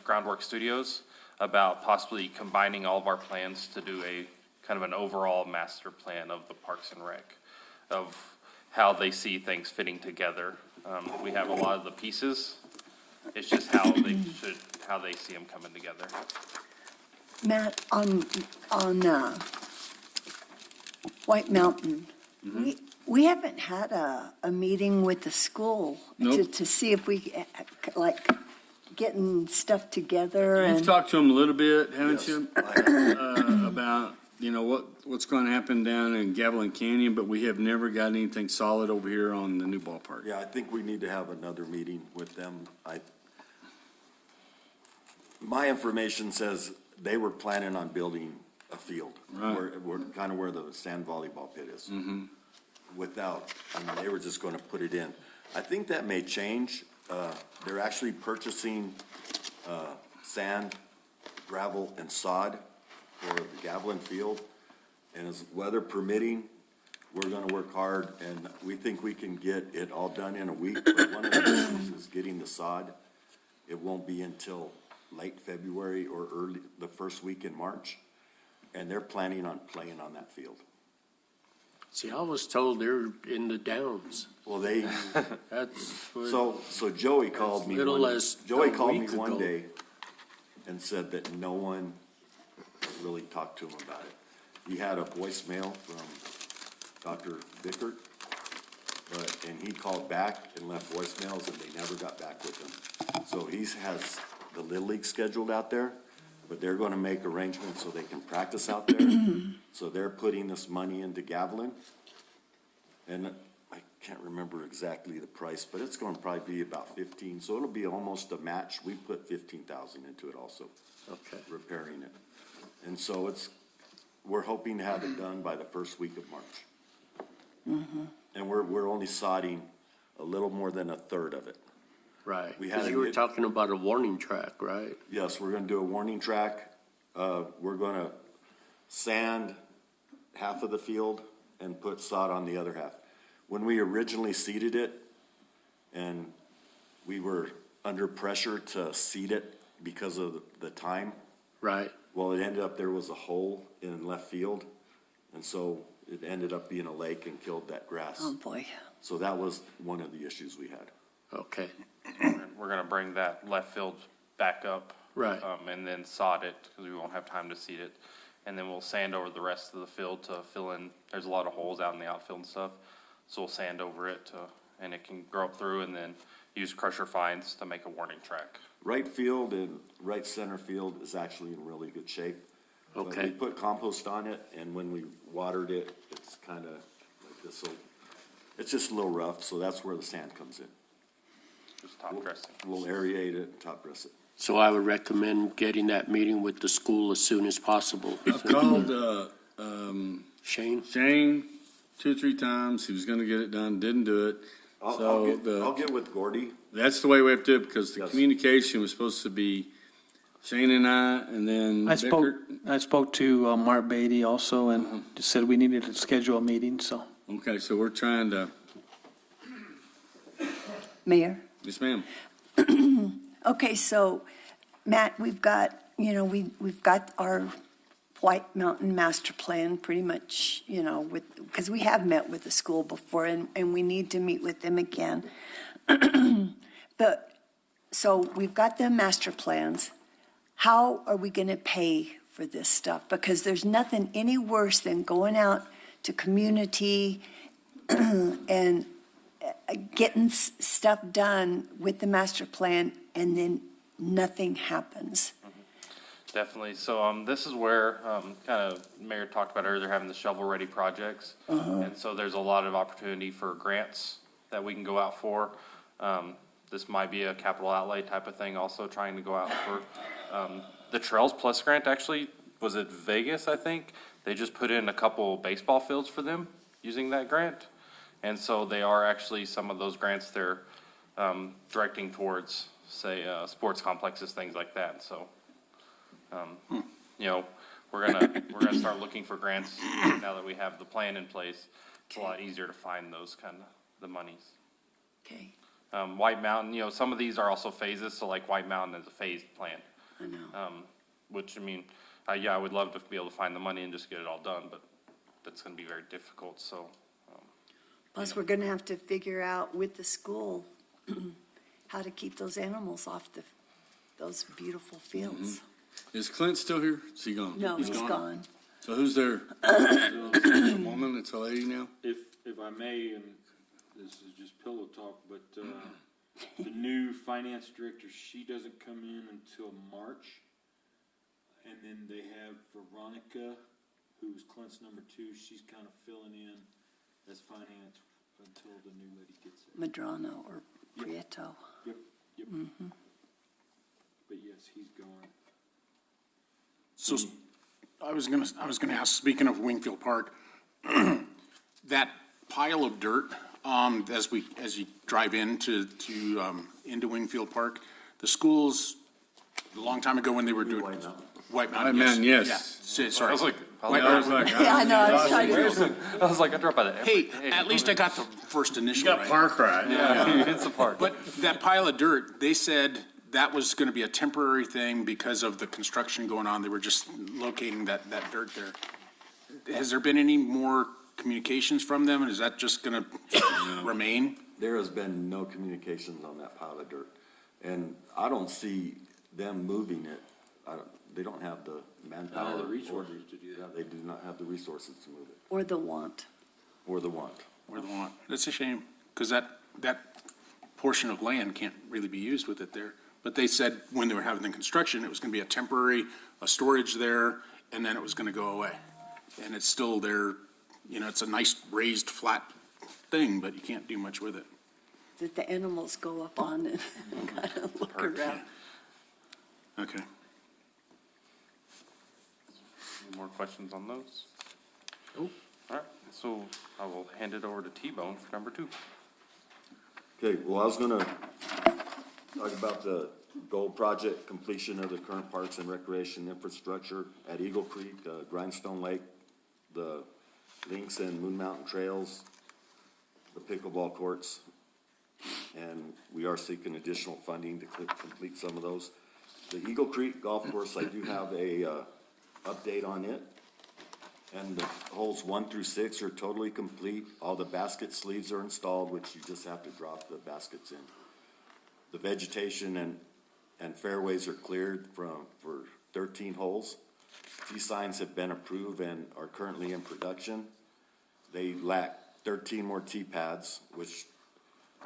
Groundwork Studios about possibly combining all of our plans to do a kind of an overall master plan of the Parks and Rec, of how they see things fitting together. We have a lot of the pieces. It's just how they see them coming together. Matt, on White Mountain, we haven't had a meeting with the school Nope. to see if we, like, getting stuff together You've and, talked to them a little bit, haven't Yes, you? I have. About, what's going to happen down in Gavilan Canyon, but we have never got anything solid over here on the new ballpark. Yeah, I think we need to have another meeting with them. My information says they were planning on building a field. Right. Kind of where the sand volleyball pit is. They were just going to put it in. I think that may change. They're actually purchasing sand, gravel, and sod for the Gavilan field. And as weather permitting, we're gonna work hard, and we think we can get it all done in a week. But one of the issues is getting the sod. It won't be until late February or early, the first week in March. And they're planning on playing on that field. See, I was told they're in the downs. Well, they, That's what, so Joey called me. Little less Joey a called me week one ago. day and said that no one really talked to him about it. He had a voicemail from Dr. Bickert, and he called back and left voicemails, and they never got back with him. So he has the Little League scheduled out there, but they're gonna make arrangements so they can practice out there. So they're putting this money into Gavilan. And I can't remember exactly the price, but it's gonna probably be about 15, so it'll be almost a match. We put 15,000 into it also, okay. repairing it. And so we're hoping to have it done by the first week of March. And we're only sodding a little more than a third of it. Right. We had Because a you were good- talking about a warning track, right? Yes, we're gonna do a warning track. We're gonna sand half of the field and put sod on the other half. When we originally seeded it, and we were under pressure to seed it because of the time, Right. well, it ended up there was a hole in left field, and so it ended up being a lake and killed that grass. oh, boy. So that was one of the issues we had. Okay. We're gonna bring that left field back up. Right. And then sod it, because we won't have time to seed it. And then we'll sand over the rest of the field to fill in, there's a lot of holes out in the outfield and stuff. So we'll sand over it and it can grow up through, and then use crusher fines to make a warning track. Right field and right center field is actually in really good shape. But Okay. we put compost on it, and when we watered it, it's kind of like It's just a little rough, so that's where the sand comes in. Just top dressing. We'll aerate it, top dress it. So I would recommend getting that meeting with the school as soon as possible. I've called, Shane? Shane 2 or 3 times. He was gonna get it done, didn't do it. I'll get with Gordy. That's the way we have to do it, because the Yes. communication was supposed to be Shane and I, and then I spoke, Bickert. I spoke to Mark Beatty also, and just said we needed to schedule a meeting, so. Okay, so we're trying to, Mayor? yes, ma'am. Okay, so, Matt, we've got, we've got our White Mountain Master Plan pretty much, because we have met with the school before, and we need to meet with them again. But, so we've got the master plans. How are we going to pay for this stuff? Because there's nothing any worse than going out to community and getting stuff done with the master plan, and then nothing happens. Definitely. So this is where kind of Mayor talked about earlier, having the shovel-ready projects. And so there's a lot of opportunity for grants that we can go out for. This might be a capital outlay type of thing, also trying to go out for. The Trails Plus grant actually was at Vegas, I think. They just put in a couple baseball fields for them using that grant. And so they are actually, some of those grants they're directing towards, say, sports complexes, things like that. So, we're gonna start looking for grants now that we have the plan in place. It's a lot easier to find those kind of the monies. Okay, White Mountain, some of these are also phases. So like White Mountain is a phased plan. I know. Which, I mean, I would love to be able to find the money and just get it all done, but that's gonna be very difficult, so. Plus, we're going to have to figure out with the school how to keep those animals off those beautiful fields. Is Clint still here? Is he gone? No, he's gone. So who's there? A woman, it's a lady now? If I may, and this is just pillow talk, but the new finance director, she doesn't come in until March. And then they have Veronica, who's Clint's number 2. She's kind of filling in as finance until the new lady gets there. Madrano or Prieto. Yep. Mm-hmm. But yes, he's gone. So I was gonna ask, speaking of Wingfield Park, that pile of dirt, as you drive into Wingfield Park, the schools, a long time ago when they were doing. White Mountain, White Mountain, yes. Yeah, sorry. I was like, Yeah, I know, I was trying to. I was like, I drove by that. Hey, at least I got the first initial right. Park right. Yeah, it's a park. But that pile of dirt, they said that was gonna be a temporary thing because of the construction going on. They were just locating that dirt there. Has there been any more communications from them, and is that just gonna remain? There has been no communications on that pile of dirt. And I don't see them moving it. They don't have the manpower. the resources to do that. Yeah, they do not have the resources to move it, Or the want. or the want. Or the want? That's a shame, because that portion of land can't really be used with it there. But they said when they were having the construction, it was gonna be a storage there, and then it was gonna go away. And it's still there, it's a nice raised, flat thing, but you can't do much with it. That the animals go up on and kind of look around. Okay. Any more questions on those? All right, so I will hand it over to T-Bone for number 2. Okay, well, I was gonna talk about the goal project completion of the current parks and recreation infrastructure at Eagle Creek, Grindstone Lake, the Lynx and Moon Mountain Trails, the pickleball courts, and we are seeking additional funding to complete some of those. The Eagle Creek Golf Course, I do have a update on it. And the holes 1 through 6 are totally complete. All the basket sleeves are installed, which you just have to drop the baskets in. The vegetation and fairways are cleared for 13 holes. Tee signs have been approved and are currently in production. They lack 13 more tee pads, which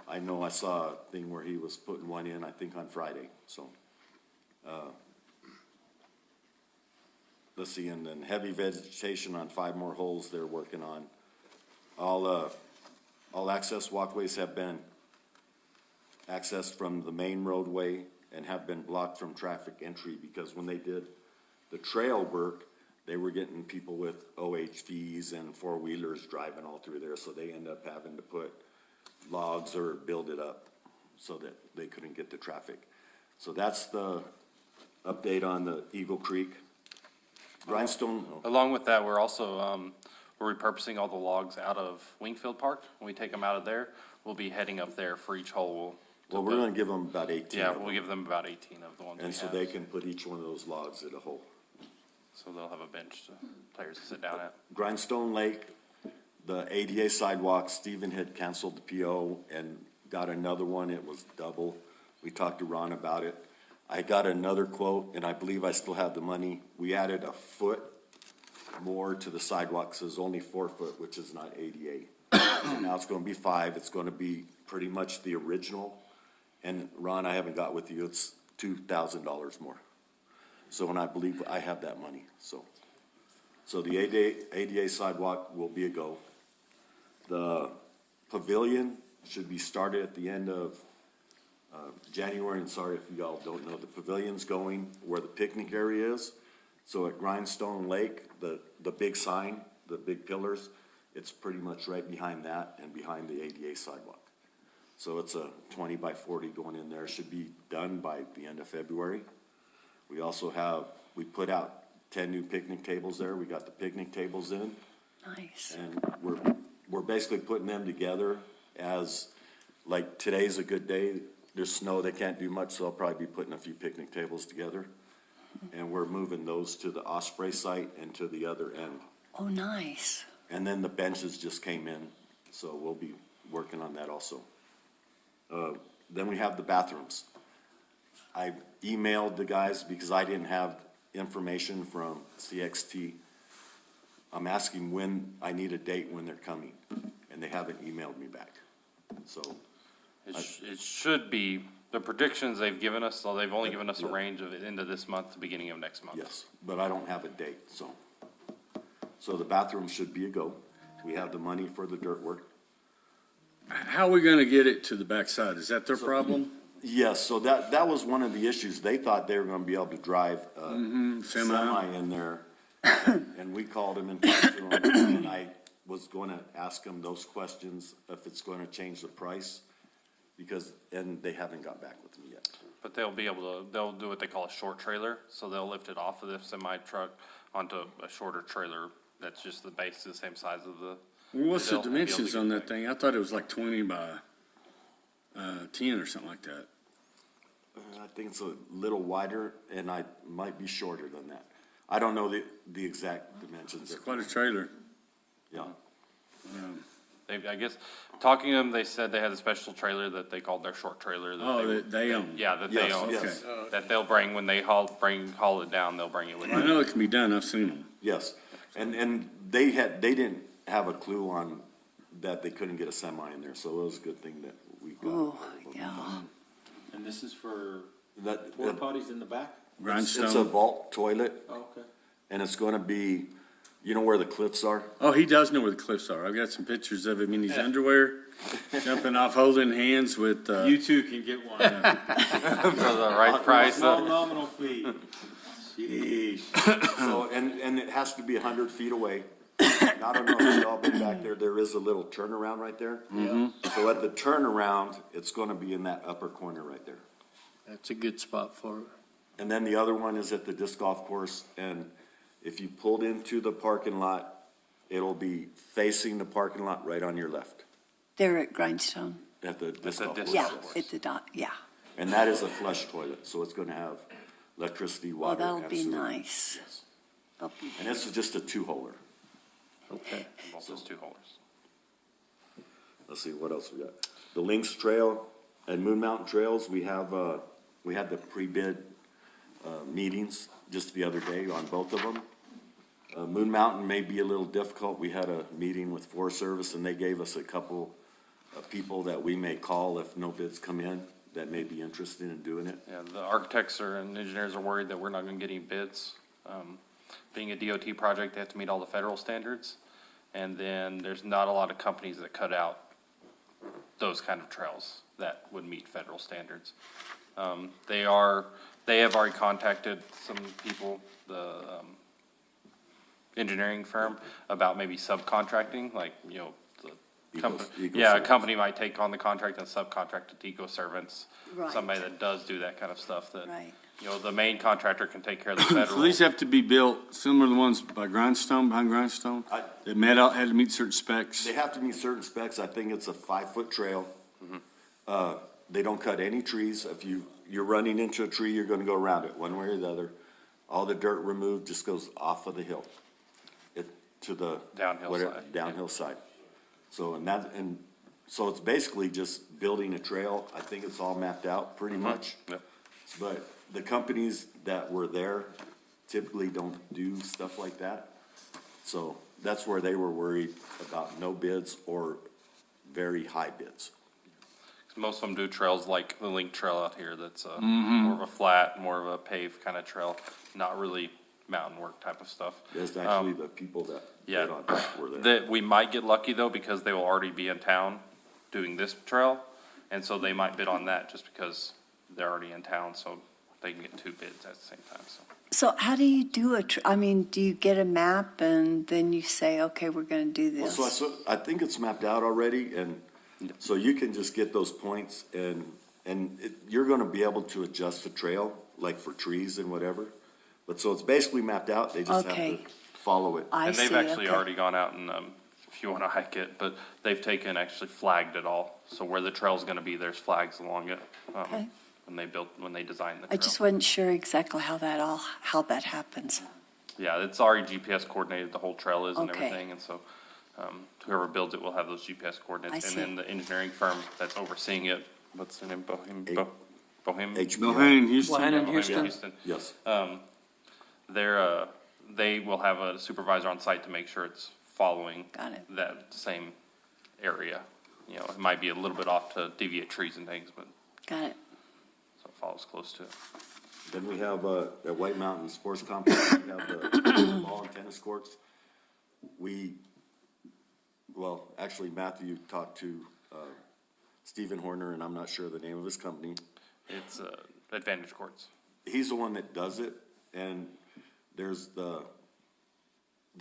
I know I saw a thing where he was putting one in, I think on Friday, so. Let's see, and then heavy vegetation on 5 more holes they're working on. All access walkways have been accessed from the main roadway and have been blocked from traffic entry, because when they did the trail work, they were getting people with OHVs and four-wheelers driving all through there, so they end up having to put logs or build it up so that they couldn't get the traffic. So that's the update on the Eagle Creek. Grindstone, Along with that, we're also, we're repurposing all the logs out of Wingfield Park. When we take them out of there, we'll be heading up there for each hole. well, we're gonna give them about 18. Yeah, of we'll them. give them about 18 of the ones we And so have. they can put each one of those logs at a hole. So they'll have a bench to players to sit down at. Grindstone Lake, the ADA sidewalk, Stephen had canceled the PO and got another one. It was double. We talked to Ron about it. I got another quote, and I believe I still have the money. We added a foot more to the sidewalk, so it's only 4 foot, which is not ADA. So now it's gonna be 5. It's gonna be pretty much the original. And Ron, I haven't got with you. It's $2,000 more. So, and I believe I have that money, so. So the ADA sidewalk will be a go. The pavilion should be started at the end of January, and sorry if y'all don't know, the pavilion's going where the picnic area is. So at Grindstone Lake, the big sign, the big pillars, it's pretty much right behind that and behind the ADA sidewalk. So it's a 20 by 40 going in there, should be done by the end of February. We also have, we put out 10 new picnic tables there. We got the picnic tables in. Nice. And we're basically putting them together as, like, today's a good day. There's snow, they can't do much, so I'll probably be putting a few picnic tables together. And we're moving those to the Osprey site and to the other end. Oh, nice. And then the benches just came in, so we'll be working on that also. Then we have the bathrooms. I emailed the guys because I didn't have information from CXT. I'm asking when, I need a date when they're coming, and they haven't emailed me back. So, It should be, the predictions they've given us, so they've only given us a range of end of this month to beginning of next month. yes, but I don't have a date, so. So the bathroom should be a go. We have the money for the dirt work. How are we gonna get it to the backside? Is that their problem? Yes, so that was one of the issues. They thought they were gonna be able to drive Semi. semi in there. And we called him and talked to him, and I was gonna ask him those questions, if it's gonna change the price, because, and they haven't got back with me yet. But they'll be able to, they'll do what they call a short trailer, so they'll lift it off of the semi truck onto a shorter trailer that's just the base, the same size of the. What's the they'll be able to dimensions get on back. that thing? I thought it was like 20 by 10 or something like that. I think it's a little wider, and I might be shorter than that. I don't know the exact dimensions. It's quite a trailer. Yeah. I guess, talking to them, they said they had a special trailer that they called their short trailer. Oh, that they own. Yeah, that they Yes, own. yes. That they'll bring, when they haul it down, they'll bring it with I them. know it can be done. I've seen them. Yes, and they didn't have a clue on that they couldn't get a semi in there, so it was a good thing that we got. Oh, yeah. And this is for That, porta potties in the back? it's a Grindstone. vault toilet, Oh, okay. and it's gonna be, you know where the cliffs are? Oh, he does know where the cliffs are. I've got some pictures of him in his underwear, jumping off, holding hands with, You too can get one. For the right price. Small nominal fee. So, and it has to be 100 feet away. And I don't know if y'all been back there, there is a little turnaround right there. So at the turnaround, it's gonna be in that upper corner right there. That's a good spot for it. And then the other one is at the disc golf course, and if you pulled into the parking lot, it'll be facing the parking lot right on your left, There at Grindstone. at the disc golf course. Yeah, at the dot, yeah. And that is a flush toilet, so it's gonna have electricity, Well, water, that'll and be sewer. nice. Yes. That'll be- And this is just a two-holer. Okay. Both those two holders. Let's see, what else we got? The Lynx Trail and Moon Mountain Trails, we had the pre-bid, meetings just the other day on both of them. Moon Mountain may be a little difficult. We had a meeting with Forest Service, and they gave us a couple of people that we may call if no bids come in that may be interested in doing it. Yeah, the architects and engineers are worried that we're not gonna get any bids. Being a DOT project, they have to meet all the federal standards. And then there's not a lot of companies that cut out those kind of trails that would meet federal standards. They have already contacted some people, the engineering firm, about maybe subcontracting, like, you know, the company, yeah, a company might take on the contract and subcontract it to Eco Servants. Right. Somebody that does do that kind of stuff that, Right. you know, the main contractor can take care of the So federal. these have to be built similar to the ones by Grindstone, behind Grindstone? That had to meet certain specs? They have to meet certain specs. I think it's a 5-foot trail. They don't cut any trees. If you're running into a tree, you're gonna go around it, one way or the other. All the dirt removed just goes off of the hill. To the. Downhill side. Downhill side. So, so it's basically just building a trail. I think it's all mapped out pretty much. Yep. But the companies that were there typically don't do stuff like that. So that's where they were worried about no bids or very high bids. Most of them do trails like the Link Trail out here, that's more of a flat, more of a paved kind of trail, not really mountain work type of stuff. It's actually the people that Yeah, bid on that were there. that we might get lucky though, because they will already be in town doing this trail, and so they might bid on that just because they're already in town, so they can get 2 bids at the same time, so. So how do you do do you get a map and then you say, okay, we're going to do this? So I think it's mapped out already, and so you can just get those points, and you're gonna be able to adjust the trail, like for trees and whatever. But so it's basically mapped out, they just have Okay. to follow it. I And they've see, actually okay. already gone out and, if you wanna hike it, but they've actually flagged it all. So where the trail's gonna be, there's flags along it, Okay. when they designed the I trail. just wasn't sure exactly how that happens. Yeah, it's already GPS coordinated, the whole trail is and Okay. everything, and so, whoever builds it will have those GPS coordinates. I And then the engineering firm that's overseeing it, what's the name, Bohem? HBI. Bohannon, Houston? Bohannon, Houston. Houston. Yes. They will have a supervisor on site to make sure it's following Got it. that same area. You know, it might be a little bit off to deviate trees and things, but, Got it. so it follows close to it. Then we have, at White Mountain Sports Complex, we have the ball and tennis courts. Actually Matthew talked to, Stephen Horner, and I'm not sure the name of his company. It's, Advantage Courts. He's the one that does it, and there's the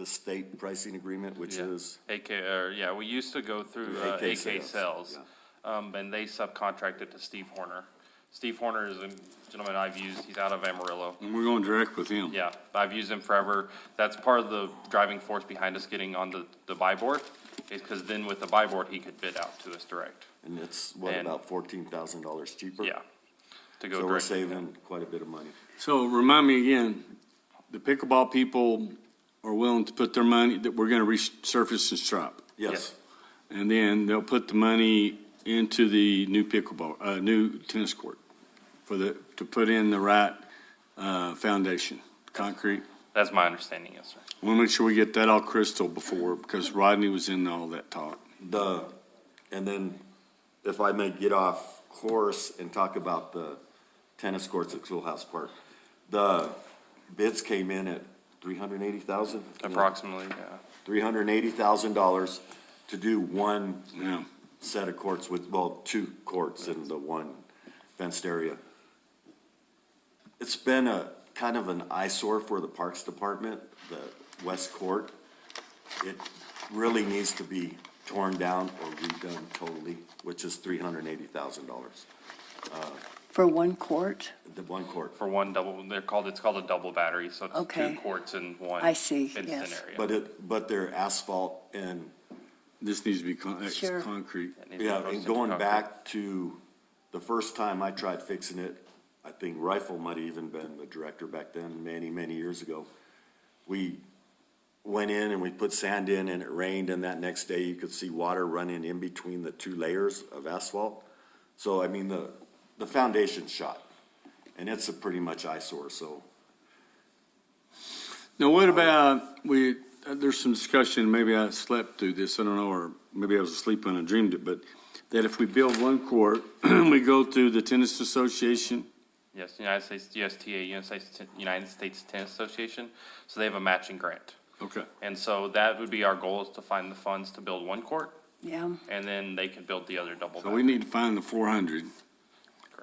state pricing agreement, which Yeah. is, We used to go through Through AK AK Sales, Sales, and they subcontracted to Steve Horner. Steve Horner is a gentleman I've used, he's out of Amarillo. And we're going direct with him. Yeah, I've used him forever. That's part of the driving force behind us getting on the buy board, is because then with the buy board, he could bid out to us direct. and it's, And- about $14,000 cheaper? Yeah, to go So we're direct. with him. saving quite a bit of money. So remind me again, the pickleball people are willing to put their money, that we're gonna resurface and stripe. Yes, And then they'll put the money into the new new tennis court to put in the right, foundation, concrete. That's my understanding, yes, sir. We'll make sure we get that all crystal before, because Rodney was in all that talk. and then if I may get off course and talk about the tennis courts at Schoolhouse Park. The bids came in at $380,000? Approximately, yeah. $380,000 to do one Yeah. set of courts with, 2 courts in the one fenced area. It's been a kind of an eyesore for the Parks Department, the West Court. It really needs to be torn down or redone totally, which is $380,000. For one court? The one court. For one double, it's called a double battery, so it's Okay. 2 courts in one. I see, fenced-in yes. area. But they're asphalt and, This needs to be Sure. concrete. It needs to be yeah, posted and to going concrete. back to the first time I tried fixing it, I think Rifle might have even been the director back then, many, many years ago. We went in and we put sand in and it rained, and that next day you could see water running in between the 2 layers of asphalt. So, I mean, the foundation's shot, and it's a pretty much eyesore, so. Now, what about, there's some discussion, maybe I slept through this, I don't know, or maybe I was asleep when I dreamed it, but that if we build one court, we go through the tennis association. Yes, United States USTA, United States Tennis Association, so they have a matching grant. Okay. And so that would be our goal, is to find the funds to build one court, Yeah. and then they could build the other double. So we need to find the 400,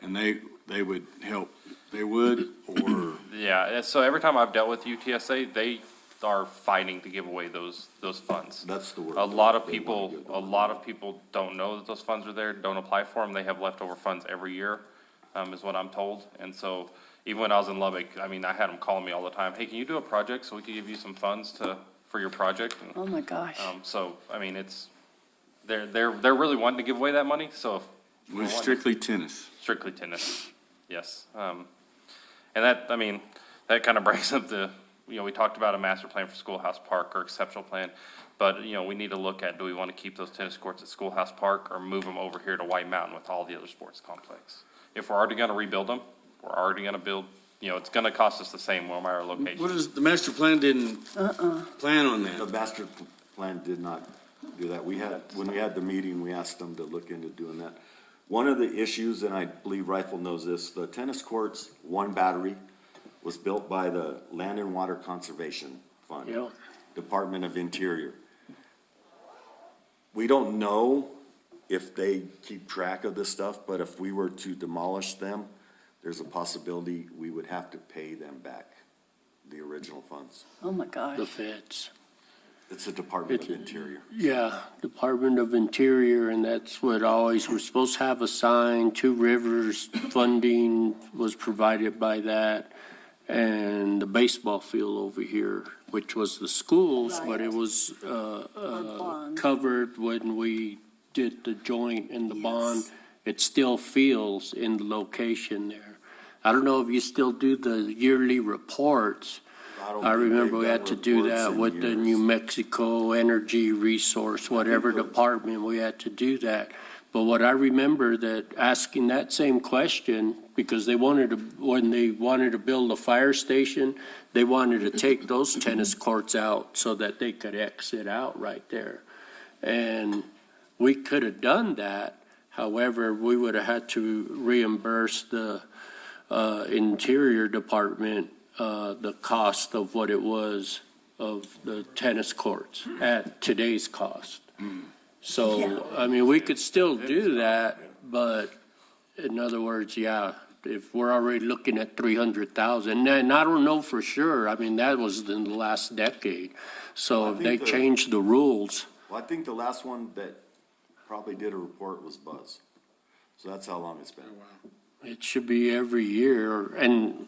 and they would help. They would, or? Yeah, so every time I've dealt with UTSA, they are fighting to give away those funds. That's the word. A lot of They wanna people, give a lot of people don't know that those funds are there, don't apply for them. They have leftover funds every year, is what I'm told. And so even when I was in Lubbock, I mean, I had them calling me all the time, hey, can you do a project so we can give you some funds for your project? And, Oh, my gosh. so, I mean, they're really wanting to give away that money, so if. It was strictly tennis. Strictly tennis, yes. And that, I mean, that kind of brings up we talked about a master plan for Schoolhouse Park or exceptional plan, but, we need to look at, do we want to keep those tennis courts at Schoolhouse Park or move them over here to White Mountain with all the other sports complex? If we're already going to rebuild them, we're already going to build, it's going to cost us the same no matter location. What is, the master plan didn't plan on The that? master plan did not do that. When we had the meeting, we asked them to look into doing that. One of the issues, and I believe Rifle knows this, the tennis courts, one battery, was built by the Land and Water Conservation Fund, Yeah. Department of Interior. We don't know if they keep track of this stuff, but if we were to demolish them, there's a possibility we would have to pay them back the original funds. Oh, my gosh. The feds. It's the Department of Interior. Yeah, Department of Interior, and that's what always, we're supposed to have a sign, Two Rivers funding was provided by that. And the baseball field over here, which was the schools, but it was, bond. covered when we did the joint and the bond. It still feels in the location there. I don't know if you still do the yearly reports. don't I think remember we they've had done to do reports that in with the years. New Mexico Energy Resource, whatever department, we had to do that. But what I remember that asking that same question, because when they wanted to build a fire station, they wanted to take those tennis courts out so that they could exit out right there. And we could have done that. However, we would have had to reimburse the Interior Department the cost of what it was of the tennis courts at today's cost. So, I mean, we could still do that, but in other words, yeah, if we're already looking at 300,000, and I don't know for sure, I mean, that was in the last decade. So Well, I if they think the- changed the rules, Well, I think the last one that probably did a report was Buzz. So that's how long it's been. it should be every year, and,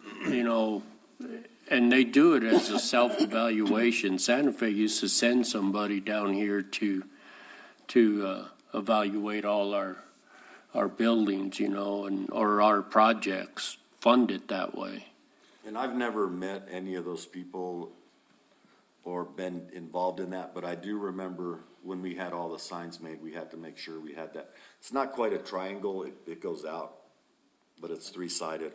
and they do it as a self-evaluation. Santa Fe used to send somebody down here to evaluate all our buildings, or our projects, fund it that way. And I've never met any of those people or been involved in that, but I do remember when we had all the signs made, we had to make sure we had that. It's not quite a triangle, it goes out, but it's three-sided,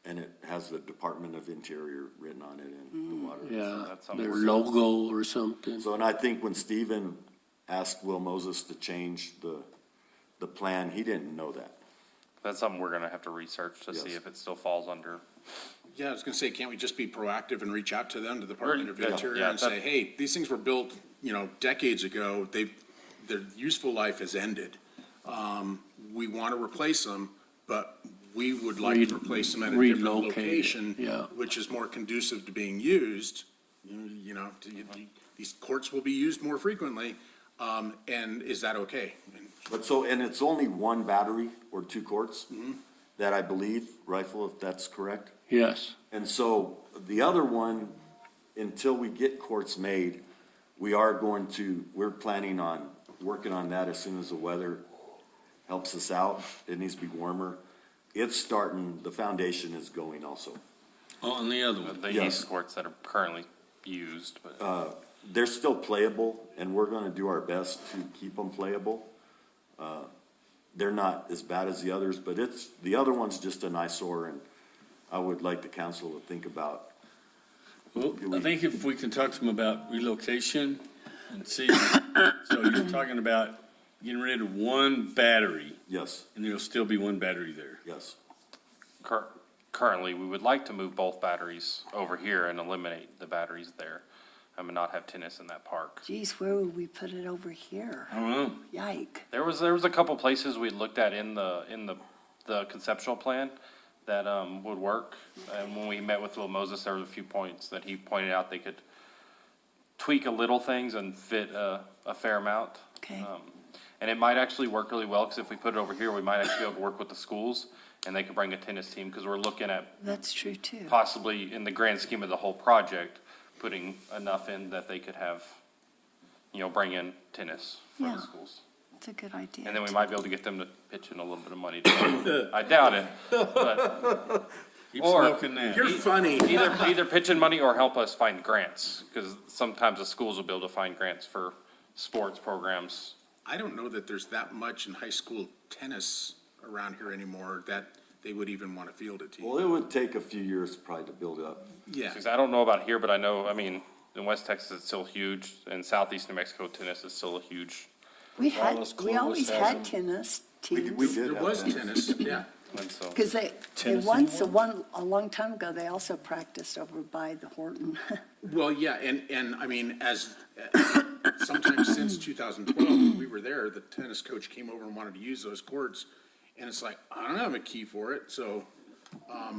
and it has the Department of Interior written on it in the water. Yeah, that's something their we're- logo or something. So, and I think when Stephen asked Will Moses to change the plan, he didn't know that. That's something we're gonna have to research to see Yes. if it still falls under. Yeah, I was gonna say, can't we just be proactive and reach out to them, to the Department of Yeah, Interior, yeah, and say, hey, these things were built, decades ago, their useful life has ended. We wanna replace them, but we would like to replace them at a different Relocate it, location, yeah. which is more conducive to being used. These courts will be used more frequently, and is that okay? And it's only one battery or two courts that I believe, Rifle, if that's correct? Yes. And so the other one, until we get courts made, we're planning on working on that as soon as the weather helps us out. It needs to be warmer. It's starting, the foundation is going also. Oh, and the other one. The Yes. youth courts that are currently used, but. They're still playable, and we're gonna do our best to keep them playable. They're not as bad as the others, but the other one's just an eyesore, and I would like the council to think about. Well, I think if we can talk to them about relocation and see, so you're talking about getting rid of one battery, Yes, and there'll still be one battery there. yes. Currently, we would like to move both batteries over here and eliminate the batteries there. and not have tennis in that park. Geez, where would we put it over here? I don't know. Yike. There was a couple places we looked at in the conceptual plan that would work. And when we met with Will Moses, there was a few points that he pointed out they could tweak a little things and fit a fair amount. Okay. And it might actually work really well, because if we put it over here, we might actually be able to work with the schools, and they could bring a tennis team, because we're looking at That's true too. possibly, in the grand scheme of the whole project, putting enough in that they could have, bring in tennis for Yeah. the schools. It's a good idea. And then we might be able to get them to pitch in a little bit of money too. I doubt it, but. Keep Or smoking that. You're funny. Either pitch in money or help us find grants, because sometimes the schools will be able to find grants for sports programs. I don't know that there's that much in high school tennis around here anymore that they would even want to field a team. Well, it would take a few years probably to build up. Yeah. Because I don't know about here, but I know, in West Texas, it's still huge, and Southeast New Mexico, tennis is still a huge. We Wallace always Clovis has had them. tennis We teams. did There have was tennis. tennis, yeah. And so, Because they Tennis once, a long time ago, they also practiced over by the Horton. Well, yeah, and I mean, as, sometime since 2012, when we were there, the tennis coach came over and wanted to use those courts. And it's like, I don't have a key for it, so,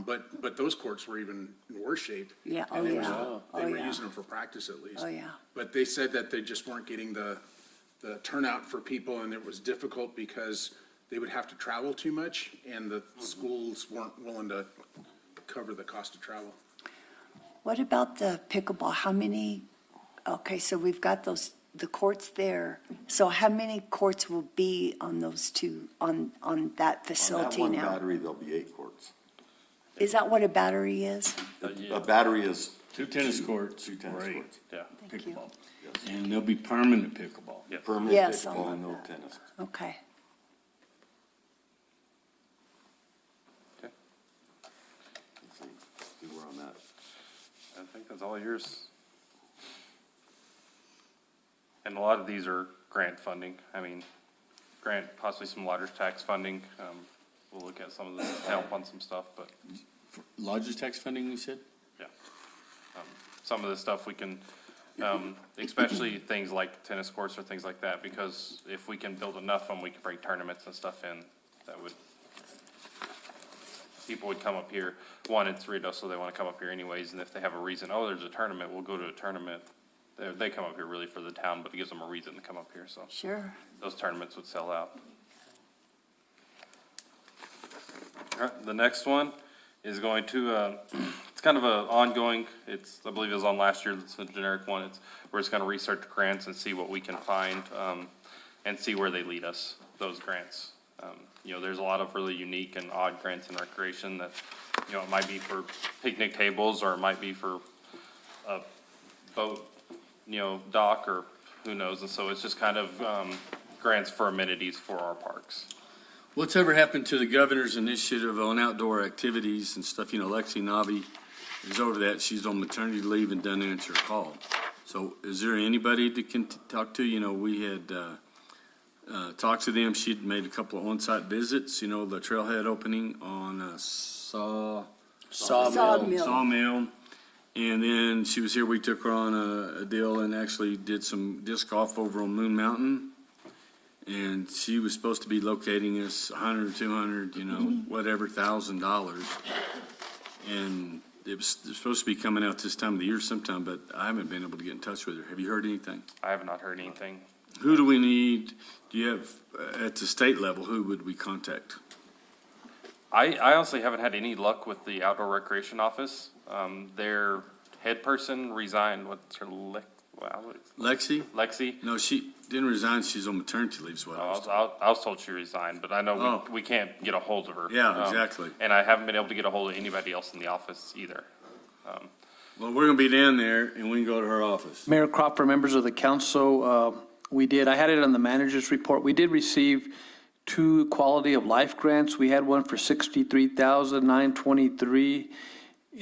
but those courts were even in worse shape. Yeah, And they were- oh They were yeah. using them for practice at least. Oh, yeah. But they said that they just weren't getting the turnout for people, and it was difficult because they would have to travel too much, and the schools weren't willing to cover the cost of travel. What about the pickleball? How many, okay, so we've got the courts there. So how many courts will be on those two, on that On that facility one now? battery, there'll be 8 courts. Is that what a battery is? A battery is 2 tennis courts. 2 tennis Great. courts. yeah. Thank you. And there'll be permanent pickleball. Permanent Yes, I pickleball love and no that. tennis. Okay. Let's see where I'm at. I think that's all yours. And a lot of these are grant funding. Grant, possibly some lodgers tax funding. We'll look at some of the help on some stuff, but Lodgers tax funding, you said? yeah. Some of the stuff we can, especially things like tennis courts or things like that, because if we can build enough of them, we can bring tournaments and stuff in that would, people would come up here. One, it's Ruidoso, so they want to come up here anyways, and if they have a reason, oh, there's a tournament, we'll go to a tournament. They come up here really for the town, but it gives them a reason to come up here, so Sure. those tournaments would sell out. All right, the next one is going to, it's kind of a ongoing, I believe it was on last year, it's a generic one. We're just gonna research grants and see what we can find, and see where they lead us, those grants. There's a lot of really unique and odd grants in recreation that, it might be for picnic tables, or it might be for a boat, dock, or who knows. And so it's just kind of, grants for amenities for our parks. What's ever happened to the governor's initiative on outdoor activities and stuff? Lexi Navi is over that. She's on maternity leave and doesn't answer a call. So is there anybody that can talk to? We had talked to them. She'd made a couple of on-site visits, the trailhead opening on Sawmill. And then she was here, we took her on a deal and actually did some disc golf over on Moon Mountain. And she was supposed to be locating us 100, 200, whatever, $1,000. And it was supposed to be coming out this time of the year sometime, but I haven't been able to get in touch with her. Have you heard anything? I have not heard anything. Who do we need? Do you have, at the state level, who would we contact? I honestly haven't had any luck with the outdoor recreation office. Their head person resigned, what's her, Lexi? Lexi? No, she didn't resign. She's on maternity leave, is what I was told. I was told she resigned, but I know we can't get a hold of her. Yeah, exactly. And I haven't been able to get a hold of anybody else in the office either. Well, we're going to be down there, and we can go to her office. Mayor Crawford, members of the council, I had it on the manager's report. We did receive 2 quality of life grants. We had one for $63,923.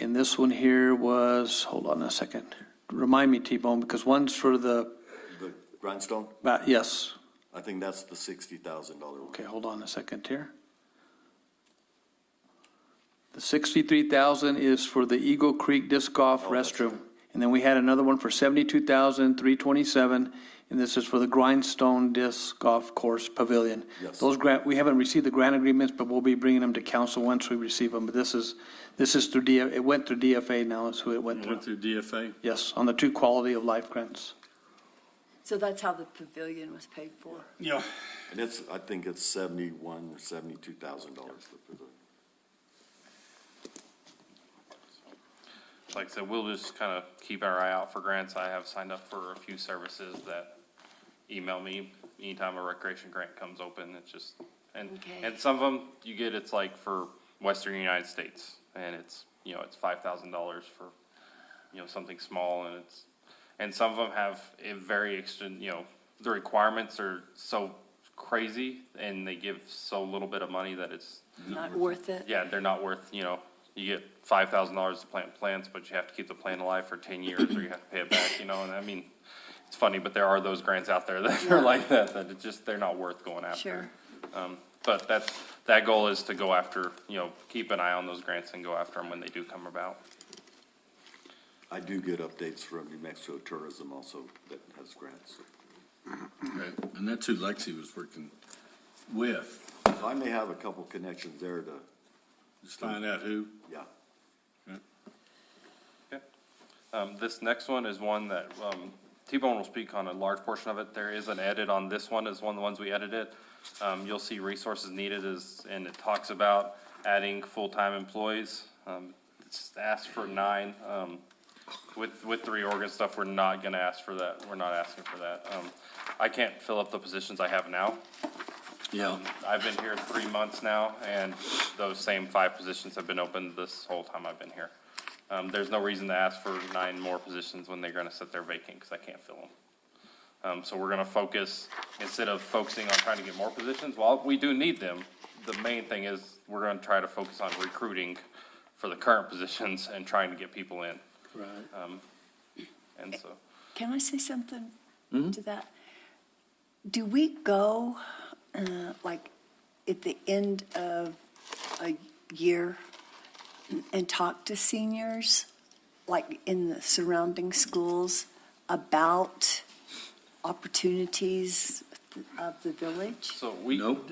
And this one here was, hold on a second. Remind me, T-Bone, because one's for the, Grindstone? yes. I think that's the $60,000 one. Okay, hold on a second here. The $63,000 is for the Eagle Creek Disc Golf Restroom And then we had another one for $72,327, and this is for the Grindstone Disc Golf Course Pavilion. Yes. Those we haven't received the grant agreements, but we'll be bringing them to council once we receive them. But this is through it went through DFA now, is who it went through. Went through DFA. Yes, on the two quality of life grants. So that's how the pavilion was paid for? Yeah. And I think it's $71,000 or $72,000. Like I said, we'll just kind of keep our eye out for grants. I have signed up for a few services that email me anytime a recreation grant comes open. It's just, and some of them you get, it's like for Western United States, and it's, it's $5,000 for, something small, and some of them have a very extent, the requirements are so crazy, and they give so little bit of money that it's Not worth it? yeah, they're not worth, you get $5,000 to plant plants, but you have to keep the plant alive for 10 years, or you have to pay it back, and I mean, it's funny, but there are those grants out there that are like that it's just, they're not worth going after. Sure. But that goal is to go after, keep an eye on those grants and go after them when they do come about. I do get updates from New Mexico Tourism also that has grants. Right, and that's who Lexi was working with. So I may have a couple connections there to. Just find out who. Yeah. This next one is one that, T-Bone will speak on a large portion of it. There is an edit on this one, is one of the ones we edited. You'll see resources needed and it talks about adding full-time employees. It's asked for 9. With the reorg stuff, we're not gonna ask for that. We're not asking for that. I can't fill up the positions I have now. Yeah. I've been here 3 months now, and those same 5 positions have been open this whole time I've been here. There's no reason to ask for 9 more positions when they're gonna sit there vacant, because I can't fill them. So we're gonna focus, instead of focusing on trying to get more positions, while we do need them, the main thing is we're gonna try to focus on recruiting for the current positions and trying to get people in. Right. And so, Can I say something to that? Do we go, like, at the end of a year and talk to seniors, like in the surrounding schools, about opportunities of the village? so we don't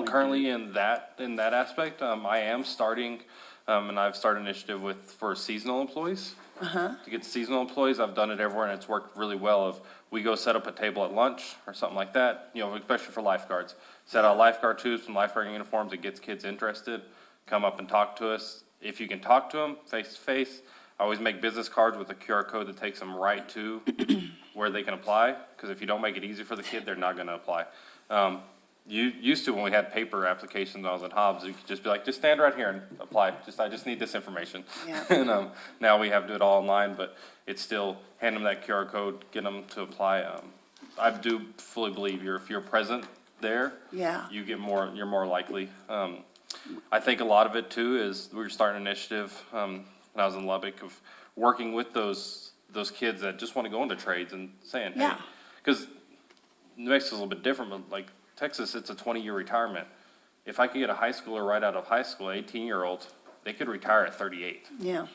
currently in that aspect. I am starting, and I've started an initiative for seasonal employees. To get seasonal employees, I've done it everywhere, and it's worked really well. If we go set up a table at lunch or something like that, especially for lifeguards, set out lifeguard tubes and lifeguard uniforms, it gets kids interested. Come up and talk to us. If you can talk to them face to face, I always make business cards with a QR code that takes them right to where they can apply. Because if you don't make it easy for the kid, they're not going to apply. You used to, when we had paper applications when I was at Hobbs, you could just be like, just stand right here and apply. I just need this information. Yeah. And now we have to do it all online, but it's still hand them that QR code, get them to apply. I do fully believe if you're present there, Yeah. you're more likely. I think a lot of it too is we're starting an initiative when I was in Lubbock of working with those kids that just want to go into trades and saying, hey, Yeah. because New Mexico's a little bit different, but like Texas, it's a 20-year retirement. If I could get a high schooler right out of high school, 18-year-old, they could retire at 38. Yeah.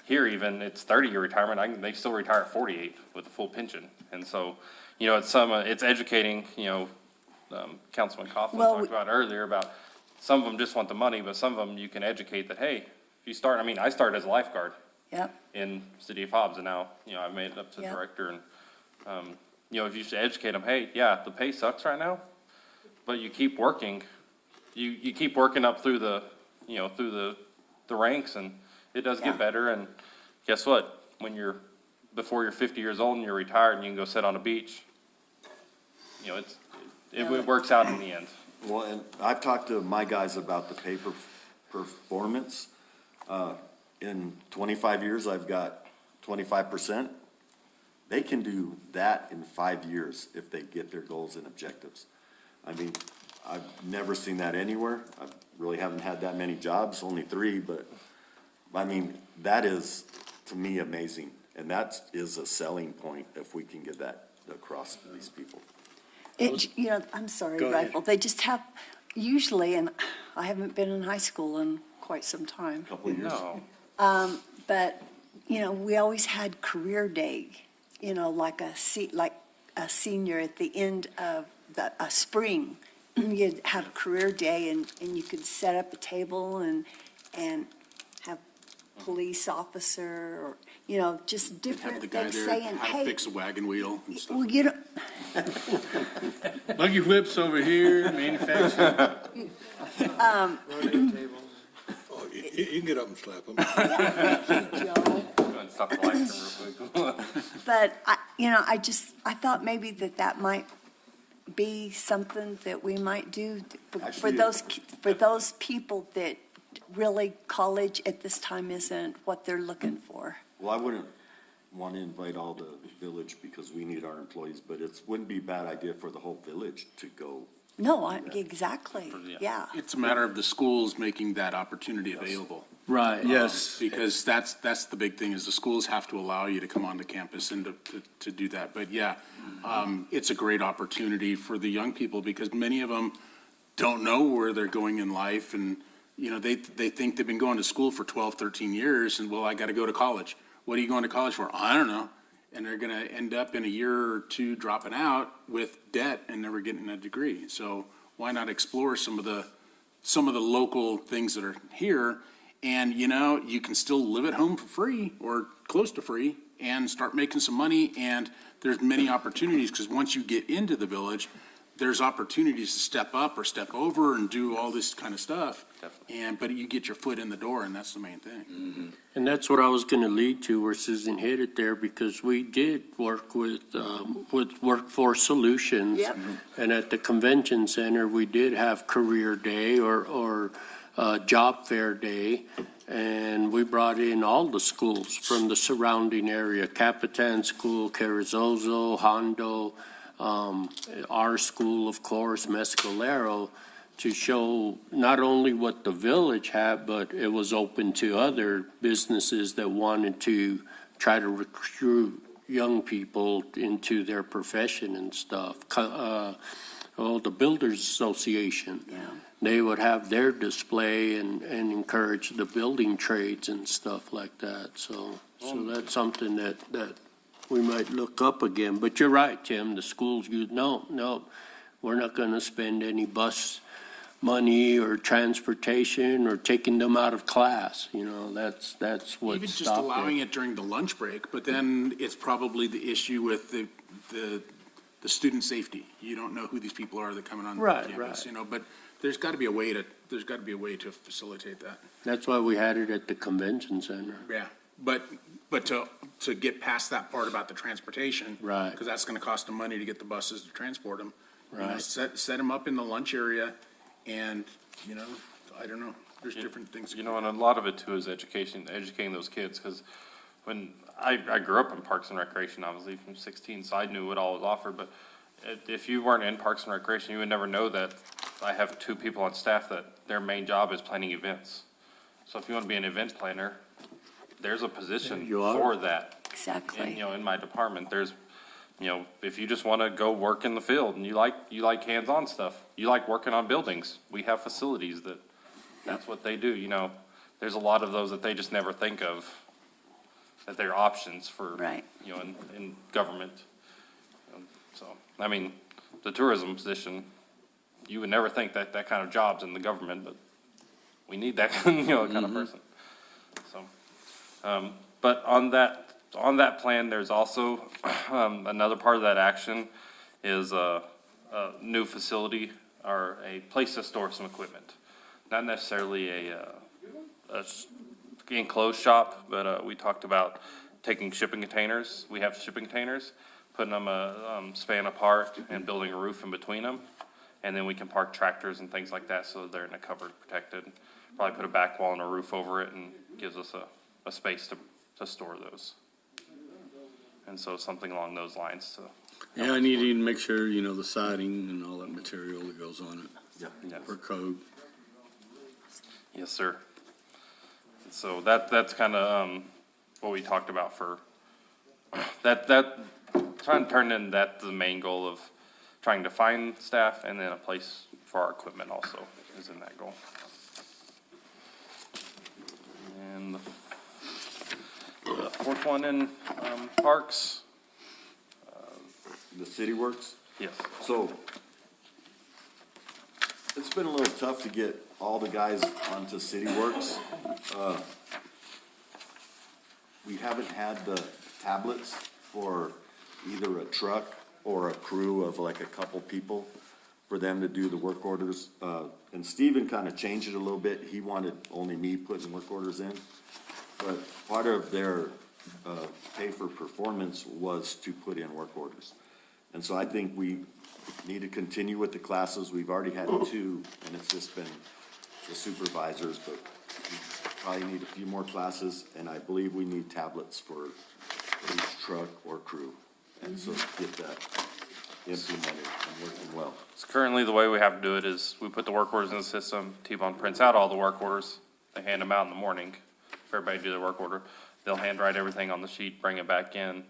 Here even, it's 30-year retirement, they still retire at 48 with a full pension. And so, it's educating, Councilman Coughlin talked about earlier about some of them just want the money, but some of them you can educate that, hey, if you start, I started as a lifeguard Yep. in City of Hobbs, and now, I've made it up to Yep. director, and, if you should educate them, hey, yeah, the pay sucks right now, but you keep working, you keep working up through the ranks, and it does get better, and guess what? Before you're 50 years old and you're retired and you can go sit on a beach, it works out in the end. Well, and I've talked to my guys about the pay performance. In 25 years, I've got 25%. They can do that in 5 years if they get their goals and objectives. I've never seen that anywhere. I really haven't had that many jobs, only 3, but that is, to me, amazing. And that is a selling point if we can get that across to these people. I'm sorry, Go ahead. Rifle, they just have, usually, and I haven't been in high school in quite some time. Couple of years. No. But, you know, we always had career day, you know, like a senior at the end of a spring. You'd have career day and you could set up a table and have police officer or, you know, just Have different the guy things there, saying, how to hey, fix a wagon wheel and stuff. well, you know, Buggy whips over here, manufacturing. Oh, you can get up and slap them. Joe. Stop the lights real quick. But I thought maybe that might be something that we might do for Actually, those people that really college at this time isn't what they're looking for. Well, I wouldn't want to invite all the village because we need our employees, but it wouldn't be a bad idea for the whole village to go. No, exactly, yeah. It's a matter of the schools making that opportunity available. Right, yes. Because that's the big thing, is the schools have to allow you to come onto campus and to do that. But yeah, it's a great opportunity for the young people because many of them don't know where they're going in life. And, you know, they think they've been going to school for 12, 13 years and, well, I got to go to college. What are you going to college for? I don't know. And they're going to end up in a year or two dropping out with debt and never getting a degree. So why not explore some of the local things that are here? And, you know, you can still live at home for free or close to free and start making some money. And there's many opportunities because once you get into the village, there's opportunities to step up or step over and do all this kind of stuff. But you get your foot in the door, and that's the main thing. And that's what I was going to lead to where Susan hit it there, because we did work with Workforce Solutions. Yep. And at the convention center, we did have career day or job fair day. And we brought in all the schools from the surrounding area, Capitan School, Carrizozo, Hondo, our school, of course, Mescalero, to show not only what the village had, but it was open to other businesses that wanted to try to recruit young people into their profession and stuff. The Builders Association, they would have their display and encourage the building trades and stuff like that. So that's something that we might look up again. But you're right, Tim, the schools, no, we're not going to spend any bus money or transportation or taking them out of class. You know, that's what Even just stopped allowing it. it during the lunch break, but then it's probably the issue with the student safety. You don't know who these people are that are coming on Right, campus, right. you know, but there's got to be a way to facilitate that. That's why we had it at the convention center. Yeah, but to get past that part about the transportation. Right. Because that's going to cost them money to get the buses to transport them. You know, Right. set them up in the lunch area and, you know, I don't know, there's different things. You know, and a lot of it too is educating those kids, because when I grew up in Parks and Recreation, obviously from 16, so I knew what all was offered, but if you weren't in Parks and Recreation, you would never know that I have 2 people on staff that their main job is planning events. So if you want to be an event planner, there's a position There you are. for that. Exactly. And, you know, in my department, there's, you know, if you just want to go work in the field and you like hands-on stuff, you like working on buildings, we have facilities that's what they do, you know. There's a lot of those that they just never think of, that they're options for, Right. you know, in government. So, I mean, the tourism position, you would never think that kind of job's in the government, but we need that, you know, kind of person. So, but on that plan, there's also another part of that action is a new facility or a place to store some equipment. Not necessarily a enclosed shop, but we talked about taking shipping containers. We have shipping containers, putting them a span apart and building a roof in between them. And then we can park tractors and things like that so they're in a covered, protected. Probably put a back wall and a roof over it and gives us a space to store those. And so something along those lines to. Yeah, I need to make sure, you know, the siding and all that material that goes on it. Yeah. For code. Yes, sir. So that's kind of what we talked about for that trying to turn in that the main goal of trying to find staff, and then a place for our equipment also is in that goal. And the fourth one in Parks. The City Works? Yes. So, it's been a little tough to get all the guys onto City Works. We haven't had the tablets for either a truck or a crew of like a couple people for them to do the work orders. And Steven kind of changed it a little bit. He wanted only me putting work orders in. But part of their pay for performance was to put in work orders. And so I think we need to continue with the classes. We've already had 2, and it's just been the supervisors, but we probably need a few more classes, and I believe we need tablets for each truck or crew. And so get that implemented and working well. So currently, the way we have to do it is we put the work orders in the system. T-Bone prints out all the work orders. They hand them out in the morning for everybody to do their work order. They'll handwrite everything on the sheet, bring it back in,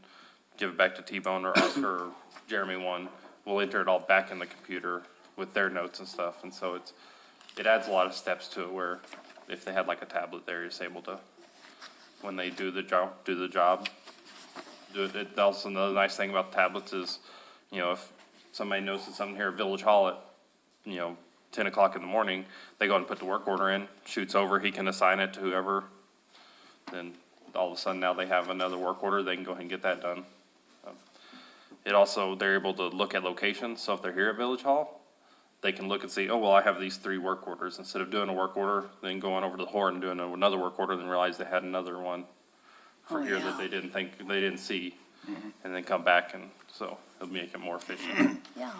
give it back to T-Bone or Oscar or Jeremy one. We'll enter it all back in the computer with their notes and stuff. And so it adds a lot of steps to it where if they had like a tablet there, it's able to, when they do the job, do it. Also, another nice thing about tablets is, you know, if somebody notices something here at Village Hall at, 10 o'clock in the morning, they go and put the work order in, shoots over, he can assign it to whoever. Then all of a sudden now they have another work order, they can go ahead and get that done. It also, they're able to look at locations, so if they're here at Village Hall, they can look and see, oh, well, I have these 3 work orders. Instead of doing a work order, then going over to the Horn and doing another work order, then realize they had another one for here that they didn't see, and then come back, and so it'll make it more efficient. Yeah.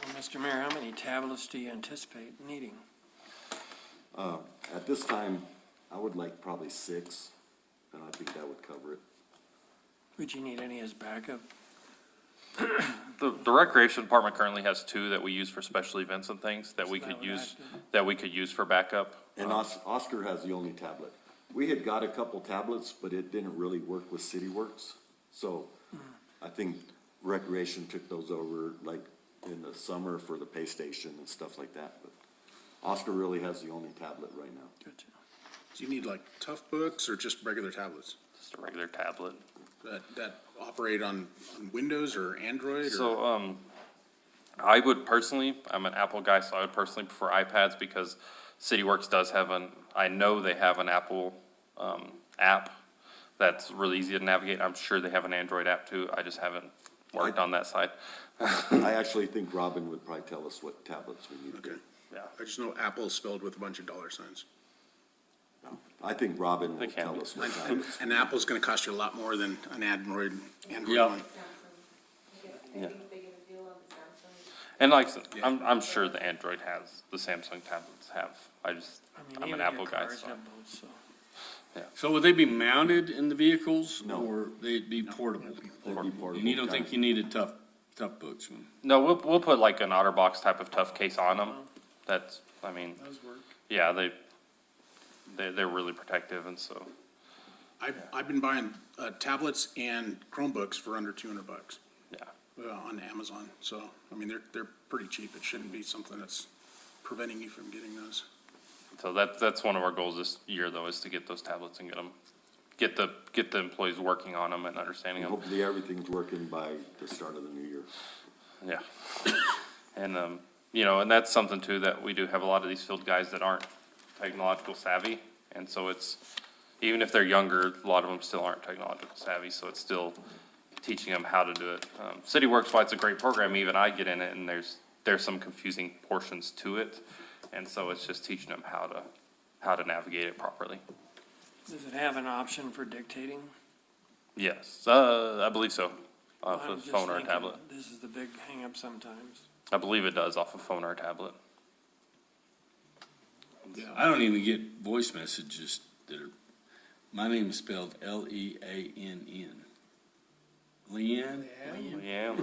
Well, Mr. Mayor, how many tablets do you anticipate needing? At this time, I would like probably 6, and I think that would cover it. Would you need any as backup? The recreation department currently has 2 that we use for special events and things that we So could that would use, act- that we could use for backup. And Oscar has the only tablet. We had got a couple tablets, but it didn't really work with City Works. So I think Recreation took those over like in the summer for the pay station and stuff like that. But Oscar really has the only tablet right now. Good. Do you need like tough books or just regular tablets Just a regular tablet. that operate on Windows or Android? Or? So, I would personally, I'm an Apple guy, so I would personally prefer iPads because CityWorks does have I know they have an Apple, app that's really easy to navigate. I'm sure they have an Android app too. I just haven't worked on that side. I actually think Robin would probably tell us what tablets we need. Okay. Yeah. I just know Apple is spelled with a bunch of dollar signs. I think Robin They will can tell be. us what tablets. And Apple's gonna cost you a lot more than an Android Yeah. one. Yeah. And like I said, I'm sure the Android has, the Samsung tablets have. I'm Even an your Apple guy, cars so. have both, so. So would they be mounted in the vehicles? No. Or they'd be portable? They'd be portable. And you don't think you needed tough books? No, we'll put like an OtterBox type of tough case on them. That's, Those work. yeah, they're really protective and so. I've been buying tablets and Chromebooks for under $200 Yeah. on Amazon. So, I mean, they're pretty cheap. It shouldn't be something that's preventing you from getting those. So that's one of our goals this year though, is to get those tablets and get the employees working on them and understanding them. Hopefully everything's working by the start of the new year. Yeah. And, and that's something too, that we do have a lot of these field guys that aren't technological savvy. And so it's, even if they're younger, a lot of them still aren't technological savvy. So it's still teaching them how to do it. CityWorks, while it's a great program, even I get in it and there's some confusing portions to it. And so it's just teaching them how to navigate it properly. Does it have an option for dictating? Yes, I believe so, off I'm a just phone or a thinking, tablet. This is the big hang-up sometimes. I believe it does off a phone or a tablet. I don't even get voice messages that are, my name is spelled Leann. Leanne? Yeah.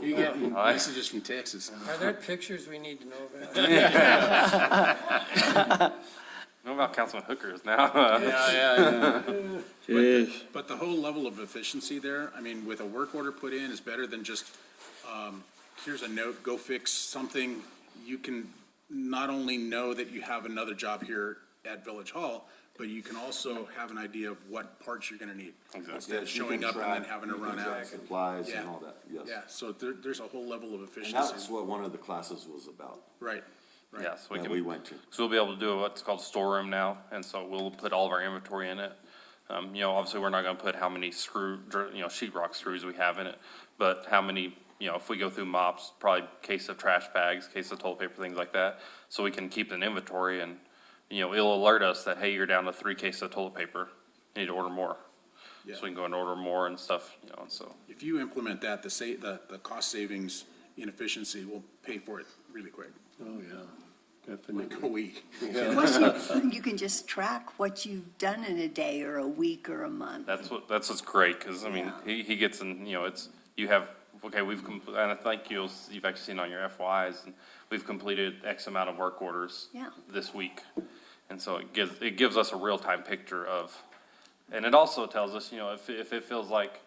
You get Hi. messages from Texas. Are there pictures we need to know about? Know about Councilman Hookers now. But the whole level of efficiency there, I mean, with a work order put in is better than just, here's a note, go fix something. You can not only know that you have another job here at Village Hall, but you can also have an idea of what parts you're gonna need. Exactly. Instead of Yes, you showing can up and then track- having to you run can out. track supplies and Yeah. all that, yes. Yeah, so there's a whole level of And efficiency. that's what one of the classes was about, Right, right. Yeah, so that we went to. So we'll be able to do what's called a storeroom now, and so we'll put all of our inventory in it. You know, obviously, we're not gonna put how many sheetrock screws we have in it, but how many, if we go through mops, probably case of trash bags, case of toilet paper, things like that. So we can keep an inventory and, it'll alert us that, hey, you're down to 3 cases of toilet paper. You need to order more. Yeah. So we can go and order more and stuff, and so. If you implement that, the cost savings in efficiency will pay for it really quick, Oh, yeah, like definitely. a week. Plus, you can just track what you've done in a day or a week or a month. That's what's great, because, I mean, he gets in, and I think you've actually seen on your FYs, and we've completed X amount of work orders Yeah. this week. And so it gives us a real-time picture of, and it also tells us, if it feels like,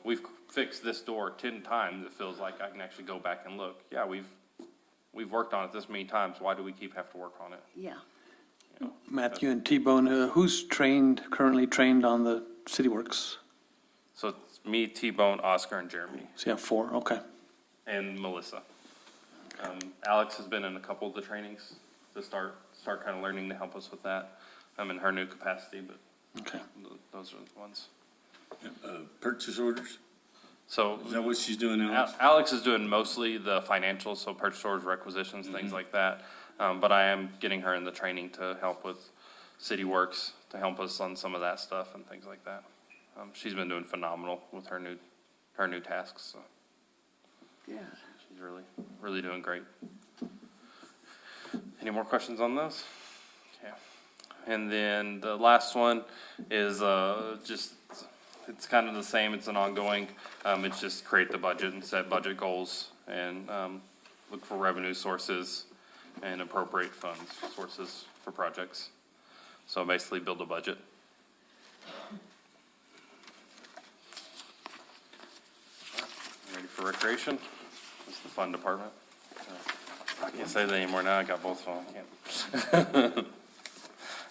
we've fixed this door 10 times, it feels like I can actually go back and look. Yeah, we've worked on it this many times, why do we have to work on it? Yeah. Matthew and T-Bone, who's currently trained on the CityWorks? So it's me, T-Bone, Oscar, and Jeremy, So you have 4, okay. and Melissa. Alex has been in a couple of the trainings to start kind of learning to help us with that. I'm in her new capacity, but Okay. those are the ones. Purchase orders? So Is that what she's doing now? Alex is doing mostly the financials, so purchase orders, requisitions, things like that. But I am getting her in the training to help with CityWorks, to help us on some of that stuff and things like that. She's been doing phenomenal with her new tasks, so Yeah. she's really doing great. Any more questions on those? Yeah. And then the last one is it's kind of the same, it's an ongoing, it's just create the budget and set budget goals and look for revenue sources and appropriate funds, sources for projects. So basically build a budget. Ready for recreation? This is the fun department. I can't say that anymore now, I got both of them.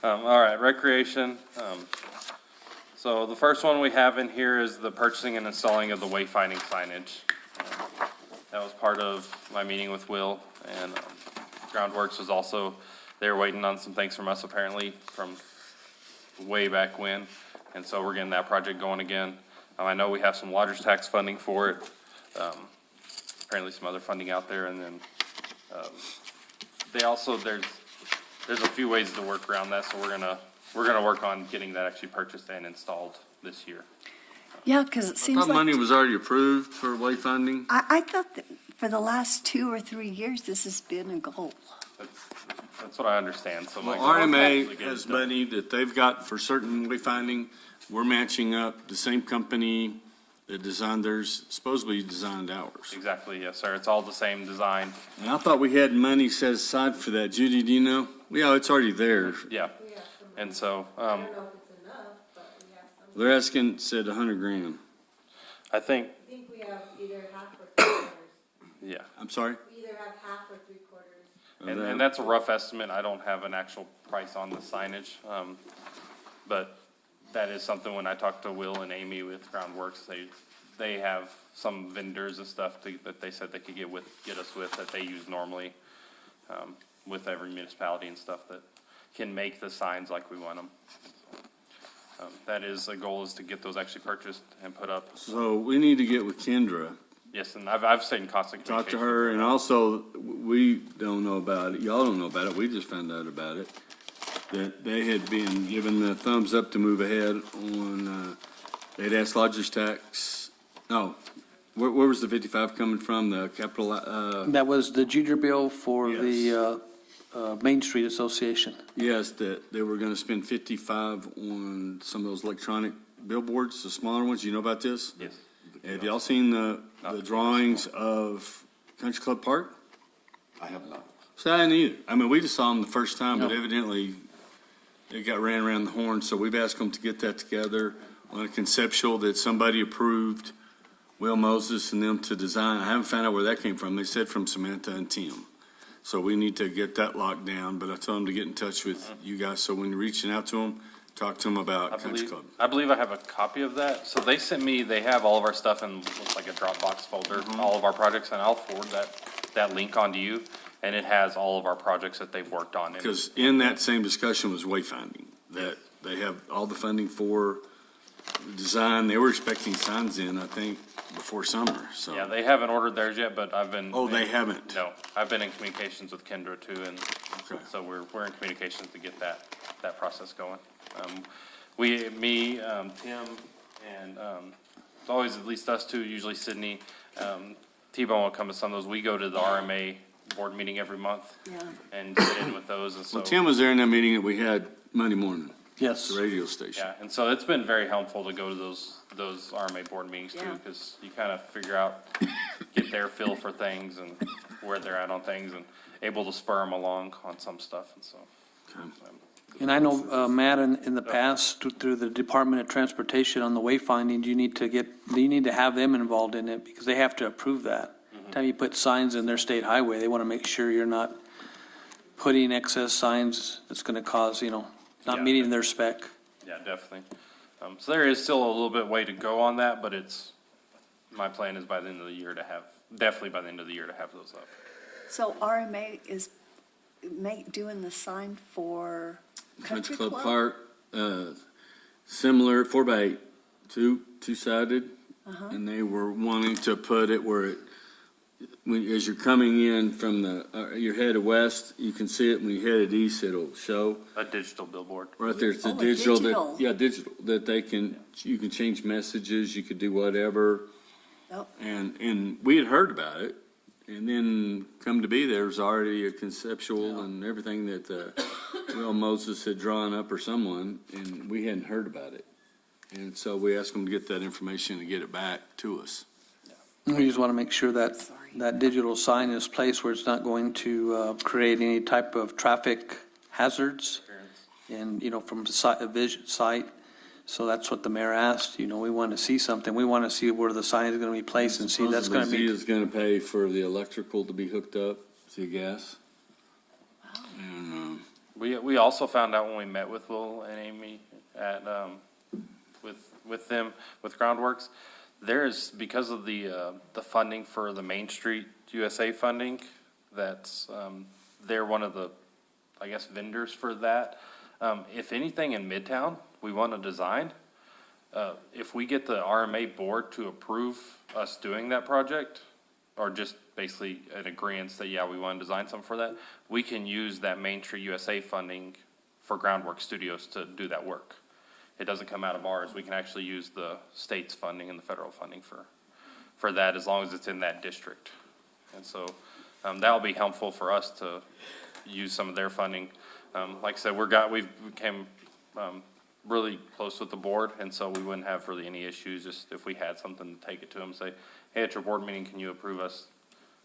All right, recreation. So the first one we have in here is the purchasing and installing of the wayfinding signage. That was part of my meeting with Will, and Groundworks was also, they were waiting on some things from us apparently from way back when, and so we're getting that project going again. I know we have some lodgers tax funding for it, apparently some other funding out there, and then they also, there's a few ways to work around that, so we're gonna work on getting that actually purchased and installed this year. Yeah, because it I seems thought like, money was already approved for wayfinding. I thought that for the last 2 or 3 years, this has been a goal. That's what I understand, so. Well, my goal is to RMA get it has done. money that they've got for certain wayfinding. We're matching up the same company that designed theirs, supposedly designed ours. Exactly, yes, sir, it's all the same design, And I thought we had money set aside for that. Judy, do you know? Yeah, it's already there. yeah. And so, They're asking, said 100 grand. I think, I think we have either half or 3/4. yeah. I'm sorry? We either have half or 3/4. And that's a rough estimate, I don't have an actual price on the signage, but that is something when I talked to Will and Amy with Groundworks, they have some vendors and stuff that they said they could get us with that they use normally, with every municipality and stuff that can make the signs like we want them. That is, the goal is to get those actually purchased and put up. So we need to get with Kendra, Yes, and I've stayed in constant talk communication. to her, and also, we don't know about it, y'all don't know about it, we just found out about it, that they had been given the thumbs up to move ahead on, they'd asked lodgers tax, no, where was the 55 coming from, the capital, That was the junior bill for Yes. the Main Street Association. yes, that they were gonna spend 55 on some of those electronic billboards, the smaller ones, you know about this? Yes. Have y'all seen the drawings of Country Club Park? I have not. So I didn't either. I mean, we just saw them the first time, but No. evidently it got ran around the horn, so we've asked them to get that together on a conceptual that somebody approved, Will Moses and them to design. I haven't found out where that came from. They said from Samantha and Tim. So we need to get that locked down, but I told them to get in touch with you guys. So when you're reaching out to them, talk to them about Country Club. I believe I have a copy of that. So they sent me, they have all of our stuff in, looks like a Dropbox folder, all of our projects, and I'll forward that link onto you. And it has all of our projects that they've worked on. Because in that same discussion was wayfinding, that they have all the funding for design. They were expecting signs in, I think, before summer, so. Yeah, they haven't ordered theirs yet, but I've been. Oh, they haven't? No, I've been in communications with Kendra too, and Okay. so we're in communications to get that process going. Tim, and, it's always at least us two, usually Sydney, T-Bone will come to some of those. We go to the RMA board meeting every month. Yeah. And sit in with those, and so. Well, Tim was there in that meeting that we had Monday morning. Yes. The radio station. Yeah, and so it's been very helpful to go to those RMA board meetings too, Yeah. because you kind of figure out, get their feel for things and where they're at on things, and able to spur them along on some stuff, and so. And I know, Matt, in the past, through the Department of Transportation on the wayfinding, you need to have them involved in it because they have to approve that. Time you put signs in their state highway, they want to make sure you're not putting excess signs that's going to cause, not Yeah. meeting their spec. Yeah, definitely. So there is still a little bit way to go on that, but my plan is by the end of the year to have those up. So RMA is doing the sign for Country Club? Park, similar, 4x8, two-sided. And they were wanting to put it where as you're coming in from you're headed west, you can see it. When you headed east, it'll show. A digital billboard. Right there, it's a Oh, a digital. digital. Digital, that you can change messages, you could do whatever. Yep. And we had heard about it, and then come to be, there's already a conceptual and everything that, Will Moses had drawn up or someone, and we hadn't heard about it. And so we asked them to get that information and get it back to us. We just want to make sure that digital sign is placed where it's not going to create any type of traffic hazards and, from sight. So that's what the mayor asked, we want to see something. We want to see where the sign is going to be placed and see that's going to Supposedly be. Z is going to pay for the electrical to be hooked up, see gas. And, We also found out when we met with Will and Amy at, with them, with Groundworks, there's, because of the funding for the Main Street USA funding, that's, they're one of the, I guess, vendors for that. If anything in Midtown, we want to design, if we get the RMA board to approve us doing that project, or just basically an agreement that, yeah, we want to design something for that, we can use that Main Street USA funding for Groundwork Studios to do that work. It doesn't come out of ours. We can actually use the state's funding and the federal funding for that, as long as it's in that district. And so, that'll be helpful for us to use some of their funding. Like I said, we became, really close with the board, and so we wouldn't have really any issues, just if we had something to take it to them, say, hey, at your board meeting, can you approve us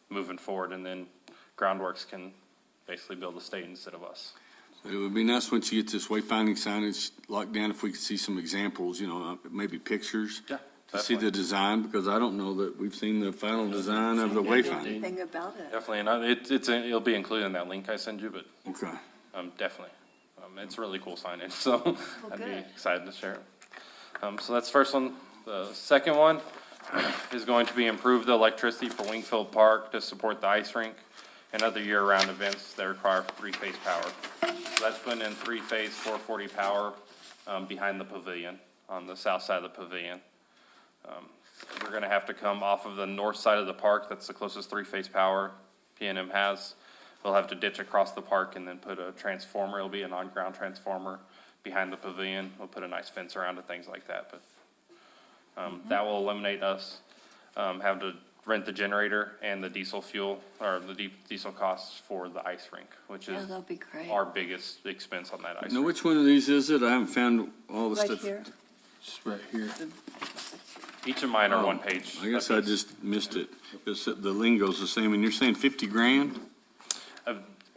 moving forward? And then Groundworks can basically build the state instead of us. It would be nice once you get this wayfinding signage locked down, if we could see some examples, maybe pictures. Yeah, To see the design, because I don't know that we've seen the final design of the wayfinding. Anything about it. Definitely, and it'll be included in that link I send you, but Okay. definitely. It's really cool signage, so I'd be good. excited to share it. So that's the first one. The second one is going to be improve the electricity for Wingfield Park to support the ice rink and other year-round events that require three-phase power. So that's putting in three-phase 440 power behind the pavilion, on the south side of the pavilion. We're gonna have to come off of the north side of the park, that's the closest three-phase power PNM has. We'll have to ditch across the park and then put a transformer, it'll be an on-ground transformer behind the pavilion. We'll put a nice fence around it, things like that, but, that will eliminate us, having to rent the generator and the diesel fuel, or the diesel costs for the ice rink, which Yeah, is that'll be great. our biggest expense on that ice Now, rink. which one of these is it? I haven't found all the Right stuff. here. Just right here. Each of mine are Oh, one page. I guess I just missed it. The lingo's the same, and you're saying 50 grand?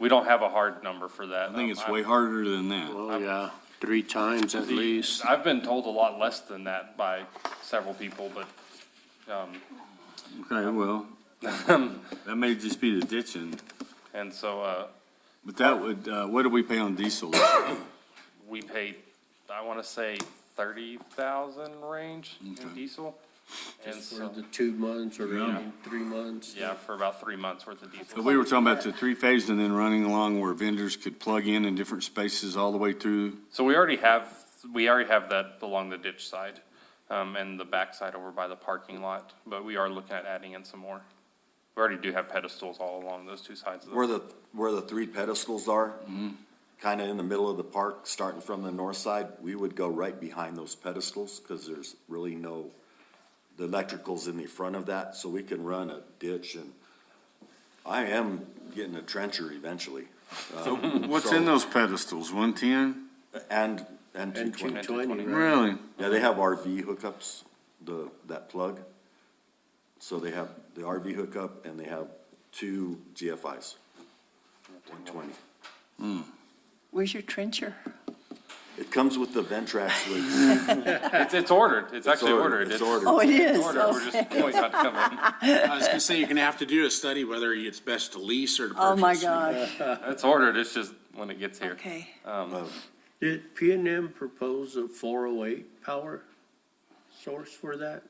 We don't have a hard number for that. I think it's way harder than that. Oh, yeah, 3 times at least. I've been told a lot less than that by several people, but, Okay, well, that may just be the ditching. And so, But that would, what do we pay on diesel? we paid, I want to say 30,000 range in diesel. And Just for so, the 2 months or Yeah. 3 months? yeah, for about 3 months worth of diesel. So we were talking about the three-phase and then running along where vendors could plug in different spaces all the way through. So we already have that along the ditch side, and the back side over by the parking lot, but we are looking at adding in some more. We already do have pedestals all along those two sides of the. Where the 3 pedestals are, kind of in the middle of the park, starting from the north side, we would go right behind those pedestals, because there's really the electrical's in the front of that, so we can run a ditch, and I am getting a trencher eventually. So what's in those pedestals, 110? And And 220. 220, right? Really? Yeah, they have RV hookups, that plug. So they have the RV hookup and they have 2 GFIs, 120. Where's your trencher? It comes with the Ventrax leads. It's ordered. It's actually ordered. It's ordered. Oh, it is? It's ordered. We're just waiting on it to come in. I was gonna say, you're gonna have to do a study whether it's best to lease or to purchase. Oh, my gosh. It's ordered. It's just when it gets here. Okay. Did P&M propose a 408 power source for that?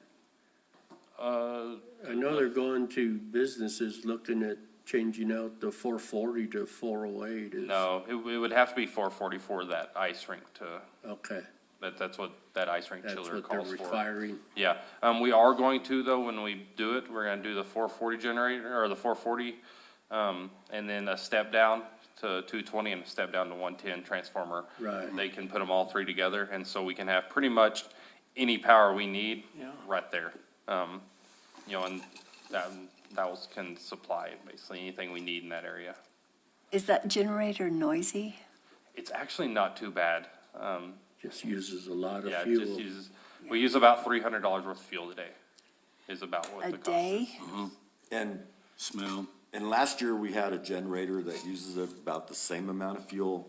I know they're going to businesses looking at changing out the 440 to 408. No, it would have to be 440 for that ice rink to, Okay, that's what that ice rink that's chiller what they're calls for. requiring. Yeah, we are going to though, when we do it, we're gonna do the 440 generator, or the 440, and then a step down to 220 and a step down to 110 transformer. Right. They can put them all three together, and so we can have pretty much any power we need right there. And that can supply basically anything we need in that area. Is that generator noisy? It's actually not too bad. Just uses a lot of Yeah, it fuel. just uses, we use about $300 worth of fuel a day, is about what A the cost is. day? And Smell. And last year, we had a generator that uses about the same amount of fuel,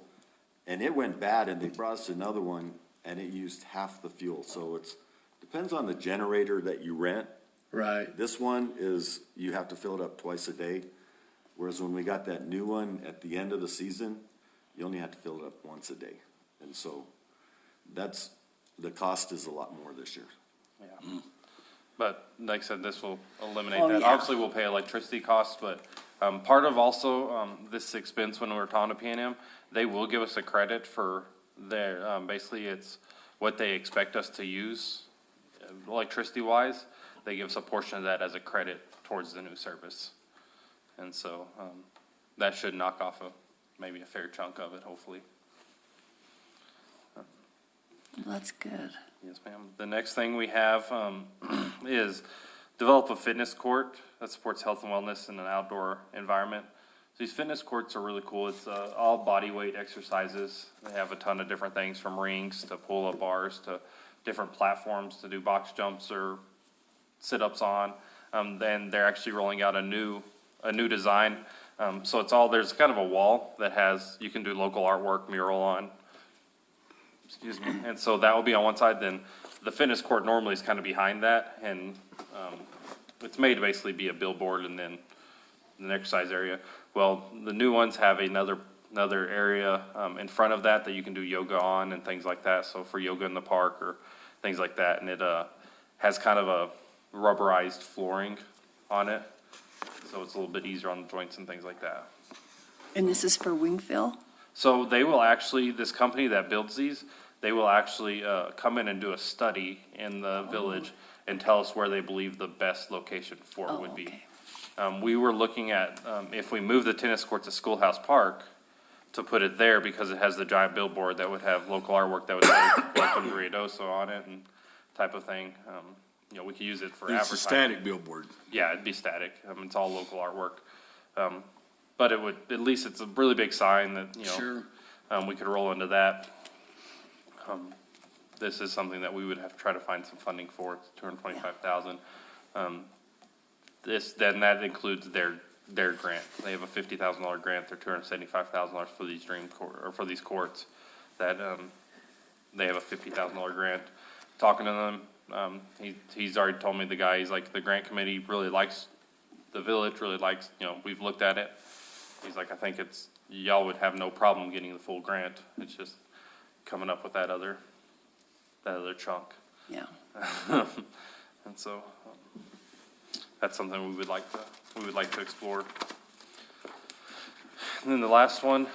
and it went bad, and they brought us another one, and it used half the fuel. So depends on the generator that you rent. Right. This one is, you have to fill it up twice a day, whereas when we got that new one at the end of the season, you only have to fill it up once a day. And so the cost is a lot more this year. Yeah. But like I said, this will eliminate Oh, that. yeah. Obviously, we'll pay electricity costs, but part of also this expense when we're talking to P&M, they will give us a credit for their, basically it's what they expect us to use electricity-wise. They give us a portion of that as a credit towards the new service. And so that should knock off maybe a fair chunk of it, hopefully. That's good. Yes, ma'am. The next thing we have is develop a fitness court that supports health and wellness in an outdoor environment. So these fitness courts are really cool. It's all body weight exercises. They have a ton of different things from rings to pull-up bars to different platforms to do box jumps or sit-ups on. Then they're actually rolling out a new design. So there's kind of a wall that you can do local artwork, mural on. Excuse me. And so that will be on one side, then the fitness court normally is kind of behind that, and it's made to basically be a billboard and then an exercise area. Well, the new ones have another area in front of that you can do yoga on and things like that, so for yoga in the park or things like that, and it has kind of a rubberized flooring on it, so it's a little bit easier on the joints and things like that. And this is for Wingfield? So they will actually, this company that builds these, they will actually come in and do a study in the village and tell us where they believe the best location for it would be. We were looking at if we move the tennis court to Schoolhouse Park, to put it there because it has the giant billboard that would have local artwork that would say Welcome to Ruidoso on it and type of thing. We could use it for advertising. It's a static billboard. Yeah, it'd be static. It's all local artwork. But it would, at least it's a really big sign that, Sure. we could roll into that. This is something that we would have to try to find some funding for, it's $225,000. That includes their grant. They have a $50,000 grant, they're $275,000 for these courts. That, they have a $50,000 grant. Talking to them, he's already told me, he's like, the grant committee really likes, the village really likes, we've looked at it. he's like, I think y'all would have no problem getting the full grant. It's just coming up with that other chunk. Yeah. And so, that's something we would like to explore. And then the last one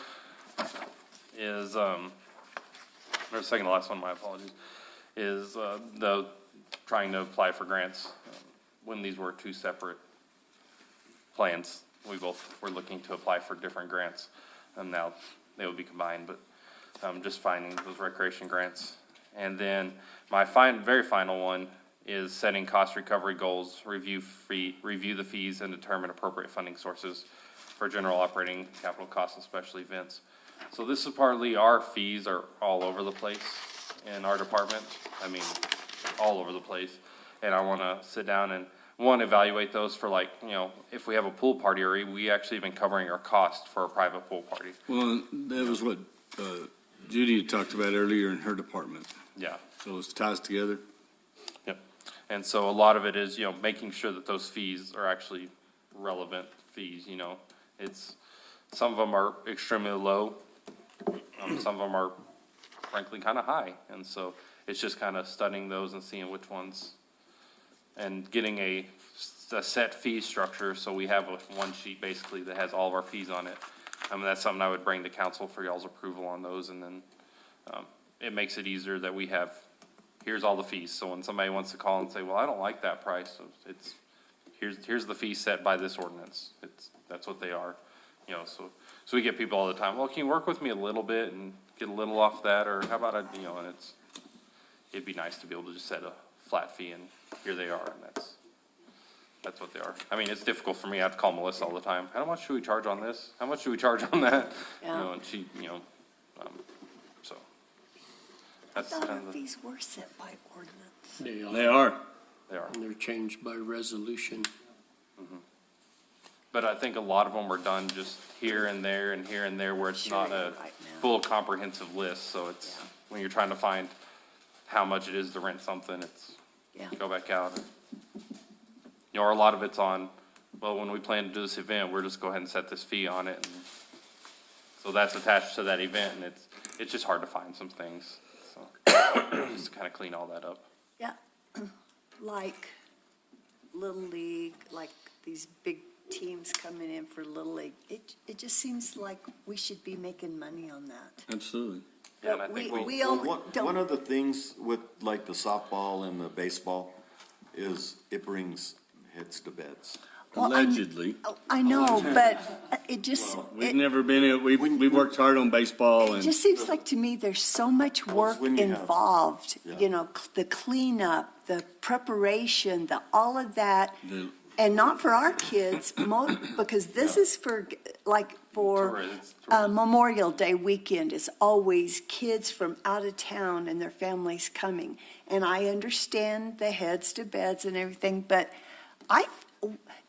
is, or second to last one, my apologies, is, the trying to apply for grants. When these were two separate plans, we both were looking to apply for different grants, and now they will be combined, but, just finding those recreation grants. And then my very final one is setting cost recovery goals, review the fees, and determine appropriate funding sources for general operating capital costs and special events. So this is partly our fees are all over the place in our department. I mean, all over the place. And I want to sit down and, one, evaluate those for, like, you know, if we have a pool party, are we actually even covering our cost for a private pool party? Well, that was what Judy had talked about earlier in her department. Yeah. So it ties together. Yep. And so a lot of it is, you know, making sure that those fees are actually relevant fees, you know. Some of them are extremely low. Some of them are frankly kind of high. And so it's just kind of studying those and seeing which ones, and getting a set fee structure. So we have one sheet basically that has all of our fees on it. I mean, that's something I would bring to council for y'all's approval on those. And then, it makes it easier that we have, here's all the fees. So when somebody wants to call and say, well, I don't like that price, here's the fee set by this ordinance. That's what they are, you know, so we get people all the time, well, can you work with me a little bit and get a little off that, or how about you know, and it'd be nice to be able to just set a flat fee, and here they are, and that's what they are. I mean, it's difficult for me, I have to call Melissa all the time, how much should we charge on this? How much should we charge on that? Yeah. You know, and she, you know, so. I That's thought kind our of the, fees were set by ordinance. They are. they are. And they're changed by resolution. But I think a lot of them were done just here and there and here and there, where it's not a full comprehensive list, so it's, when you're trying to find how much it is to rent something, it's, Yeah. go back out. You know, or a lot of it's on, well, when we plan to do this event, we're just go ahead and set this fee on it, and so that's attached to that event, and it's just hard to find some things, so, just to kind of clean all that up. Yeah, like Little League, like these big teams coming in for Little League. It just seems like we should be making money on that. Absolutely. Yeah, and I We, think we only One don't, of the things with like the softball and the baseball is it brings heads to beds. Well, Allegedly. I know, but it just, We've it never been, we've worked hard on baseball and. just seems like to me there's so much work when you have- involved. Yeah. You know, the cleanup, the preparation, all of that. The- And not for our kids, because this is for, like, for Memorial Day weekend is always kids from out of town and their families coming. And I understand the heads to beds and everything, but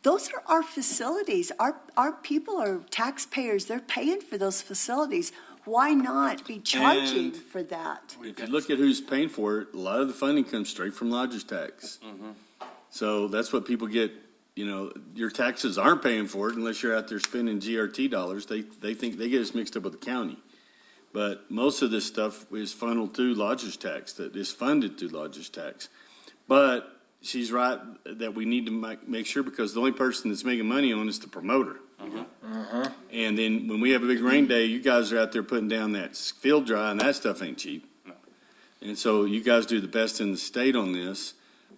those are our facilities. Our people are taxpayers. They're paying for those facilities. Why not be charging And for that? If you look at who's paying for it, a lot of the funding comes straight from lodger's tax. So that's what people get, you know, your taxes aren't paying for it unless you're out there spending GRT dollars. They think they get us mixed up with the county. But most of this stuff is funneled through lodger's tax, that is funded through lodger's tax. But she's right that we need to make sure, because the only person that's making money on it is the promoter. And then when we have a big rain day, you guys are out there putting down that field dry, and that stuff ain't cheap. And so you guys do the best in the state on this,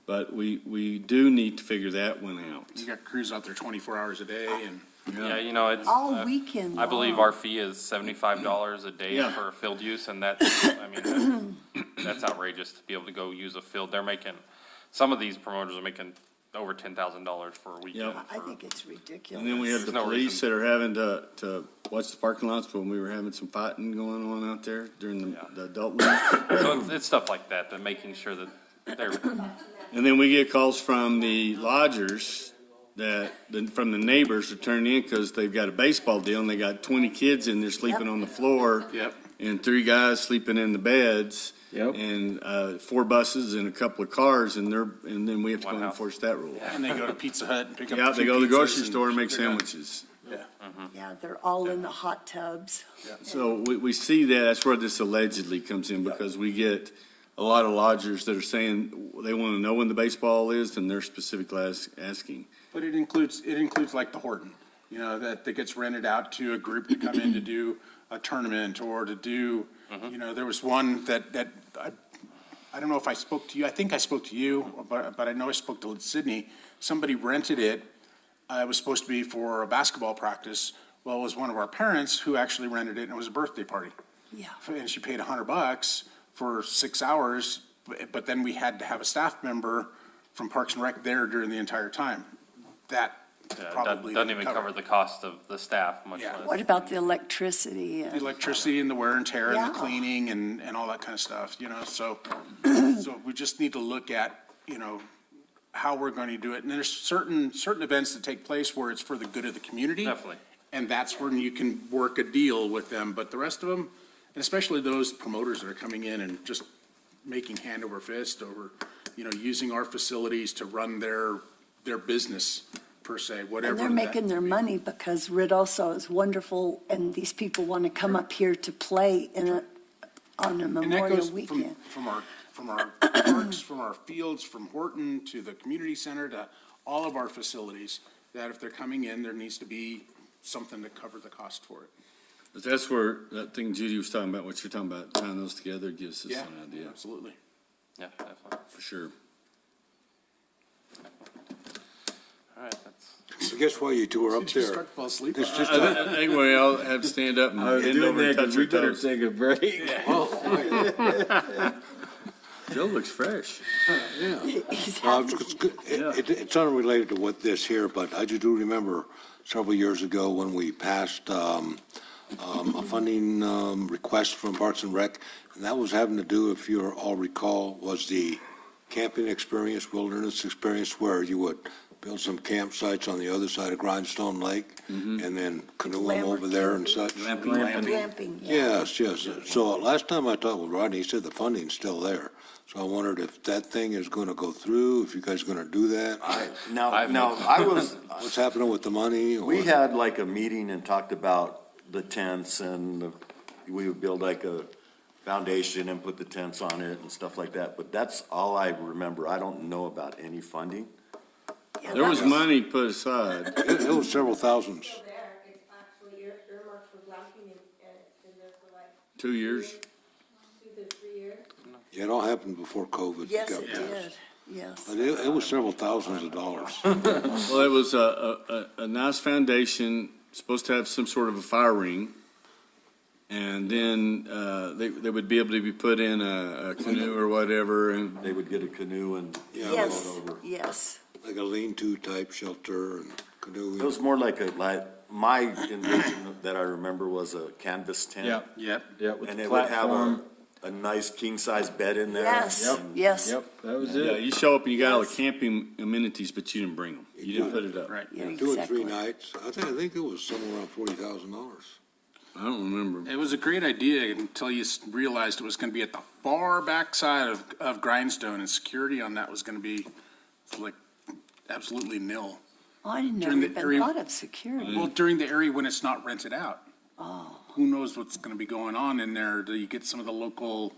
but we do need to figure that one out. You got crews out there 24 hours a day and. Yeah, you know, it's. All weekend I believe long. our fee is $75 a day Yeah. for field use, and that's, I mean, that's outrageous to be able to go use a field. They're making, some of these promoters are making over $10,000 for a weekend. Yep. I think it's ridiculous. And then we have the There's no police reason. that are having to watch the parking lots when we were having some fighting going on out there during the adult league. So it's stuff like that, that making sure that they're, And then we get calls from the lodgers from the neighbors to turn in because they've got a baseball deal and they got 20 kids in there sleeping on the floor. Yep. And 3 guys sleeping in the beds. Yep. And 4 buses and a couple of cars, and then we have to go One and house. enforce that rule. And they go to Pizza Hut and pick up. Yeah, a they few go to the pizzas grocery store and make they're done. sandwiches. Yeah. Yeah, they're all in the hot tubs. So we see that, that's where this allegedly comes in, because we get a lot of lodgers that are saying they want to know when the baseball is, and they're specifically asking. But it includes like the Horton, that gets rented out to a group to come in to do a tournament or to do, there was one that I don't know if I spoke to you. I think I spoke to you, but I know I spoke to Sydney. Somebody rented it. It was supposed to be for a basketball practice. Well, it was one of our parents who actually rented it, and it was a birthday party. Yeah. And she paid $100 for 6 hours, but then we had to have a staff member from Parks and Rec there during the entire time. That probably Doesn't even cover the cost of the staff, much less. What about the electricity? The electricity and the wear and tear and Yeah. the cleaning and all that kind of stuff, so we just need to look at, how we're going to do it. And there's certain events that take place where it's for the good of the community. Definitely. And that's when you can work a deal with them, but the rest of them, and especially those promoters that are coming in and just making hand over fist over, using our facilities to run their business per se, whatever. And they're making their money because Ridoso is wonderful, and these people want to come up here to play on a And that Memorial goes weekend. from our parks, from our fields, from Horton to the community center to all of our facilities, that if they're coming in, there needs to be something to cover the cost for it. But that's where that thing Judy was talking about, what you're talking about, tying those together gives us Yeah, an idea, absolutely. Yeah, definitely. for sure. All right, that's. I guess while you two are up Did you there, start to fall asleep? it's just, I think we all have to stand up and bend over and touch our toes. take a break. Joe looks fresh. it's unrelated to what this here, but I just do remember several years ago when we passed a funding request from Parks and Rec, and that was having to do, if you all recall, was the camping experience, wilderness experience, where you would build some campsites on the other side of Grindstone Lake, and then canoe them over there and such. Glamping, yeah. Yes. So last time I talked with Rodney, he said the funding's still there. So I wondered if that thing is going to go through, if you guys are going to do that. What's happening with the money? We had like a meeting and talked about the tents and we would build like a foundation and put the tents on it and stuff like that. But that's all I remember. I don't know about any funding. There was money put aside. It was several thousands. It's actually earmarked for glamping and it's been there for like 2 years. 2 to 3 years. Yeah, it all happened before COVID. Yes, got it passed. did, yes. But it was several thousands of dollars. Well, it was a nice foundation, supposed to have some sort of a fire ring. And then they would be able to be put in a canoe or whatever, and They would get a canoe and Yeah, Yes, roll it over. yes. like a lean-to type shelter and canoe. It was more like my envision that I remember was a canvas tent. Yep. Yeah, with And the it would have platform. a nice king-size bed in there. Yes, and- yes. Yep, that was yeah, it. you show up and you got all the Yes. camping amenities, but you didn't bring them. You didn't put it up. Right. Yeah, 2 or 3 exactly. nights. I think it was somewhere around $40,000. I don't remember. It was a great idea until you realized it was going to be at the far backside of Grindstone, and security on that was going to be like absolutely nil. Oh, I never During the even area- thought of security. Well, during the area when it's not rented out. Oh, Who knows what's going to be going on in there? Do you get some of the local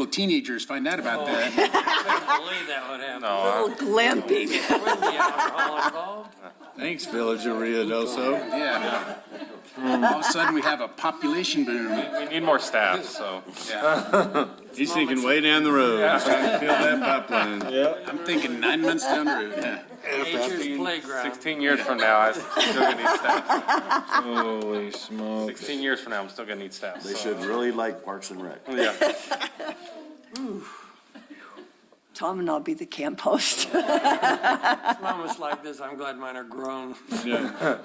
teenagers find out about that? I couldn't believe that would happen. little glamping. Wouldn't be alcohol involved? Thanks, Village of Ruidoso. Yeah. All of a sudden, we have a population boom. We need more staff, so. Yeah. He's thinking way down the road. He's trying to fill that pipeline. I'm thinking 9 months down the road, yeah. Nature's playground. 16 years from now, I'm still gonna need staff. Holy smokes. 16 years from now, I'm still gonna need staff. They so- should really like Parks and Rec. Yeah. Tom and I'll be the camp host. It's moments like this, I'm glad mine are grown. Yeah,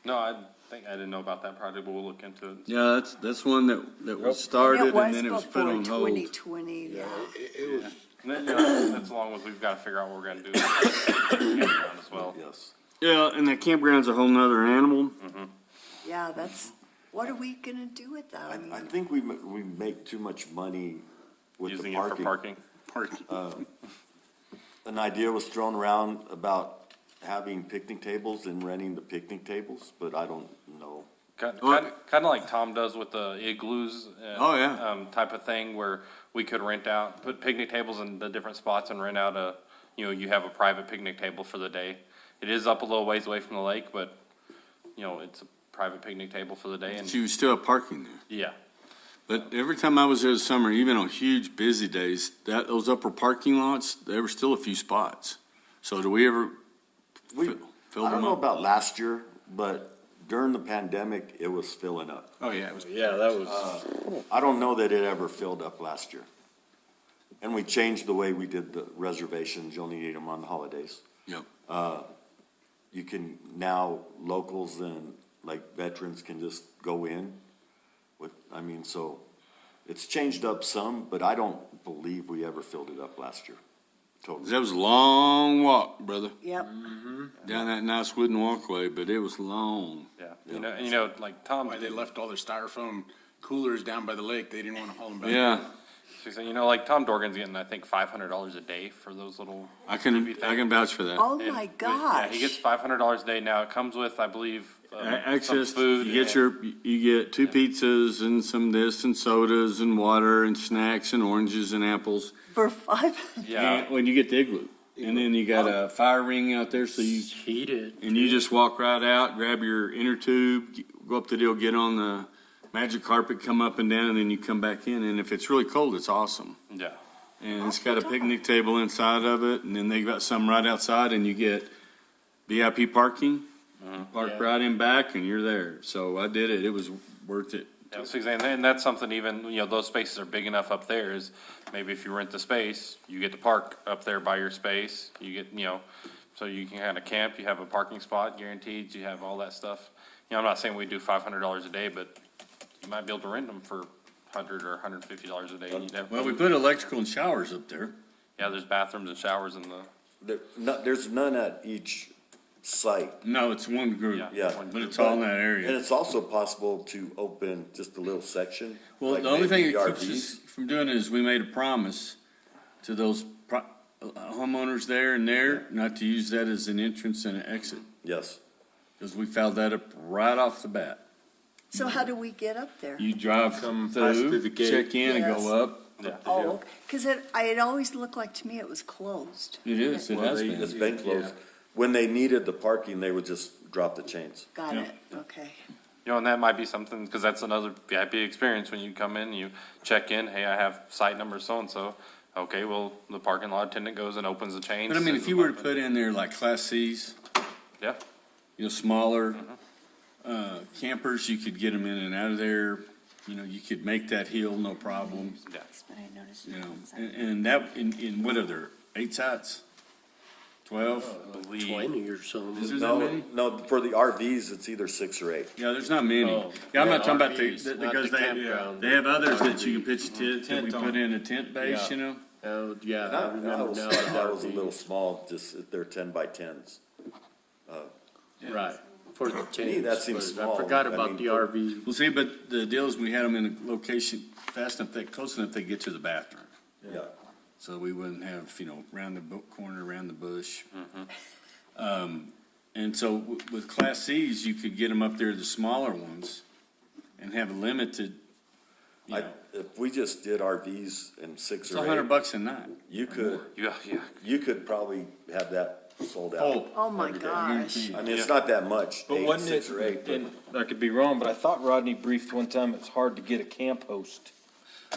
No, I didn't know about that project, but we'll look into it. yeah, that's one that was started and then it was put before on hold. 2020, yeah. It was, And then, that's along with, we've gotta figure out what we're gonna do with the campground as well. Yes. Yeah, and that campground's a whole nother animal. Yeah, that's, what are we gonna do with that? I mean, I think we make too much money with Using the it for parking. parking. Parking. An idea was thrown around about having picnic tables and renting the picnic tables, but I don't know. Kind of like Tom does with the igloos. Oh, yeah. Type of thing where we could rent out, put picnic tables in the different spots and rent out you have a private picnic table for the day. It is up a little ways away from the lake, but, it's a private picnic table for the day and, So you still have parking there. yeah. But every time I was there this summer, even on huge busy days, those upper parking lots, there were still a few spots. So do we ever We, fill I don't them know up? about last year, but during the pandemic, it was filling up. Oh, yeah, it was. Yeah, that was, I don't know that it ever filled up last year. And we changed the way we did the reservations. You only need them on the holidays. Yep. You can now, locals and like veterans can just go in so it's changed up some, but I don't believe we ever filled it up last year. Totally. That was a long walk, brother, Yep. down that nice wooden walkway, but it was long. Yeah, like Tom. Why they left all their styrofoam coolers down by the lake, they didn't want to haul them back. Yeah, So, like Tom Dorgan's getting, I think, $500 a day for those little. I can vouch for that. Oh, And my with- Yeah, he gosh. gets $500 a day now. It comes with, I believe, some Access, food. you get two pizzas and some this and sodas and water and snacks and oranges and apples. For 5, Yeah. And when you get the igloo. And then you got a fire ring out there, so you, heated. and you just walk right out, grab your inner tube, go up the deal, get on the magic carpet, come up and down, and then you come back in. And if it's really cold, it's awesome. Yeah. And it's got a picnic table inside of it, and then they got some right outside, and you get VIP parking. Park right in back, and you're there. So I did it. It was worth it. Yeah, so and that's something even, those spaces are big enough up there is maybe if you rent the space, you get to park up there by your space. You get, so you can kind of camp, you have a parking spot guaranteed, you have all that stuff. I'm not saying we do $500 a day, but you might be able to rent them for $100 or $150 a day. You'd have- Well, we put electrical and showers up there. Yeah, there's bathrooms and showers in the, There's none at each site. No, it's one group. Yeah. But it's all in that And area. it's also possible to open just a little section. Well, like the only thing maybe that keeps RVs. us from doing it is we made a promise to those homeowners there and there not to use that as an entrance and an exit. Yes. Because we fouled that up right off the bat. so how do we get up there? You drive Come pass through through, the gate. check in and Yes. go up. Oh, because it always looked like to me it was closed. It is, it Well, has It's been. been closed. When they needed the parking, they would just drop the chains. Got Yeah. it, okay. and that might be something, because that's another VIP experience when you come in, you check in, hey, I have site number so-and-so. Okay, well, the parking lot attendant goes and opens the chains. But I mean, says if you were to put in there like Class Cs, Yeah. smaller campers, you could get them in and out of there. You could make that hill, no problem. Yeah. But I noticed. And that, in what are there, 8 sites? 12? 20 or so. Is there that No, many? no, for the RVs, it's either 6 or 8. Yeah, there's not many. Oh, Yeah, I'm yeah, not talking about RVs, the, not because the campground. they have others that you can pitch a tent, that we Tent on. put in a tent base, Yeah. Oh, Yeah, I That remember was, now. that was a little small, just, they're 10 by 10s. Right, for the tents. that seems but small. I forgot I about mean, the RV. Well, see, but the deal is we had them in a location fast enough, close enough they get to the bathroom. Yeah. So we wouldn't have, round the corner, around the bush. And so with Class Cs, you could get them up there, the smaller ones, and have a limited, If we just did RVs and 6 it's or 8. $100 a night. You could, Yeah. you could probably have that sold out. Oh, my every day. gosh. I mean, it's not that much, But 8, wasn't 6 it, or 8, but and I could be wrong, but I thought Rodney briefed one time it's hard to get a camp host.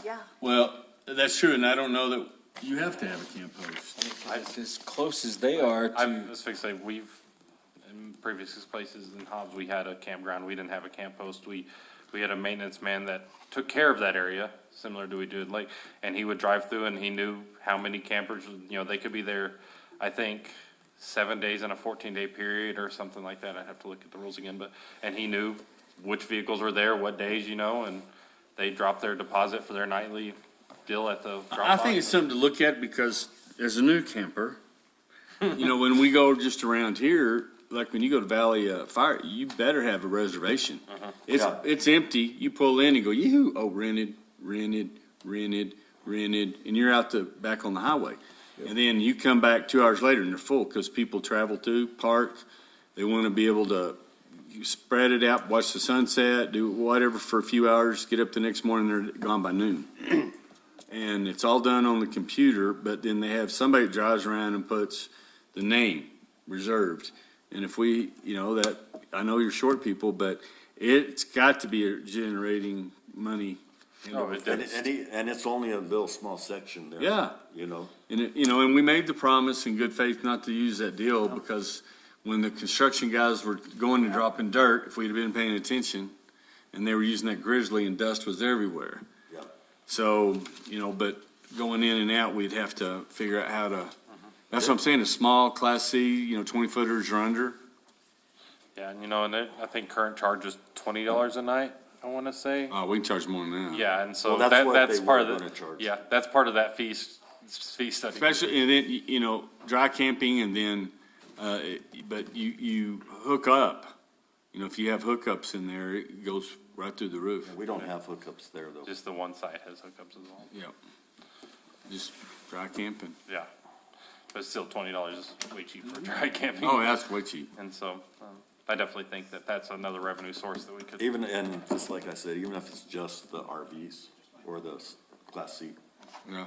Yeah. Well, that's true, and I don't know that you have to have a camp host. It's as close as they are I to, was fixing to say, in previous places in Hobbs, we had a campground, we didn't have a camp host, we had a maintenance man that took care of that area, similar to we do at Lake, and he would drive through and he knew how many campers, they could be there, I think, 7 days in a 14-day period or something like that, I'd have to look at the rules again, and he knew which vehicles were there, what days, and they dropped their deposit for their nightly deal at the drop I think it's something to look at because as a new camper, when we go just around here, like when you go to Valley Fire, you better have a reservation. It's empty. You pull in and go, yoo-hoo, oh, rented, and you're out back on the highway. And then you come back 2 hours later and they're full because people travel to, park. They want to be able to spread it out, watch the sunset, do whatever for a few hours, get up the next morning, they're gone by noon. And it's all done on the computer, but then they have somebody that drives around and puts the name reserved. And if we, that, I know you're short people, but it's got to be generating money. And it's only a little small section there. Yeah. And, and we made the promise in good faith not to use that deal because when the construction guys were going and dropping dirt, if we'd have been paying attention, and they were using that grizzly and dust was everywhere. Yeah. So, but going in and out, we'd have to figure out how to, that's what I'm saying, a small Class C, 20-footers or under. Yeah, and I think current charge is $20 a night, I want to say. Oh, we can charge more than that. Yeah, and so Well, that's what that's they part were of the, gonna charge. yeah, that's part of that fee study. Especially, and then, dry camping and then, but you hook up. If you have hookups in there, it goes right through the roof. We don't have hookups there, though. Just the one site has hookups as well. Yep. Just dry camping. Yeah, but still $20 is way cheap for dry camping. Oh, that's way cheap. And so, I definitely think that that's another revenue source that we could. Even, and just like I said, even if it's just the RVs or the Class C, Yeah.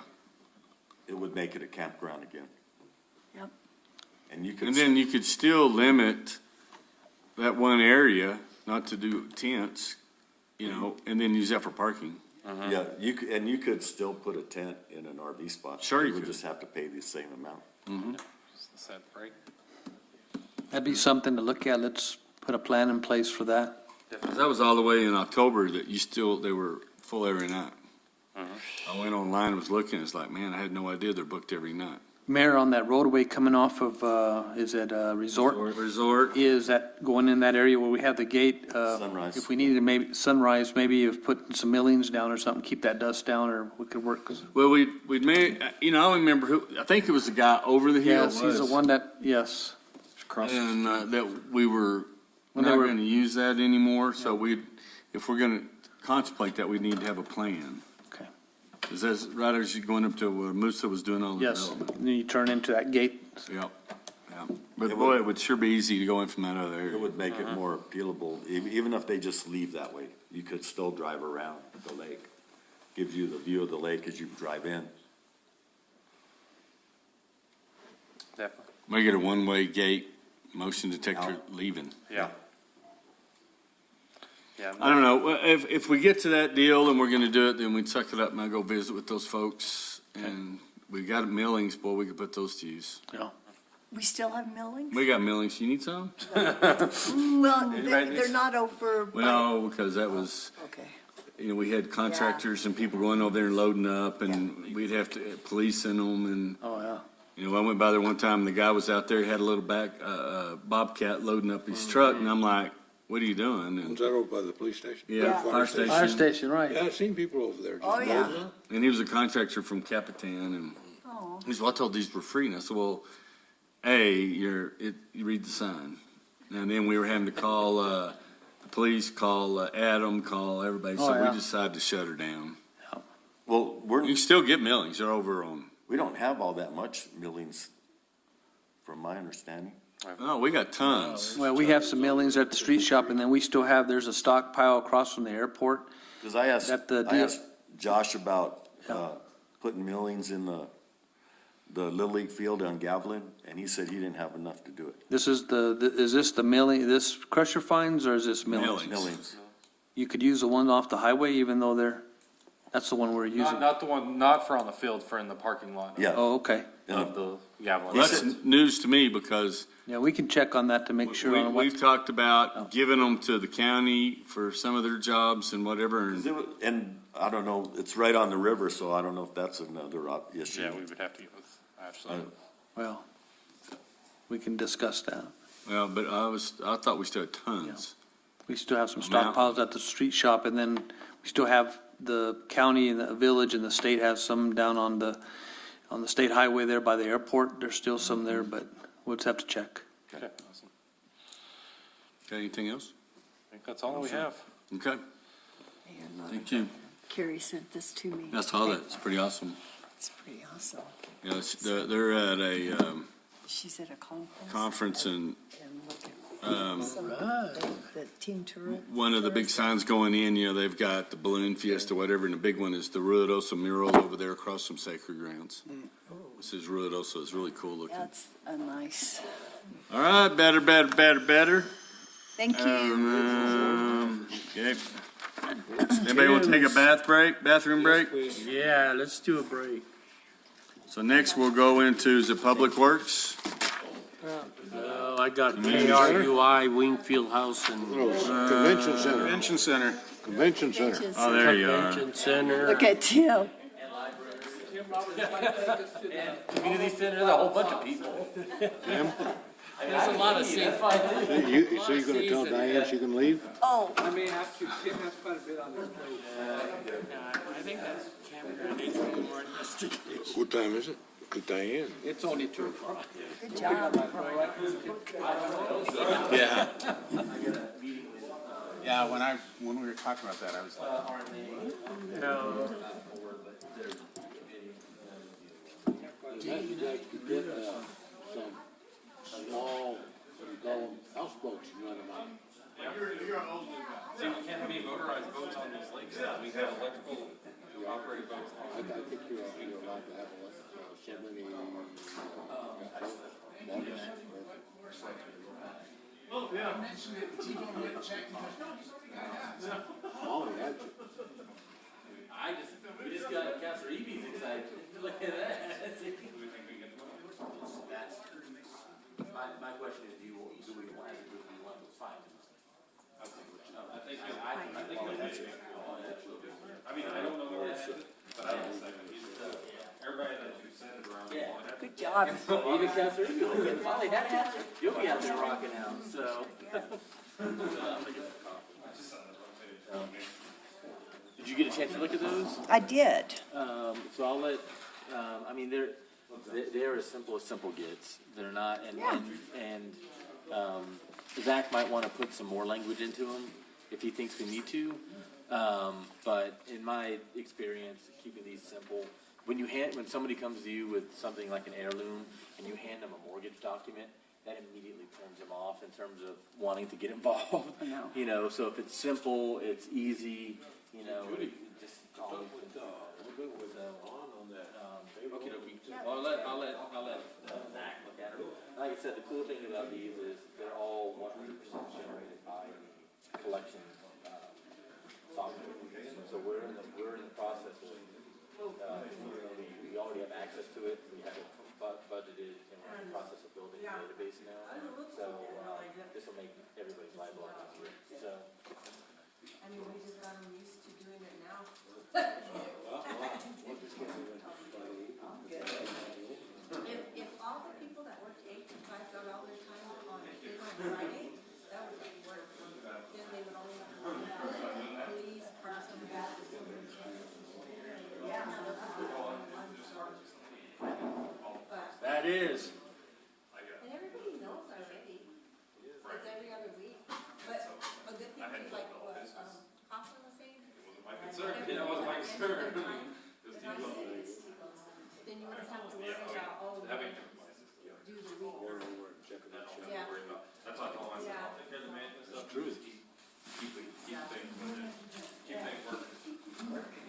it would make it a campground again. Yep. And you could. And then you could still limit that one area, not to do tents, and then use that for parking. Yeah, you could still put a tent in an RV spot. Sure you would could. just have to pay the same amount. Just the set break. That'd be something to look at. Let's put a plan in place for that. That was all the way in October that they were full every night. I went online and was looking, it's like, man, I had no idea they're booked every night. Mayor, on that roadway coming off of, is it Resort? Resort. Is that going in that area where we have the gate? Sunrise. If we needed to maybe, Sunrise, maybe if putting some millings down or something, keep that dust down, or we could work. Well, we'd made, I remember I think it was the guy over the hill. Yes, he's the one that, yes. And that we were When not they were- going to use that anymore, so if we're going to contemplate that, we need to have a plan. Okay. Is that right as you're going up to where Musa was doing all the Yes, development? then you turn into that gate. Yep, yeah. But boy, it would sure be easy to go in from that other It area. would make it more appealable, even if they just leave that way. You could still drive around the lake. Gives you the view of the lake as you drive in. Definitely. Make it a one-way gate, motion detector leaving. Yeah. Yeah. I don't know, if we get to that deal and we're gonna do it, then we'd suck it up and I'll go visit with those folks. And we got millings, boy, we could put those to use. Yeah. We still have millings? We got millings, you need some? Well, they're not over. Well, because that was, Okay. we had contractors and people going over there and loading up and we'd have to policing them and, Oh, yeah. I went by there one time and the guy was out there, he had a little Bobcat loading up his truck and I'm like, what are you doing? Was And, that over by the police station? yeah, fire station. Fire station, right. Yeah, I've seen people over there. just Oh, yeah. loading up. And he was a contractor from Capitan and Oh. he said, well, I told these were free. And I said, well, A, you read the sign. And then we were having to call, the police, call Adam, call everybody. Oh, So we yeah. decided to shut her down. Well, You can still get millings. They're over on, we don't have all that much millings, from my understanding. oh, we got tons. Well, we have some millings at the street shop, and then we still have, there's a stockpile across from the airport. Because I asked That I asked Josh about putting millings in the Little League field on Gavilan, and he said he didn't have enough to do it. This is is this the milling, this crusher fines, or is this millings? Millings. You could use the one off the highway, even though that's the one we're using. Not the one, not for on the field, for in the parking lot. Yeah. Oh, okay. Of the Gavilan. Well, that's news to me because Yeah, we can check on that to make sure on what. we've talked about giving them to the county for some of their jobs and whatever. And And I don't know, it's right on the river, so I don't know if that's another issue. Yeah, we would have to get with Ashley. Well, we can discuss that. well, but I thought we still had tons. We still have some Amount. stockpiles at the street shop, and then we still have the county and the village and the state have some down on the state highway there by the airport. There's still some there, but we'll just have to check. Okay, awesome. Okay, anything else? I think that's all we have. Okay, thank you. Carrie sent this to me. I saw that. It's pretty awesome. It's pretty awesome. Yeah, they're at a She's at a conference. conference and And look at some, the Team Tour. one of the big signs going in, they've got the balloon fiesta, whatever, and the big one is the Ruidoso mural over there across from Sacred Grounds. This is Ruidoso. It's really cool looking. That's a nice, All right, better. thank you. Okay. Anybody want to take a bathroom break? Yeah, let's do a break. So next we'll go into the Public Works. I got KRUI, Wingfield House, and Convention Center. Convention Center. Convention Center. Oh, there you are. Convention Center. Look at Tim. Community center, a whole bunch of people. There's a lot of seats. So you're gonna tell Diane she can leave? Oh, I may have to, Tim has quite a bit on their plate. I think that's campground needs to be more investigation. What time is it? Good Diane. It's only 2 o'clock. good job. Yeah. Yeah, when we were talking about that, I was like, Small, you call them houseboats, you run them out. See, we can't have any motorized boats on those lakes, we have electrical operated boats. I think you're allowed to have so many, We just got Councilor Eby's excited. Look at that. My question is, do we want to do we want those fines? I think I mean, I don't know where it's, but I don't think everybody that you sent it around. Yeah. Good job. Even Councilor Eby, finally, you'll be out there rocking out, so. Did you get a chance to look at those? I did. So I'll let, I mean, they're as simple gets. They're not, and Zach might want to put some more language into them if he thinks we need to. But in my experience, keeping these simple, when somebody comes to you with something like an heirloom and you hand them a mortgage document, that immediately turns them off in terms of wanting to get involved. I know. So if it's simple, it's easy, just call it. I'll let Zach look at it. Like I said, the cool thing about these is they're all 100% generated by collection software. So we're in the process of, we already have access to it, we have it budgeted, and we're in the process of building a database now. So this will make everybody's life a lot easier. So. I mean, we just got them used to doing it now. If all the people that work 8 to 5 got all their time on Friday, that would be work. Then they would only have to work out police, parks and rec. That is. And everybody knows already. It's every other week. But a good thing is like what, Hoffman was saying? My concern, it wasn't my concern. Then you wouldn't have to worry about, Having do the week. Yeah. That's what I told myself. I'll take care of the management stuff. True. Keep things working. Yeah, keep things working.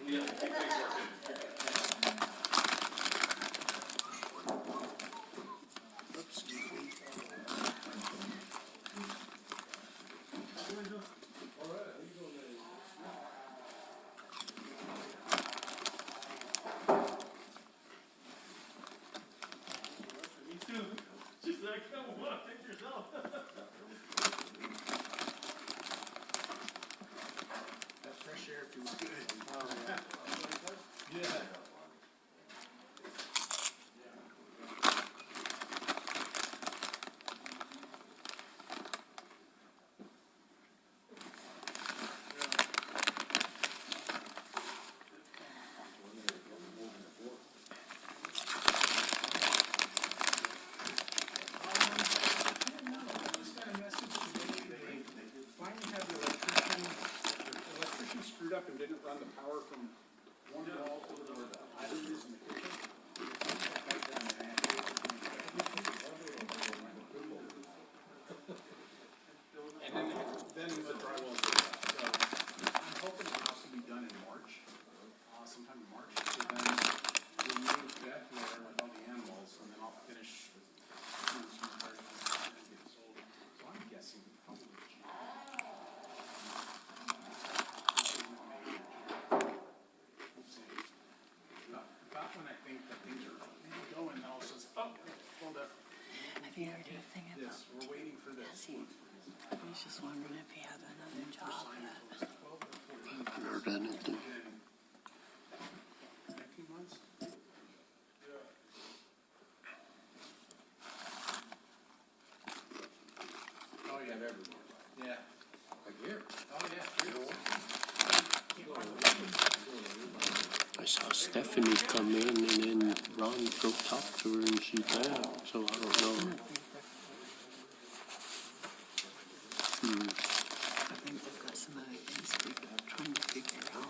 I was just wondering if he had another job. Never done it. Oh, yeah, everywhere. Yeah. Like here? Oh, yeah. I saw Stephanie come in and then Ron go talk to her and she's there, so I don't know. I think they've got some other things we're trying to figure out.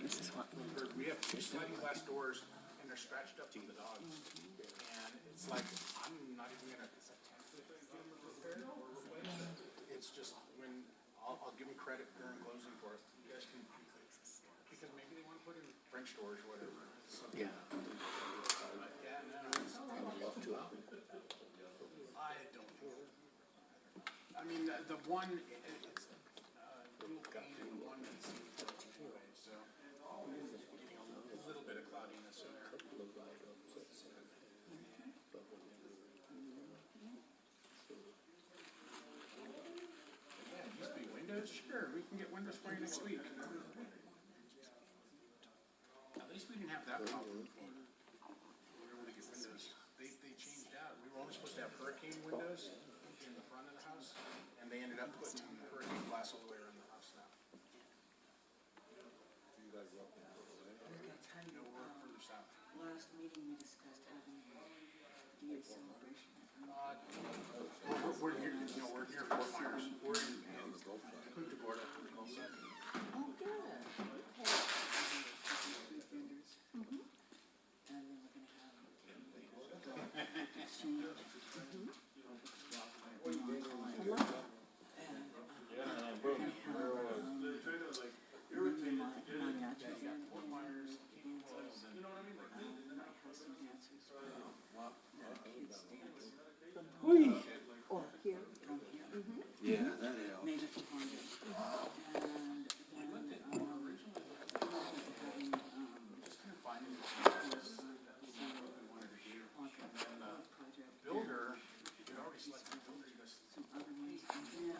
This is what. We have two sliding glass doors, and they're scratched up to the dogs. And it's like, I'm not even gonna, it's like 10 foot. It's just when, I'll give them credit during closing for it. You guys can, because maybe they wanna put in French doors or whatever. So- Yeah. Yeah, no, it's, I don't know. I mean, the one, it's, dual pane and one that's two-way, so a little bit of cloudiness in there. Yeah, it used to be windows, sure, we can get windows for you next week. At least we didn't have that problem before. We were able to get windows. They changed out. We were only supposed to have hurricane windows in the front of the house, and they ended up putting hurricane glass all the way around the house now. No, we're further south. Last meeting we discussed having a DA celebration. We're near, no, we're near Fort Myers. We're in Punta Gorda. Oh, good. Okay. And then we're gonna have exchange. I love it. Or here, come here. Yeah, that helps. Maybe if you want it. And Builder, we already selected a builder, just some other ones, and then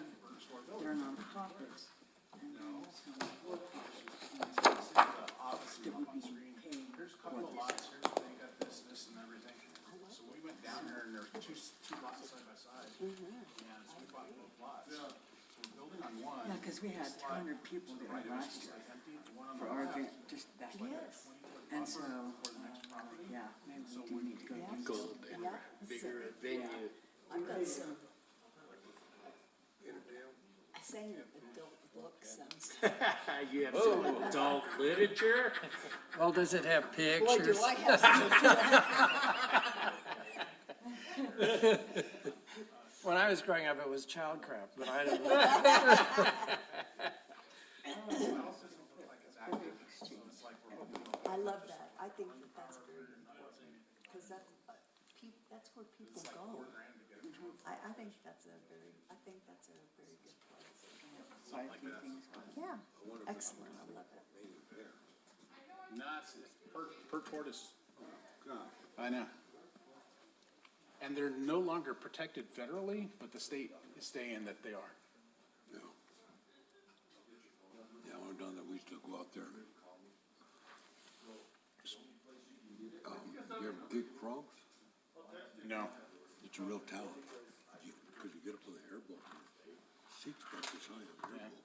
they're nonprofits, and then some for-profits. office and up on screen. Here's a couple of lots, here's, they got this, and everything. So we went down there and there's two lots side by side. And so we bought both lots. So we're building on one. Yeah, because we had 200 people there last year for our event, just back there. And so, yeah, maybe we do need to go do Go something. bigger venue. I've got some. I sang adult books. You have some adult literature? Well, does it have Boy, pictures? do I have some. When I was growing up, it was childcraft, but I didn't. I love that. I think that that's very important, because that's where people go. I think that's a very good place. Quite a few things going. Yeah, excellent, I love it. No, it's per tortoise. I know. And they're no longer protected federally, but the state is saying that they are. Yeah. Yeah, when we're done that, we used to go out there. You ever gig frogs? No. It's a real talent. Because you get up to the airboat, seats about this high on the airboat.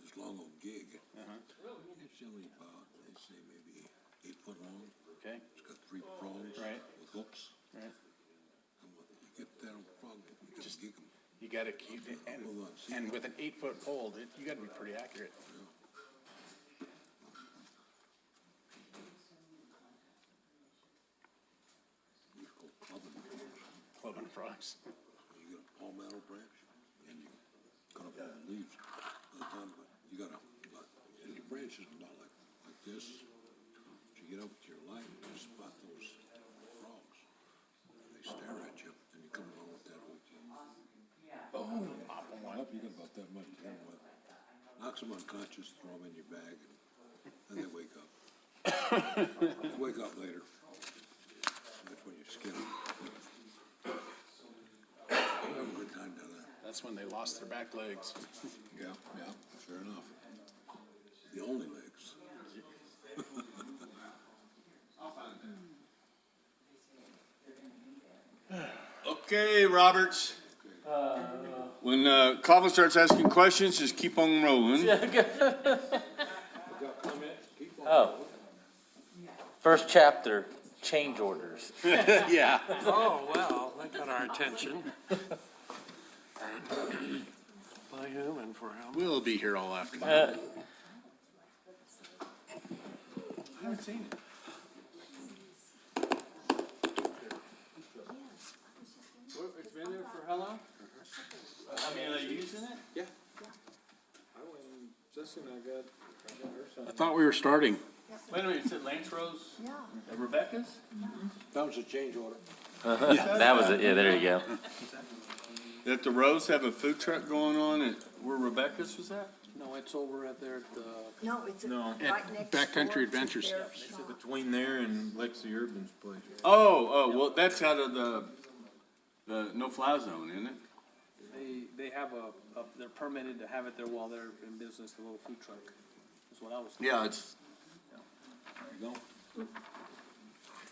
This long old gig. It's only about, they say maybe 8 foot long. Okay. It's got 3 prongs. Right. With hooks. Right. And when you get that old frog, you gotta gig them. You gotta keep it, and with an 8-foot pole, you gotta be pretty accurate. Clubbing frogs. You get a palmetto branch, and you cut up all the leaves by the time, but you gotta, and your branch is about like this. So you get up to your line, and you spot those frogs, and they stare at you, and you come along with that hook. Boom, pop them one up, you got about that much to hit with. Knocks them unconscious, throw them in your bag, and they wake up. They wake up later. That's when you skin them. That's when they lost their back legs. Yeah, fair enough. The only legs. Okay, Roberts. When Calvin starts asking questions, just keep on rolling. Oh. First chapter, change orders. Yeah. Oh, well, that got our attention. By whom and for how? We'll be here all afternoon. I haven't seen it. It's been there for how long? I mean, are they using it? Yeah. I went and Justin, I got her something. I thought we were starting. Wait a minute, you said Lance Rose? Yeah. At Rebecca's? That was a change order. That was it, yeah, there you go. That the Rose have a food truck going on at where Rebecca's was at? No, it's over at there at the. No, it's No. right next Backcountry door to Adventures. their It's shop. between there and Lexi Urban's place. Oh, well, that's out of the no-fly zone, isn't it? They have they're permitted to have it there while they're in business, the little food truck, is what I was. Yeah, it's. There you go.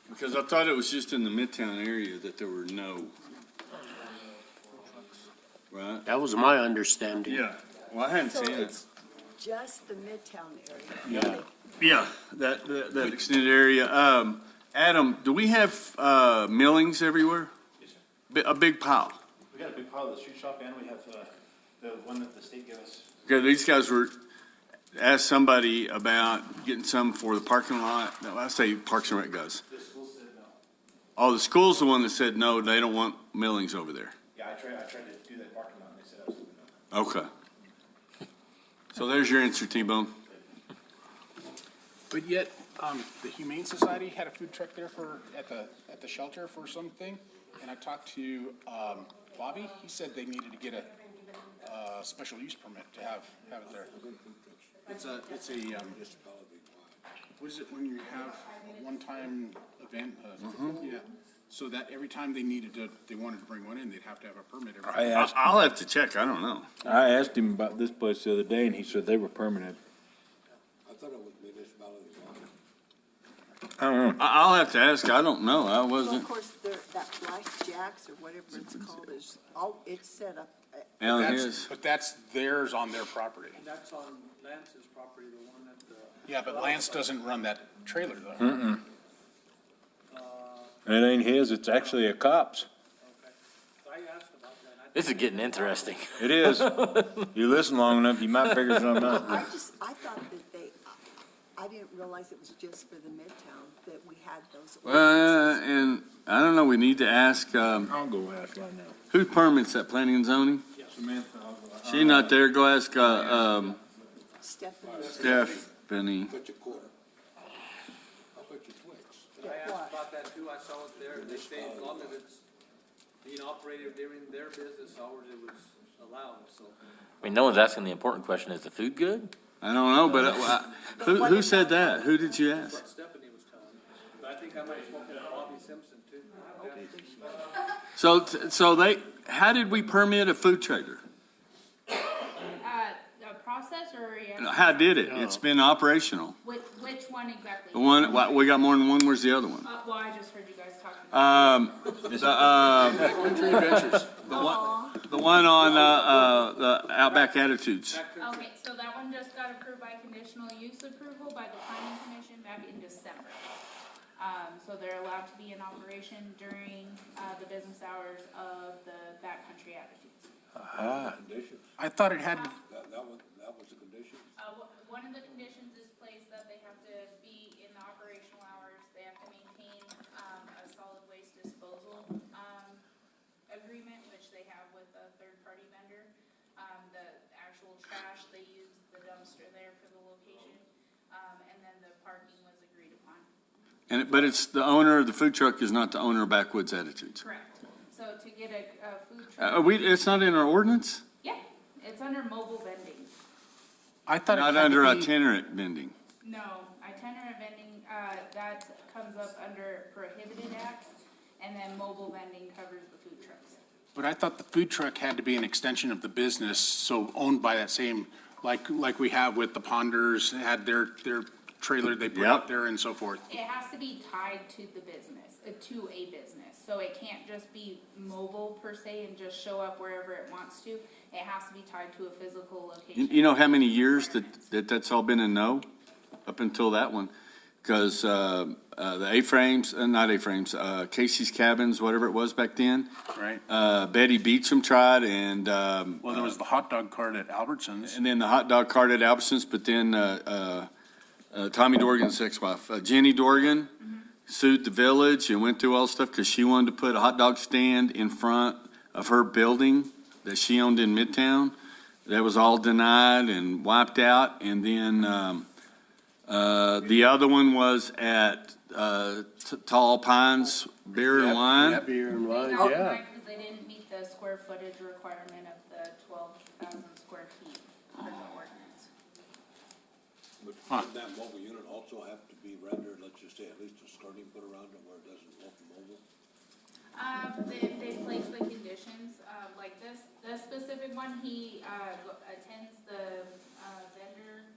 Because I thought it was just in the Midtown area that there were no. Right? That was my understanding. Yeah. Well, I hadn't So seen it. it's just the Midtown area. Yeah. Yeah, that extended area. Adam, do we have millings everywhere? A big pile. We got a big pile of the street shop, and we have the one that the state gave us. Okay, these guys were, asked somebody about getting some for the parking lot. No, I say Parks and Rec guys. The school said no. Oh, the school's the one that said no, they don't want millings over there. Yeah, I tried to do that parking lot, and they said absolutely no. Okay. So there's your answer, T-Bone. But yet, the Humane Society had a food truck there at the shelter for something. And I talked to, Bobby, he said they needed to get a special use permit to have it there. It's a, what is it when you have a one-time event? Yeah, so that every time they wanted to bring one in, they'd have to have a permit. I'll have to check, I don't know. I asked him about this place the other day, and he said they were permanent. I thought it was municipality. I don't know. I'll have to ask, I don't know, I Well, of wasn't. course, that Black Jacks or whatever it's called is, it's set up. Alan That's- his. But that's theirs on their property. That's on Lance's property, the one that, Yeah, but Lance doesn't run that trailer though. Mm-mm. It ain't his, it's actually a cop's. I asked about that. This is getting interesting. It is. You listen long enough, you might figure something out. I thought that I didn't realize it was just for the Midtown, that we had those. Well, and I don't know, we need to ask, I'll go ask right now. who permits that, planning and zoning? Samantha, I'll go ask. She not there, go ask, Stephanie. Stephanie. Bet you a quarter. I'll bet you Twix. I asked about that too, I saw it there, they say as long as it's being operated during their business hours, it was allowed, so. I mean, no one's asking the important question, is the food good? I don't know, but who said that? Who did you ask? What Stephanie was telling me, but I think I might have spoken to Bobby Simpson too. So how did we permit a food trailer? A process or? How did it? It's been operational. Which one exactly? The one, we got more than one, where's the other one? Well, I just heard you guys talking. Country Adventures. The one on, the Outback Attitudes. Okay, so that one just got approved by conditional use approval by the planning commission back in December. So they're allowed to be in operation during, the business hours of the Backcountry Attitudes. I thought it had, That was the condition? One of the conditions is placed that they have to be in the operational hours, they have to maintain, a solid waste disposal, agreement, which they have with a third-party vendor. The actual trash, they use the dumpster there for the location, and then the parking was agreed upon. But it's the owner of the food truck is not the owner of Backwoods Attitudes. Correct. So to get a food truck. It's not in our ordinance? Yeah, it's under mobile vending. I thought it Not had under to be, itinerant vending. No, itinerant vending, that comes up under prohibited acts, and then mobile vending covers the food trucks. But I thought the food truck had to be an extension of the business, so owned by that same, like we have with the Ponders, had their trailer they put out there and so forth. It has to be tied to the business, to a business. So it can't just be mobile per se and just show up wherever it wants to. It has to be tied to a physical location. You know how many years that's all been a no? Up until that one? Because the A-frames, not A-frames, Casey's Cabins, whatever it was back then. Right. Betty Beecham tried, and Well, there was the hot dog cart at Albertsons. and then the hot dog cart at Albertsons, but then Tommy Dorgan's ex-wife, Jenny Dorgan, sued the village and went through all the stuff because she wanted to put a hot dog stand in front of her building that she owned in Midtown. That was all denied and wiped out. And then the other one was at Tall Pines Beer and Wine. Beer and wine, They got yeah. denied because they didn't meet the square footage requirement of the 12,000 square feet for the ordinance. But doesn't that mobile unit also have to be rendered, let's just say, at least a skirting put around it where it doesn't look mobile? They place the conditions, like this specific one, he, attends the, vendor,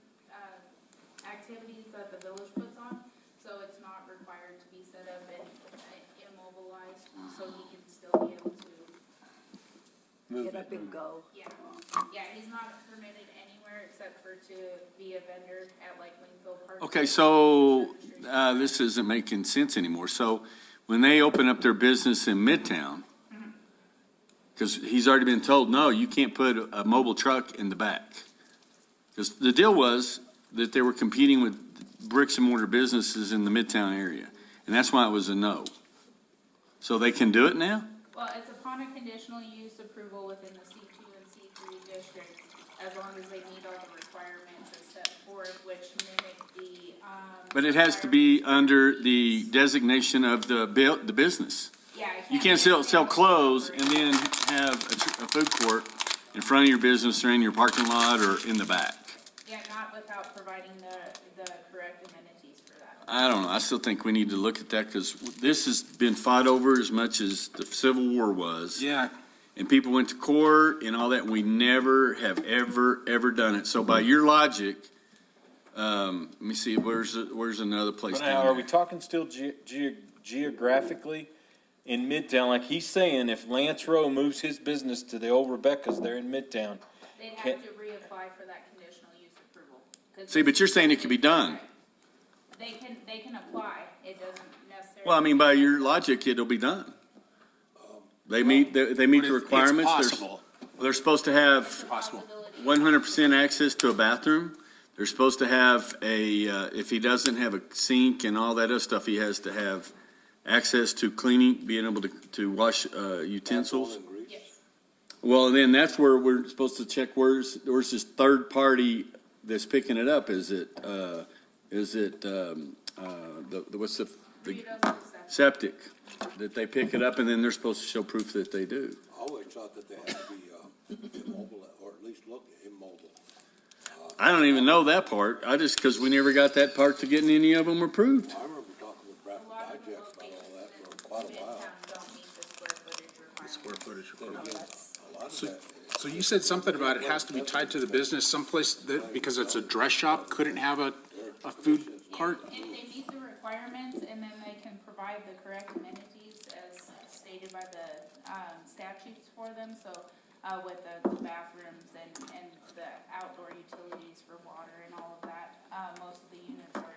activities that the village puts on. So it's not required to be set up and immobilized, so he can still be able to, Get up and go. yeah. Yeah, he's not permitted anywhere except for to be a vendor at like Wingfield Park. Okay, so this isn't making sense anymore. So when they open up their business in Midtown, because he's already been told, no, you can't put a mobile truck in the back. Because the deal was that they were competing with bricks and mortar businesses in the Midtown area. And that's why it was a no. So they can do it now? Well, it's upon a conditional use approval within the C2 and C3 districts, as long as they meet all the requirements as set forth, which mimic the, But it has to be under the designation of the business. yeah. You can't sell clothes and then have a food court in front of your business or in your parking lot or in the back. Yeah, not without providing the correct amenities for that. I don't know. I still think we need to look at that because this has been fought over as much as the Civil War was. Yeah, And people went to court and all that. And we never have ever done it. So by your logic, let me see, where's another place? But now, down are there? we talking still geographically in Midtown? Like he's saying, if Lance Rowe moves his business to the old Rebecca's there in Midtown, They'd have to reapply for that conditional use approval. 'Cause See, but you're saying it could be done. They can apply, it doesn't necessarily. Well, I mean, by your logic, it'll be done. They meet the requirements. It's possible. They're supposed to have Possible. 100% access to a bathroom. They're supposed to have if he doesn't have a sink and all that other stuff, he has to have access to cleaning, being able to wash utensils. Well, then that's where we're supposed to check where's this third party that's picking it up? Is it what's the septic? That they pick it up and then they're supposed to show proof that they do. I always thought that they had to be immobile, or at least look immobile. I don't even know that part. Because we never got that part to getting any of them approved. I remember talking with Bradford Digest about all that for quite a while. square footage requirement. A lot of that. So you said something about it has to be tied to the business someplace that, because it's a dress shop, couldn't have a food cart? If they meet the requirements and then they can provide the correct amenities as stated by the, statutes for them, so, with the bathrooms and the outdoor utilities for water and all of that, most of the units are,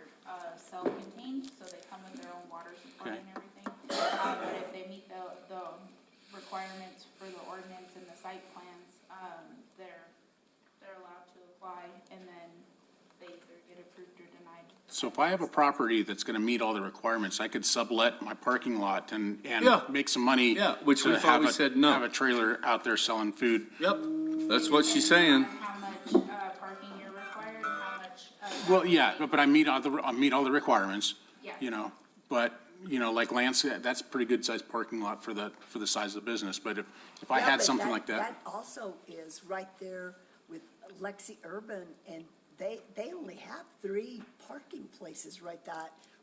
self-contained, so they come with their own water supply and everything. But if they meet the requirements for the ordinance and the site plans, they're allowed to apply, and then they either get approved or denied. So if I have a property that's gonna meet all the requirements, I could sublet my parking lot and Yeah. make some money. Yeah, which to we've have always a- said no. Have a trailer out there selling food. Yep, that's what she's saying. How much, parking you're required, how much, Well, yeah, but I meet all the requirements. Yeah. You know, but, like Lance said, that's a pretty good sized parking lot for the size of the business. But if I Yeah, had but something like that. That also is right there with Lexi Urban, and they only have 3 parking places right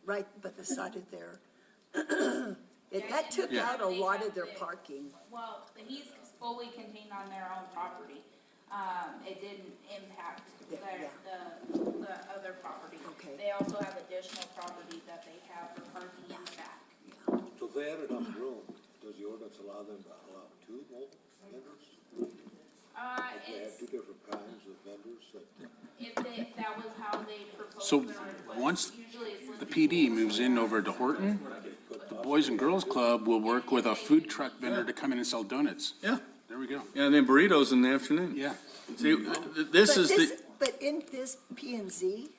by the side of their That took Yeah. out a lot of their parking. Well, he's fully contained on their own property. It didn't impact the other property. Okay. They also have additional property that they have for parking in the back. So if they had enough room, does the ordinance allow them to allow two mobile vendors? If they have It's, two different kinds of vendors that. that was how they proposed. So their request. once Usually it's the listed PD moves in over to Horton, the Boys and Girls Club will work with a food truck vendor to come in and sell donuts. Yeah. There we go. Yeah, and then burritos in the afternoon. Yeah. See, this But is the, But in this P and Z,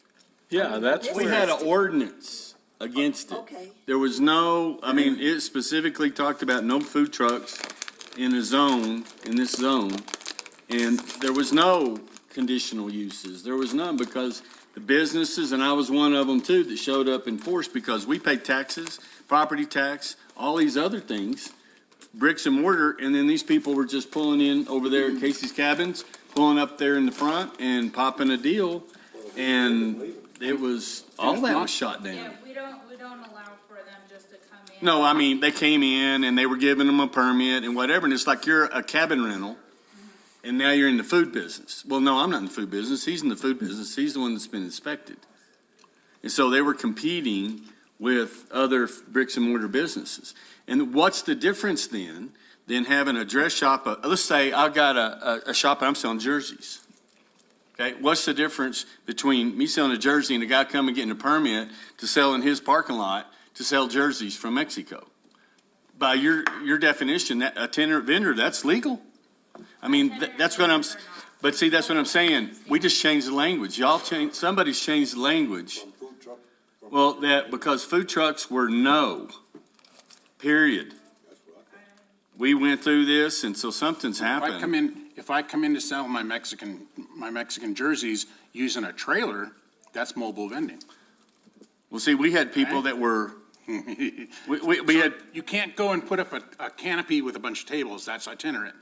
yeah, that's, we had an ordinance against it. Okay. There was no, I mean, it specifically talked about no food trucks in a zone, in this zone. And there was no conditional uses. There was none because the businesses, and I was one of them too, that showed up in force because we pay taxes, property tax, all these other things, bricks and mortar, and then these people were just pulling in over there at Casey's Cabins, pulling up there in the front and popping a deal, and it was, all that was shot down. Yeah, we don't allow for them just to come in. No, I mean, they came in and they were giving them a permit and whatever, and it's like you're a cabin rental, and now you're in the food business. Well, no, I'm not in the food business. He's in the food business. He's the one that's been inspected. And so they were competing with other bricks and mortar businesses. And what's the difference then than having a dress shop? Let's say I've got a shop and I'm selling jerseys. Okay, what's the difference between me selling a jersey and a guy coming getting a permit to sell in his parking lot to sell jerseys from Mexico? By your definition, that itinerant vendor, that's legal. I mean, that's what but see, that's what I'm saying. We just changed the language. Somebody's changed the language. Well, because food trucks were no, period. We went through this, and so something's happened. If I come in to sell my Mexican jerseys using a trailer, that's mobile vending. Well, see, we had people that were, we had. You can't go and put up a canopy with a bunch of tables, that's itinerant.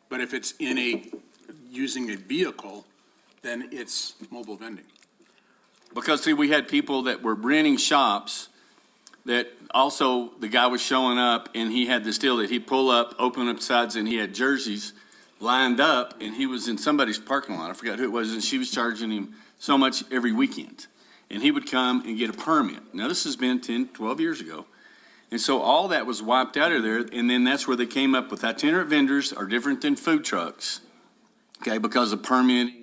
But if it's using a vehicle, then it's mobile vending. Because, see, we had people that were renting shops that also, the guy was showing up and he had this deal that he'd pull up, open up sides, and he had jerseys lined up, and he was in somebody's parking lot. I forgot who it was, and she was charging him so much every weekend. And he would come and get a permit. Now, this has been 10, 12 years ago. And so all that was wiped out of there, and then that's where they came up with itinerant vendors are different than food trucks, okay, because of permitting.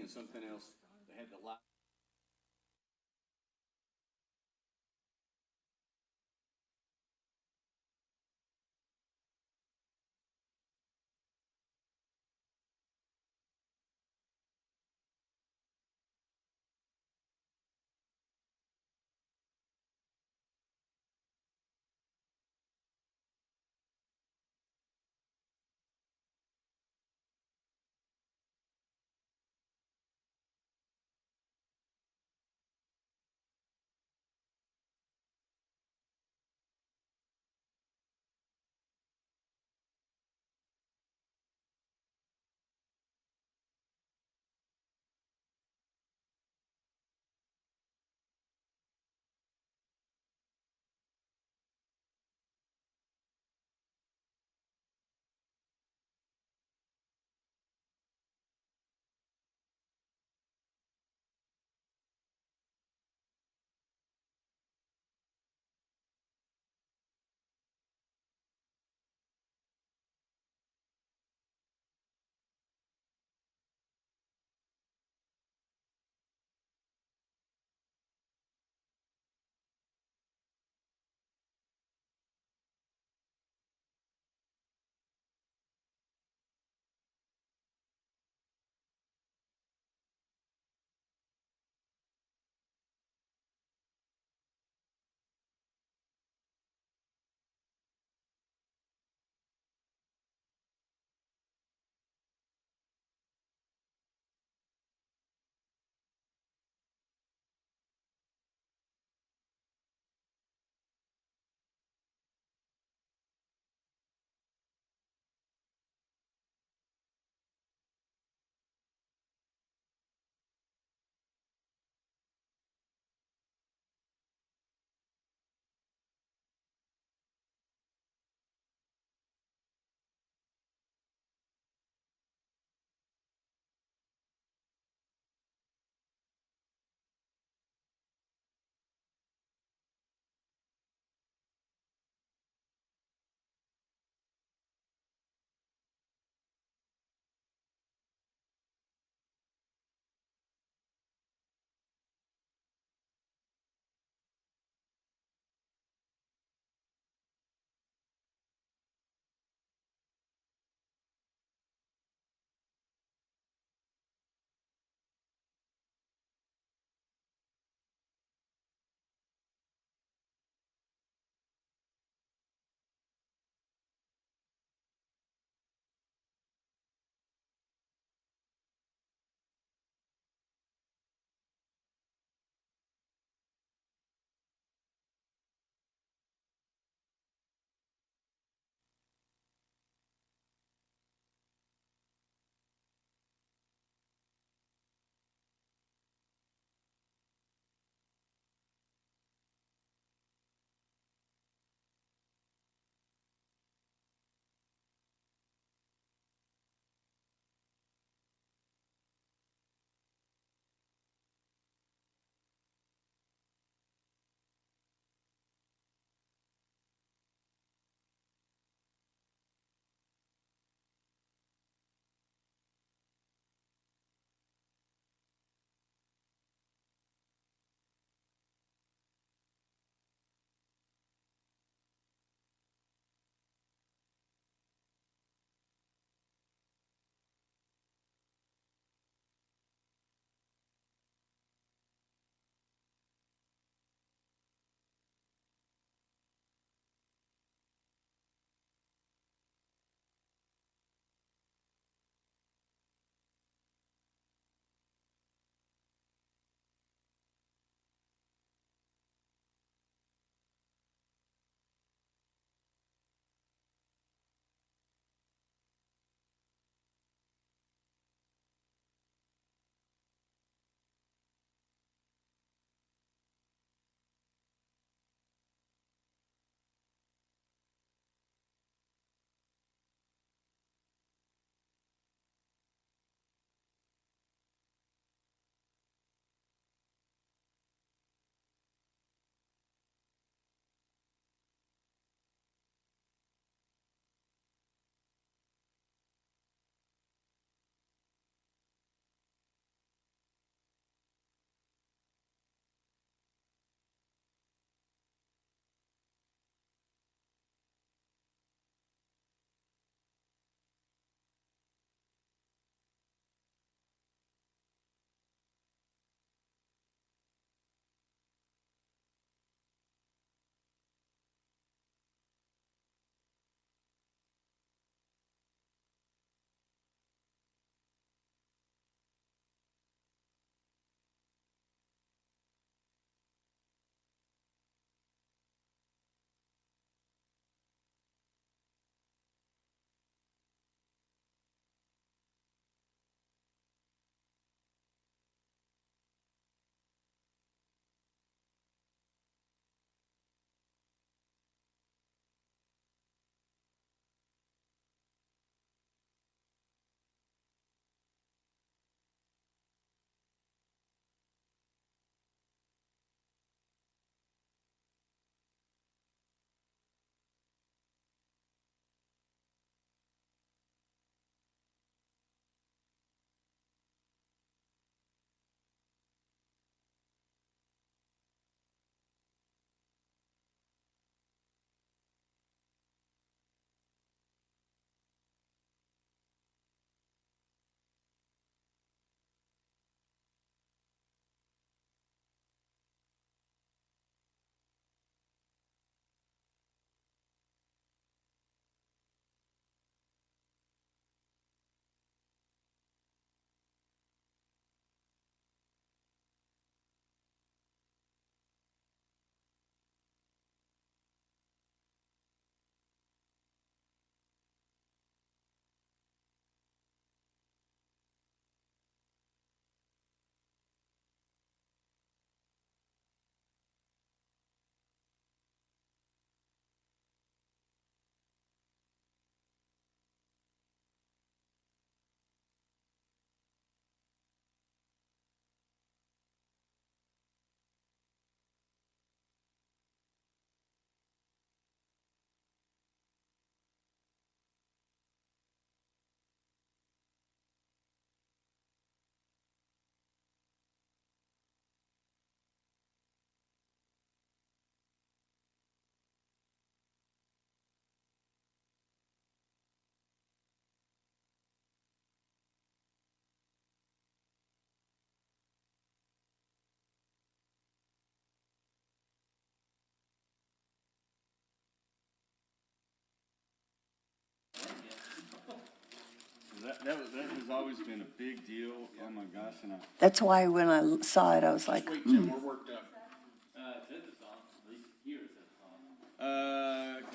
That has always been a big deal. Oh, my gosh, and That's why when I saw it, I was like, Wait, Tim, we're worked up.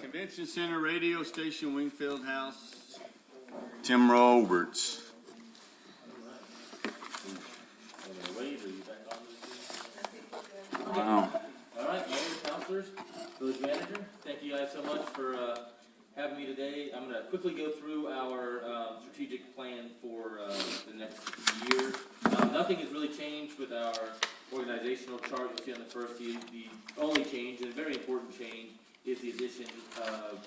Convention Center, Radio Station, Wingfield House, Tim Roberts. Wow. All right, Mayor, councilors, village manager, thank you guys so much for having me today. I'm going to quickly go through our strategic plan for the next year. Nothing has really changed with our organizational chart. You'll see on the first, the only change, and a very important change, is the addition of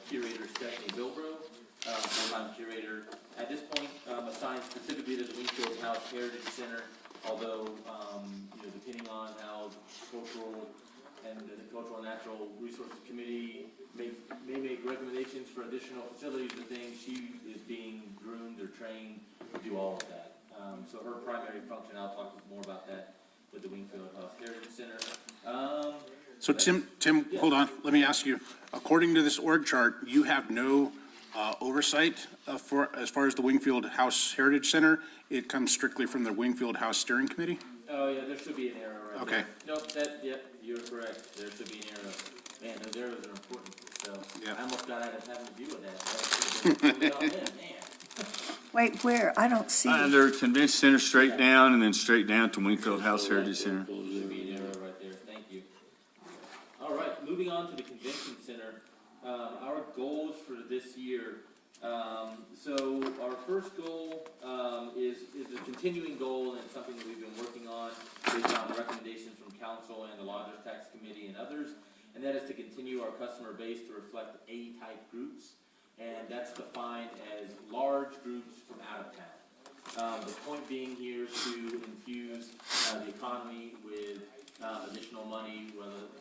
curator Stephanie Bilbro, full-time curator. At this point, assigned specifically to the Wingfield House Heritage Center, although, depending on how cultural and the Cultural and Natural Resources Committee may make recommendations for additional facilities and things, she is being groomed or trained to do all of that. So her primary function, I'll talk more about that with the Wingfield House Heritage Center. So Tim, hold on, let me ask you, according to this org chart, you have no oversight as far as the Wingfield House Heritage Center? It comes strictly from the Wingfield House Steering Committee? Oh, yeah, there should be an error right there. Okay. Nope, you're correct. There should be an error. Man, those errors are important, so I almost got out of having to deal with that. Man. wait, where? I don't see it. Under Convention Center, straight down, and then straight down to Wingfield House Heritage Center. There should be an error right there. Thank you. All right, moving on to the Convention Center. Our goals for this year. So our first goal is a continuing goal, and it's something that we've been working on based on recommendations from council and the Lodgers Tax Committee and others, and that is to continue our customer base to reflect A-type groups, and that's defined as large groups from out of town. The point being here to infuse the economy with additional money,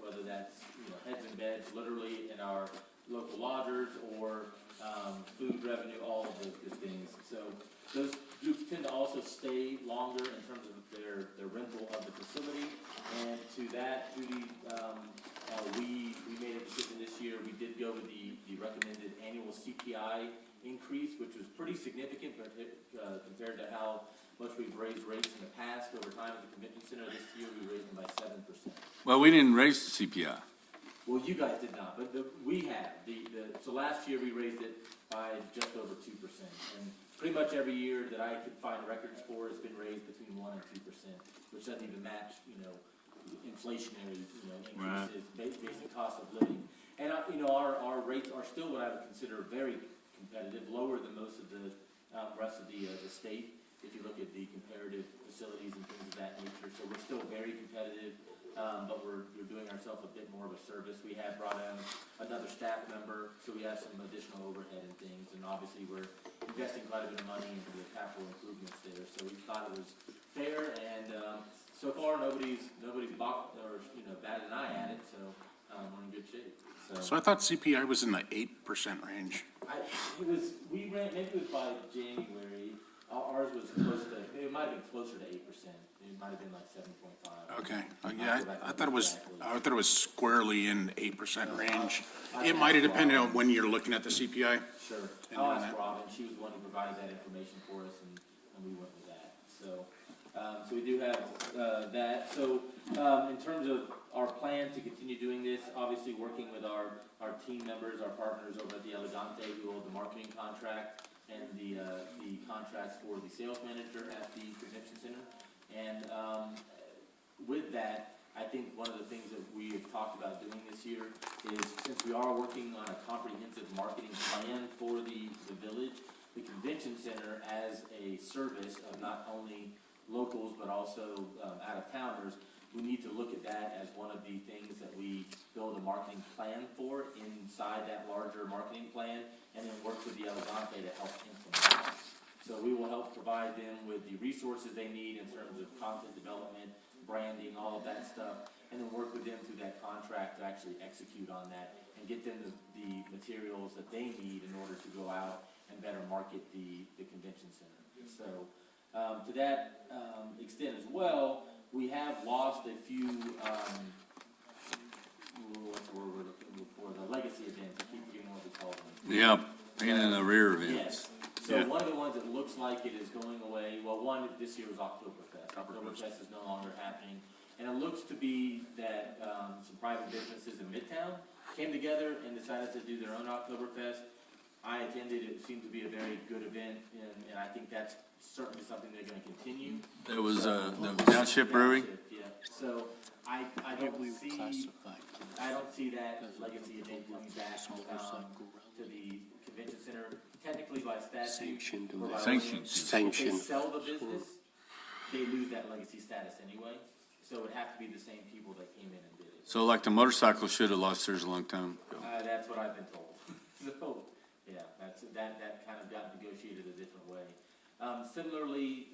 whether that's heads and beds, literally in our local lodgers, or food revenue, all of those good things. So those groups tend to also stay longer in terms of their rental of the facility. And to that, Judy, we made a decision this year. We did go with the recommended annual CPI increase, which was pretty significant compared to how much we've raised rates in the past over time at the Convention Center. This year, we raised them by 7%. Well, we didn't raise the CPI. Well, you guys did not, but we have. So last year, we raised it by just over 2%. And pretty much every year that I could find records for, it's been raised between 1% and 2%, which doesn't even match, inflationary, increases, basic cost of living. And, our rates are still what I would consider very competitive, lower than most of the rest of the state, if you look at the comparative facilities and things of that nature. So we're still very competitive. But we're doing ourselves a bit more of a service. We have brought in another staff member, so we have some additional overhead and things, and obviously we're investing quite a bit of money into the capital improvements there. So we thought it was fair, and so far nobody's balked or batted an eye at it. So we're in good shape. So I thought CPI was in the 8% range. We ran, maybe it was by January. Ours was close to. It might have been closer to 8%. It might have been like 7.5. Okay, yeah, I thought it was squarely in 8% range. It might have depended on when you're looking at the CPI. Sure. I'll ask Robin. She was the one who provided that information for us, and we went with that. So we do have that. So in terms of our plan to continue doing this, obviously working with our team members, our partners over at the Elegante, who hold the marketing contract and the contracts for the sales manager at the Convention Center. And with that, I think one of the things that we have talked about doing this year is, since we are working on a comprehensive marketing plan for the village, the Convention Center as a service of not only locals but also out-of-towners, we need to look at that as one of the things that we build a marketing plan for inside that larger marketing plan, and then work with the Elegante to help implement that. So we will help provide them with the resources they need in terms of content development, branding, all of that stuff, and then work with them through that contract to actually execute on that and get them the materials that they need in order to go out and better market the Convention Center. So to that extent as well, we have lost a few, what's the word we're looking for, the legacy events. I keep forgetting what we call them. Yeah, pain in the rear events. Yes. So Yeah. one of the ones that looks like it is going away, well, one, this year was Oktoberfest. Oktoberfest is no longer happening. And it looks to be that, some private businesses in Midtown came together and decided to do their own Oktoberfest. I attended, it seemed to be a very good event, and I think that's certainly something they're gonna continue. That was, the Township Brewery? Yeah, so I don't see that legacy event coming back, to the convention center. Technically by statute. Sanctioned. or by Sanctioned. ordinance, If Sanctioned. they sell the business, they lose that legacy status anyway, so it would have to be the same people that came in and did it. So like the motorcycle should have lost theirs a long time ago. That's what I've been told. So, yeah, that kind of got negotiated a different way. Similarly,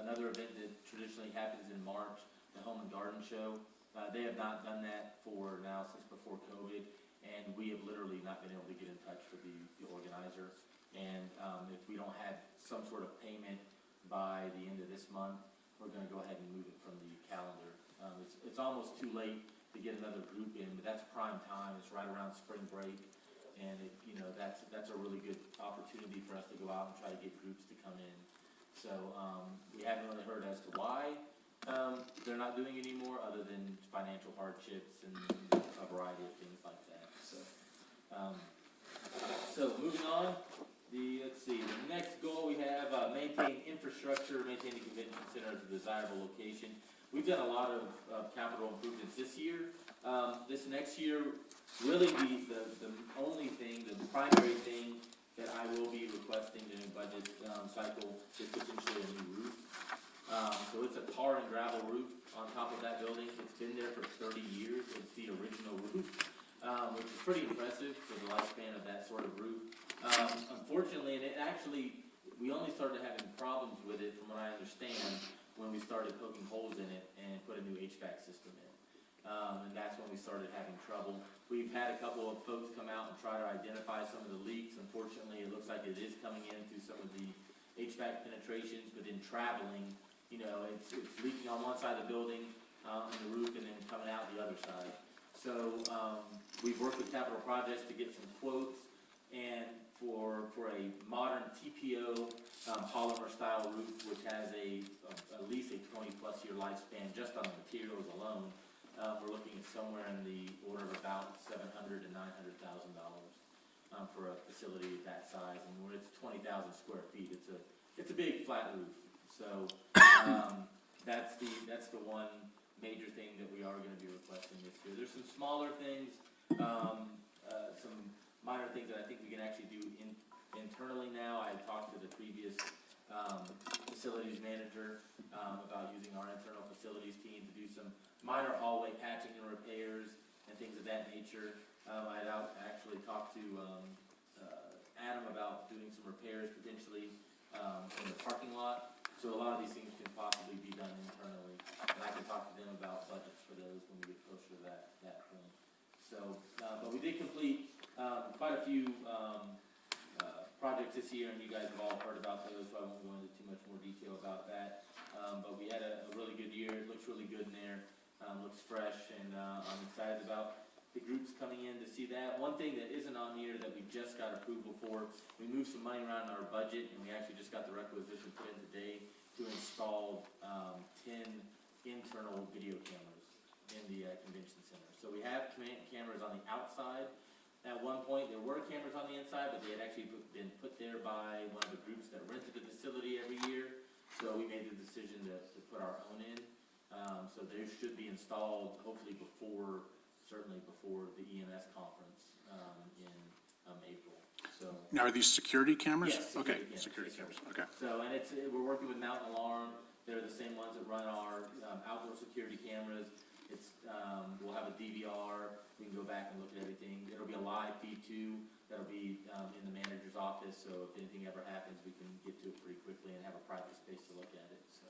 another event that traditionally happens in March, the Home and Garden Show. They have not done that for now since before COVID, and we have literally not been able to get in touch with the organizer. And if we don't have some sort of payment by the end of this month, we're gonna go ahead and move it from the calendar. It's almost too late to get another group in, but that's prime time. It's right around spring break. And that's a really good opportunity for us to go out and try to get groups to come in. So, we haven't really heard as to why, they're not doing it anymore, other than financial hardships and a variety of things like that, so moving on, let's see, the next goal we have, maintain infrastructure, maintain the convention center as a desirable location. We've done a lot of capital improvements this year. This next year, really the only thing, the primary thing that I will be requesting in the budget cycle is potentially a new roof. So it's a tar and gravel roof on top of that building. It's been there for 30 years. It's the original roof, which is pretty impressive for the lifespan of that sort of roof. Unfortunately, and it actually, we only started having problems with it, from what I understand, when we started poking holes in it and put a new HVAC system in. And that's when we started having trouble. We've had a couple of folks come out and try to identify some of the leaks. Unfortunately, it looks like it is coming in through some of the HVAC penetrations, but in traveling, it's leaking on one side of the building, on the roof, and then coming out the other side. So, we've worked with Capital Projects to get some quotes, and for a modern TPO, polymer style roof, which has at least a 20-plus year lifespan just on the materials alone, we're looking at somewhere in the order of about $700,000 to $900,000 for a facility of that size. And when it's 20,000 square feet, it's a big flat roof. So that's the one major thing that we are going to be requesting this year. There's some smaller things, some minor things that I think we can actually do internally now. I talked to the previous facilities manager about using our internal facilities team to do some minor hallway patching and repairs and things of that nature. I'd actually talked to Adam about doing some repairs potentially in the parking lot. So a lot of these things can possibly be done internally, and I can talk to them about budgets for those when we get closer to that point. So, but we did complete quite a few projects this year, and you guys have all heard about those, so I won't go into too much more detail about that. But we had a really good year. It looks really good in there. Looks fresh, and I'm excited about the groups coming in to see that. One thing that isn't on here that we just got approval for, we moved some money around in our budget, and we actually just got the requisition put in today to install 10 internal video cameras in the convention center. So we have cameras on the outside. At one point, there were cameras on the inside, but they had actually been put there by one of the groups that rented the facility every year. So we made the decision to put our own in. So they should be installed hopefully certainly before the EMS conference in April. So. Now, are these security cameras? Yes, Okay, security security cameras, okay. So, and we're working with Mountain Alarm. They're the same ones that run our outdoor security cameras. We'll have a DVR. We can go back and look at everything. It'll be a live feed too. That'll be in the manager's office. So if anything ever happens, we can get to it pretty quickly and have a private space to look at it. So.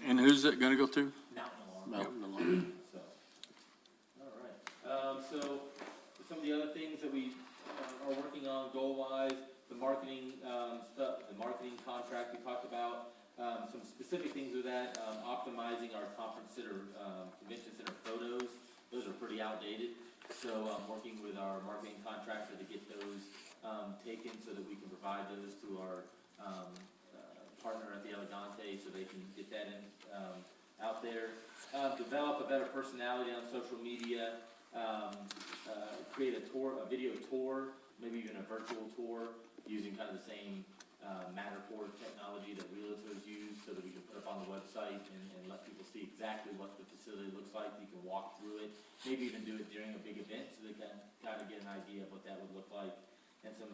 And who's it gonna go to? Mountain Alarm. Mountain Alarm. So. All right. So some of the other things that we are working on goal-wise, the marketing stuff, the marketing contract we talked about. Some specific things with that, optimizing our conference center, convention center photos. Those are pretty outdated. So I'm working with our marketing contractor to get those taken so that we can provide those to our, partner at the Elegante so they can get that in, out there. Develop a better personality on social media, create a video tour, maybe even a virtual tour, using kind of the same Matterport technology that realtors use, so that we can put up on the website and let people see exactly what the facility looks like. You can walk through it, maybe even do it during a big event, so they can kind of get an idea of what that would look like, and some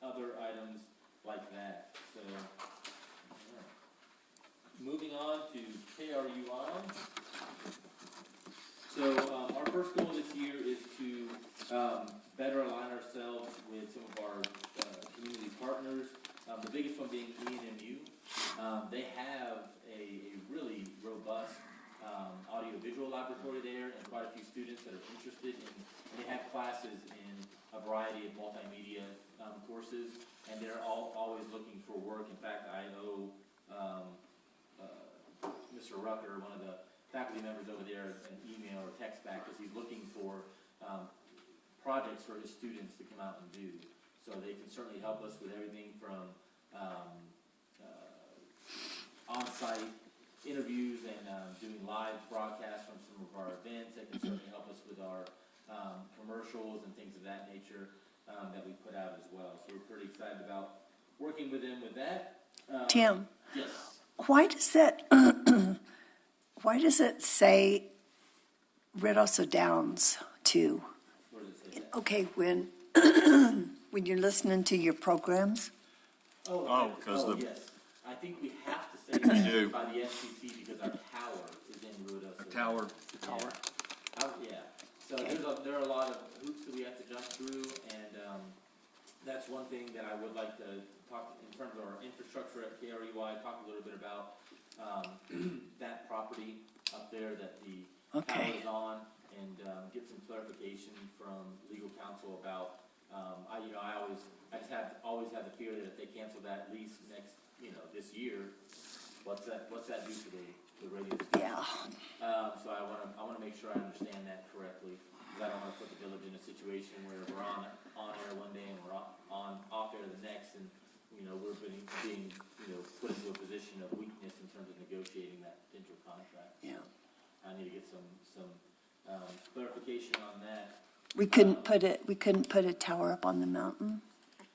other items like that. So, moving on to KRUI. So our first goal this year is to better align ourselves with some of our community partners. The biggest one being ENMU. They have a really robust audiovisual laboratory there, and quite a few students that are interested in. And they have classes in a variety of multimedia courses, and they're always looking for work. In fact, I owe Mr. Rucker, one of the faculty members over there, an email or text back, because he's looking for projects for his students to come out and do. So they can certainly help us with everything from on-site interviews and doing live broadcasts from some of our events. They can certainly help us with our commercials and things of that nature that we put out as well. So we're pretty excited about working with them with that. Tim, Yes. why does that, why does it say Red Oso Downs too? Where does it say that? Okay, when, when you're listening to your programs, Yes. I think we have to say that by the FCC because our tower is in Ruidoso. Our tower. Yeah. So there are a lot of hoops that we have to jump through, and that's one thing that I would like to talk in terms of our infrastructure at KRUI. Talk a little bit about that property up there that the tower is on, and get some clarification from legal counsel about. I just always have the fear that if they cancel that lease next, this year, what's that do for the radio station? yeah. So I wanna make sure I understand that correctly, because I don't wanna put the village in a situation where we're on air one day and we're off air the next, and, we're being put into a position of weakness in terms of negotiating that potential contract. Yeah. I need to get some clarification on that. We couldn't put a tower up on the mountain?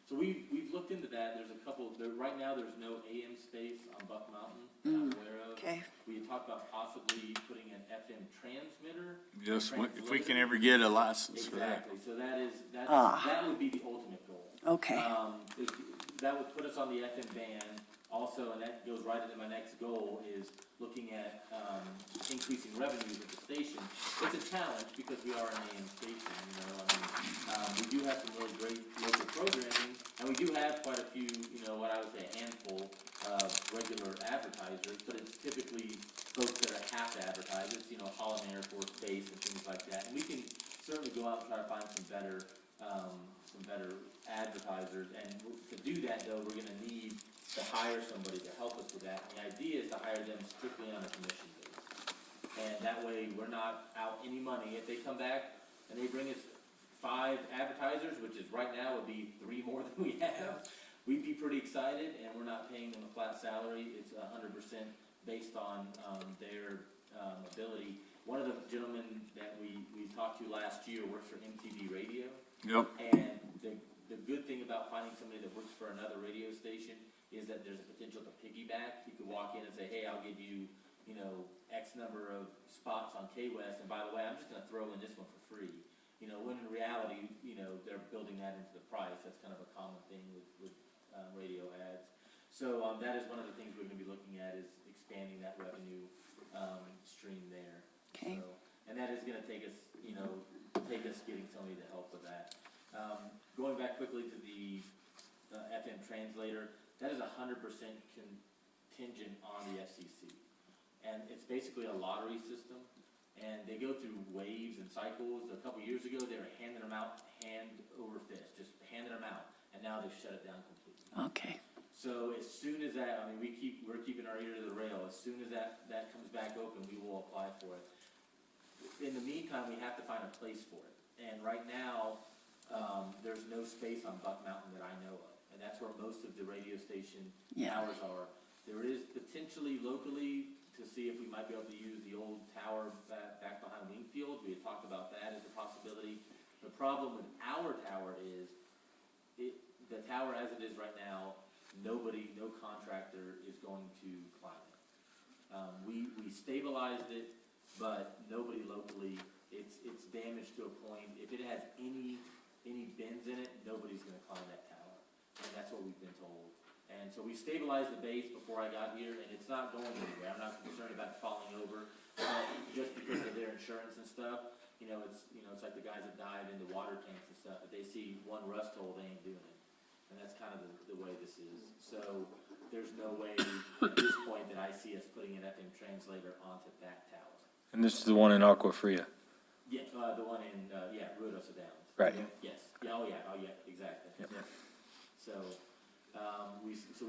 So we've looked into that. There's a couple, right now there's no AM space on Buck Mountain that I'm aware of. Okay. We had talked about possibly putting an FM transmitter. Yes, if we can ever get a license for that. Exactly, so that would be the ultimate goal. Okay. That would put us on the FM band also, and that goes right into my next goal, is looking at increasing revenues at the station. It's a challenge because we are an AM station, we do have some really great local programming, and we do have quite a few, what I would say a handful of regular advertisers, but it's typically folks that are half advertisers, Holland Air Force Base and things like that. And we can certainly go out and try to find some better advertisers. And to do that, though, we're gonna need to hire somebody to help us with that. And the idea is to hire them strictly on a commission base. And that way, we're not out any money. If they come back and they bring us 5 advertisers, which is right now would be 3 more than we have, we'd be pretty excited, and we're not paying them a flat salary. It's 100% based on their ability. One of the gentlemen that we talked to last year works for MTV Radio. Yep. And the good thing about finding somebody that works for another radio station is that there's a potential to piggyback. You could walk in and say, hey, I'll give you, X number of spots on K-West, and by the way, I'm just gonna throw in this one for free. When in reality, they're building that into the price. That's kind of a common thing with radio ads. So that is one of the things we're gonna be looking at, is expanding that revenue stream there. Okay. So, and that is gonna take us getting somebody to help with that. Going back quickly to the FM translator, that is 100% contingent on the FCC. And it's basically a lottery system, and they go through waves and cycles. A couple years ago, they were handing them out hand over fist, just handing them out, and now they've shut it down completely. Okay. So as soon as that, we're keeping our ear to the rail. As soon as that comes back open, we will apply for it. In the meantime, we have to find a place for it. And right now, there's no space on Buck Mountain that I know of. And that's where most of the radio station Yeah. towers are. There is potentially locally to see if we might be able to use the old tower back behind Wingfield. We had talked about that as a possibility. The problem with our tower is, the tower as it is right now, no contractor is going to climb it. We stabilized it, but nobody locally, it's damaged to a point, if it has any bends in it, nobody's gonna climb that tower. And that's what we've been told. And so we stabilized the base before I got here, and it's not going anywhere. I'm not concerned about it falling over, just because of their insurance and stuff. It's like the guys that dive into water tanks and stuff. If they see one rust hole, they ain't doing it. And that's kind of the way this is. So there's no way at this point that I see us putting an FM translator onto that tower. And this is the one in Aqua Fria. Yeah, the one in, Ruidoso Downs. Right. Yes, oh yeah, exactly. Yep. Yeah. So,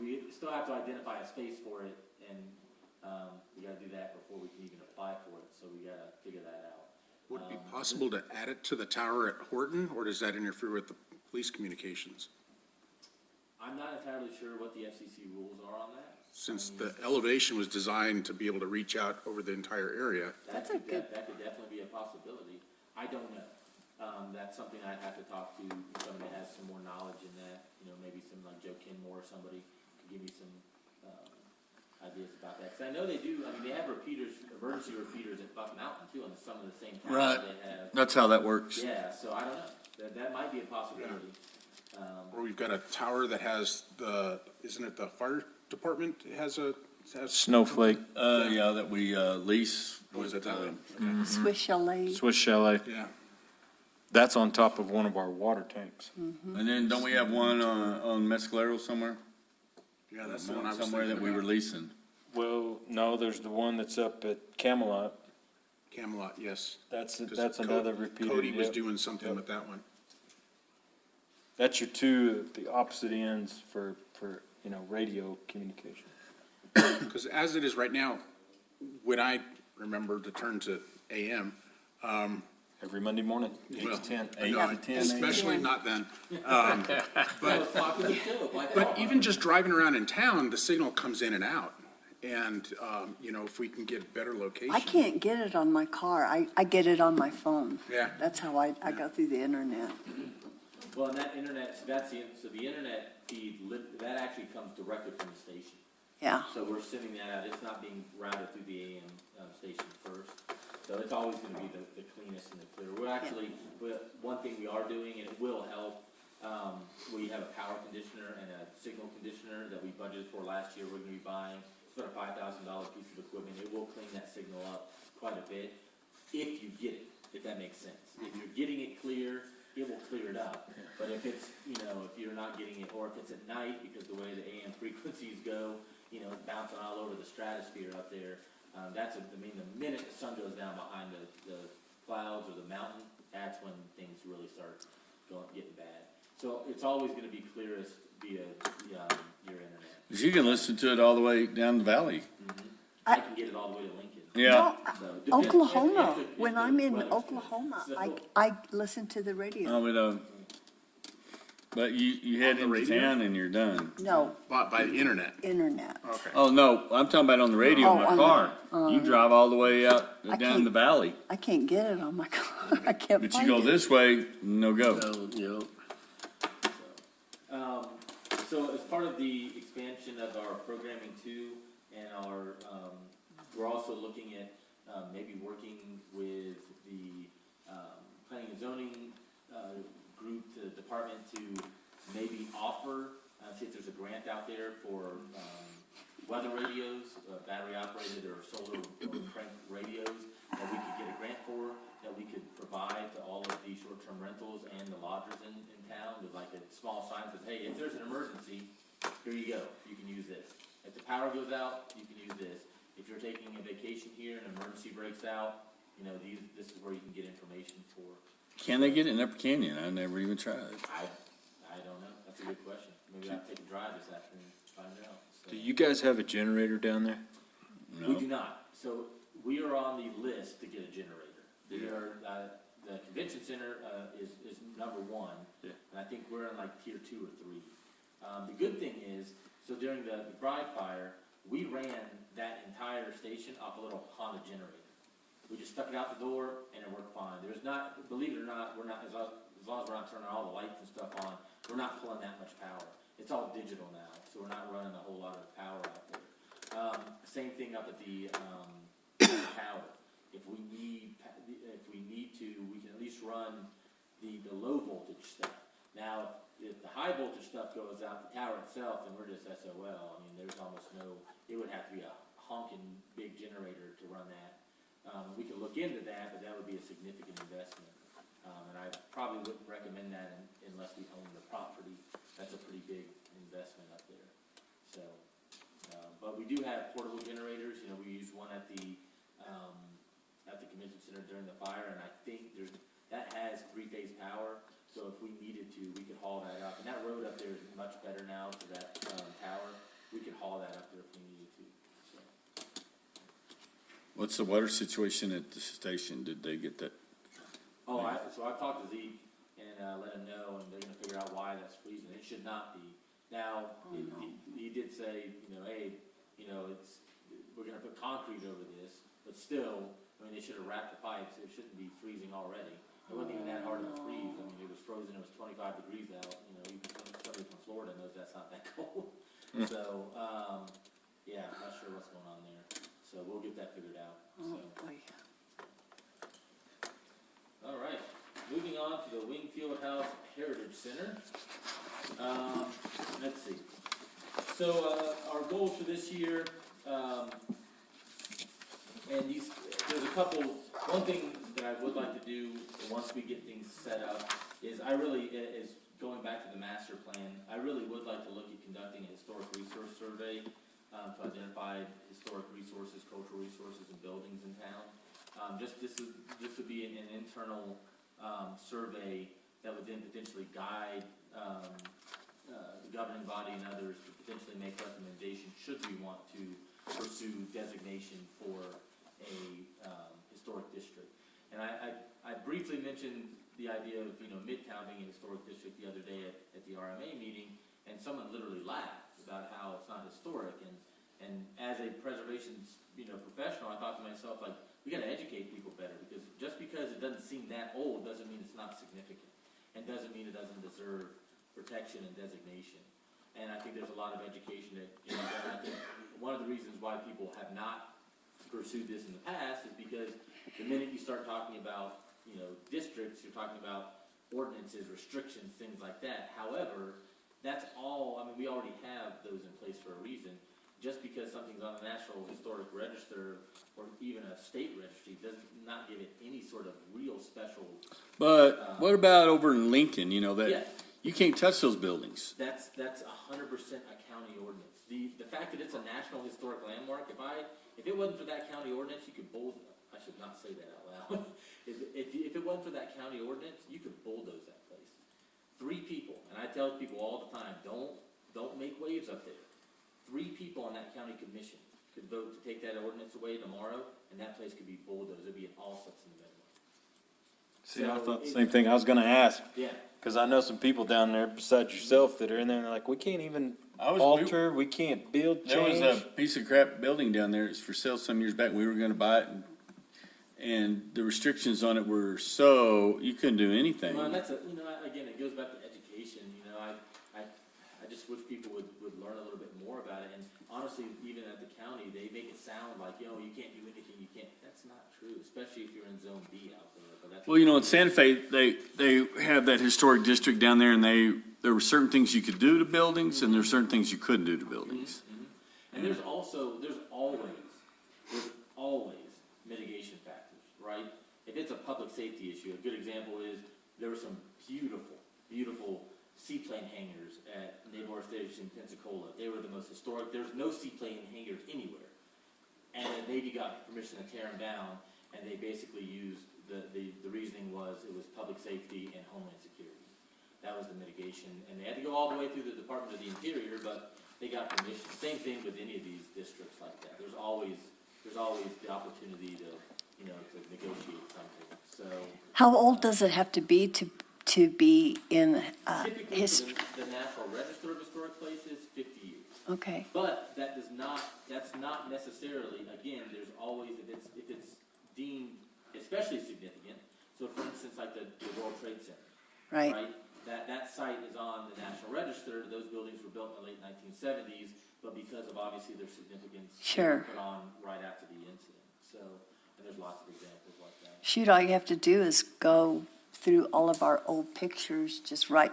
we still have to identify a space for it, and, we gotta do that before we can even apply for it, so we gotta figure that out. Would it be possible to add it to the tower at Horton, or does that interfere with the police communications? I'm not entirely sure what the FCC rules are on that. Since the elevation was designed to be able to reach out over the entire area. That could definitely be a possibility. I don't know. That's something I'd have to talk to somebody that has some more knowledge in that, maybe some like Joe Kenmore or somebody could give me some, ideas about that. Cause I know they do, they have emergency repeaters at Buck Mountain too, on some of the same towers they have. That's how that works. Yeah, so I don't know. That might be a possibility. Or we've got a tower that has isn't it the fire department has Snowflake. Yeah, that we lease. What is it? Swiss Chalet. Swiss Chalet. Yeah. That's on top of one of our water tanks. And then don't we have one on Mescalero somewhere? Yeah, that's the one I was Somewhere that thinking we were about. leasing. Well, no, there's the one that's up at Camelot. Camelot, yes. That's 'Cause another repeater. Cody was yep. doing something Yep. with that one. That's your two at the opposite ends for radio communication. Because as it is right now, when I remember to turn to AM, Every Monday morning, 8 well, to 10. no, 8 to 10 especially a.m. not then. But But even just driving around in town, the signal comes in and out. And, if we can get better location. I can't get it on my car. I get it on my phone. Yeah. That's how I go through the internet. Well, and that internet, so the internet feed, that actually comes directly from the station. Yeah. So we're sending that out, it's not being routed through the AM station first. So it's always gonna be the cleanest and the clearer. One thing we are doing, and it will help, we have a power conditioner and a signal conditioner that we budgeted for last year. We're gonna be buying sort of $5,000 piece of equipment. It will clean that signal up quite a bit, if you get it, if that makes sense. If you're getting it clear, it will clear it up. But if it's, if you're not getting it, or if it's at night, because the way the AM frequencies go, it's bouncing all over the stratosphere up there. The minute the sun goes down behind the clouds or the mountain, that's when things really start getting bad. So it's always gonna be clearest via, your internet. 'Cause you can listen to it all the way down the valley. I can get it all the way to Lincoln. Yeah. So, Oklahoma, if when the I'm in weather's Oklahoma, good. I listen to the radio. But you head the into radio? town and you're done. No, By the internet. internet. Okay. Oh, no, I'm talking about on the radio in Oh, my on the- car. You drive all the way out I down can't- the valley. I can't get it on my car. I can't But find you go it. this way, no go. So as part of the expansion of our programming too, and we're also looking at, maybe working with the, planning and zoning, group, to the department to maybe offer, see if there's a grant out there for, weather radios, battery operated or solar or crank radios that we could get a grant for, that we could provide to all of the short-term rentals and the lodgers in town with like a small sign that says, hey, if there's an emergency, here you go, you can use this. If the power goes out, you can use this. If you're taking a vacation here and an emergency breaks out, this is where you can get information for. Can they get it in Upper Canyon? I never even tried. I don't know, that's a good question. Maybe I'll take a drive this afternoon to find out. So- Do you guys have a generator down there? We do not. So we are on the list to get a generator. The the convention center, is number one. Yeah. And I think we're in like tier 2 or 3. The good thing is, so during the Bride Fire, we ran that entire station off a little Honda generator. We just stuck it out the door and it worked fine. There's not, believe it or not, we're not, as long as we're not turning all the lights and stuff on, we're not pulling that much power. It's all digital now, so we're not running a whole lot of power out there. Same thing up at the tower. If we need to, we can at least run the low voltage stuff. Now, if the high voltage stuff goes out the tower itself, then we're just SOL. I mean, there's almost no, it would have to be a honking big generator to run that. We could look into that, but that would be a significant investment. And I probably wouldn't recommend that unless we own the property. That's a pretty big investment up there. So, but we do have portable generators. You know, we used one at the convention center during the fire, and I think that has 3-phase power. So if we needed to, we could haul that up. And that road up there is much better now to that tower. We could haul that up there if we needed to. So. What's the water situation at the station? Did they get that? Oh, so I talked to Zeke and let him know, and they're going to figure out why that's freezing. It should not be. Now, he did say, hey, we're going to put concrete over this, but still, I mean, they should have wrapped the pipes. It shouldn't be freezing already. It wasn't even that hard of a freeze. I mean, it was frozen. It was 25 degrees out. Even somebody from Florida knows that's not that cold. So, yeah, I'm not sure what's going on there. So we'll get that figured out. All right, moving on to the Wingfield House Heritage Center. Let's see. So our goals for this year, and there's a couple. One thing that I would like to do once we get things set up is going back to the master plan. I really would like to look at conducting a historic resource survey to identify historic resources, cultural resources, and buildings in town. This would be an internal survey that would then potentially guide the governing body and others to potentially make recommendations should we want to pursue designation for a historic district. And I briefly mentioned the idea of Midtown being a historic district the other day at the RMA meeting, and someone literally laughed about how it's not historic. And as a preservation professional, I thought to myself, like, we got to educate people better, because just because it doesn't seem that old doesn't mean it's not significant, and doesn't mean it doesn't deserve protection and designation. And I think there's a lot of education that I think one of the reasons why people have not pursued this in the past is because the minute you start talking about districts, you're talking about ordinances, restrictions, things like that. However, that's all. I mean, we already have those in place for a reason. Just because something's on the National Historic Register or even a state registry does not give it any sort of real special. But what about over in Lincoln? Yeah. You can't touch those buildings. That's 100% a county ordinance. The fact that it's a National Historic Landmark, if it wasn't for that county ordinance, you could bulldoze. I should not say that out loud. If it wasn't for that county ordinance, you could bulldoze that place. 3 people, and I tell people all the time, don't make waves up there. 3 people on that county commission could vote to take that ordinance away tomorrow, and that place could be bulldozed. It'd be an all sets in the middle. See, I thought the same thing. I was going to ask. Yeah. Because I know some people down there besides yourself that are in there and they're like, we can't even alter, we can't build, change. There was a piece of crap building down there. It's for sale some years back. We were going to buy it, and the restrictions on it were so you couldn't do anything. Well, and that's again, it goes back to education. I just wish people would learn a little bit more about it. And honestly, even at the county, they make it sound like, you can't do anything, you can't. That's not true, especially if you're in Zone B out there. But that's Well, in Santa Fe, they have that historic district down there, and there were certain things you could do to buildings, and there are certain things you couldn't do to buildings. And there's always mitigation factors, right? If it's a public safety issue, a good example is there were some beautiful seaplane hangars at Naval Station in Pensacola. They were the most historic. There's no seaplane hangars anywhere. And the Navy got permission to tear them down, and they basically used the reasoning was it was public safety and homeland security. That was the mitigation. And they had to go all the way through the Department of the Interior, but they got permission. Same thing with any of these districts like that. There's always the opportunity to to negotiate something, so. How old does it have to be be in Typically, history? for the National Register of Historic Places, 50 years. Okay, But that's not necessarily, again, there's always, if it's deemed especially significant, so for instance, like the World Trade Center. right. That site is on the National Register, those buildings were built in the late 1970s, but because of obviously their significance, they Sure. were put on right after the incident, so, and there's lots of examples like that. Shoot, all you have to do is go through all of our old pictures, just write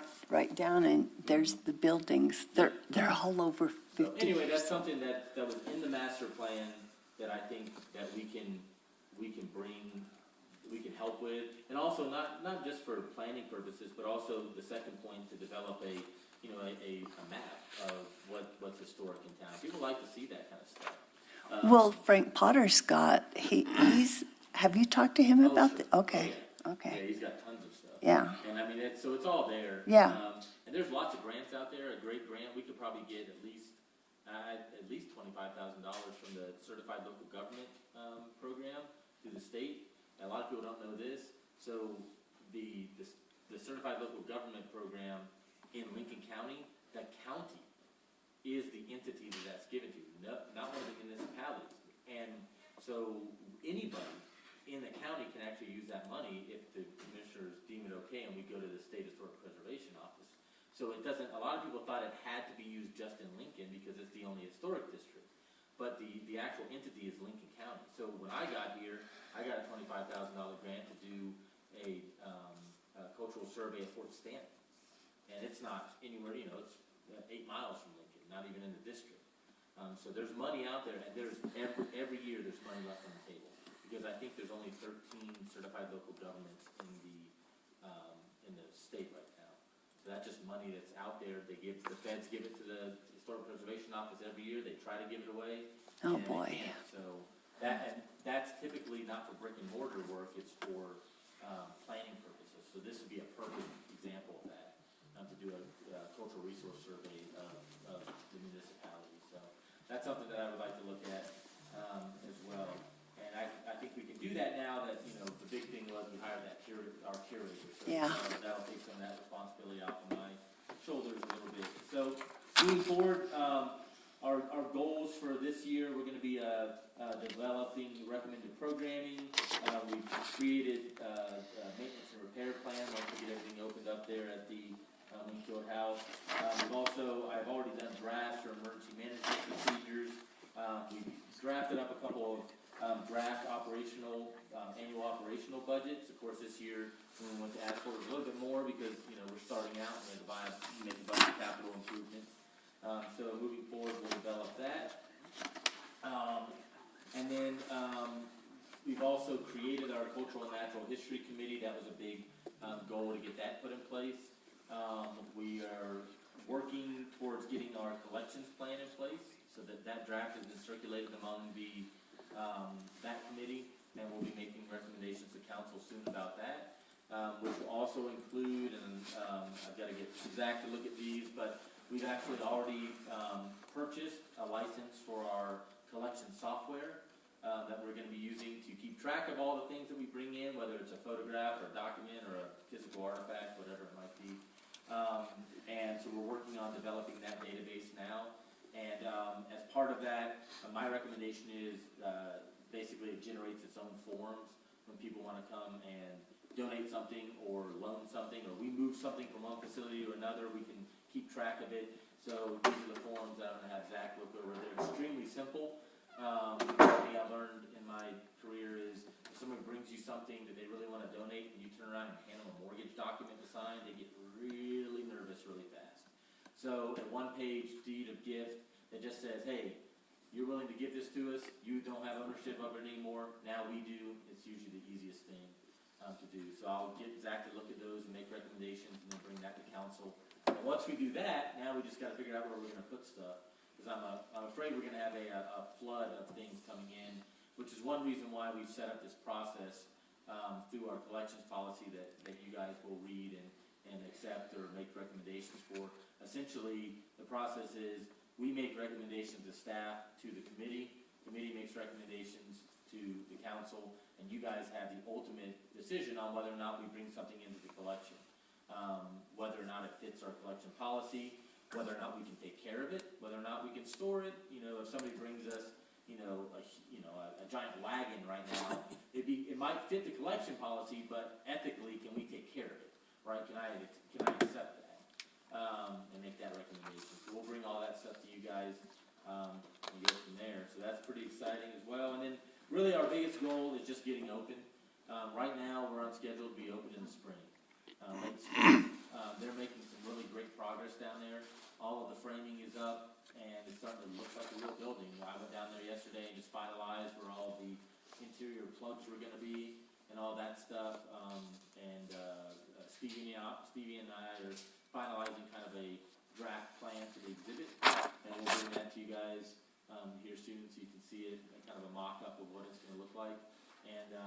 down, and there's the buildings. They're all over 50 So anyway, years. that's something that was in the master plan that I think that we can help with. And also not just for planning purposes, but also the second point, to develop a map of what's historic in town. People like to see that kind of stuff. Well, Frank Potter's got, he's, have you talked to him about that? Okay, Yeah, okay, he's got tons of stuff. yeah. And I mean, it's all there. Yeah. And there's lots of grants out there. A great grant, we could probably get at least $25,000 from the Certified Local Government program through the state. And a lot of people don't know this. So the Certified Local Government program in Lincoln County, the county is the entity that's given to, not one of the municipalities. And so anybody in the county can actually use that money if the commissioners deem it okay, and we go to the State Historic Preservation Office. So it doesn't, a lot of people thought it had to be used just in Lincoln because it's the only historic district. But the actual entity is Lincoln County. So when I got here, I got a $25,000 grant to do a cultural survey of Fort Stanton. And it's not anywhere, it's 8 miles from Lincoln, not even in the district. So there's money out there, and there's every year there's money left on the table. Because I think there's only 13 certified local governments in the state right now. So that's just money that's out there. The feds give it to the Historic Preservation Office every year. They try to give it away. Oh, and they boy. can't. So that's typically not for brick and mortar work. It's for planning purposes. So this would be a perfect example of that, to do a cultural resource survey of the municipality. So that's something that I would like to look at as well. And I think we can do that now that, the big thing was we hired our curator. So Yeah. that'll take some of that responsibility off of my shoulders a little bit. So moving forward, our goals for this year, we're going to be developing recommended programming. We've created a maintenance and repair plan once we get everything opened up there at the Wingfield House. I've already done drafts for emergency management procedures. We've drafted up a couple of draft annual operational budgets. Of course, this year, when we went to ask for a little bit more because, we're starting out and we had to make a bunch of capital improvements. So moving forward, we'll develop that. And then we've also created our Cultural and Natural History Committee. That was a big goal to get that put in place. We are working towards getting our collections plan in place so that draft has been circulated among that committee, and we'll be making recommendations to council soon about that, which will also include, and I've got to get Zach to look at these, but we've actually already purchased a license for our collection software that we're going to be using to keep track of all the things that we bring in, whether it's a photograph or a document or a physical artifact, whatever it might be. And so we're working on developing that database now. And as part of that, my recommendation is basically it generates its own forms when people want to come and donate something or loan something, or we move something from one facility to another, we can keep track of it. So these are the forms that I'm going to have Zach look over. They're extremely simple. One thing I learned in my career is if someone brings you something that they really want to donate and you turn around and hand them a mortgage document to sign, they get really nervous really fast. So a one-page deed of gift that just says, hey, you're willing to give this to us, you don't have ownership of it anymore, now we do, it's usually the easiest thing to do. So I'll get Zach to look at those and make recommendations and then bring that to council. And once we do that, now we just got to figure out where we're going to put stuff. Because I'm afraid we're going to have a flood of things coming in, which is one reason why we've set up this process through our collections policy that you guys will read and accept or make recommendations for. Essentially, the process is we make recommendations to staff to the committee. Committee makes recommendations to the council, and you guys have the ultimate decision on whether or not we bring something into the collection. Whether or not it fits our collection policy, whether or not we can take care of it, whether or not we can store it. You know, if somebody brings us, a giant wagon right now, it might fit the collection policy, but ethically, can we take care of it, right? Can I accept that, and make that recommendation? So we'll bring all that stuff to you guys, and go from there. So that's pretty exciting as well. And then really our biggest goal is just getting open. Right now, we're on schedule to be open in the spring. Late spring. They're making some really great progress down there. All of the framing is up, and it's starting to look like a real building. I went down there yesterday and just finalized where all the interior plugs were gonna be and all that stuff. Stevie and I are finalizing kind of a draft plan for the exhibit, and we'll bring that to you guys here soon so you can see it, kind of a mock-up of what it's gonna look like. And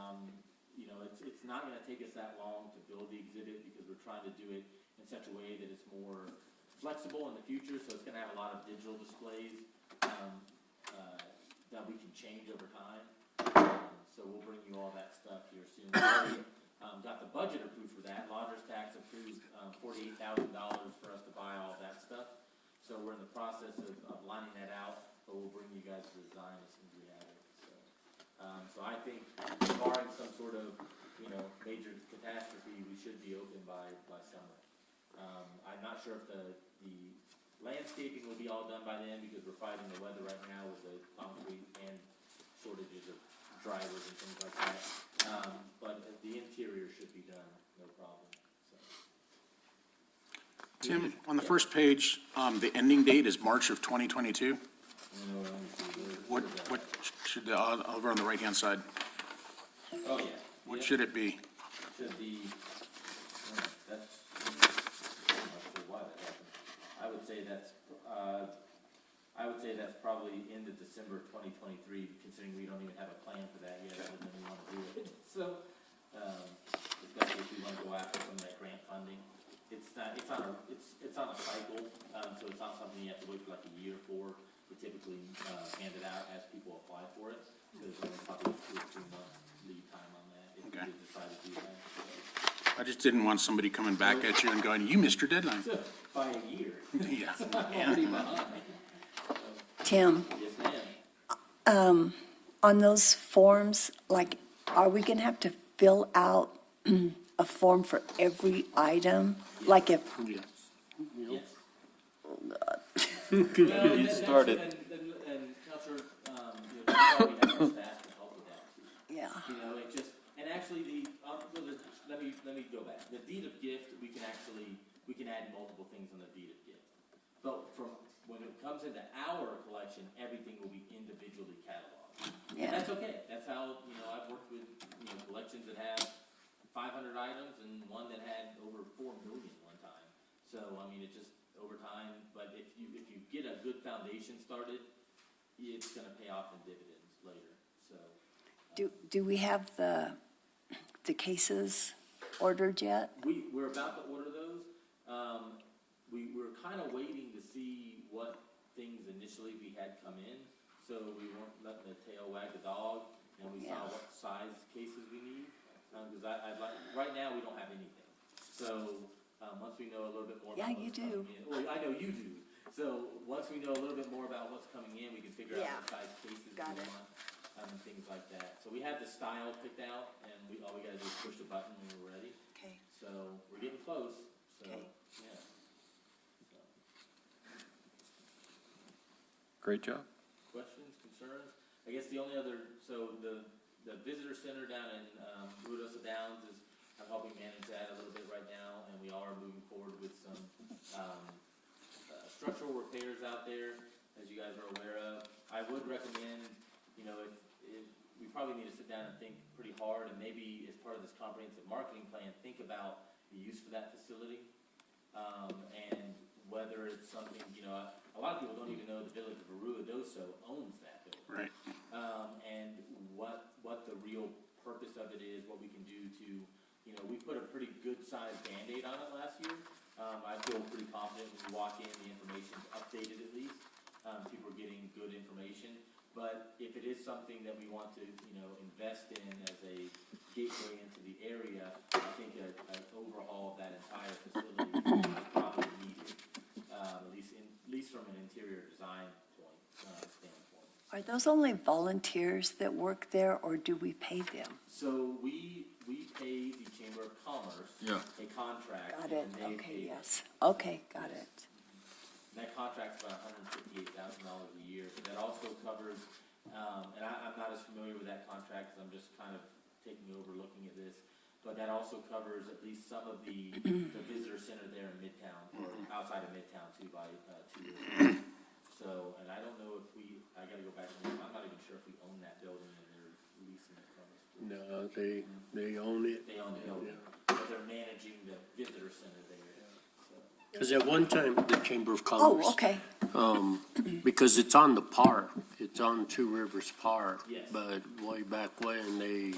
it's not gonna take us that long to build the exhibit because we're trying to do it in such a way that it's more flexible in the future, so it's gonna have a lot of digital displays that we can change over time. So we'll bring you all that stuff here soon. We already got the budget approved for that. Lodgers tax approved $48,000 for us to buy all that stuff. So we're in the process of lining that out, but we'll bring you guys the design as soon as we have it. So I think, barring some sort of, major catastrophe, we should be open by summer. I'm not sure if the landscaping will be all done by then because we're fighting the weather right now with the concrete and shortages of drivers and things like that. But the interior should be done, no problem. So. Tim, on the first page, the ending date is March of 2022. What should, over on the right-hand side, Oh, yeah. what should it be? Should be, that's, I'm not sure why that happened. I would say that's probably end of December 2023, considering we don't even have a plan for that yet, other than we want to do it. So, especially if we want to go after some of that grant funding. It's on a cycle, so it's not something you have to wait for like a year for. We typically hand it out as people apply for it. So there's only probably 2 or 3 months lead time on that if Okay. we decide to do that. I just didn't want somebody coming back at you and going, you missed your deadline. So, by a year. Yeah. Already behind. Tim, Yes, ma'am. on those forms, like, are we gonna have to fill out a form for every item? Like if, Yes. Get started. And Counselor, we already have our staff to help with that too. yeah, It just, and actually let me go back. The deed of gift, we can add multiple things on the deed of gift. But when it comes into our collection, everything will be individually cataloged. Yeah. And that's okay. That's how, I've worked with, collections that have 500 items and one that had over 4 million one time. So, it just, over time, but if you get a good foundation started, it's gonna pay off in dividends later, so. do we have the cases ordered yet? We're about to order those. We're kind of waiting to see what things initially we had come in, so we weren't letting the tail wag the dog, and we saw what size cases we need. Because right now, we don't have anything. So, once we know a little bit more about what's coming in. Well, I know you do. So, once we know a little bit more about what's coming in, we can figure out what size cases we want, and things like that. So we have the style picked out, and all we gotta do is push the button when we're ready. Okay. So, we're getting close, so, Okay. yeah. So, Great job. questions, concerns? I guess the only other, so the visitor center down in Ruidoso Downs is, I'm helping manage that a little bit right now, and we are moving forward with some structural repairs out there, as you guys are aware of. I would recommend, if we probably need to sit down and think pretty hard, and maybe as part of this comprehensive marketing plan, think about the use for that facility, and whether it's something, a lot of people don't even know the village of Ruidoso owns that building. Right. And what the real purpose of it is, what we can do to, we put a pretty good-sized Band-Aid on it last year. I feel pretty confident when you walk in, the information's updated at least. People are getting good information. But if it is something that we want to, invest in as a gateway into the area, I think an overhaul of that entire facility is probably needed, at least from an interior design standpoint. Are those only volunteers that work there, or do we pay them? So we pay the Chamber of Commerce a contract. Got it, and they okay, pay yes. Okay, got it. That contract's about $158,000 a year. That also covers, and I'm not as familiar with that contract because I'm just kind of taking over looking at this, but that also covers at least some of the visitor center there in Midtown, or outside of Midtown too, by 2 years. So, and I don't know if I gotta go back and look. I'm not even sure if we own that building and they're leasing it from us. No, they own it. They own the building, but they're managing the visitor center there. Because at one time, the Chamber of Commerce. Oh, okay. Because it's on the park, it's on Two Rivers Park. Yes. But way back when, the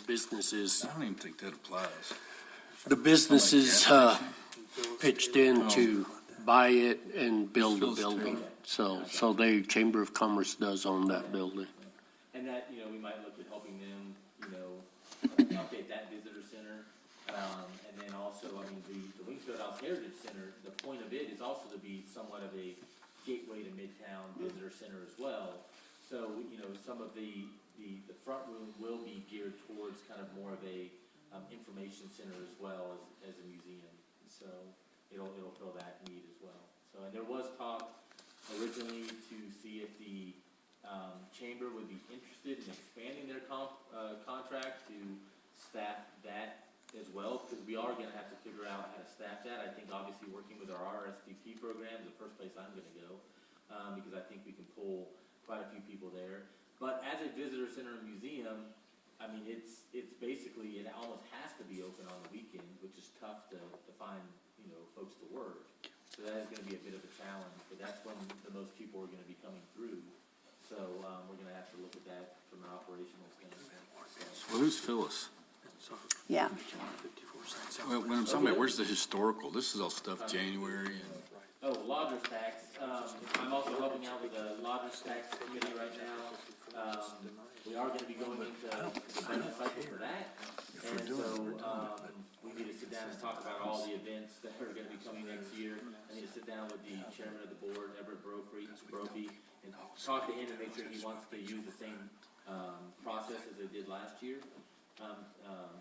businesses, I don't even think that applies. the businesses, pitched in to buy it and build a building. So Chamber of Commerce does own that building. And that, we might look at helping them, update that visitor center. And then also, the Wingfield House Heritage Center, the point of it is also to be somewhat of a gateway to Midtown Visitor Center as well. So, some of the front room will be geared towards kind of more of a information center as well as a museum. So it'll fill that need as well. So, and there was talk originally to see if the chamber would be interested in expanding their contract to staff that as well, because we are gonna have to figure out how to staff that. I think obviously working with our RSVP program is the first place I'm gonna go, because I think we can pull quite a few people there. But as a visitor center and museum, it's basically, it almost has to be open on the weekend, which is tough to find, folks to work. So that is gonna be a bit of a challenge, but that's when the most people are gonna be coming through. So, we're gonna have to look at that from an operational standpoint. Well, who's Phyllis? Yeah. Well, when I'm talking about, where's the historical? This is all stuff January and. Oh, lodger's tax, I'm also helping out with the lodger's tax committee right now. We are gonna be going into the budget cycle for that. And so, we need to sit down and talk about all the events that are gonna be coming next year. I need to sit down with the chairman of the board, Everett Brophy, and talk to him and make sure he wants to use the same, process as they did last year.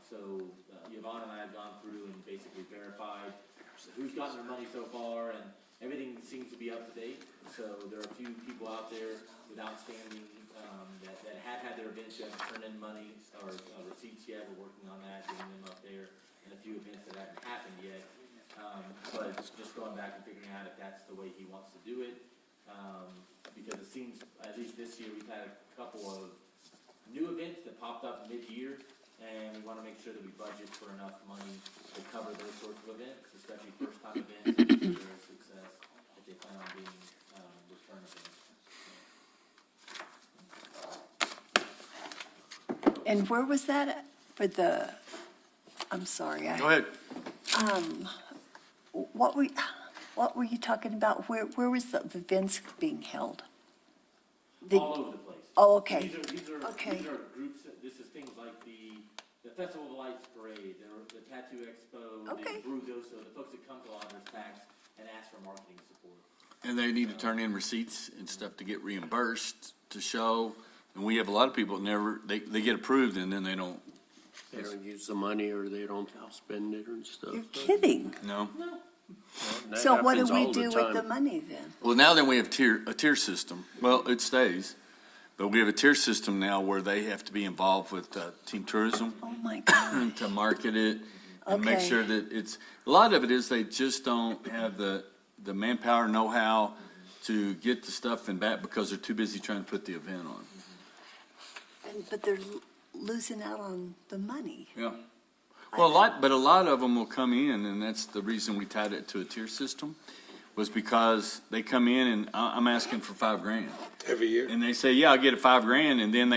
So Yvonne and I have gone through and basically verified who's gotten their money so far, and everything seems to be up to date. So there are a few people out there with outstanding, that have had their events yet, turned in money or receipts yet. We're working on that, getting them up there, and a few events that haven't happened yet. But just going back and figuring out if that's the way he wants to do it. Because it seems, at least this year, we've had a couple of new events that popped up mid-year, and we want to make sure that we budget for enough money to cover those sorts of events, especially first-time events, and make sure they're a success if they plan on being return events. And where was that at? For the, I'm sorry. Go ahead. What were you talking about? Where was the events being held? All over the place. Oh, okay. These are Okay. groups, this is things like the Festival of Lights Parade, the Tattoo Expo, Okay. the Brugoso, the folks that come to Lodger's Tax and ask for marketing support. And they need to turn in receipts and stuff to get reimbursed to show. And we have a lot of people that they get approved and then they don't. They don't use the money or they don't spend it and stuff. You're kidding. No. That So what do happens we all the do with the time. money then? Well, now then we have a tier system. Well, it stays. But we have a tier system now where they have to be involved with Team Tourism Oh, my God. to market it and make Okay. sure that a lot of it is they just don't have the manpower, know-how to get the stuff in back because they're too busy trying to put the event on. But they're losing out on the money. Yeah. Well, a lot of them will come in, and that's the reason we tied it to a tier system, was because they come in and I'm asking for $5,000. Every year? And they say, yeah, I'll get it $5,000, and then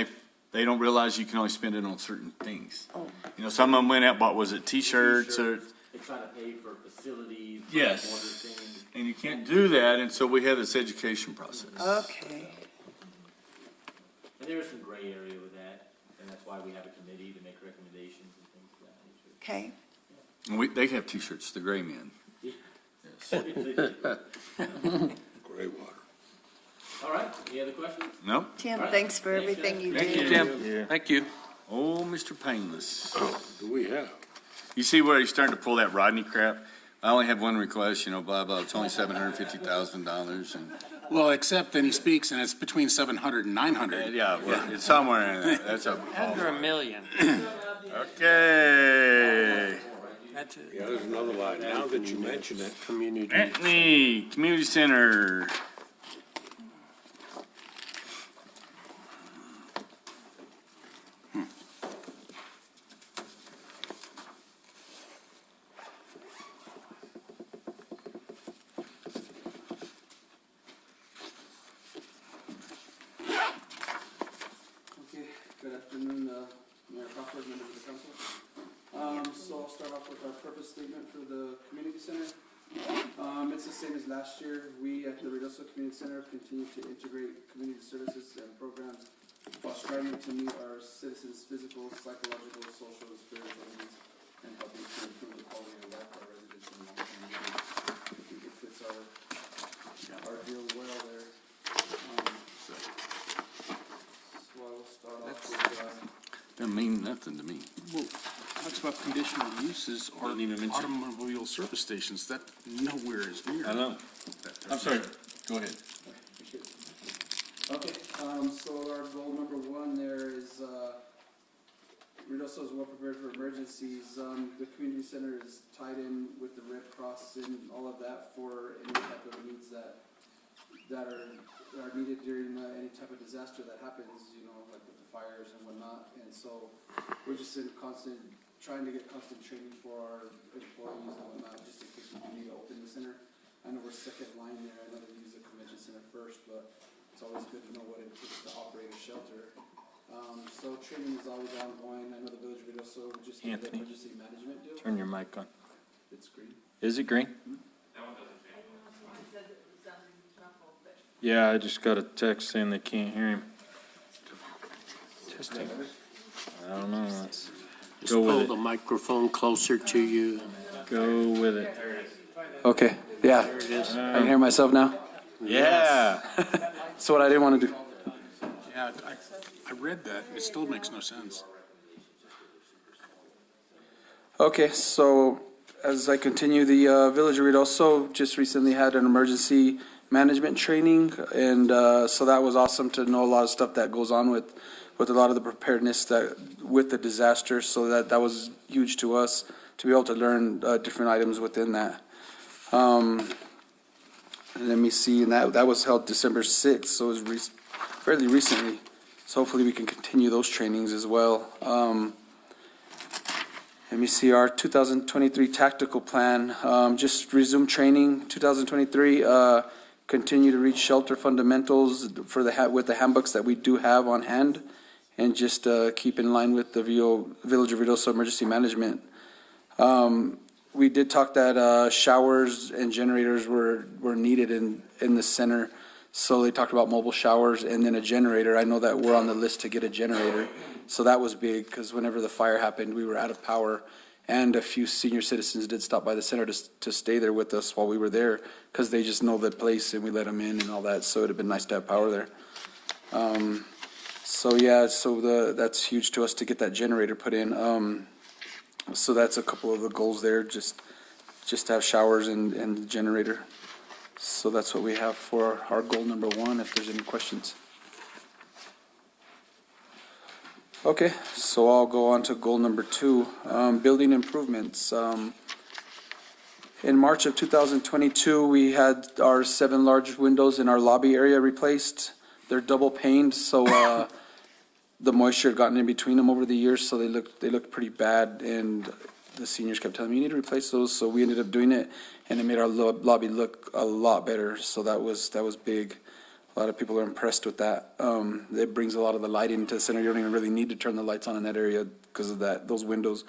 they don't realize you can only spend it on certain things. Oh. Some of them went out, bought, was it T-shirts or? They try to pay for facilities. Yes. Other things. And you can't do that, and so we have this education process. Okay. there is some gray area with that, and that's why we have a committee to make recommendations and things of that nature. Okay. They have T-shirts, the gray men. Gray water. All right, any other questions? No? Tim, All right. thanks for Thanks, everything you Thank do. you, Yeah. Thank you. Oh, Mr. Painless. Do we have? You see where he's starting to pull that Rodney crap? I only have one request, blah, blah, it's only $750,000 and, Well, except then he speaks and it's between 700 and 900. yeah, well, it's somewhere in there. That's a. Under $1 million. Okay. That's it. Yeah, there's another line. Now that you mention it. Community. Anthony, Community Center. Okay, good afternoon, Mayor Crawford, members of the council. So I'll start off with our purpose statement for the community center. It's the same as last year. We at the Ruidoso Community Center continue to integrate community services and programs while striving to meet our citizens' physical, psychological, social, and spiritual needs and helping to improve the quality of life for our residents and long-term needs. I think it fits our deal well there. So I'll start off with, Doesn't mean nothing to me. Well, talks about conditional uses or Doesn't even mention- automobile service stations. That nowhere is near. I know. I'm sorry, go ahead. Okay, so our goal number one there is, Ruidoso is well prepared for emergencies. The community center is tied in with the Red Cross and all of that for any type of needs that are needed during any type of disaster that happens, like with the fires and whatnot. And so we're just trying to get constant training for our employees and whatnot, just in case we do need to open the center. I know we're second line there. I know they use the convention center first, but it's always good to know what it takes to operate a shelter. So training is always ongoing. I know the Village of Ruidoso just did the Anthony, emergency management deal. Turn your mic on. It's green. Is it green? Yeah, I just got a text saying they can't hear him. Testing. I don't know. Let's Just go pull with the it. microphone closer to you. Go with it. Okay, yeah. There it is. I can hear myself now. Yeah. That's what I didn't want to do. Yeah, I read that. It still makes no sense. Okay, so as I continue, the Village of Ruidoso just recently had an emergency management training, and so that was awesome to know a lot of stuff that goes on with a lot of the preparedness that with the disaster. So that was huge to us to be able to learn different items within that. Let me see, and that was held December 6th, so it was fairly recently. So hopefully we can continue those trainings as well. Let me see, our 2023 tactical plan, just resume training, 2023, continue to reach shelter fundamentals for with the handbooks that we do have on hand, and just keep in line with the Village of Ruidoso emergency management. We did talk that showers and generators were needed in the center, so they talked about mobile showers and then a generator. I know that we're on the list to get a generator, so that was big, because whenever the fire happened, we were out of power, and a few senior citizens did stop by the center to stay there with us while we were there, because they just know the place and we let them in and all that, so it'd have been nice to have power there. That's huge to us to get that generator put in. So that's a couple of the goals there, just to have showers and the generator. So that's what we have for our goal number one, if there's any questions. Okay, so I'll go on to goal number two, building improvements. In March of 2022, we had our 7 large windows in our lobby area replaced. They're double paned, so the moisture had gotten in between them over the years, so they looked pretty bad, and the seniors kept telling me, you need to replace those, so we ended up doing it, and it made our lobby look a lot better, so that was big. A lot of people are impressed with that. It brings a lot of the lighting into the center. You don't even really need to turn the lights on in that area because of those windows.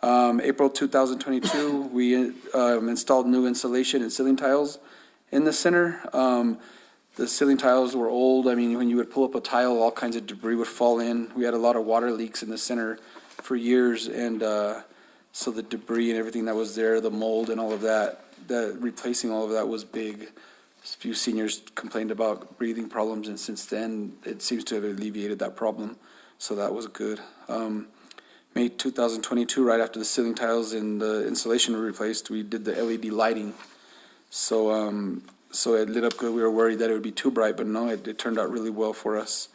April 2022, we installed new insulation and ceiling tiles in the center. The ceiling tiles were old. I mean, when you would pull up a tile, all kinds of debris would fall in. We had a lot of water leaks in the center for years, and so the debris and everything that was there, the mold and all of that, replacing all of that was big. A few seniors complained about breathing problems, and since then, it seems to have alleviated that problem, so that was good. May 2022, right after the ceiling tiles and the insulation were replaced, we did the LED lighting. So so it lit up good. We were worried that it would be too bright, but no, it turned out really well for us.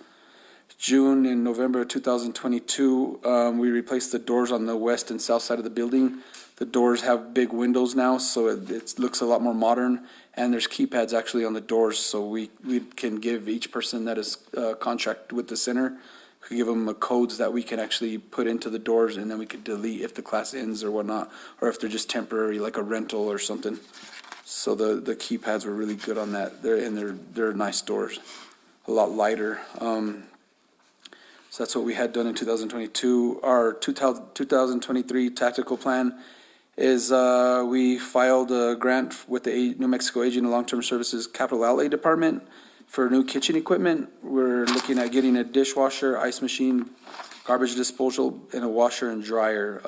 June and November of 2022, we replaced the doors on the west and south side of the building. The doors have big windows now, so it looks a lot more modern, and there's keypads actually on the doors, so we can give each person that is contracted with the center, we could give them codes that we can actually put into the doors, and then we could delete if the class ends or whatnot, or if they're just temporary, like a rental or something. So the keypads were really good on that. They're nice doors, a lot lighter. So that's what we had done in 2022. Our 2023 tactical plan is we filed a grant with the New Mexico Aging and Long-Term Services Capital Outlay Department for new kitchen equipment. We're looking at getting a dishwasher, ice machine, garbage disposal, and a washer and dryer.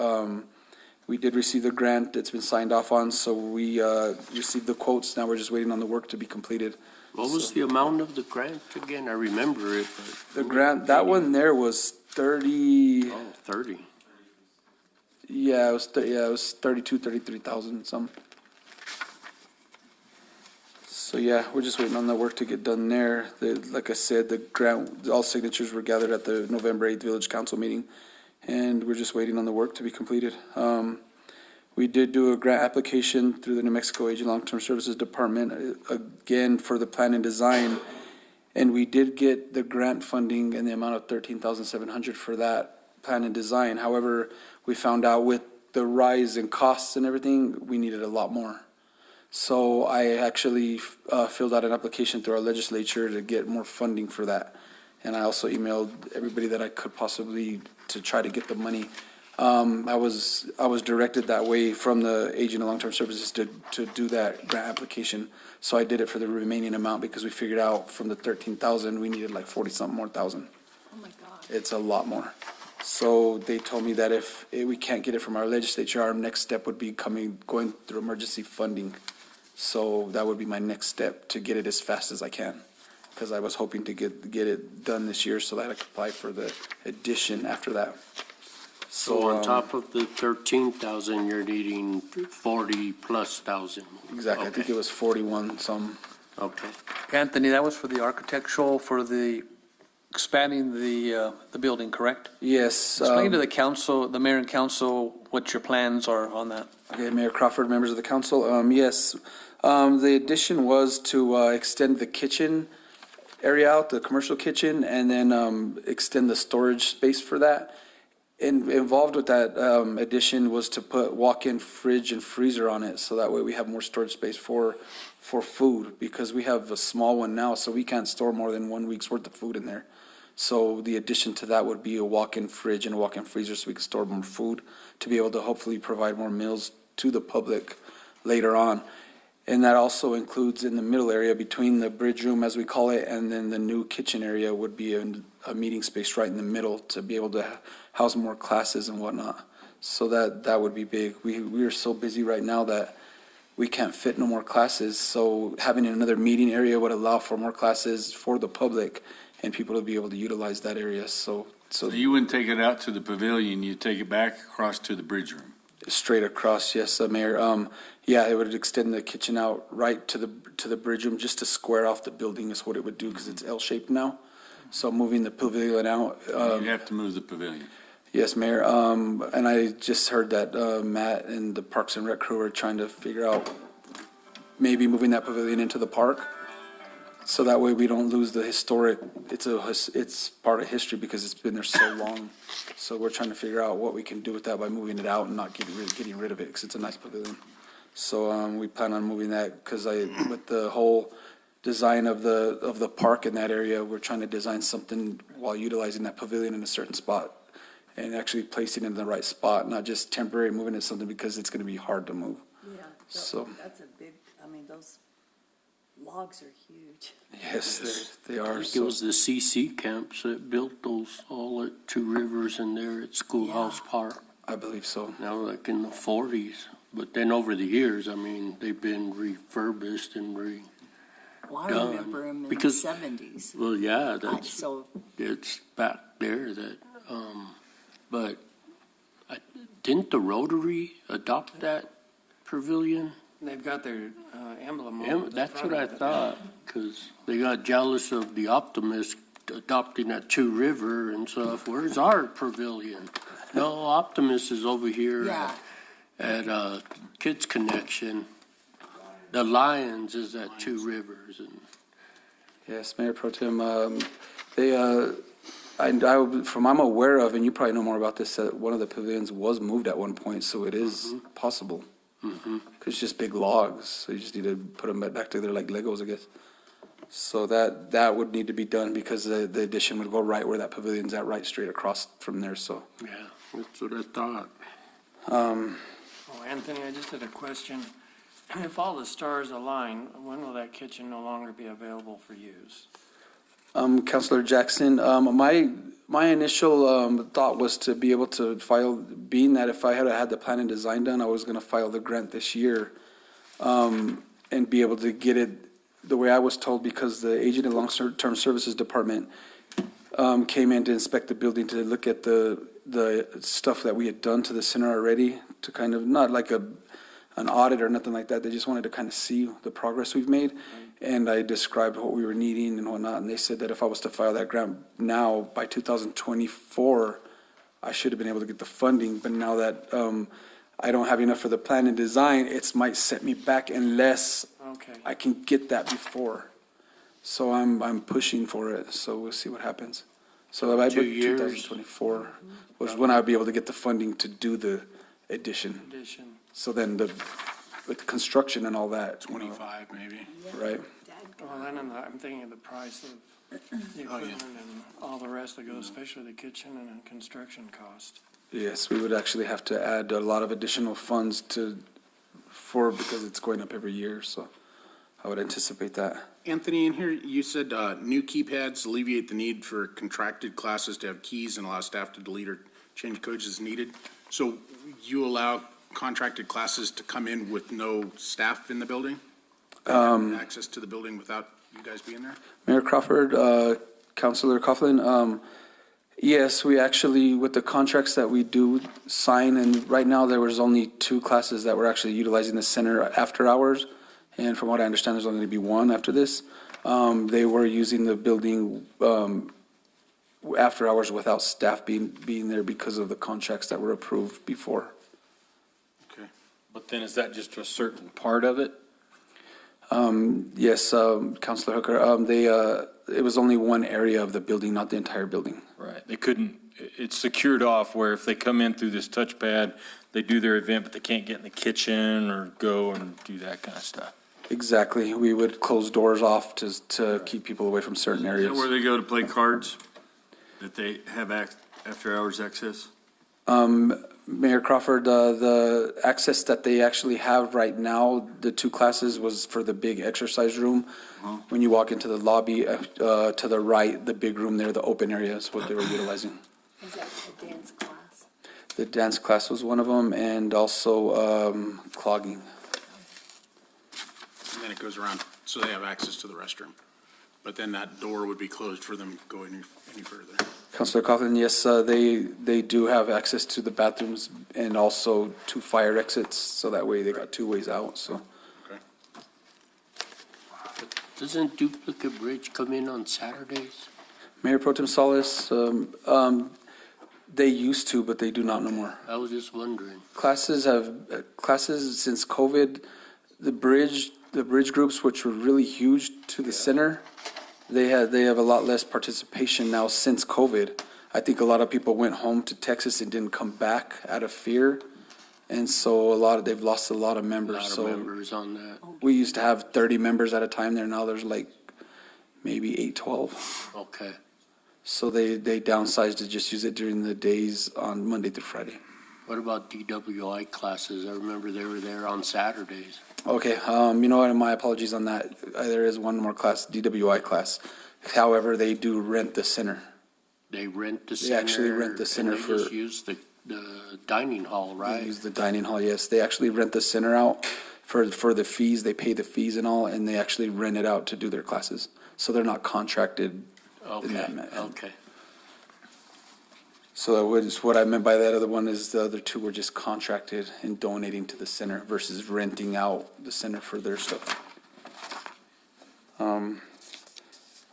We did receive the grant. It's been signed off on, so we received the quotes. Now we're just waiting on the work to be completed. What was the amount of the grant again? I remember it, but. The grant, that one there was 30. Oh, 30. Yeah, it was 33,000 some. So yeah, we're just waiting on the work to get done there. Like I said, the grant, all signatures were gathered at the November 8th Village Council meeting, and we're just waiting on the work to be completed. We did do a grant application through the New Mexico Aging Long-Term Services Department, again, for the plan and design. And we did get the grant funding in the amount of $13,700 for that plan and design. However, we found out with the rise in costs and everything, we needed a lot more. So I actually filled out an application through our legislature to get more funding for that. And I also emailed everybody that I could possibly to try to get the money. I was directed that way from the Aging and Long-Term Services to do that grant application. So I did it for the remaining amount because we figured out from the 13,000, we needed like 40-something more thousand. Oh, my God. It's a lot more. So they told me that if we can't get it from our legislature, our next step would be going through emergency funding. So that would be my next step to get it as fast as I can. Because I was hoping to get it done this year so that I could apply for the addition after that. So on top of the 13,000, you're needing 40+ thousand. Exactly, I think it was 41 some. Okay. Anthony, that was for the architectural, for the expanding the building, correct? Yes. Explain to the council, the mayor and council, what your plans are on that. Okay, Mayor Crawford, members of the council, yes. The addition was to extend the kitchen area out, the commercial kitchen, and then extend the storage space for that. Involved with that addition was to put walk-in fridge and freezer on it, so that way we have more storage space for food, because we have a small one now, so we can't store more than 1 week's worth of food in there. So the addition to that would be a walk-in fridge and a walk-in freezer, so we can store more food to be able to hopefully provide more meals to the public later on. And that also includes in the middle area between the bridge room, as we call it, and then the new kitchen area would be a meeting space right in the middle to be able to house more classes and whatnot. So that would be big. We are so busy right now that we can't fit no more classes. So having another meeting area would allow for more classes for the public and people to be able to utilize that area. So You wouldn't take it out to the pavilion, you'd take it back across to the bridge room? straight across, yes, Mayor. Yeah, it would extend the kitchen out right to the bridge room, just to square off the building is what it would do, because it's L-shaped now. So moving the pavilion out. You'd have to move the pavilion. Yes, Mayor. And I just heard that Matt and the Parks and Rec crew are trying to figure out maybe moving that pavilion into the park. So that way we don't lose the historic, it's part of history because it's been there so long. So we're trying to figure out what we can do with that by moving it out and not getting rid of it, because it's a nice pavilion. So we plan on moving that, because with the whole design of the park in that area, we're trying to design something while utilizing that pavilion in a certain spot and actually placing it in the right spot, not just temporary moving it something because it's going to be hard to move. Yeah, So that's a big, I mean, those logs are huge. Yes, they are. It was the CC camps that built those all at Two Rivers and there at Schoolhouse Park. I believe so. Now, like in the 40s. But then over the years, I mean, they've been refurbished and Well, I done. remember them in the Because- 70s. well, yeah, that's, So, it's back there that, but didn't the Rotary adopt that pavilion? They've got their emblem Yeah, over the that's front what I of it. thought, because they got jealous of the Optimist adopting that Two River and stuff. Where's our pavilion? No, Optimist is over here yeah, at Kids Connection. The Lions is at Two Rivers, and Yes, Mayor Pro Tem, from I'm aware of, and you probably know more about this, one of the pavilions was moved at one point, so it is possible. Because it's just big logs, so you just need to put them back together like Legos, I guess. So that would need to be done because the addition would go right where that pavilion's at, right straight across from there, so. yeah, that's what I thought. Oh, Anthony, I just had a question. If all the stars align, when will that kitchen no longer be available for use? Counselor Jackson, my initial thought was to be able to file, being that if I had the plan and design done, I was gonna file the grant this year, and be able to get it the way I was told, because the Aging and Long-Term Services Department came in to inspect the building to look at the stuff that we had done to the center already, to kind of, not like an audit or nothing like that, they just wanted to kind of see the progress we've made. And I described what we were needing and whatnot, and they said that if I was to file that grant now, by 2024, I should have been able to get the funding, but now that I don't have enough for the plan and design, it might set me back unless Okay. I can get that before. So I'm pushing for it, so we'll see what happens. So I 2 put years. 2024 was when I'd be able to get the funding to do the addition. So then with the construction and all that. 25 maybe. Right. Well, then I'm thinking of the price of the equipment and all the rest that goes, especially the kitchen and construction cost. Yes, we would actually have to add a lot of additional funds because it's going up every year, so I would anticipate that. Anthony, in here, you said new keypads alleviate the need for contracted classes to have keys and allow staff to delete or change codes as needed. So you allow contracted classes to come in with no staff in the building? Access to the building without you guys being there? Mayor Crawford, Councilor Coughlin, yes, we actually, with the contracts that we do sign, and right now there was only 2 classes that were actually utilizing the center after hours. And from what I understand, there's only going to be 1 after this. They were using the building after hours without staff being there because of the contracts that were approved before. Okay. But then is that just a certain part of it? Yes, Councilor Hooker, it was only one area of the building, not the entire building. Right. They couldn't, it's secured off where if they come in through this touchpad, they do their event, but they can't get in the kitchen or go and do that kind of stuff. Exactly. We would close doors off to keep people away from certain Is areas. that where they go to play cards? That they have after-hours access? Mayor Crawford, the access that they actually have right now, the 2 classes was for the big exercise room. When you walk into the lobby, to the right, the big room there, the open area is what they were utilizing. is that the dance class? The dance class was one of them, and also clogging. And then it goes around, so they have access to the restroom. But then that door would be closed for them going any further. Councilor Coughlin, yes, they do have access to the bathrooms and also 2 fire exits, so that way they got 2 ways out, so. Doesn't Duplicate Bridge come in on Saturdays? Mayor Pro Tem Salas, they used to, but they do not no more. I was just wondering. Classes since COVID, the bridge groups, which were really huge to the center, they have a lot less participation now since COVID. I think a lot of people went home to Texas and didn't come back out of fear. And so they've lost a lot of members. A lot of members on that. We used to have 30 members at a time there. Now there's like maybe 8, 12. Okay. So they downsized to just use it during the days on Monday through Friday. What about DWI classes? I remember they were there on Saturdays. Okay, you know what, my apologies on that. There is one more class, DWI class. However, they do rent the center. They rent the They center. actually rent the center and for- they just use the dining hall, They right? use the dining hall, yes. They actually rent the center out for the fees. They pay the fees and all, and they actually rent it out to do their classes. So they're not contracted in Okay, that manner. okay. So that was, what I meant by that other one is the other two were just contracted and donating to the center versus renting out the center for their stuff.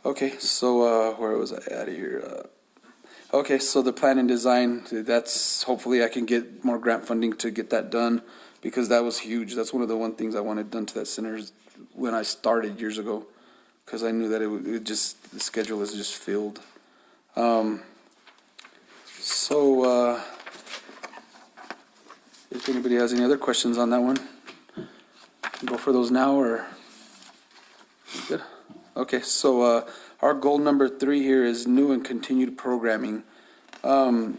Okay, so, where was I at here? Okay, so the plan and design, that's, hopefully I can get more grant funding to get that done, because that was huge. That's one of the things I wanted done to that center is when I started years ago, because I knew that it would just, the schedule is just filled. So, if anybody has any other questions on that one, go for those now, or? Good. Okay, so, our goal number 3 here is new and continued programming. We're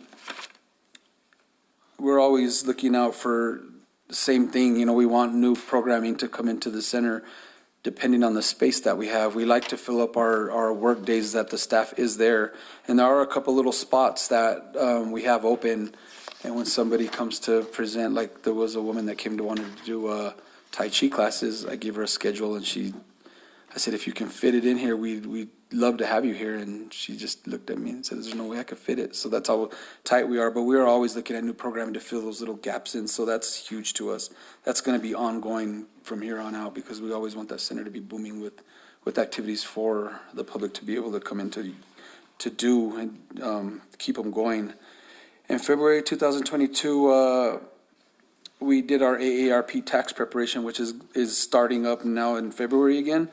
always looking out for the same thing, you know, we want new programming to come into the center depending on the space that we have. We like to fill up our work days that the staff is there. And there are a couple little spots that we have open. And when somebody comes to present, like there was a woman that came to wanted to do Tai Chi classes, I gave her a schedule and I said, if you can fit it in here, we'd love to have you here. And she just looked at me and said, there's no way I could fit it. So that's how tight we are. But we are always looking at new programming to fill those little gaps in. So that's huge to us. That's going to be ongoing from here on out because we always want that center to be booming with activities for the public to be able to come in to do and keep them going. In February 2022, we did our AARP tax preparation, which is starting up now in February again.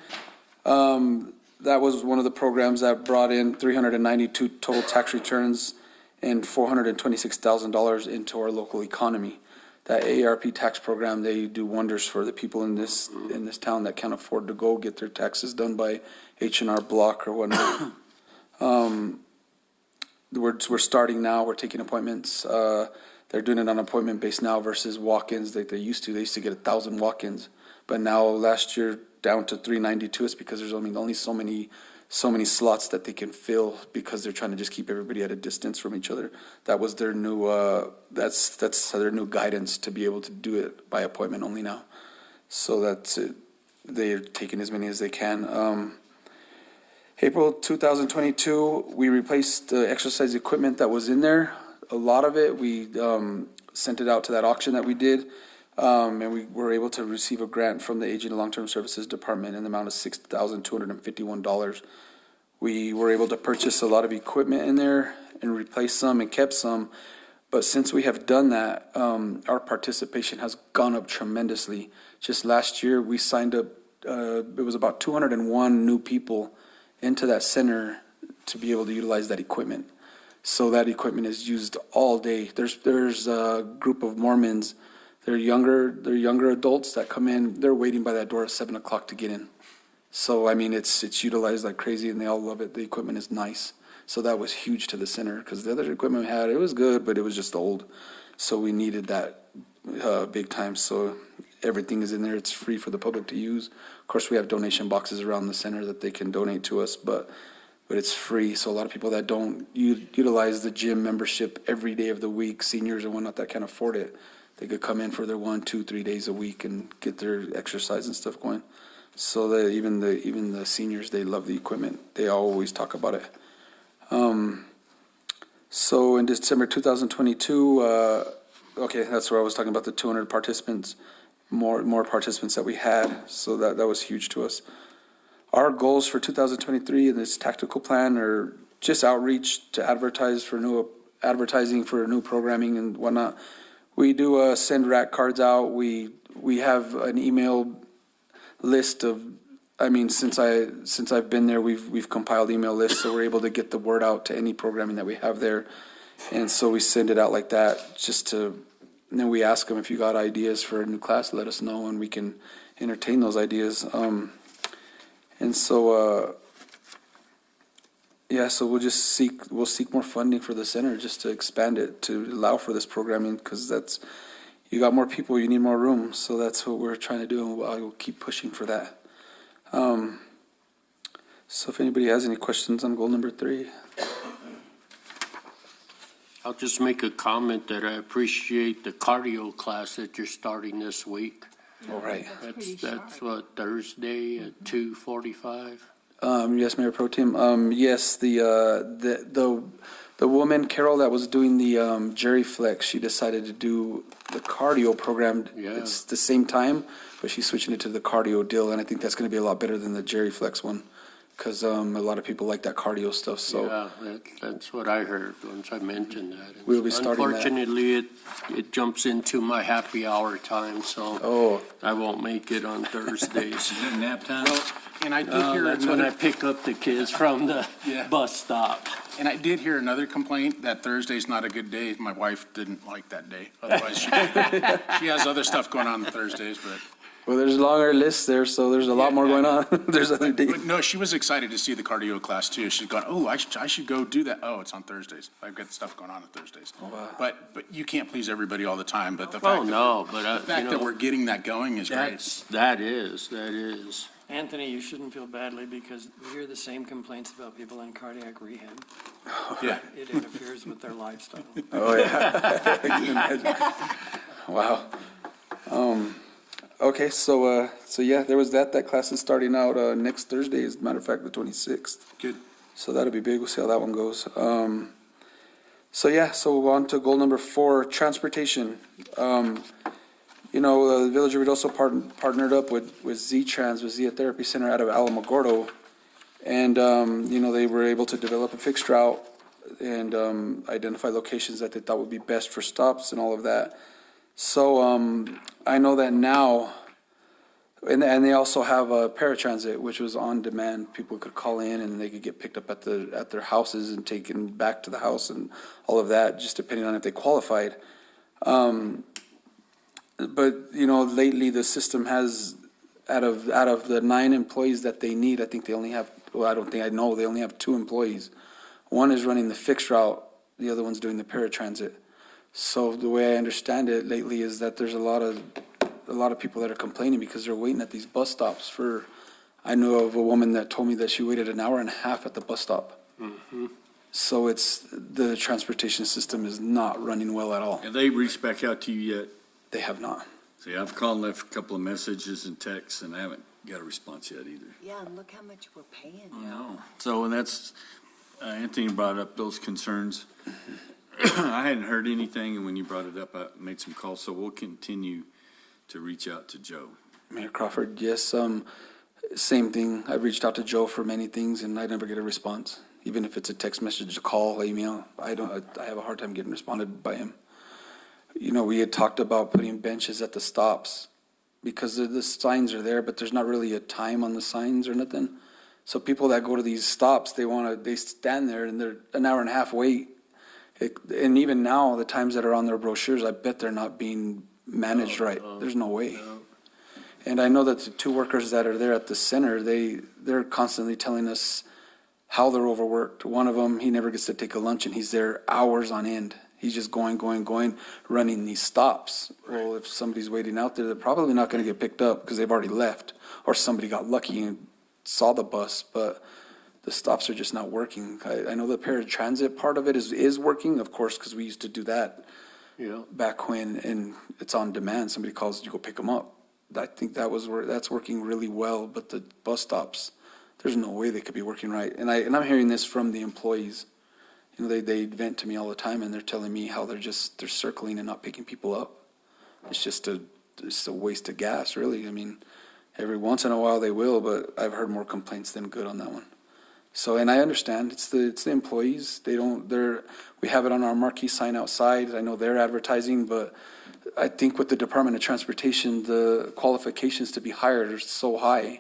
That was one of the programs that brought in 392 total tax returns and $426,000 into our local economy. That AARP tax program, they do wonders for the people in this town that can't afford to go get their taxes done by H&R Block or whatnot. We're starting now. We're taking appointments. They're doing it on appointment based now versus walk-ins like they used to. They used to get 1,000 walk-ins, but now last year down to 392. It's because there's only so many slots that they can fill because they're trying to just keep everybody at a distance from each other. That was their new that's their new guidance to be able to do it by appointment only now. So that's it. They're taking as many as they can. April 2022, we replaced the exercise equipment that was in there. A lot of it, we sent it out to that auction that we did, and we were able to receive a grant from the Aging and Long-Term Services Department in the amount of $6,251. We were able to purchase a lot of equipment in there and replace some and kept some, but since we have done that, our participation has gone up tremendously. Just last year, we signed up, it was about 201 new people into that center to be able to utilize that equipment. So that equipment is used all day. There's a group of Mormons. They're younger adults that come in. They're waiting by that door at 7 o'clock to get in. So I mean, it's utilized like crazy, and they all love it. The equipment is nice. So that was huge to the center because the other equipment we had, it was good, but it was just old. So we needed that big time. So everything is in there. It's free for the public to use. Of course, we have donation boxes around the center that they can donate to us, but it's free. So a lot of people that don't utilize the gym membership every day of the week, seniors and whatnot that can't afford it, they could come in for their 1, 2, 3 days a week and get their exercise and stuff going. So that even the seniors, they love the equipment. They always talk about it. So in December 2022, okay, that's where I was talking about the 200 participants, more participants that we had. So that was huge to us. Our goals for 2023 in this tactical plan are just outreach to advertising for new programming and whatnot. We do send rack cards out. We have an email list of, I mean, since I've been there, we've compiled email lists, so we're able to get the word out to any programming that we have there. And so we send it out like that and then we ask them, if you got ideas for a new class, let us know and we can entertain those ideas. And so, so we'll seek more funding for the center just to expand it, to allow for this programming, because that's, you got more people, you need more room. So that's what we're trying to do, and I will keep pushing for that. So if anybody has any questions on goal number 3. I'll just make a comment that I appreciate the cardio class that you're starting this week. All right. That's what, Thursday at 2:45? Yes, Mayor Pro Tem. Yes, the woman, Carol, that was doing the Jerry Flex, she decided to do the cardio program. Yeah. It's the same time, but she's switching it to the cardio deal, and I think that's going to be a lot better than the Jerry Flex one, because a lot of people like that cardio stuff, so. Yeah, that's what I heard once I mentioned that. We'll be starting that. Unfortunately, it jumps into my happy hour time, so I won't make it on Thursdays. Nap time? Well, and I did hear That's when I another, pick up the kids from the bus stop. and I did hear another complaint that Thursday's not a good day. My wife didn't like that day. Otherwise, she has other stuff going on Thursdays, but. Well, there's a longer list there, so there's a lot more going on. There's other days. But no, she was excited to see the cardio class too. She's gone, oh, I should go do that. Oh, it's on Thursdays. I've got stuff going on Thursdays. wow. But you can't please everybody all the time, but the Oh, fact, no, but the fact that we're getting that going is great. That is. Anthony, you shouldn't feel badly because we hear the same complaints about people in cardiac rehab. Yeah. It interferes with their lifestyle. Oh, yeah. I can imagine. Wow. Okay, so yeah, there was that. That class is starting out next Thursday, as a matter of fact, the 26th. Good. So that'll be big. We'll see how that one goes. So yeah, so on to goal number 4, transportation. The Village of Ruidoso partnered up with Z-Trans, with Zia Therapy Center out of Alamogordo. And, they were able to develop a fixed route and identify locations that they thought would be best for stops and all of that. So I know that now, and they also have a paratransit, which was on demand. People could call in and they could get picked up at their houses and taken back to the house and all of that, just depending on if they qualified. But lately the system has, out of the 9 employees that they need, I think they only have, they only have 2 employees. One is running the fixed route, the other one's doing the paratransit. So the way I understand it lately is that there's a lot of people that are complaining because they're waiting at these bus stops for. I know of a woman that told me that she waited an hour and a half at the bus stop. Mm-hmm. So the transportation system is not running well at all. Have they reached back out to you yet? They have not. See, I've called and left a couple of messages and texts, and I haven't got a response yet either. Yeah, and look how much we're paying I now. know. So, and that's, Anthony brought up those concerns. I hadn't heard anything, and when you brought it up, I made some calls, so we'll continue to reach out to Joe. Mayor Crawford, yes, same thing. I've reached out to Joe for many things, and I never get a response. Even if it's a text message, a call, email, I have a hard time getting responded by him. We had talked about putting benches at the stops because the signs are there, but there's not really a time on the signs or nothing. So people that go to these stops, they stand there and they're an hour and a half wait. And even now, the times that are on their brochures, I bet they're not being managed right. There's no way. And I know that the 2 workers that are there at the center, they're constantly telling us how they're overworked. One of them, he never gets to take a lunch, and he's there hours on end. He's just going, running these stops. Well, if somebody's waiting out there, they're probably not going to get picked up because they've already left, or somebody got lucky and saw the bus, but the stops are just not working. I know the paratransit part of it is working, of course, because we used to do that back when, and it's on demand. Somebody calls, you go pick them up. I think that's working really well, but the bus stops, there's no way they could be working right. And I'm hearing this from the employees. They vent to me all the time, and they're telling me how they're circling and not picking people up. It's just a waste of gas, really. I mean, every once in a while they will, but I've heard more complaints than good on that one. So, and I understand it's the employees. We have it on our marquee sign outside. I know they're advertising, but I think with the Department of Transportation, the qualifications to be hired are so high.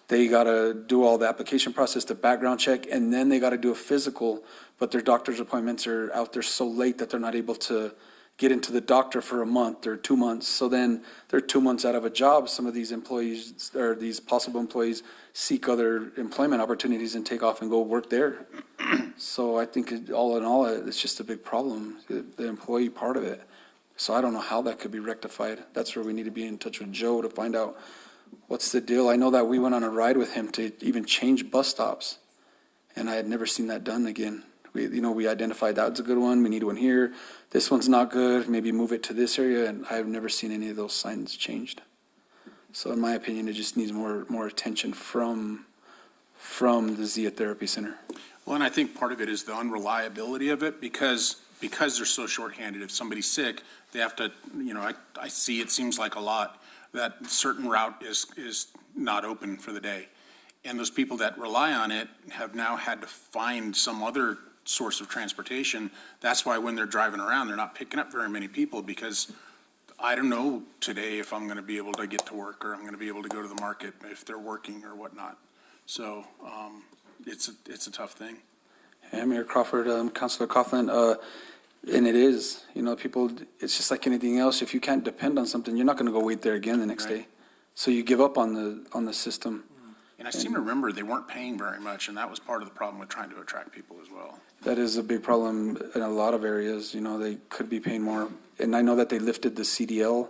They got to do all the application process, the background check, and then they got to do a physical, but their doctor's appointments are out there so late that they're not able to get into the doctor for a month or 2 months. So then they're 2 months out of a job. Some of these employees, or these possible employees, seek other employment opportunities and take off and go work there. So I think all in all, it's just a big problem, the employee part of it. So I don't know how that could be rectified. That's where we need to be in touch with Joe to find out what's the deal. I know that we went on a ride with him to even change bus stops, and I had never seen that done again. We identified that's a good one, we need one here, this one's not good, maybe move it to this area, and I've never seen any of those signs changed. So in my opinion, it just needs more attention from the Zia Therapy Center. Well, and I think part of it is the unreliability of it because they're so shorthanded. If somebody's sick, they have to, I see it seems like a lot, that certain route is not open for the day. And those people that rely on it have now had to find some other source of transportation. That's why when they're driving around, they're not picking up very many people because I don't know today if I'm going to be able to get to work or I'm going to be able to go to the market if they're working or whatnot. So it's a tough thing. Yeah, Mayor Crawford, Councilor Coughlin, and it is, people, it's just like anything else. If you can't depend on something, you're not going to go wait there again the next day. So you give up on the system. And I seem to remember they weren't paying very much, and that was part of the problem with trying to attract people as well. That is a big problem in a lot of areas, they could be paying more. And I know that they lifted the CDL.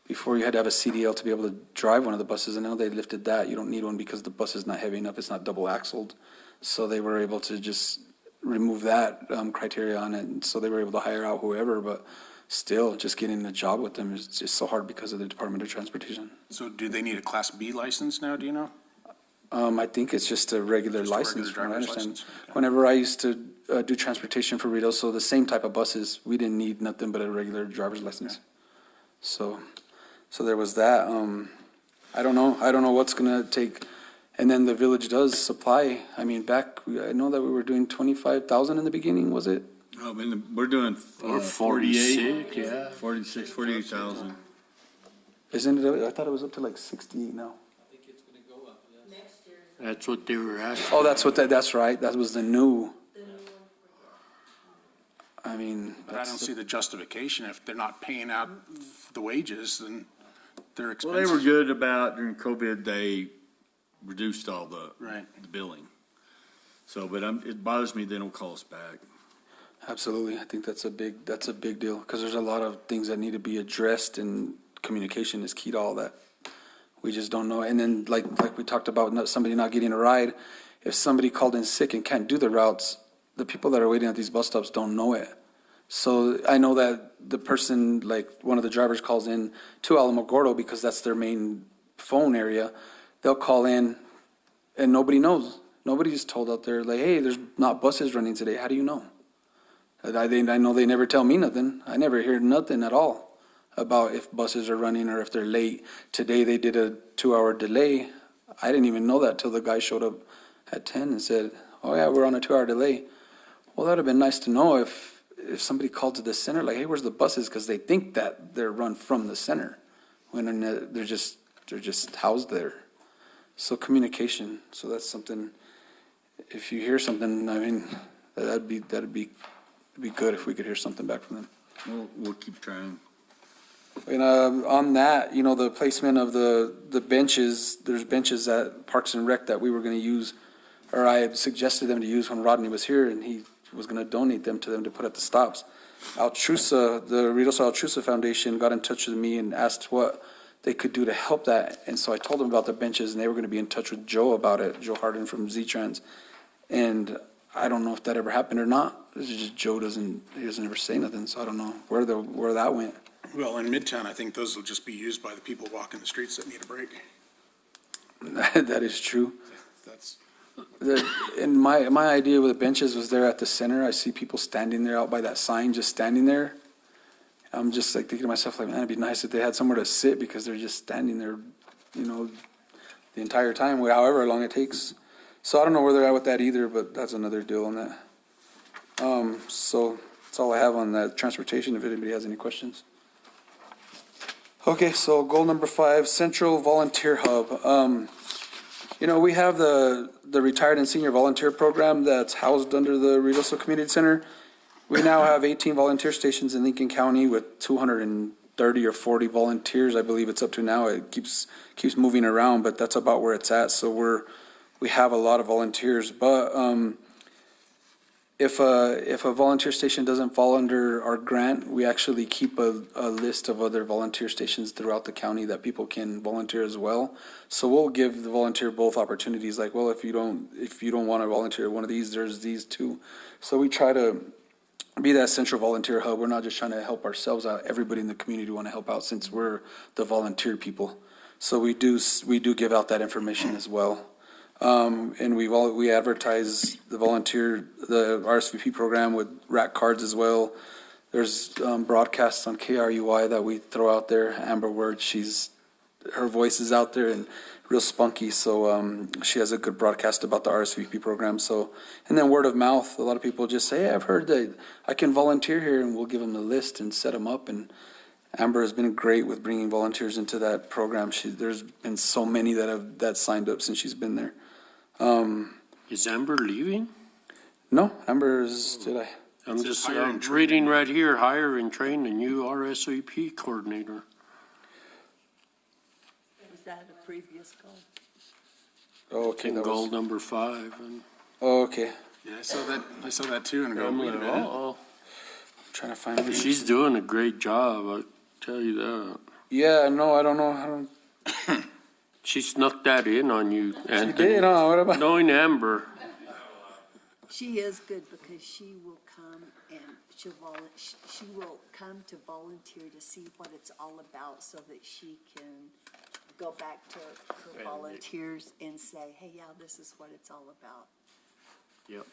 Before you had to have a CDL to be able to drive one of the buses, and now they lifted that. You don't need one because the bus is not heavy enough, it's not double axled. So they were able to just remove that criteria on it, and so they were able to hire out whoever, but still, just getting a job with them is just so hard because of the Department of Transportation. So do they need a Class B license now, do you know? I think it's just a regular Just a license, regular from what I driver's understand. license, okay. Whenever I used to do transportation for Rideau, so the same type of buses, we didn't need nothing but a regular driver's license. So there was that. I don't know what's gonna take. And then the village does supply. I mean, I know that we were doing 25,000 in the beginning, was it? We're doing Or 48, yeah. 48,000. Isn't it? I thought it was up to like 68 now. That's what they were asking. Oh, that's right. That was the new. I mean. But I don't see the justification. If they're not paying out the wages, then they're Well, expensive. they were good about, during COVID, they reduced all the Right. billing. So, but it bothers me they don't call us back. Absolutely. I think that's a big deal because there's a lot of things that need to be addressed, and communication is key to all that. We just don't know. And then like we talked about somebody not getting a ride, if somebody called in sick and can't do the routes, the people that are waiting at these bus stops don't know it. So I know that the person, like one of the drivers calls in to Alamogordo because that's their main phone area. They'll call in and nobody knows. Nobody's told out there like, hey, there's not buses running today. How do you know? I know they never tell me nothing. I never hear nothing at all about if buses are running or if they're late. Today they did a 2-hour delay. I didn't even know that till the guy showed up at 10 and said, oh yeah, we're on a 2-hour delay. Well, that would have been nice to know if somebody called to the center, like, hey, where's the buses? Because they think that they're run from the center when they're just housed there. So communication. So that's something, if you hear something, I mean, that'd be good if we could hear something back from them. We'll keep trying. And on that, the placement of the benches, there's benches at Parks and Rec that we were going to use, or I had suggested them to use when Rodney was here, and he was going to donate them to them to put at the stops. Altrusa, the Reynosa Altrusa Foundation got in touch with me and asked what they could do to help that. And so I told them about the benches, and they were going to be in touch with Joe about it, Joe Harden from Z-Trans. And I don't know if that ever happened or not. It's just Joe doesn't ever say nothing, so I don't know where that went. Well, in Midtown, I think those will just be used by the people walking the streets that need a break. That is true. That's, And my idea with the benches was there at the center. I see people standing there out by that sign, just standing there. I'm just like thinking to myself, like, man, it'd be nice if they had somewhere to sit because they're just standing there, the entire time, however long it takes. So I don't know where they're at with that either, but that's another deal on that. So that's all I have on that transportation, if anybody has any questions. Okay, so goal number 5, Central Volunteer Hub. We have the Retired and Senior Volunteer Program that's housed under the Reynosa Community Center. We now have 18 volunteer stations in Lincoln County with 230 or 40 volunteers. I believe it's up to now. It keeps moving around, but that's about where it's at. So we have a lot of volunteers, but if a volunteer station doesn't fall under our grant, we actually keep a list of other volunteer stations throughout the county that people can volunteer as well. So we'll give the volunteer both opportunities, like, well, if you don't want to volunteer at one of these, there's these two. So we try to be that central volunteer hub. We're not just trying to help ourselves out. Everybody in the community want to help out since we're the volunteer people. So we do give out that information as well. And we advertise the RSVP program with rack cards as well. There's broadcasts on KRUI that we throw out there. Amber Word, her voice is out there and real spunky, so she has a good broadcast about the RSVP program. So, and then word of mouth, a lot of people just say, hey, I've heard that I can volunteer here, and we'll give them the list and set them up. And Amber has been great with bringing volunteers into that program. There's been so many that signed up since she's been there. Is Amber leaving? No, I'm just reading right here, hire and train a new RSVP coordinator. Was that a previous goal? Oh, okay. In goal number 5. Oh, okay. Yeah, I saw that too and go, I'm wait a like, minute. uh-oh. Trying to find her. She's doing a great job, I tell you that. Yeah, no, I don't know. She snuck that in on you, Anthony. She did, huh? What about? Knowing Amber. She is good because she will come and she will come to volunteer to see what it's all about so that she can go back to her volunteers and say, hey, yeah, this is what it's all about. Yep.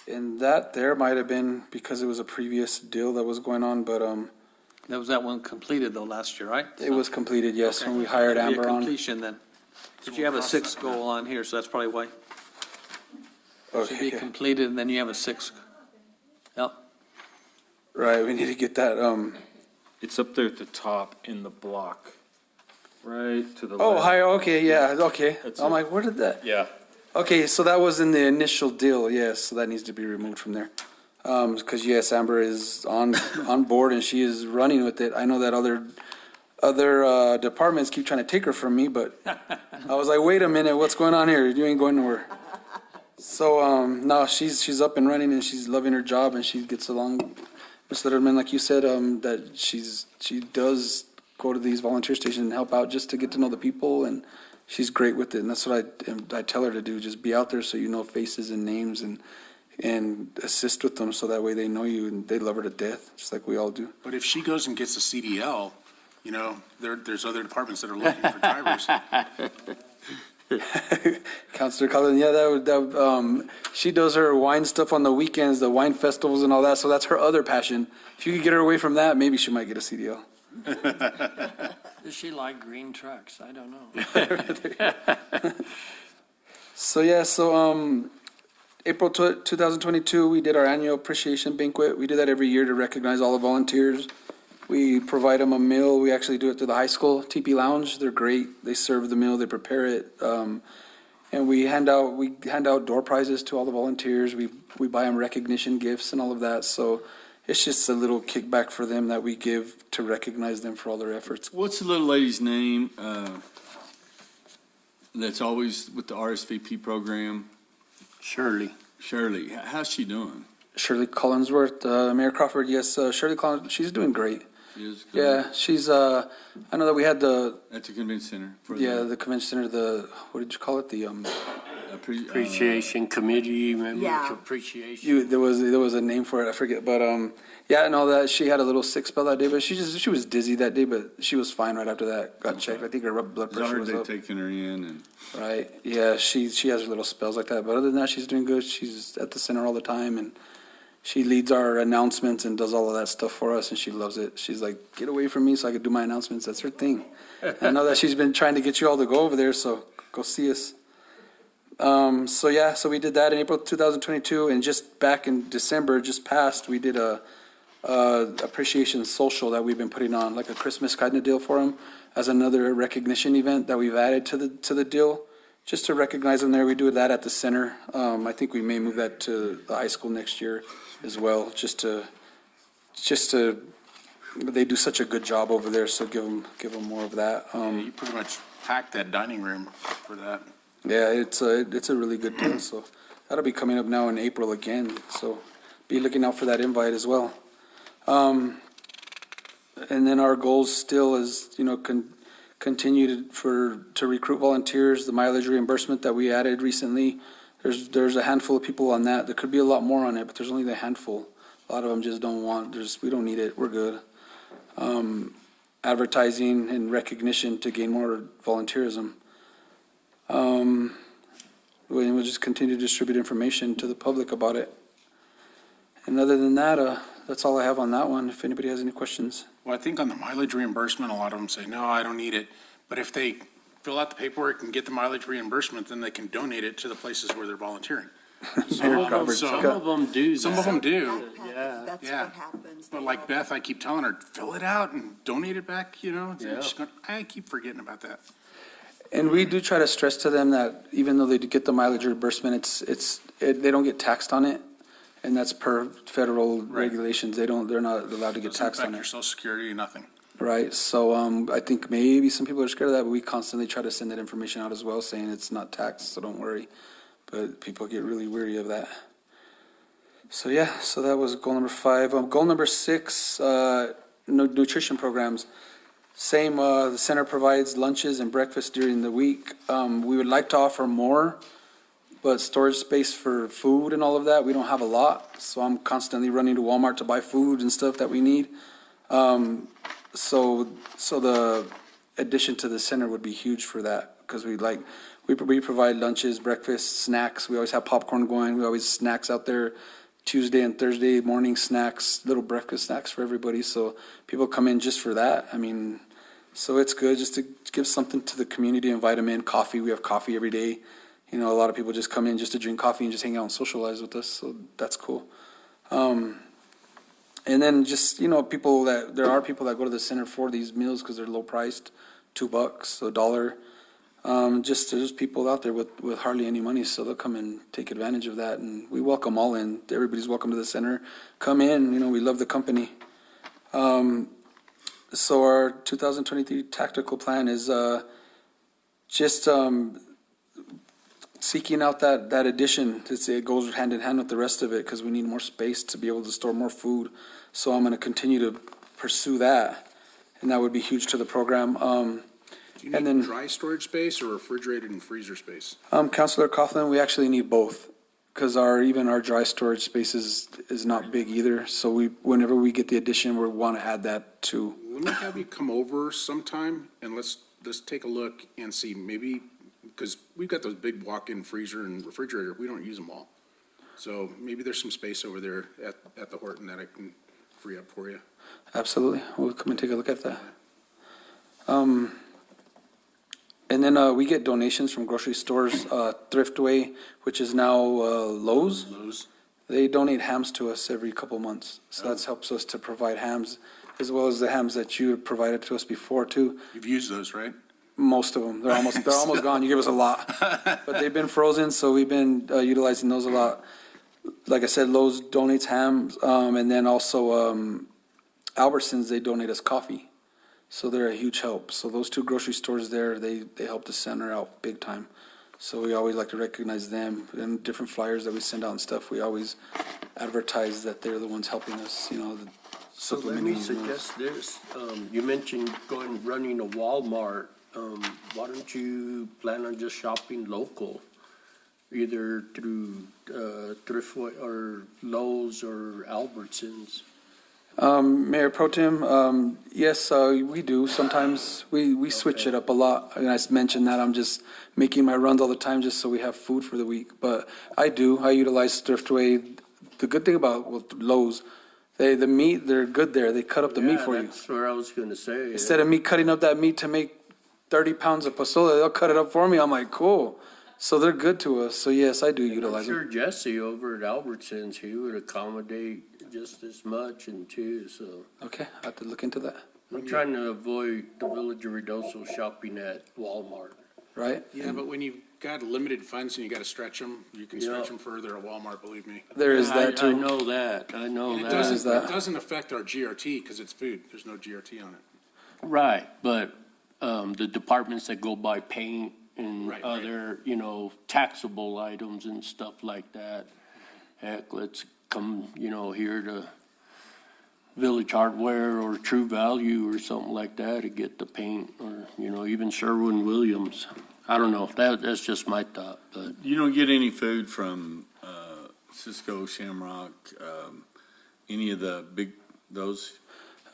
And that there might have been because it was a previous deal that was going on, but That was that one completed though last year, right? it was completed, yes, Okay. when we hired It'd be a Amber on. completion then. But you have a 6 goal on here, so that's probably why. Should be Okay, completed and then you have a 6. Yep. right, we need to get that, It's up there at the top in the block, right to the left. oh, higher, okay, yeah, okay. That's I'm it. like, where did that? Yeah. Okay, so that was in the initial deal, yes, so that needs to be removed from there. Because yes, Amber is on board and she is running with it. I know that other departments keep trying to take her from me, but I was like, wait a minute, what's going on here? You ain't going nowhere. So, no, she's up and running and she's loving her job and she gets along. Ms. Letterman, like you said, that she does go to these volunteer stations and help out just to get to know the people, and she's great with it. And that's what I tell her to do, just be out there so you know faces and names and assist with them so that way they know you and they love her to death, just like we all do. But if she goes and gets a CDL, you know, there's other departments that are looking for drivers. Counselor Collins, yeah, she does her wine stuff on the weekends, the wine festivals and all that, so that's her other passion. If you could get her away from that, maybe she might get a CDL. Does she like green trucks? I don't know. So April 2022, we did our annual appreciation banquet. We do that every year to recognize all the volunteers. We provide them a meal. We actually do it through the high school, TP Lounge. They're great. They serve the meal, they prepare it. And we hand out door prizes to all the volunteers. We buy them recognition gifts and all of that. So it's just a little kickback for them that we give to recognize them for all their efforts. What's the little lady's name that's always with the RSVP program? Shirley. Shirley, how's she doing? Shirley Collinsworth, Mayor Crawford, yes, Shirley Collins, she's doing great. She is good. Yeah, she's, I know that we had At the convention center. for the convention center, what did you call it? Appreciation committee, member Yeah. appreciation. There was a name for it, I forget, but, yeah, no, that, she had a little sick spell that day, but she was dizzy that day, but she was fine right after that, got checked. I think her blood I pressure heard was they up. taking her in and. Right, yeah, she has her little spells like that, but other than that, she's doing good. She's at the center all the time, and she leads our announcements and does all of that stuff for us, and she loves it. She's like, get away from me so I can do my announcements. That's her thing. I know that she's been trying to get you all to go over there, so go see us. So we did that in April 2022, and just back in December, just passed, we did a appreciation social that we've been putting on, like a Christmas kind of deal for them, as another recognition event that we've added to the deal, just to recognize them there. We do that at the center. I think we may move that to the high school next year as well, just to, they do such a good job over there, so give them more of that. You pretty much packed that dining room for that. Yeah, it's a really good deal, so That'll be coming up now in April again, so be looking out for that invite as well. And then our goals still is, continue to recruit volunteers, the mileage reimbursement that we added recently. There's a handful of people on that. There could be a lot more on it, but there's only the handful. A lot of them just don't want, we don't need it, we're good. Advertising and recognition to gain more volunteerism. We'll just continue to distribute information to the public about it. And other than that, that's all I have on that one, if anybody has any questions. Well, I think on the mileage reimbursement, a lot of them say, no, I don't need it. But if they fill out the paperwork and get the mileage reimbursement, then they can donate it to the places where they're volunteering. Mayor Roberts. Some of them do that. Some of them do. That's Yeah. what happens. But like Beth, I keep telling her, fill it out and donate it back, Yeah. She's going, I keep forgetting about that. And we do try to stress to them that even though they do get the mileage reimbursement, they don't get taxed on it. And that's per federal regulations. They're not allowed to get Doesn't taxed on affect it. your social security, nothing. Right, so I think maybe some people are scared of that, but we constantly try to send that information out as well, saying it's not taxed, so don't worry. But people get really weary of that. So yeah, so that was goal number 5. Goal number 6, nutrition programs. Same, the center provides lunches and breakfast during the week. We would like to offer more, but storage space for food and all of that, we don't have a lot. So I'm constantly running to Walmart to buy food and stuff that we need. So the addition to the center would be huge for that, because we provide lunches, breakfast, snacks. We always have popcorn going. We always snacks out there, Tuesday and Thursday morning snacks, little breakfast snacks for everybody. So people come in just for that. I mean, so it's good just to give something to the community, invite them in. Coffee, we have coffee every day. A lot of people just come in just to drink coffee and just hang out and socialize with us. So that's cool. And then just, there are people that go to the center for these meals because they're low priced, $2, $1. There's people out there with hardly any money, so they'll come and take advantage of that. And we welcome all in. Everybody's welcome to the center. Come in, we love the company. So our 2023 tactical plan is just seeking out that addition. It goes hand in hand with the rest of it because we need more space to be able to store more food. So I'm going to continue to pursue that, and that would be huge to the program. Do you And need then- dry storage space or refrigerated and freezer space? Councilor Coughlin, we actually need both because even our dry storage space is not big either. So whenever we get the addition, we want to add that too. Let me have you come over sometime and let's take a look and see maybe, because we've got those big walk-in freezer and refrigerator, we don't use them all. So maybe there's some space over there at the Horton that I can free up for you. Absolutely. We'll come and take a look at that. And then we get donations from grocery stores, Thriftway, which is now Lowe's. They donate hams to us every couple months. So that helps us to provide hams, as well as the hams that you had provided to us before too. You've used those, right? Most of them. They're almost gone. You give us a lot. But they've been frozen, so we've been utilizing those a lot. Like I said, Lowe's donates hams, and then also Albertsons, they donate us coffee. So they're a huge help. So those 2 grocery stores there, they help the center out big time. So we always like to recognize them. And different flyers that we send out and stuff, we always advertise that they're the ones helping us, So let me suggest this. You mentioned running a Walmart. Why don't you plan on just shopping local, either through Thriftway or Lowe's or Albertsons? Mayor Pro Tem, yes, we do. Sometimes we switch it up a lot. And I mentioned that I'm just making my runs all the time just so we have food for the week. But I utilize Thriftway. The good thing about Lowe's, the meat, they're good there. They cut up the meat for you. That's what I was going to say. Instead of me cutting up that meat to make 30 pounds of pozole, they'll cut it up for me. I'm like, cool. So they're good to us. So yes, I do utilize I'm them. sure Jesse over at Albertsons, he would accommodate just as much and too, so. Okay, I have to look into that. I'm trying to avoid the Village of Ruidoso shopping at Walmart. Right? Yeah, but when you've got limited funds and you got to stretch them, you can stretch them further at Walmart, believe me. There is that too. I know that. And it doesn't affect our GRT because it's food. There's no GRT on it. Right, but the departments that go buy paint and Right, right. other, you know, taxable items and stuff like that. Heck, let's come, you know, here to Village Hardware or True Value or something like that to get the paint, or, you know, even Sherwin-Williams. I don't know, that's just my thought, but. You don't get any food from Cisco, Shamrock, any of the big, those?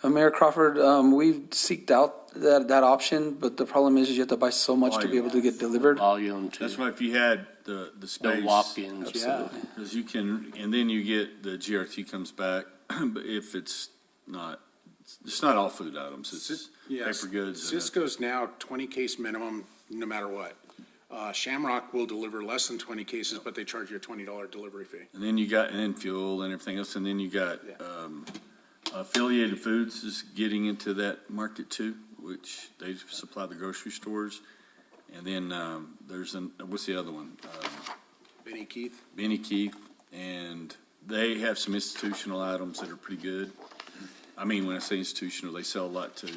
Mayor Crawford, we've seeked out that option, but the problem is you have to buy so much to be able to get delivered. Volume too. That's why if you had the space. The walk-ins, yeah. Absolutely. Because you can, and then you get, the GRT comes back, but if it's not all food items, it's Yes. paper goods. Cisco's now 20 case minimum, no matter what. Shamrock will deliver less than 20 cases, but they charge you a $20 delivery fee. And then and then fuel and everything else, and then you got, Affiliated Foods is getting into that market too, which they supply the grocery stores. And then, what's the other one? Benny Keith? Benny Keith, and they have some institutional items that are pretty good. I mean, when I say institutional, they sell a lot to,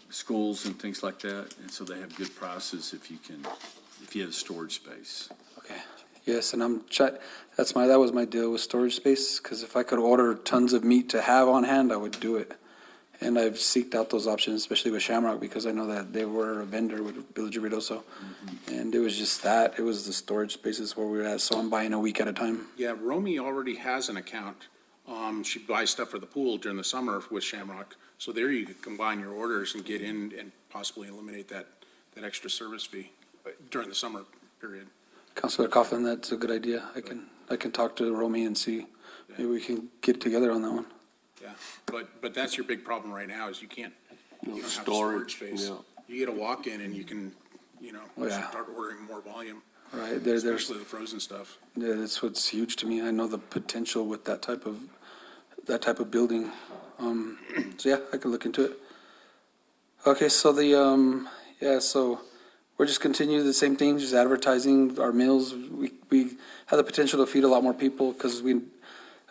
schools and things like that, and so they have good prices if you have the storage space. Okay. Yes, and that was my deal with storage space, because if I could order tons of meat to have on hand, I would do it. And I've seeked out those options, especially with Shamrock, because I know that they were a vendor with Village of Ruidoso. And it was just that, it was the storage spaces where we were at, so I'm buying a week at a time. Yeah, Romy already has an account. She buys stuff for the pool during the summer with Shamrock. So there you could combine your orders and get in and possibly eliminate that extra service fee during the summer period. Councilor Coughlin, that's a good idea. I can talk to Romy and see, maybe we can get together on that one. Yeah, but that's your big problem right now is you don't have storage, space. yeah. You get a walk-in and you can, Yeah. start ordering more volume, Right, there's, especially the frozen stuff. yeah, that's what's huge to me. I know the potential with that type of building. So yeah, I could look into it. Okay, so so we're just continuing the same thing, just advertising our meals. We have the potential to feed a lot more people because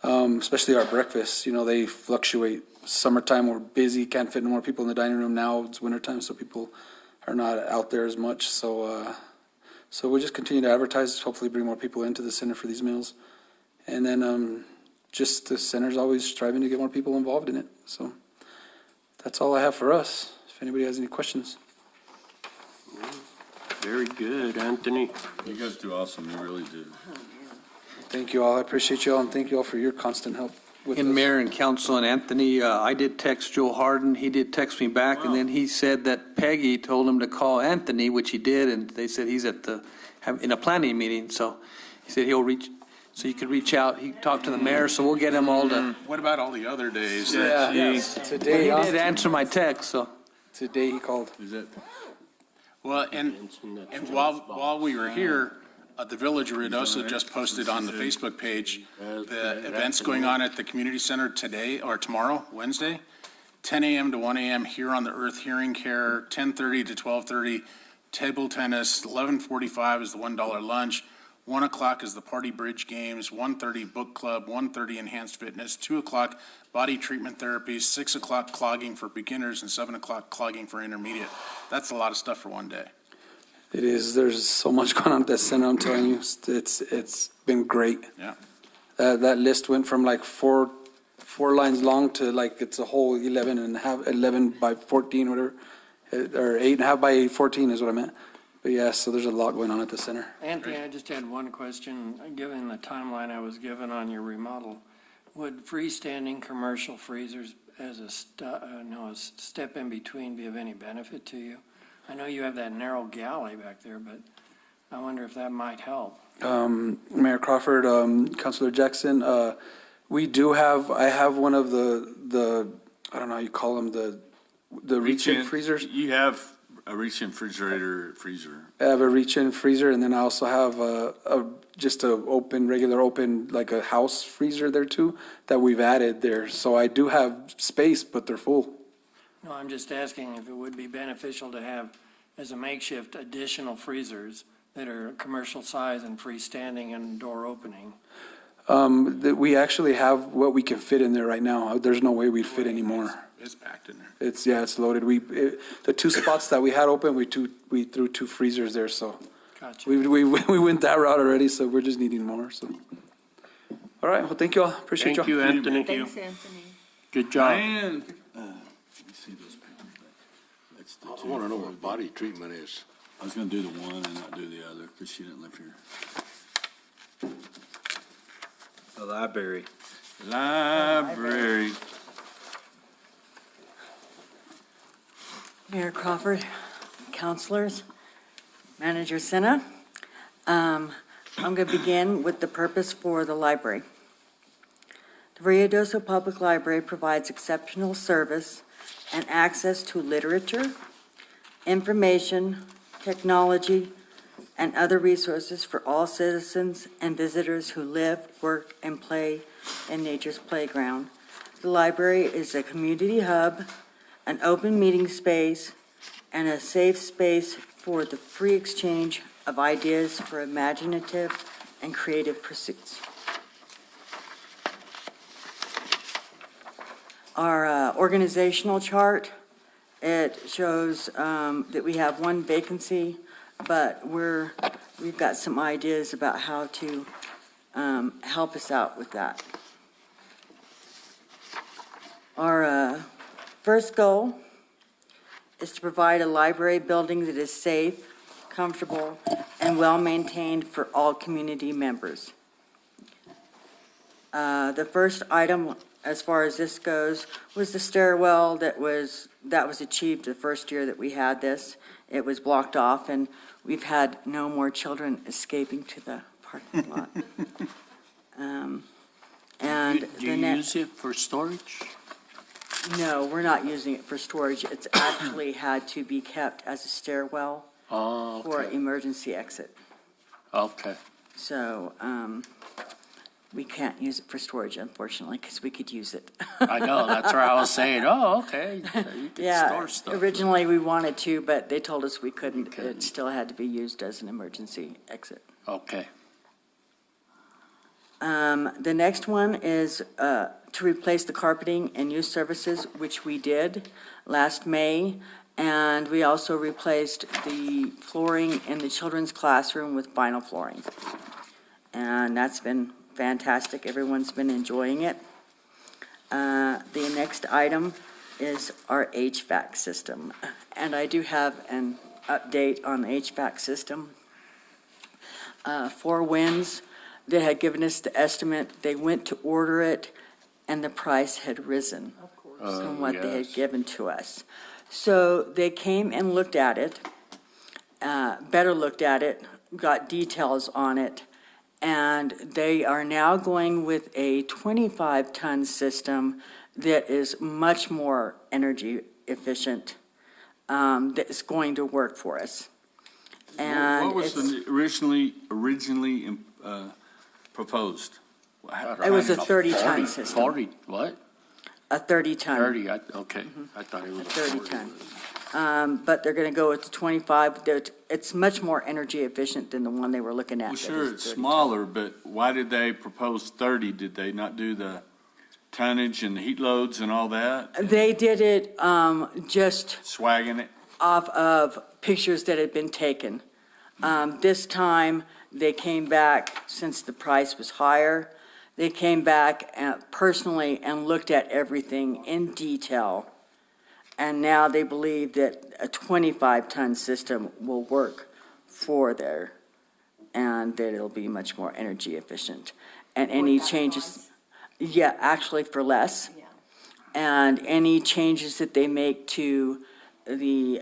especially our breakfasts, they fluctuate. Summertime, we're busy, can't fit more people in the dining room. Now it's wintertime, so people are not out there as much. So we'll just continue to advertise, hopefully bring more people into the center for these meals. And then just the center's always striving to get more people involved in it. So that's all I have for us. If anybody has any questions. Very good, Anthony. You guys do awesome, you really do. Thank you all. I appreciate you all, and thank you all for your constant help with And this. Mayor and Council and Anthony, I did text Joe Harden. He did text me back, and then he said that Peggy told him to call Anthony, which he did, and they said he's in a planning meeting, so he said so you could reach out. He talked to the mayor, so we'll get him all to. What about all the other days? Yeah, Today, he did answer my text, so. Today he called. Is that? Well, and while we were here, the Village of Ruidoso just posted on the Facebook page the events going on at the community center today or tomorrow, Wednesday, 10 a.m. to 1 a.m. here on the Earth Hearing Care, 10:30 to 12:30 table tennis, 11:45 is the $1 lunch, 1 o'clock is the party bridge games, 1:30 book club, 1:30 enhanced fitness, 2 o'clock body treatment therapy, 6 o'clock clogging for beginners, and 7 o'clock clogging for intermediate. That's a lot of stuff for one day. It is. There's so much going on at that center. I'm telling you, it's been great. Yeah. That list went from like four lines long to like it's a whole 11 by 14, whatever, or 8.5 by 14 is what I meant. But yeah, so there's a lot going on at the center. Anthony, I just had one question. Given the timeline I was given on your remodel, would freestanding commercial freezers as a step in between be of any benefit to you? I know you have that narrow galley back there, but I wonder if that might help. Mayor Crawford, Councilor Jackson, I have one of the I don't know how you call them, the reach-in freezers. You have a reach-in refrigerator freezer. I have a reach-in freezer, and then I also have just a regular open, like a house freezer there too, that we've added there. So I do have space, but they're full. No, I'm just asking if it would be beneficial to have, as a makeshift, additional freezers that are commercial size and freestanding and door opening. We actually have what we can fit in there right now. There's no way we'd fit any more. It's packed in there. It's loaded. The 2 spots that we had open, we threw 2 freezers there, so. Gotcha. We went that route already, so we're just needing more, so. All right, well, thank you all. Appreciate y'all. Thank you, Anthony. Thanks, Anthony. Good job. Man, I want to know what body treatment is. I was gonna do the one and not do the other, because she didn't live here. The library. library. Mayor Crawford, councilors, Manager Senna. I'm going to begin with the purpose for the library. The Ruidoso Public Library provides exceptional service and access to literature, information, technology, and other resources for all citizens and visitors who live, work, and play in nature's playground. The library is a community hub, an open meeting space, and a safe space for the free exchange of ideas for imaginative and creative pursuits. Our organizational chart, it shows that we have 1 vacancy, but we've got some ideas about how to help us out with that. Our first goal is to provide a library building that is safe, comfortable, and well-maintained for all community members. The first item, as far as this goes, was the stairwell that was achieved the first year that we had this. It was blocked off, and we've had no more children escaping to the parking lot. And Do you use it for storage? No, we're not using it for storage. It's actually had to be kept as a stairwell Oh, for okay. emergency exit. Okay. So, we can't use it for storage, unfortunately, because we could use it. I know, that's where I was saying, oh, okay. You can Yeah, store stuff. originally we wanted to, but they told us we couldn't. It still had to be used as an emergency exit. Okay. The next one is to replace the carpeting and youth services, which we did last May. And we also replaced the flooring in the children's classroom with vinyl flooring. And that's been fantastic. Everyone's been enjoying it. The next item is our HVAC system. And I do have an update on the HVAC system. Four Winds, they had given us the estimate. They went to order it, and the price had risen from what they had given to us. So they came and looked at it, better looked at it, got details on it, and they are now going with a 25-ton system that is much more energy efficient, that is going to work for us. And What was the originally proposed? It was a 30-ton system. 40, what? A 30-ton. 30, okay. I thought it was 30-ton. But they're going to go with the 25. It's much more energy efficient than the one they were looking at. Well, that sure, is it's 30 ton. smaller, but why did they propose 30? Did they not do the tonnage and the heat loads and all that? They did it just Swagging it? off of pictures that had been taken. This time, they came back, since the price was higher, they came back personally and looked at everything in detail. And now they believe that a 25-ton system will work for there, and that it'll be much more energy efficient. And any changes, yeah, actually for less. And any changes that they make to the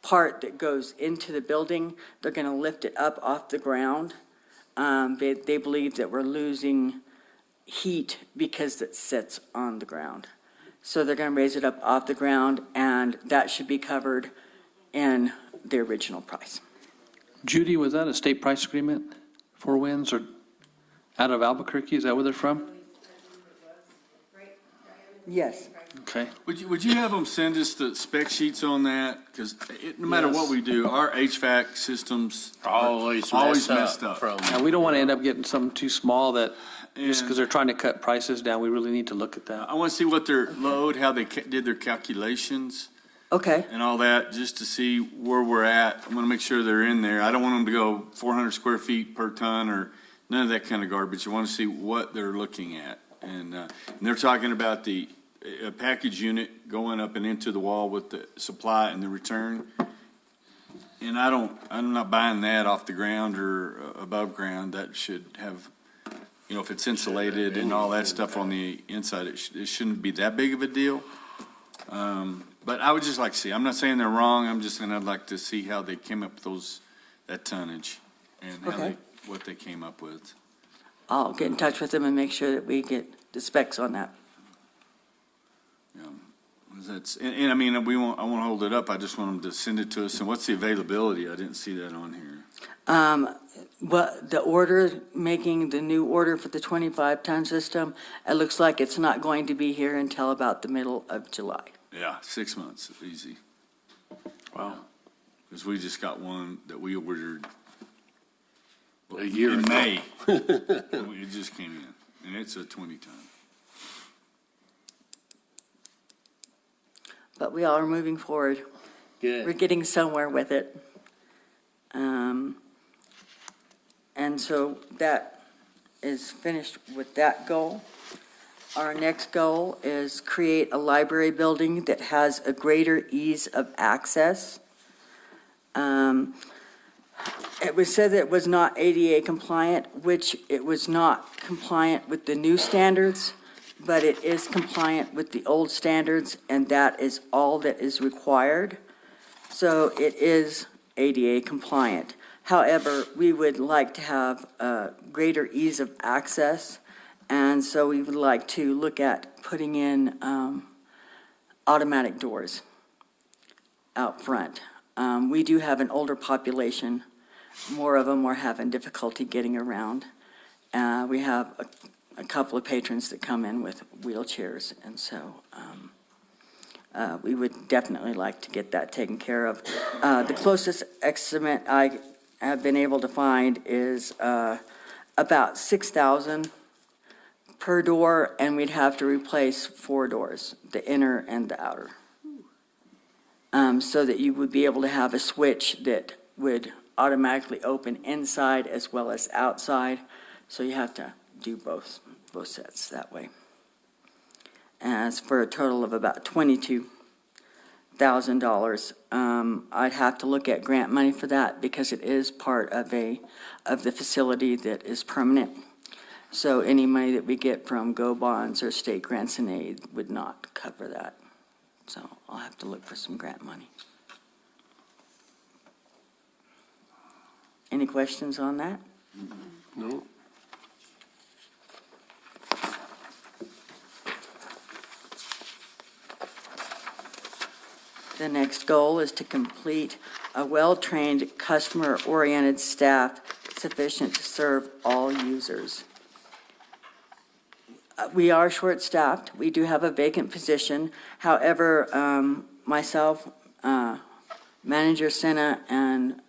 part that goes into the building, they're going to lift it up off the ground. They believe that we're losing heat because it sits on the ground. So they're going to raise it up off the ground, and that should be covered in the original price. Judy, was that a state price agreement, Four Winds, or out of Albuquerque? Is that where they're from? Yes. Okay. Would you have them send us the spec sheets on that? Because no matter what we do, our HVAC systems are Always messed up. from. Now, we don't want to end up getting something too small that, just And- because they're trying to cut prices down, we really need to look at that. I want to see what their load, how they did their calculations Okay, and all that, just to see where we're at. I want to make sure they're in there. I don't want them to go 400 square feet per ton or none of that kind of garbage. I want to see what they're looking at. And they're talking about the package unit going up and into the wall with the supply and the return. And I'm not buying that off the ground or above ground. That should have, if it's insulated and all that stuff on the inside, it shouldn't be that big of a deal. But I would just like to see, I'm not saying they're wrong, I'm just saying I'd like to see how they came up with that tonnage and Okay. what they came up with. I'll get in touch with them and make sure that we get the specs on that. And I mean, I won't hold it up, I just want them to send it to us. And what's the availability? I didn't see that on here. What, the order, making the new order for the 25-ton system, it looks like it's not going to be here until about the middle of July. Yeah, 6 months, easy. Wow. Because we just got one that we ordered A year in ago. May. It just came in, and it's a 20-ton. But we all are moving forward. We're Good. getting somewhere with it. And so that is finished with that goal. Our next goal is create a library building that has a greater ease of access. It was said that it was not ADA compliant, which it was not compliant with the new standards, but it is compliant with the old standards, and that is all that is required. So it is ADA compliant. However, we would like to have greater ease of access, and so we would like to look at putting in automatic doors out front. We do have an older population. More of them are having difficulty getting around. We have a couple of patrons that come in with wheelchairs, and so we would definitely like to get that taken care of. The closest estimate I have been able to find is about $6,000 per door, and we'd have to replace 4 doors, the inner and the outer. So that you would be able to have a switch that would automatically open inside as well as outside. So you have to do both sets that way. As for a total of about $22,000, I'd have to look at grant money for that because it is part of the facility that is permanent. So any money that we get from GO bonds or state grants and aid would not cover that. So I'll have to look for some grant money. Any questions on that? No? The next goal is to complete a well-trained, customer-oriented staff sufficient to serve all users. We are short-staffed. We do have a vacant position. However, myself, Manager Senna, and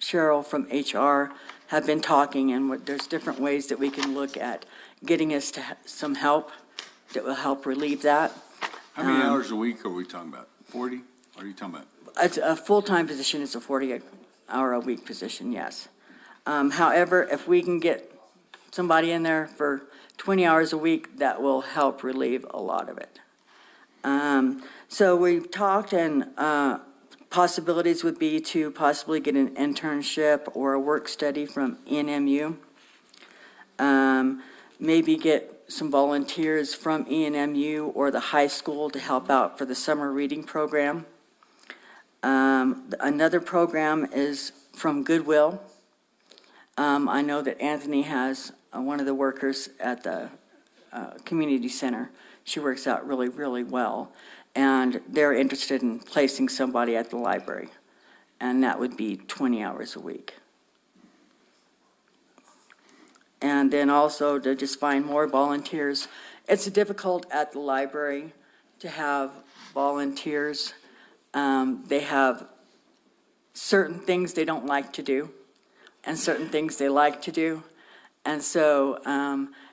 Cheryl from HR have been talking, and there's different ways that we can look at getting us to some help that will help relieve that. How many hours a week are we talking about? 40? What are you talking about? It's a full-time position, it's a 40-hour-a-week position, yes. However, if we can get somebody in there for 20 hours a week, that will help relieve a lot of it. So we've talked, and possibilities would be to possibly get an internship or a work study from ENMU. Maybe get some volunteers from ENMU or the high school to help out for the summer reading program. Another program is from Goodwill. I know that Anthony has one of the workers at the community center. She works out really, really well. And they're interested in placing somebody at the library. And that would be 20 hours a week. And then also to just find more volunteers it's difficult at the library to have volunteers. They have certain things they don't like to do and certain things they like to do. And so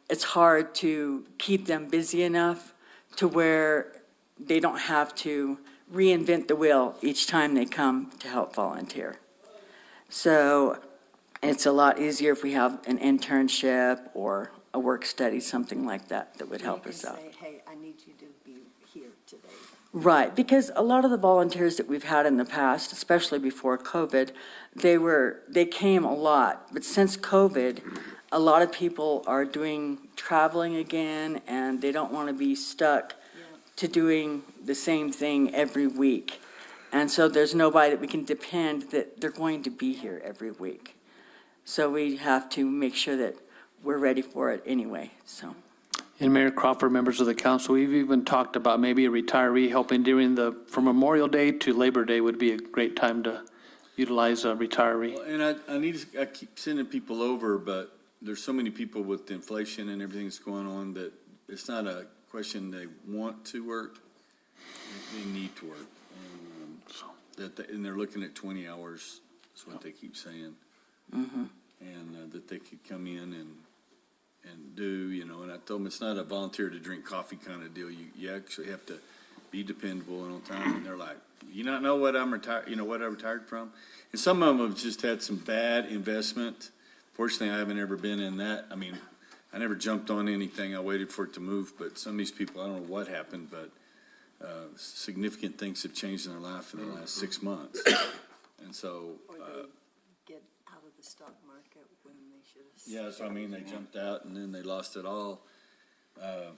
it's hard to keep them busy enough to where they don't have to reinvent the wheel each time they come to help volunteer. So it's a lot easier if we have an internship or a work study, something like that, that would help us out. You can say, hey, I need you to be here today. Right, because a lot of the volunteers that we've had in the past, especially before COVID, they came a lot. But since COVID, a lot of people are traveling again, and they don't want to be stuck to doing the same thing every week. And so there's nobody that we can depend that they're going to be here every week. So we have to make sure that we're ready for it anyway, so. And Mayor Crawford, members of the council, we've even talked about maybe a retiree helping from Memorial Day to Labor Day would be a great time to utilize a retiree. And I keep sending people over, but there's so many people with the inflation and everything that's going on that it's not a question they want to work, they need to work. And they're looking at 20 hours, is what they keep saying. Mhm. And that they could come in and do, and I told them it's not a volunteer to drink coffee kind of deal. You actually have to be dependable and on time. And they're like, you not know what I'm retired, what I retired from? And some of them have just had some bad investment. Fortunately, I haven't ever been in that. I mean, I never jumped on anything. I waited for it to move, but some of these people, I don't know what happened, but significant things have changed in their life in the last 6 months. And so, Or they get out of the stock market when they should have. yeah, so I mean, they jumped out and then they lost it all.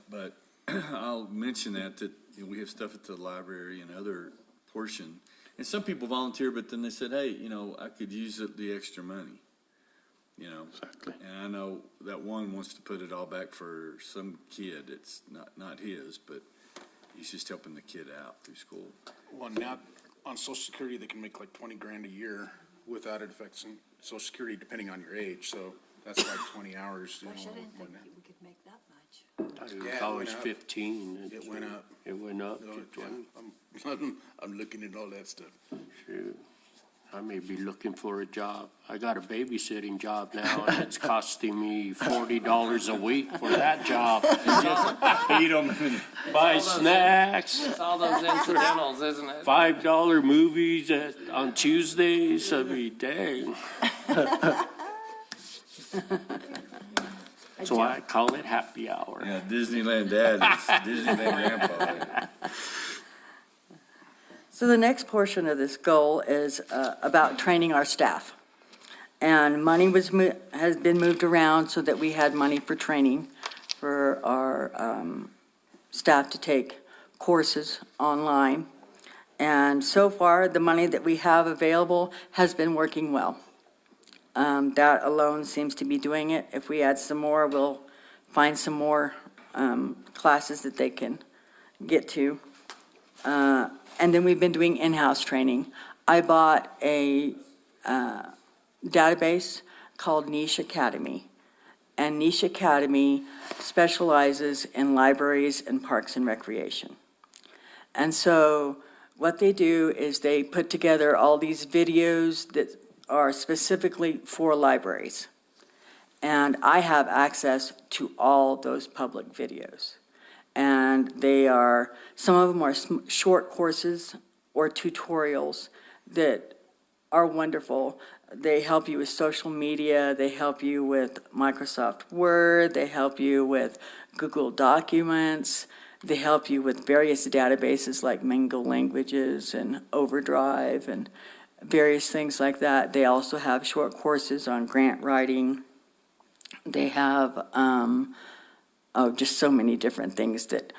But I'll mention that we have stuff at the library and other portion. And some people volunteer, but then they said, hey, I could use the extra money. Exactly. And I know that one wants to put it all back for some kid. It's not his, but he's just helping the kid out through school. Well, now on Social Security, they can make like 20 grand a year without it affecting Social Security, depending on your age. So that's like 20 hours. Gosh, I didn't think we could make that much. It was Yeah, it always went up. 15. It went up. It went up No, to yeah, 20. I'm looking at all that stuff. Shoot, I may be looking for a job. I got a babysitting job now, and it's costing me $40 a week for that job. Feed them. Buy snacks, It's all those incidentals, isn't it? $5 movies on Tuesdays. I mean, dang. So I call it happy hour. Yeah, Disneyland dad is Disneyland grandpa. So the next portion of this goal is about training our staff. And money has been moved around so that we had money for training for our staff to take courses online. And so far, the money that we have available has been working well. That alone seems to be doing it. If we add some more, we'll find some more classes that they can get to. And then we've been doing in-house training. I bought a database called Niche Academy. And Niche Academy specializes in libraries and parks and recreation. And so what they do is they put together all these videos that are specifically for libraries. And I have access to all those public videos. And some of them are short courses or tutorials that are wonderful. They help you with social media, they help you with Microsoft Word, they help you with Google Documents, they help you with various databases like Mingle Languages and Overdrive and various things like that. They also have short courses on grant writing. They have just so many different things that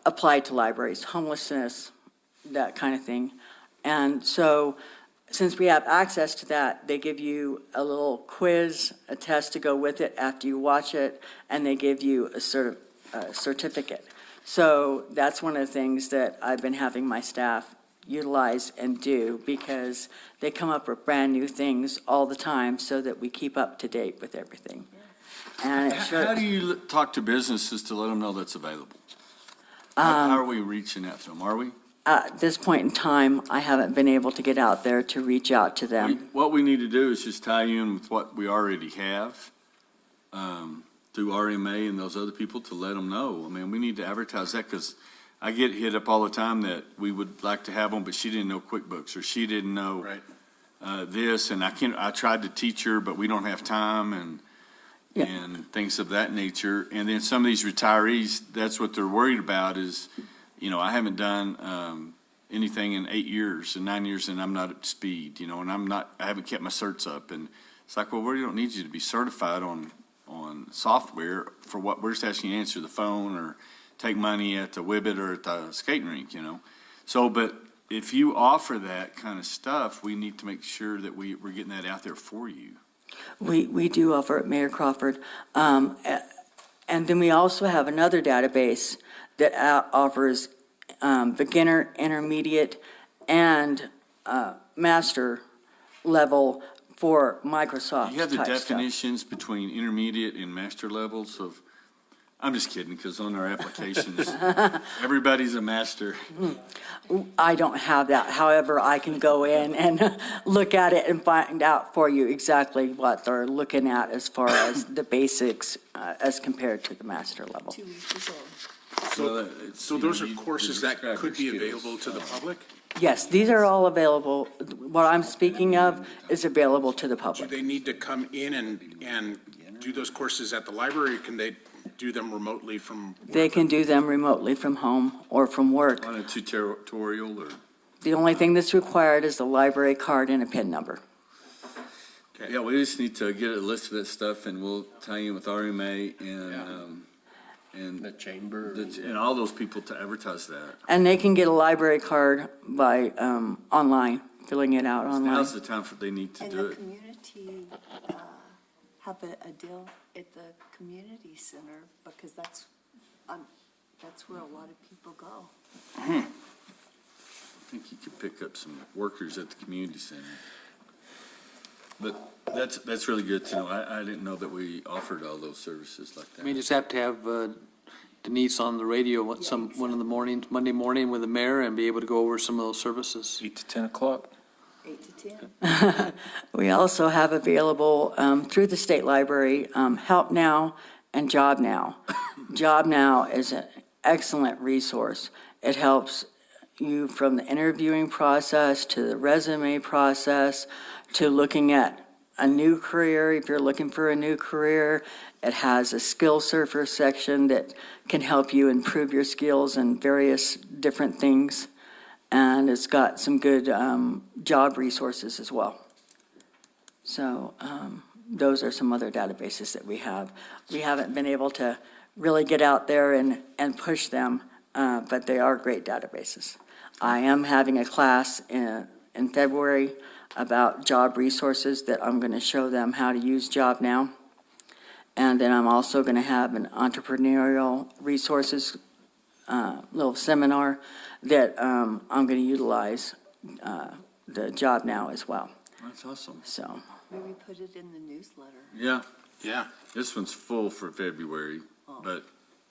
apply to libraries, homelessness, that kind of thing. And so since we have access to that, they give you a little quiz, a test to go with it after you watch it, and they give you a certificate. So that's one of the things that I've been having my staff utilize and do, because they come up with brand new things all the time so that we keep up to date with everything. And it How do should, you talk to businesses to let them know that's available? How are we reaching out to them? Are we? at this point in time, I haven't been able to get out there to reach out to them. What we need to do is just tie you in with what we already have through RMA and those other people to let them know. I mean, we need to advertise that because I get hit up all the time that we would like to have them, but she didn't know QuickBooks or she didn't know this, and I tried to teach her, but we don't have time and things of that nature. And then some of these retirees, that's what they're worried about is, I haven't done anything in 8 years and 9 years, and I'm not at speed, and I haven't kept my certs up. And it's like, well, we don't need you to be certified on software for what we're just asking you to answer the phone or take money at the Whibbit or at the skating rink, So, but if you offer that kind of stuff, we need to make sure that we're getting that out there for you. We do offer it, Mayor Crawford. And then we also have another database that offers beginner, intermediate, and master level for Microsoft You have the type stuff. definitions between intermediate and master levels of, I'm just kidding, because on our applications, everybody's a master. I don't have that. However, I can go in and look at it and find out for you exactly what they're looking at as far as the basics as compared to the master level. 2 weeks ago. So those are courses that could be available to the public? Yes, these are all available. What I'm speaking of is available to the Do public. they need to come in and do those courses at the library, or can they do them remotely from? They can do them remotely from home or from work. On a tutorial or? The only thing that's required is the library card and a PIN number. Yeah, we just need to get a list of that stuff and we'll tie in with RMA and The chamber. and all those people to advertise that. And they can get a library card by online, filling it out online. Now's the time they need to And do the it. community have a deal at the community center, because that's where a lot of people go. I think you could pick up some workers at the community center. But that's really good to know. I didn't know that we offered all those services like that. We just have to have Denise on the radio one of the mornings, Monday morning with the mayor, and be able to go over some of those services. 8 to 10 o'clock. 8 to 10. We also have available through the state library, Help Now and Job Now. Job Now is an excellent resource. It helps you from the interviewing process to the resume process to looking at a new career. If you're looking for a new career, it has a skill surfer section that can help you improve your skills in various different things. And it's got some good job resources as well. So those are some other databases that we have. We haven't been able to really get out there and push them, but they are great databases. I am having a class in February about job resources that I'm going to show them how to use Job Now. And then I'm also going to have an entrepreneurial resources little seminar that I'm going to utilize the Job Now as well. That's awesome. So Maybe put it in the newsletter. Yeah, Yeah. this one's full for February, but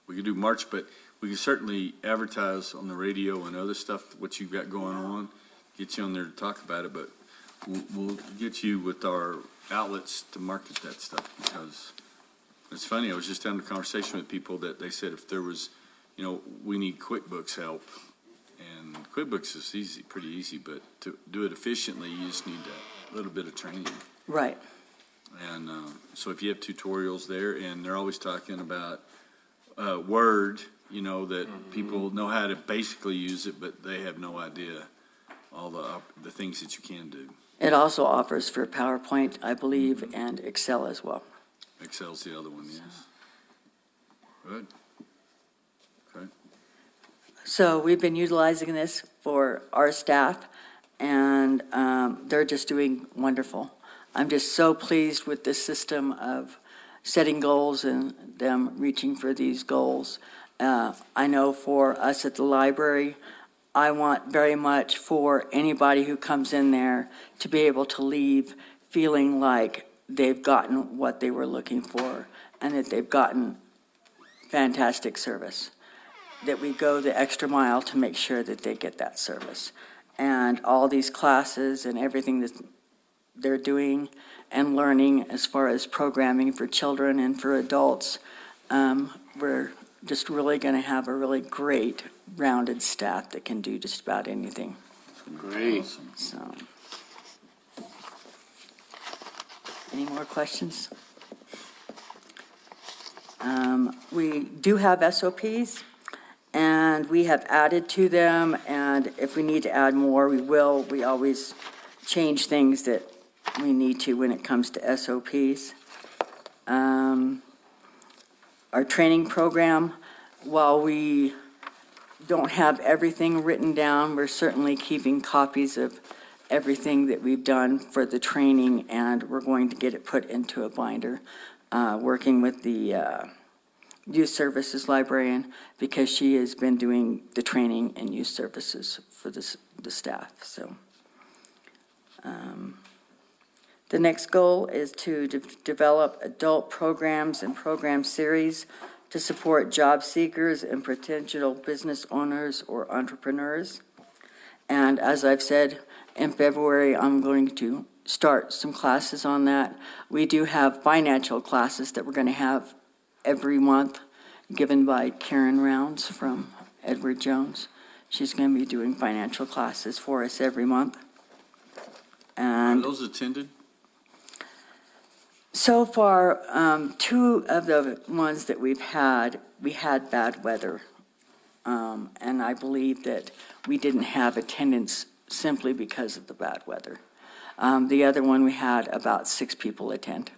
we could do March, but we can certainly advertise on the radio and other stuff, what you've got going on, get you on there to talk about it, but we'll get you with our outlets to market that stuff, because it's funny, I was just having a conversation with people that they said if there was, we need QuickBooks help, and QuickBooks is easy, pretty easy, but to do it efficiently, you just need a little bit of training. right. And so if you have tutorials there, and they're always talking about Word, that people know how to basically use it, but they have no idea all the things that you can do. It also offers for PowerPoint, I believe, and Excel as well. Excel's the other one, yes. Good. Okay. So we've been utilizing this for our staff, and they're just doing wonderful. I'm just so pleased with this system of setting goals and them reaching for these goals. I know for us at the library, I want very much for anybody who comes in there to be able to leave feeling like they've gotten what they were looking for and that they've gotten fantastic service, that we go the extra mile to make sure that they get that service. And all these classes and everything that they're doing and learning as far as programming for children and for adults, we're just really going to have a really great rounded staff that can do just about anything. Great. So, any more questions? We do have SOPs, and we have added to them, and if we need to add more, we will. We always change things that we need to when it comes to SOPs. Our training program, while we don't have everything written down, we're certainly keeping copies of everything that we've done for the training, and we're going to get it put into a binder, working with the youth services librarian, because she has been doing the training in youth services for the staff. So the next goal is to develop adult programs and program series to support job seekers and potential business owners or entrepreneurs. And as I've said, in February, I'm going to start some classes on that. We do have financial classes that we're going to have every month, given by Karen Rounds from Edward Jones. She's going to be doing financial classes for us every month. And Are those attended? so far, two of the ones that we had bad weather. And I believe that we didn't have attendance simply because of the bad weather. The other one, we had about 6 people attend.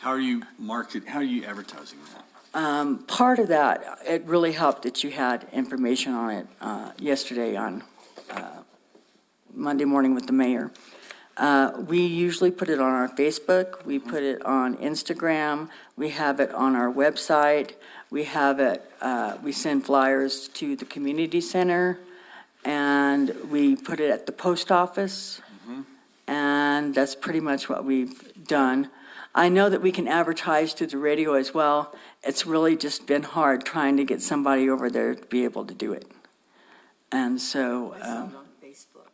How are you advertising that? Part of that, it really helped that you had information on it yesterday on Monday morning with the mayor. We usually put it on our Facebook, we put it on Instagram, we have it on our website, we have it, we send flyers to the community center, and we put it at the post office, and that's pretty much what we've done. I know that we can advertise through the radio as well. It's really just been hard trying to get somebody over there to be able to do it. And so on Facebook.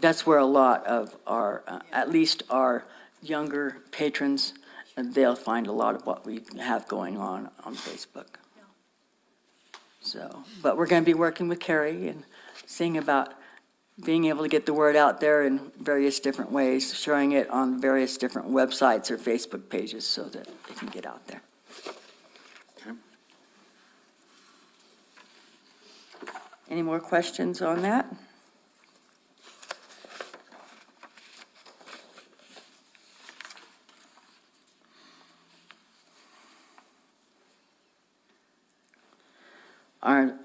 that's where a lot of our, at least our younger patrons, they'll find a lot of what we have going on Facebook. So, but we're going to be working with Carrie and seeing about being able to get the word out there in various different ways, sharing it on various different websites or Facebook pages so that it can get out there. Okay. Any more questions on that?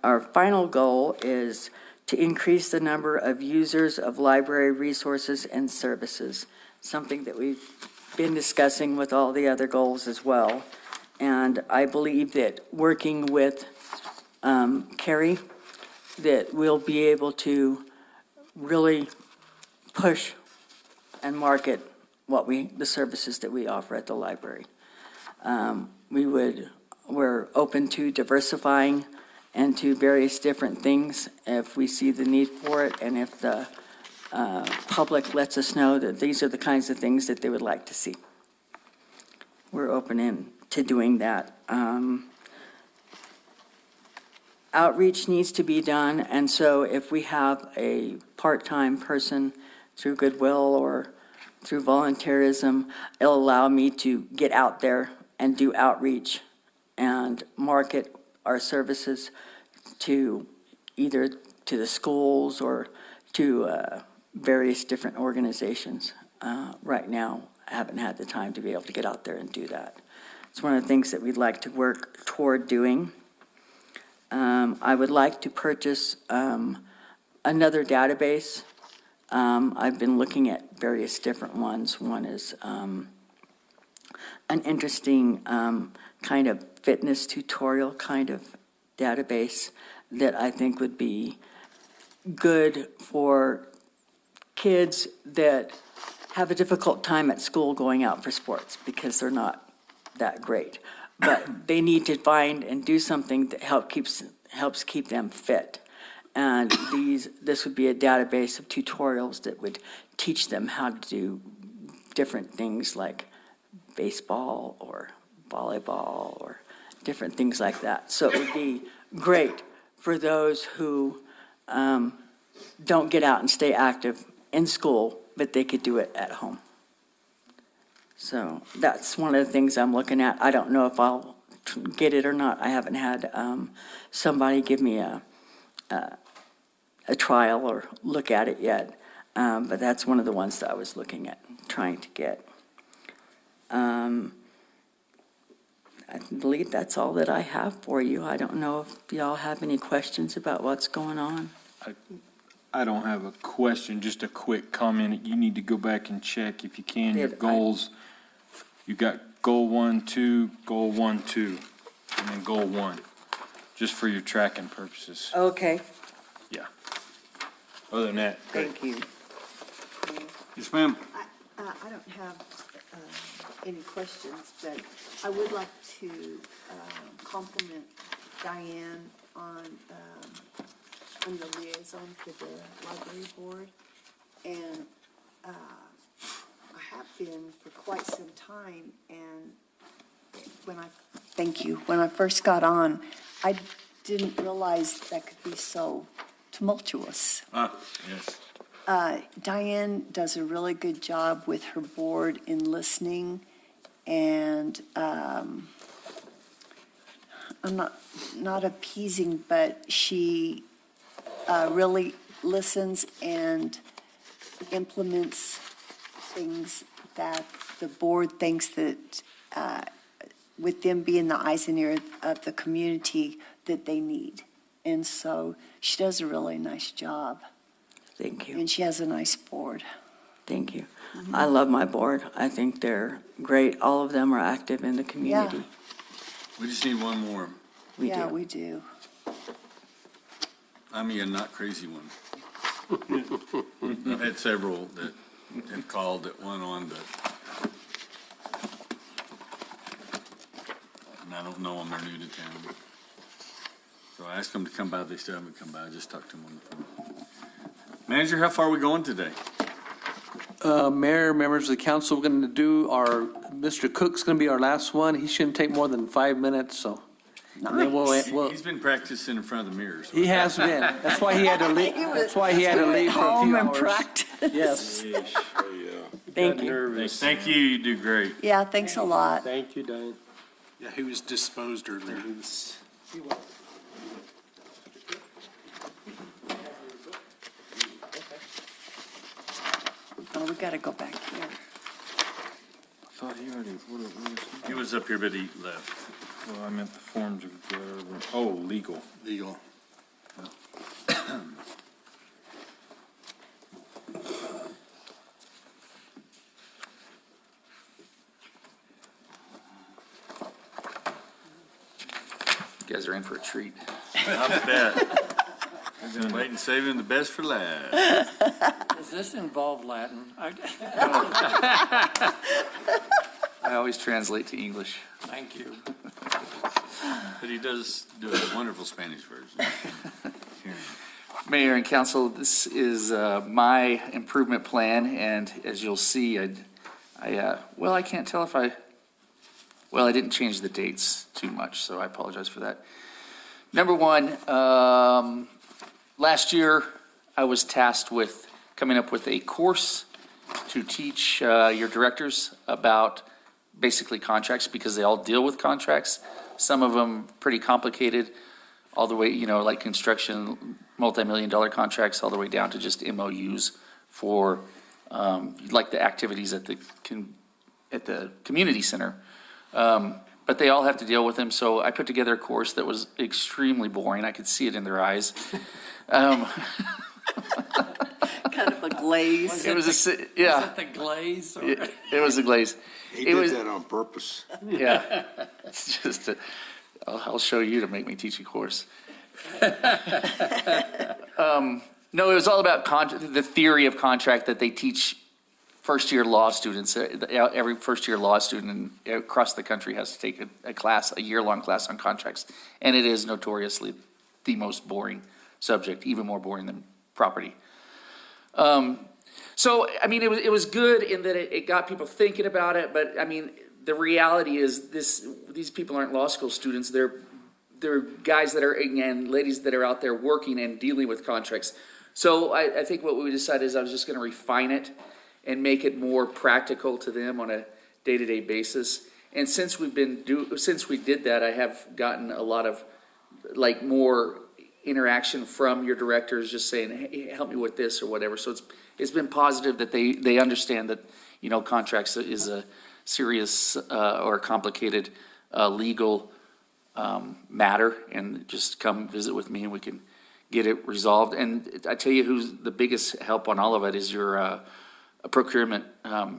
Our final goal is to increase the number of users of library resources and services, something that we've been discussing with all the other goals as well. And I believe that working with Carrie, that we'll be able to really push and market the services that we offer at the library. We're open to diversifying and to various different things if we see the need for it, and if the public lets us know that these are the kinds of things that they would like to see. We're open to doing that. Outreach needs to be done, and so if we have a part-time person through Goodwill or through volunteerism, it'll allow me to get out there and do outreach and market our services to either to the schools or to various different organizations. Right now, I haven't had the time to be able to get out there and do that. It's one of the things that we'd like to work toward doing. I would like to purchase another database. I've been looking at various different ones. One is an interesting kind of fitness tutorial kind of database that I think would be good for kids that have a difficult time at school going out for sports because they're not that great. But they need to find and do something that helps keep them fit. And this would be a database of tutorials that would teach them how to do different things like baseball or volleyball or different things like that. So it would be great for those who don't get out and stay active in school, but they could do it at home. So that's one of the things I'm looking at. I don't know if I'll get it or not. I haven't had somebody give me a trial or look at it yet, but that's one of the ones that I was looking at, trying to get. I believe that's all that I have for you. I don't know if y'all have any questions about what's going on. I don't have a question, just a quick comment. You need to go back and check if you can, your Did I- goals. You got goal 1, 2, goal 1, 2, and then goal 1, just for your tracking purposes. Okay, Other than that, great. thank you. Yes, ma'am. I don't have any questions, but I would like to compliment Diane on the liaison to the library board. And I have been for quite some time, and Thank you. When I first got on, I didn't realize that could be so tumultuous. Yes. Diane does a really good job with her board in listening, and I'm not appeasing, but she really listens and implements things that the board thinks that, with them being the eyes and ears of the community, that they need. And so she does a really nice job. Thank you. And she has a nice board. Thank you. I love my board. I think they're great. All of them are active in the community. We just need one more. We Yeah, do. we do. I mean, a not crazy one. I've had several that have called that went on, but and I don't know them, they're new to town. So I asked them to come by, they still haven't come by, I just talked to them on the phone. Manager, how far are we going today? Mayor, members of the council, we're going to do Mr. Cook's going to be our last one. He shouldn't take more than 5 minutes, so. And then we'll- He's been practicing in front of the mirror. so- He has been. That's why he had to leave. That's why he had to leave for a Home few and hours. practice. Yes. Thank you. Nervous. Thank you, you do great. Yeah, thanks a lot. Thank you, Diane. Yeah, he was disposed earlier. Oh, we gotta go back here. Thought he already, He was up here, but he left. well, I meant the forms of, oh, legal. Legal. You guys are in for a treat. I bet. I've been waiting, saving the best for last. Does this involve Latin? I always translate to English. Thank you. But he does do a wonderful Spanish version. Mayor and council, this is my improvement plan, and as you'll see, I can't tell if I didn't change the dates too much, so I apologize for that. Number one, last year, I was tasked with coming up with a course to teach your directors about basically contracts, because they all deal with contracts. Some of them pretty complicated, all the way, like construction, multi-million-dollar contracts, all the way down to just MOUs for, like the activities at the community center. But they all have to deal with them, so I put together a course that was extremely boring. I could see it in their eyes. Kind of a glaze. Was It was Was it the glaze? Or? It was a glaze. He It did was- that on purpose. Yeah, it's just, I'll show you to make me teach a course. No, it was all about the theory of contract that they teach first-year law students. Every first-year law student across the country has to take a class, a year-long class on contracts. And it is notoriously the most boring subject, even more boring than property. So, I mean, it was good in that it got people thinking about it, but I mean, the reality is these people aren't law school students. They're guys that are, and ladies that are out there working and dealing with contracts. So I think what we decided is I was just going to refine it and make it more practical to them on a day-to-day basis. And since we did that, I have gotten a lot of more interaction from your directors, just saying, hey, help me with this or whatever. So it's been positive that they understand that, contracts is a serious or complicated legal matter, and just come visit with me and we can get it resolved. And I tell you who's the biggest help on all of it is your procurement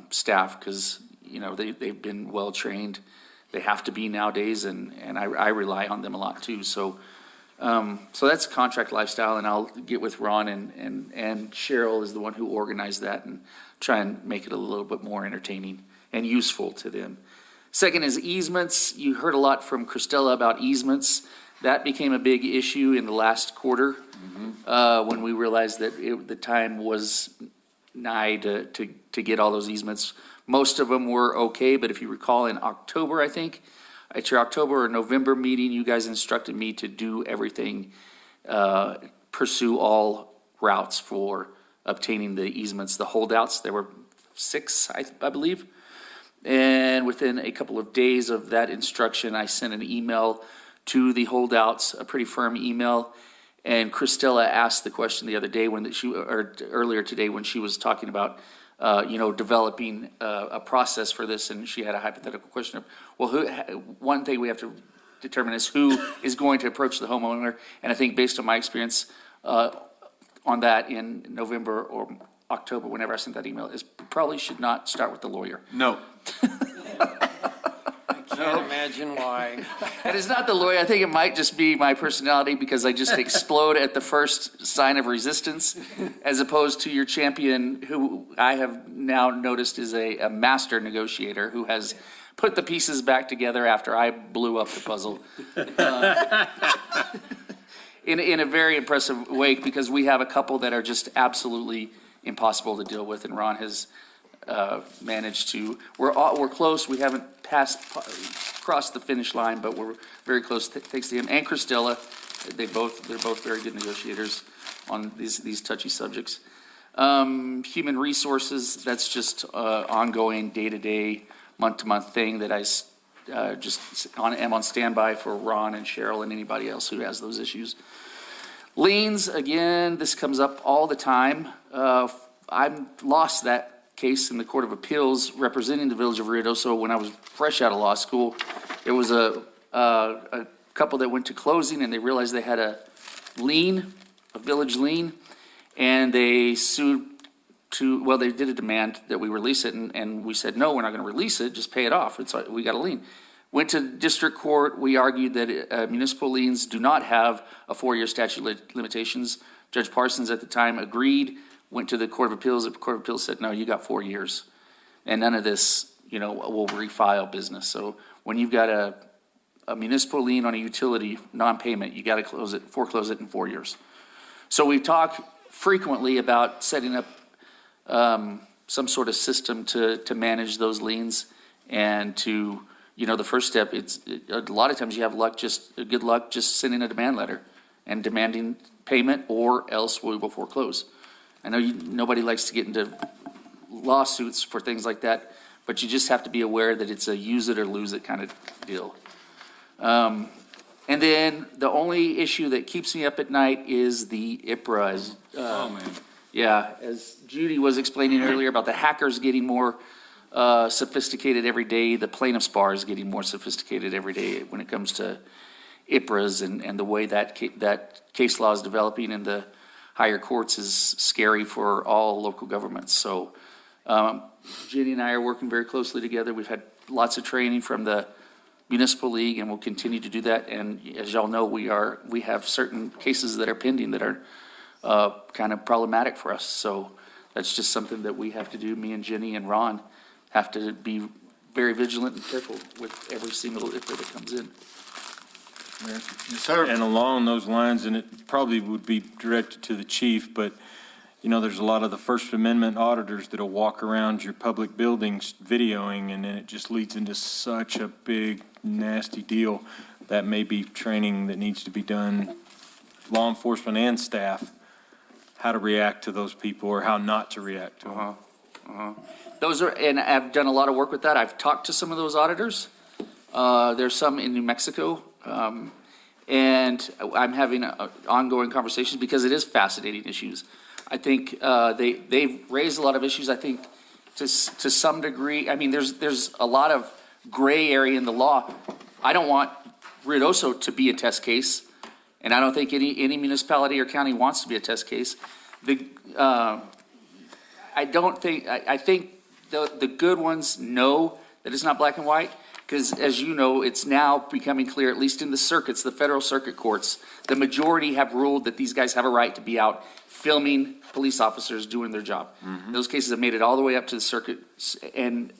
staff, because they've been well trained. They have to be nowadays, and I rely on them a lot too. So that's Contract Lifestyle, and I'll get with Ron and Cheryl is the one who organized that, and try and make it a little bit more entertaining and useful to them. Second is easements. You heard a lot from Christella about easements. That became a big issue in the last quarter when we realized that the time was nigh to get all those easements. Most of them were okay, but if you recall in October, I think, at your October or November meeting, you guys instructed me to do everything, pursue all routes for obtaining the easements, the holdouts. There were 6, I believe. And within a couple of days of that instruction, I sent an email to the holdouts, a pretty firm email. And Christella asked the question the other day earlier today when she was talking about developing a process for this, and she had a hypothetical question of, well, one thing we have to determine is who is going to approach the homeowner. And I think based on my experience on that in November or October, whenever I sent that email, is probably should not start with the lawyer. No. Can't imagine why. And it's not the lawyer. I think it might just be my personality, because I just explode at the first sign of resistance, as opposed to your champion, who I have now noticed is a master negotiator who has put the pieces back together after I blew up the puzzle. In a very impressive way, because we have a couple that are just absolutely impossible to deal with, and Ron has managed to. We're close. We haven't crossed the finish line, but we're very close. Thanks to him and Christella. They're both very good negotiators on these touchy subjects. Human resources. That's just ongoing, day-to-day, month-to-month thing that I am on standby for Ron and Cheryl and anybody else who has those issues. Liens, again, this comes up all the time. I've lost that case in the Court of Appeals representing the Village of Ruidoso when I was fresh out of law school. There was a couple that went to closing, and they realized they had a lien, a village lien, and they sued they did a demand that we release it, and we said, no, we're not going to release it, just pay it off. We got a lien. Went to district court. We argued that municipal liens do not have a 4-year statute of limitations. Judge Parsons at the time agreed. Went to the Court of Appeals. The Court of Appeals said, no, you got 4 years. And none of this, will refile business. So when you've got a municipal lien on a utility non-payment, you got to foreclose it in 4 years. So we talk frequently about setting up some sort of system to manage those liens, and to, the first step, a lot of times you have good luck just sending a demand letter and demanding payment, or else we will foreclose. I know nobody likes to get into lawsuits for things like that, but you just have to be aware that it's a use it or lose it kind of deal. And then the only issue that keeps me up at night is the IPRA. Oh, man. Yeah, as Judy was explaining earlier about the hackers getting more sophisticated every day, the plaintiff's bar is getting more sophisticated every day when it comes to IPRAs, and the way that case law is developing in the higher courts is scary for all local governments. So Jenny and I are working very closely together. We've had lots of training from the Municipal League, and we'll continue to do that. And as y'all know, we have certain cases that are pending that are kind of problematic for us. So That's just something that we have to do. Me and Jenny and Ron have to be very vigilant and careful with every single IFTA that comes in. Yes, sir. And along those lines, and it probably would be directed to the chief, but, you know, there's a lot of the First Amendment auditors that'll walk around your public buildings videoing, and then it just leads into such a big, nasty deal. That may be training that needs to be done, law enforcement and staff, how to react to those people or how not to react to them. Those are, and I've done a lot of work with that. I've talked to some of those auditors. There's some in New Mexico. And I'm having ongoing conversations because it is fascinating issues. I think they've raised a lot of issues, I think, to some degree. I mean, there's a lot of gray area in the law. I don't want Ruidoso to be a test case, and I don't think any municipality or county wants to be a test case. I think the good ones know that it's not black and white, because as you know, it's now becoming clear, at least in the circuits, the federal circuit courts, the majority have ruled that these guys have a right to be out filming police officers doing their job. Those cases have made it all the way up to the circuit. And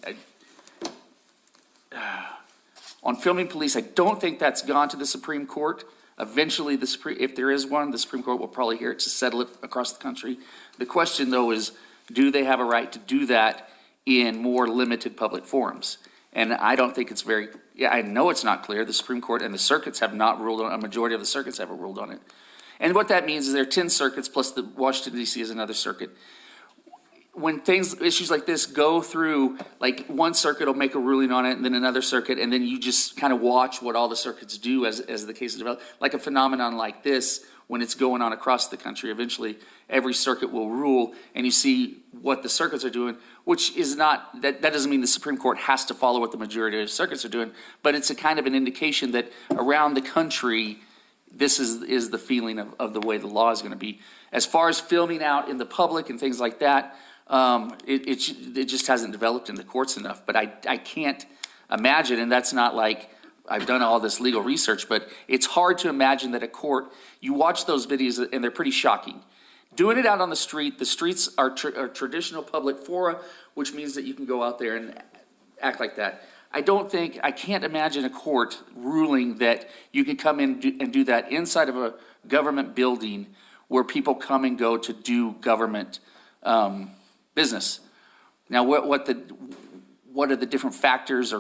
on filming police, I don't think that's gone to the Supreme Court. Eventually, if there is one, the Supreme Court will probably hear it to settle it across the country. The question, though, is do they have a right to do that in more limited public forums? And I don't think it's I know it's not clear. The Supreme Court and the circuits have not ruled on it. A majority of the circuits haven't ruled on it. And what that means is there are 10 circuits plus the Washington, D.C. is another circuit. When issues like this go through, like one circuit will make a ruling on it and then another circuit, and then you just kind of watch what all the circuits do as the cases develop. Like a phenomenon like this, when it's going on across the country, eventually every circuit will rule and you see what the circuits are doing, which is not, that doesn't mean the Supreme Court has to follow what the majority of circuits are doing, but it's a kind of an indication that around the country, this is the feeling of the way the law is going to be. As far as filming out in the public and things like that, it just hasn't developed in the courts enough. But I can't imagine, and that's not like I've done all this legal research, but it's hard to imagine that a court, you watch those videos and they're pretty shocking. Doing it out on the streets are traditional public fora, which means that you can go out there and act like that. I can't imagine a court ruling that you can come in and do that inside of a government building where people come and go to do government business. Now, what are the different factors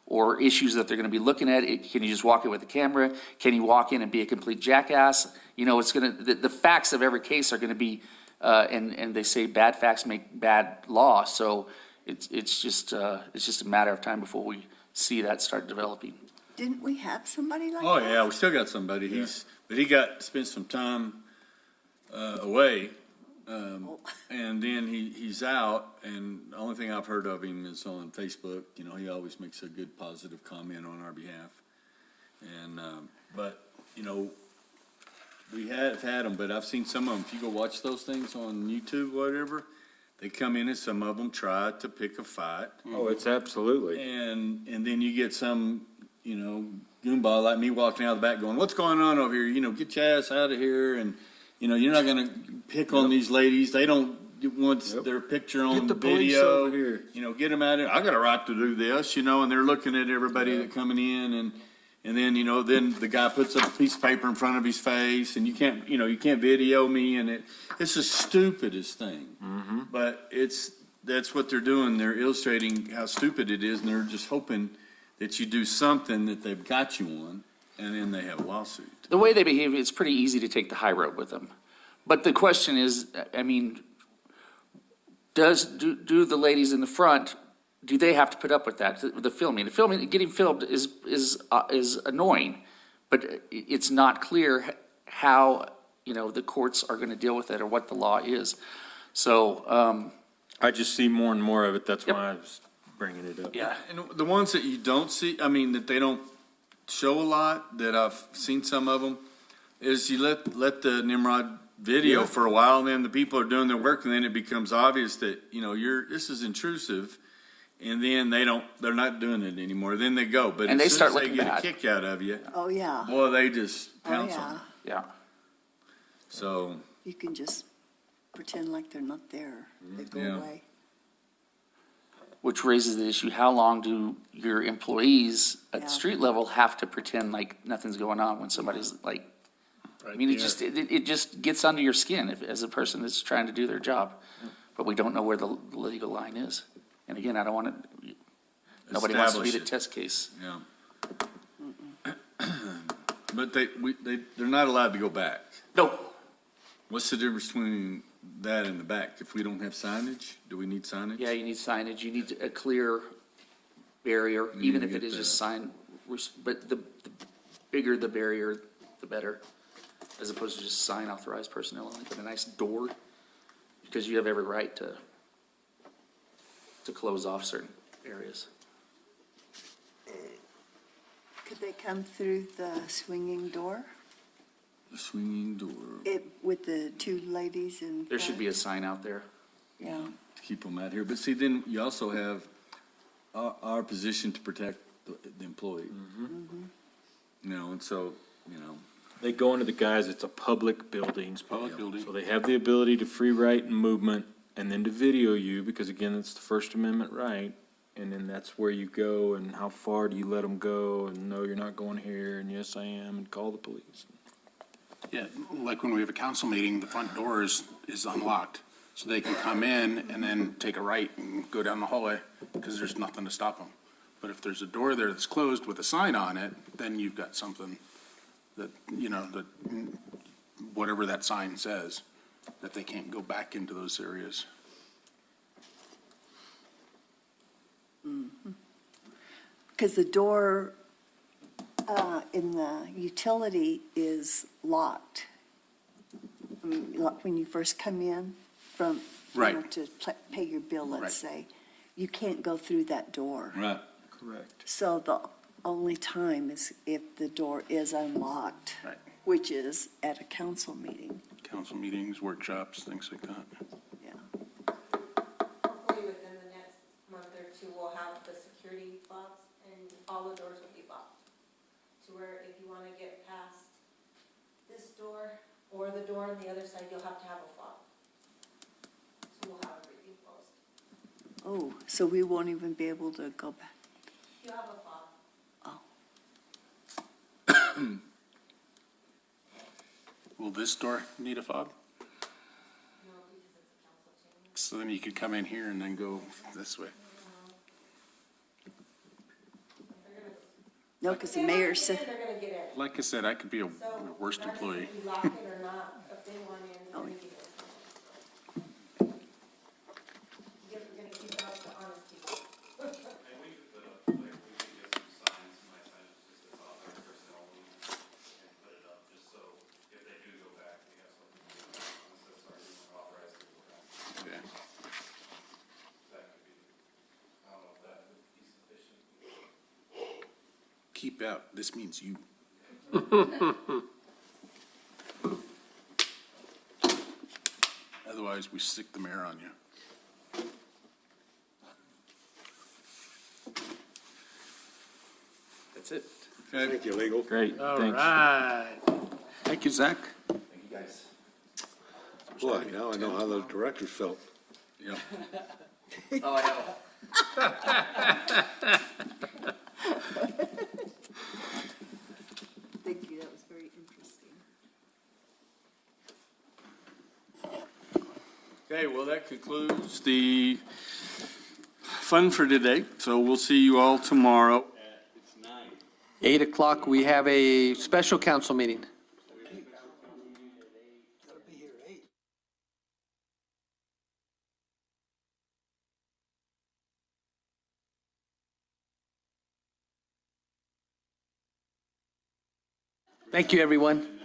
or issues that they're going to be looking at? Can you just walk in with a camera? Can you walk in and be a complete jackass? You know, the facts of every case are going to be, and they say bad facts make bad law. So it's just a matter of time before we see that start developing. Didn't we have somebody like Oh, that? yeah, we still got somebody. But he spent some time away. And then he's out, and the only thing I've heard of him is on Facebook. You know, he always makes a good positive comment on our behalf. And, but, you know, we have had them, but I've seen some of them. If you go watch those things on YouTube, whatever, they come in and some of them try to pick a fight. Oh, it's absolutely. And then you get some, you know, goonball like me walking out the back going, what's going on over here? You know, get your ass out of here. And, you know, you're not going to pick on these ladies. They don't want their picture on Get the police video. over here. You know, get them out of here. I got a right to do this, you know, and they're looking at everybody that coming in. And then, you know, then the guy puts up a piece of paper in front of his face and you can't video me. And it's the stupidest thing. Mm-hmm. But that's what they're doing. They're illustrating how stupid it is. And they're just hoping that you do something that they've got you on. And then they have a lawsuit. The way they behave, it's pretty easy to take the high road with them. But the question is, I mean, do the ladies in the front, do they have to put up with that? The filming, getting filmed is annoying, but it's not clear how, you know, the courts are going to deal with it or what the law is. So I just see more and more of it. That's why I was bringing it up. yeah, And the ones that you don't see, I mean, that they don't show a lot, that I've seen some of them, is you let the Nimrod video for a while, and then the people are doing their work, and then it becomes obvious that, you know, this is intrusive, and then they're not doing it anymore. Then they go. But And as they soon start as they looking get bad. a kick out of you, Oh, yeah. boy, they just Oh, pounce on yeah. it. yeah. So You can just pretend like they're not there. They go Yeah. away. Which raises the issue, how long do your employees at Yeah. the street level have to pretend like nothing's going on when somebody's like, I mean, it just gets under your skin as a person that's trying to do their job. But we don't know where the legal line is. And again, I don't want to, nobody wants to be the Establish it. test case. Yeah. But they're not allowed to go back. No. What's the difference between that and the back? If we don't have signage, do we need signage? Yeah, you need signage, you need a clear barrier, You even need if to it get is just that. sign, but the bigger the barrier, the better. As opposed to just sign authorized personnel, only put a nice door, because you have every right to close off certain areas. Could they come through the swinging door? The swinging door, With the two ladies in There should front? be a sign out there. Yeah. to keep them out here. But see, then you also have our position to protect the employee. You know, and so, you know, They go into the guise, it's a public building. Public building. So they have the ability to free write and movement and then to video you, because again, it's the First Amendment right. And then that's where you go and how far do you let them go and no, you're not going here and yes, I am, and call the police. Yeah, like when we have a council meeting, the front door is unlocked. So they can come in and then take a right and go down the hallway because there's nothing to stop them. But if there's a door there that's closed with a sign on it, then you've got something that, you know, that whatever that sign says, that they can't go back into those areas. Because the door in the utility is locked. I mean, like when you first come in from, you know, Right. to pay your bill, Right. let's say, you can't go through that door. right, correct. So the only time is if the door is unlocked, Right. which is at a council meeting. Council meetings, workshops, things like that. Hopefully within the next month or two, we'll have the security fobs and all the doors will be locked. To where if you want to get past this door or the door on the other side, you'll have to have a fob. So we'll have everything closed. Oh, so we won't even be able to go back. You'll have a fob. Will this door need a fob? No, because it's a council chamber. So then you could come in here and then go this way. No, because the mayor said, They're gonna get in. Like I said, I could be a worst employee. If you lock it or not, if they want in, they're gonna get in. We're gonna keep out the honest people. Yeah. Keep out, this means you. Otherwise, we stick the mayor on you. That's it. Thank you, legal. Great, All thanks. right. Thank you, Zach. Thank you, guys. Boy, now I know how the directors felt. Yeah. Oh, I know. thank you, that was very interesting. Okay, well, that concludes the fun for today. So we'll see you all tomorrow. 8 o'clock, we have a special council meeting. Thank you, everyone.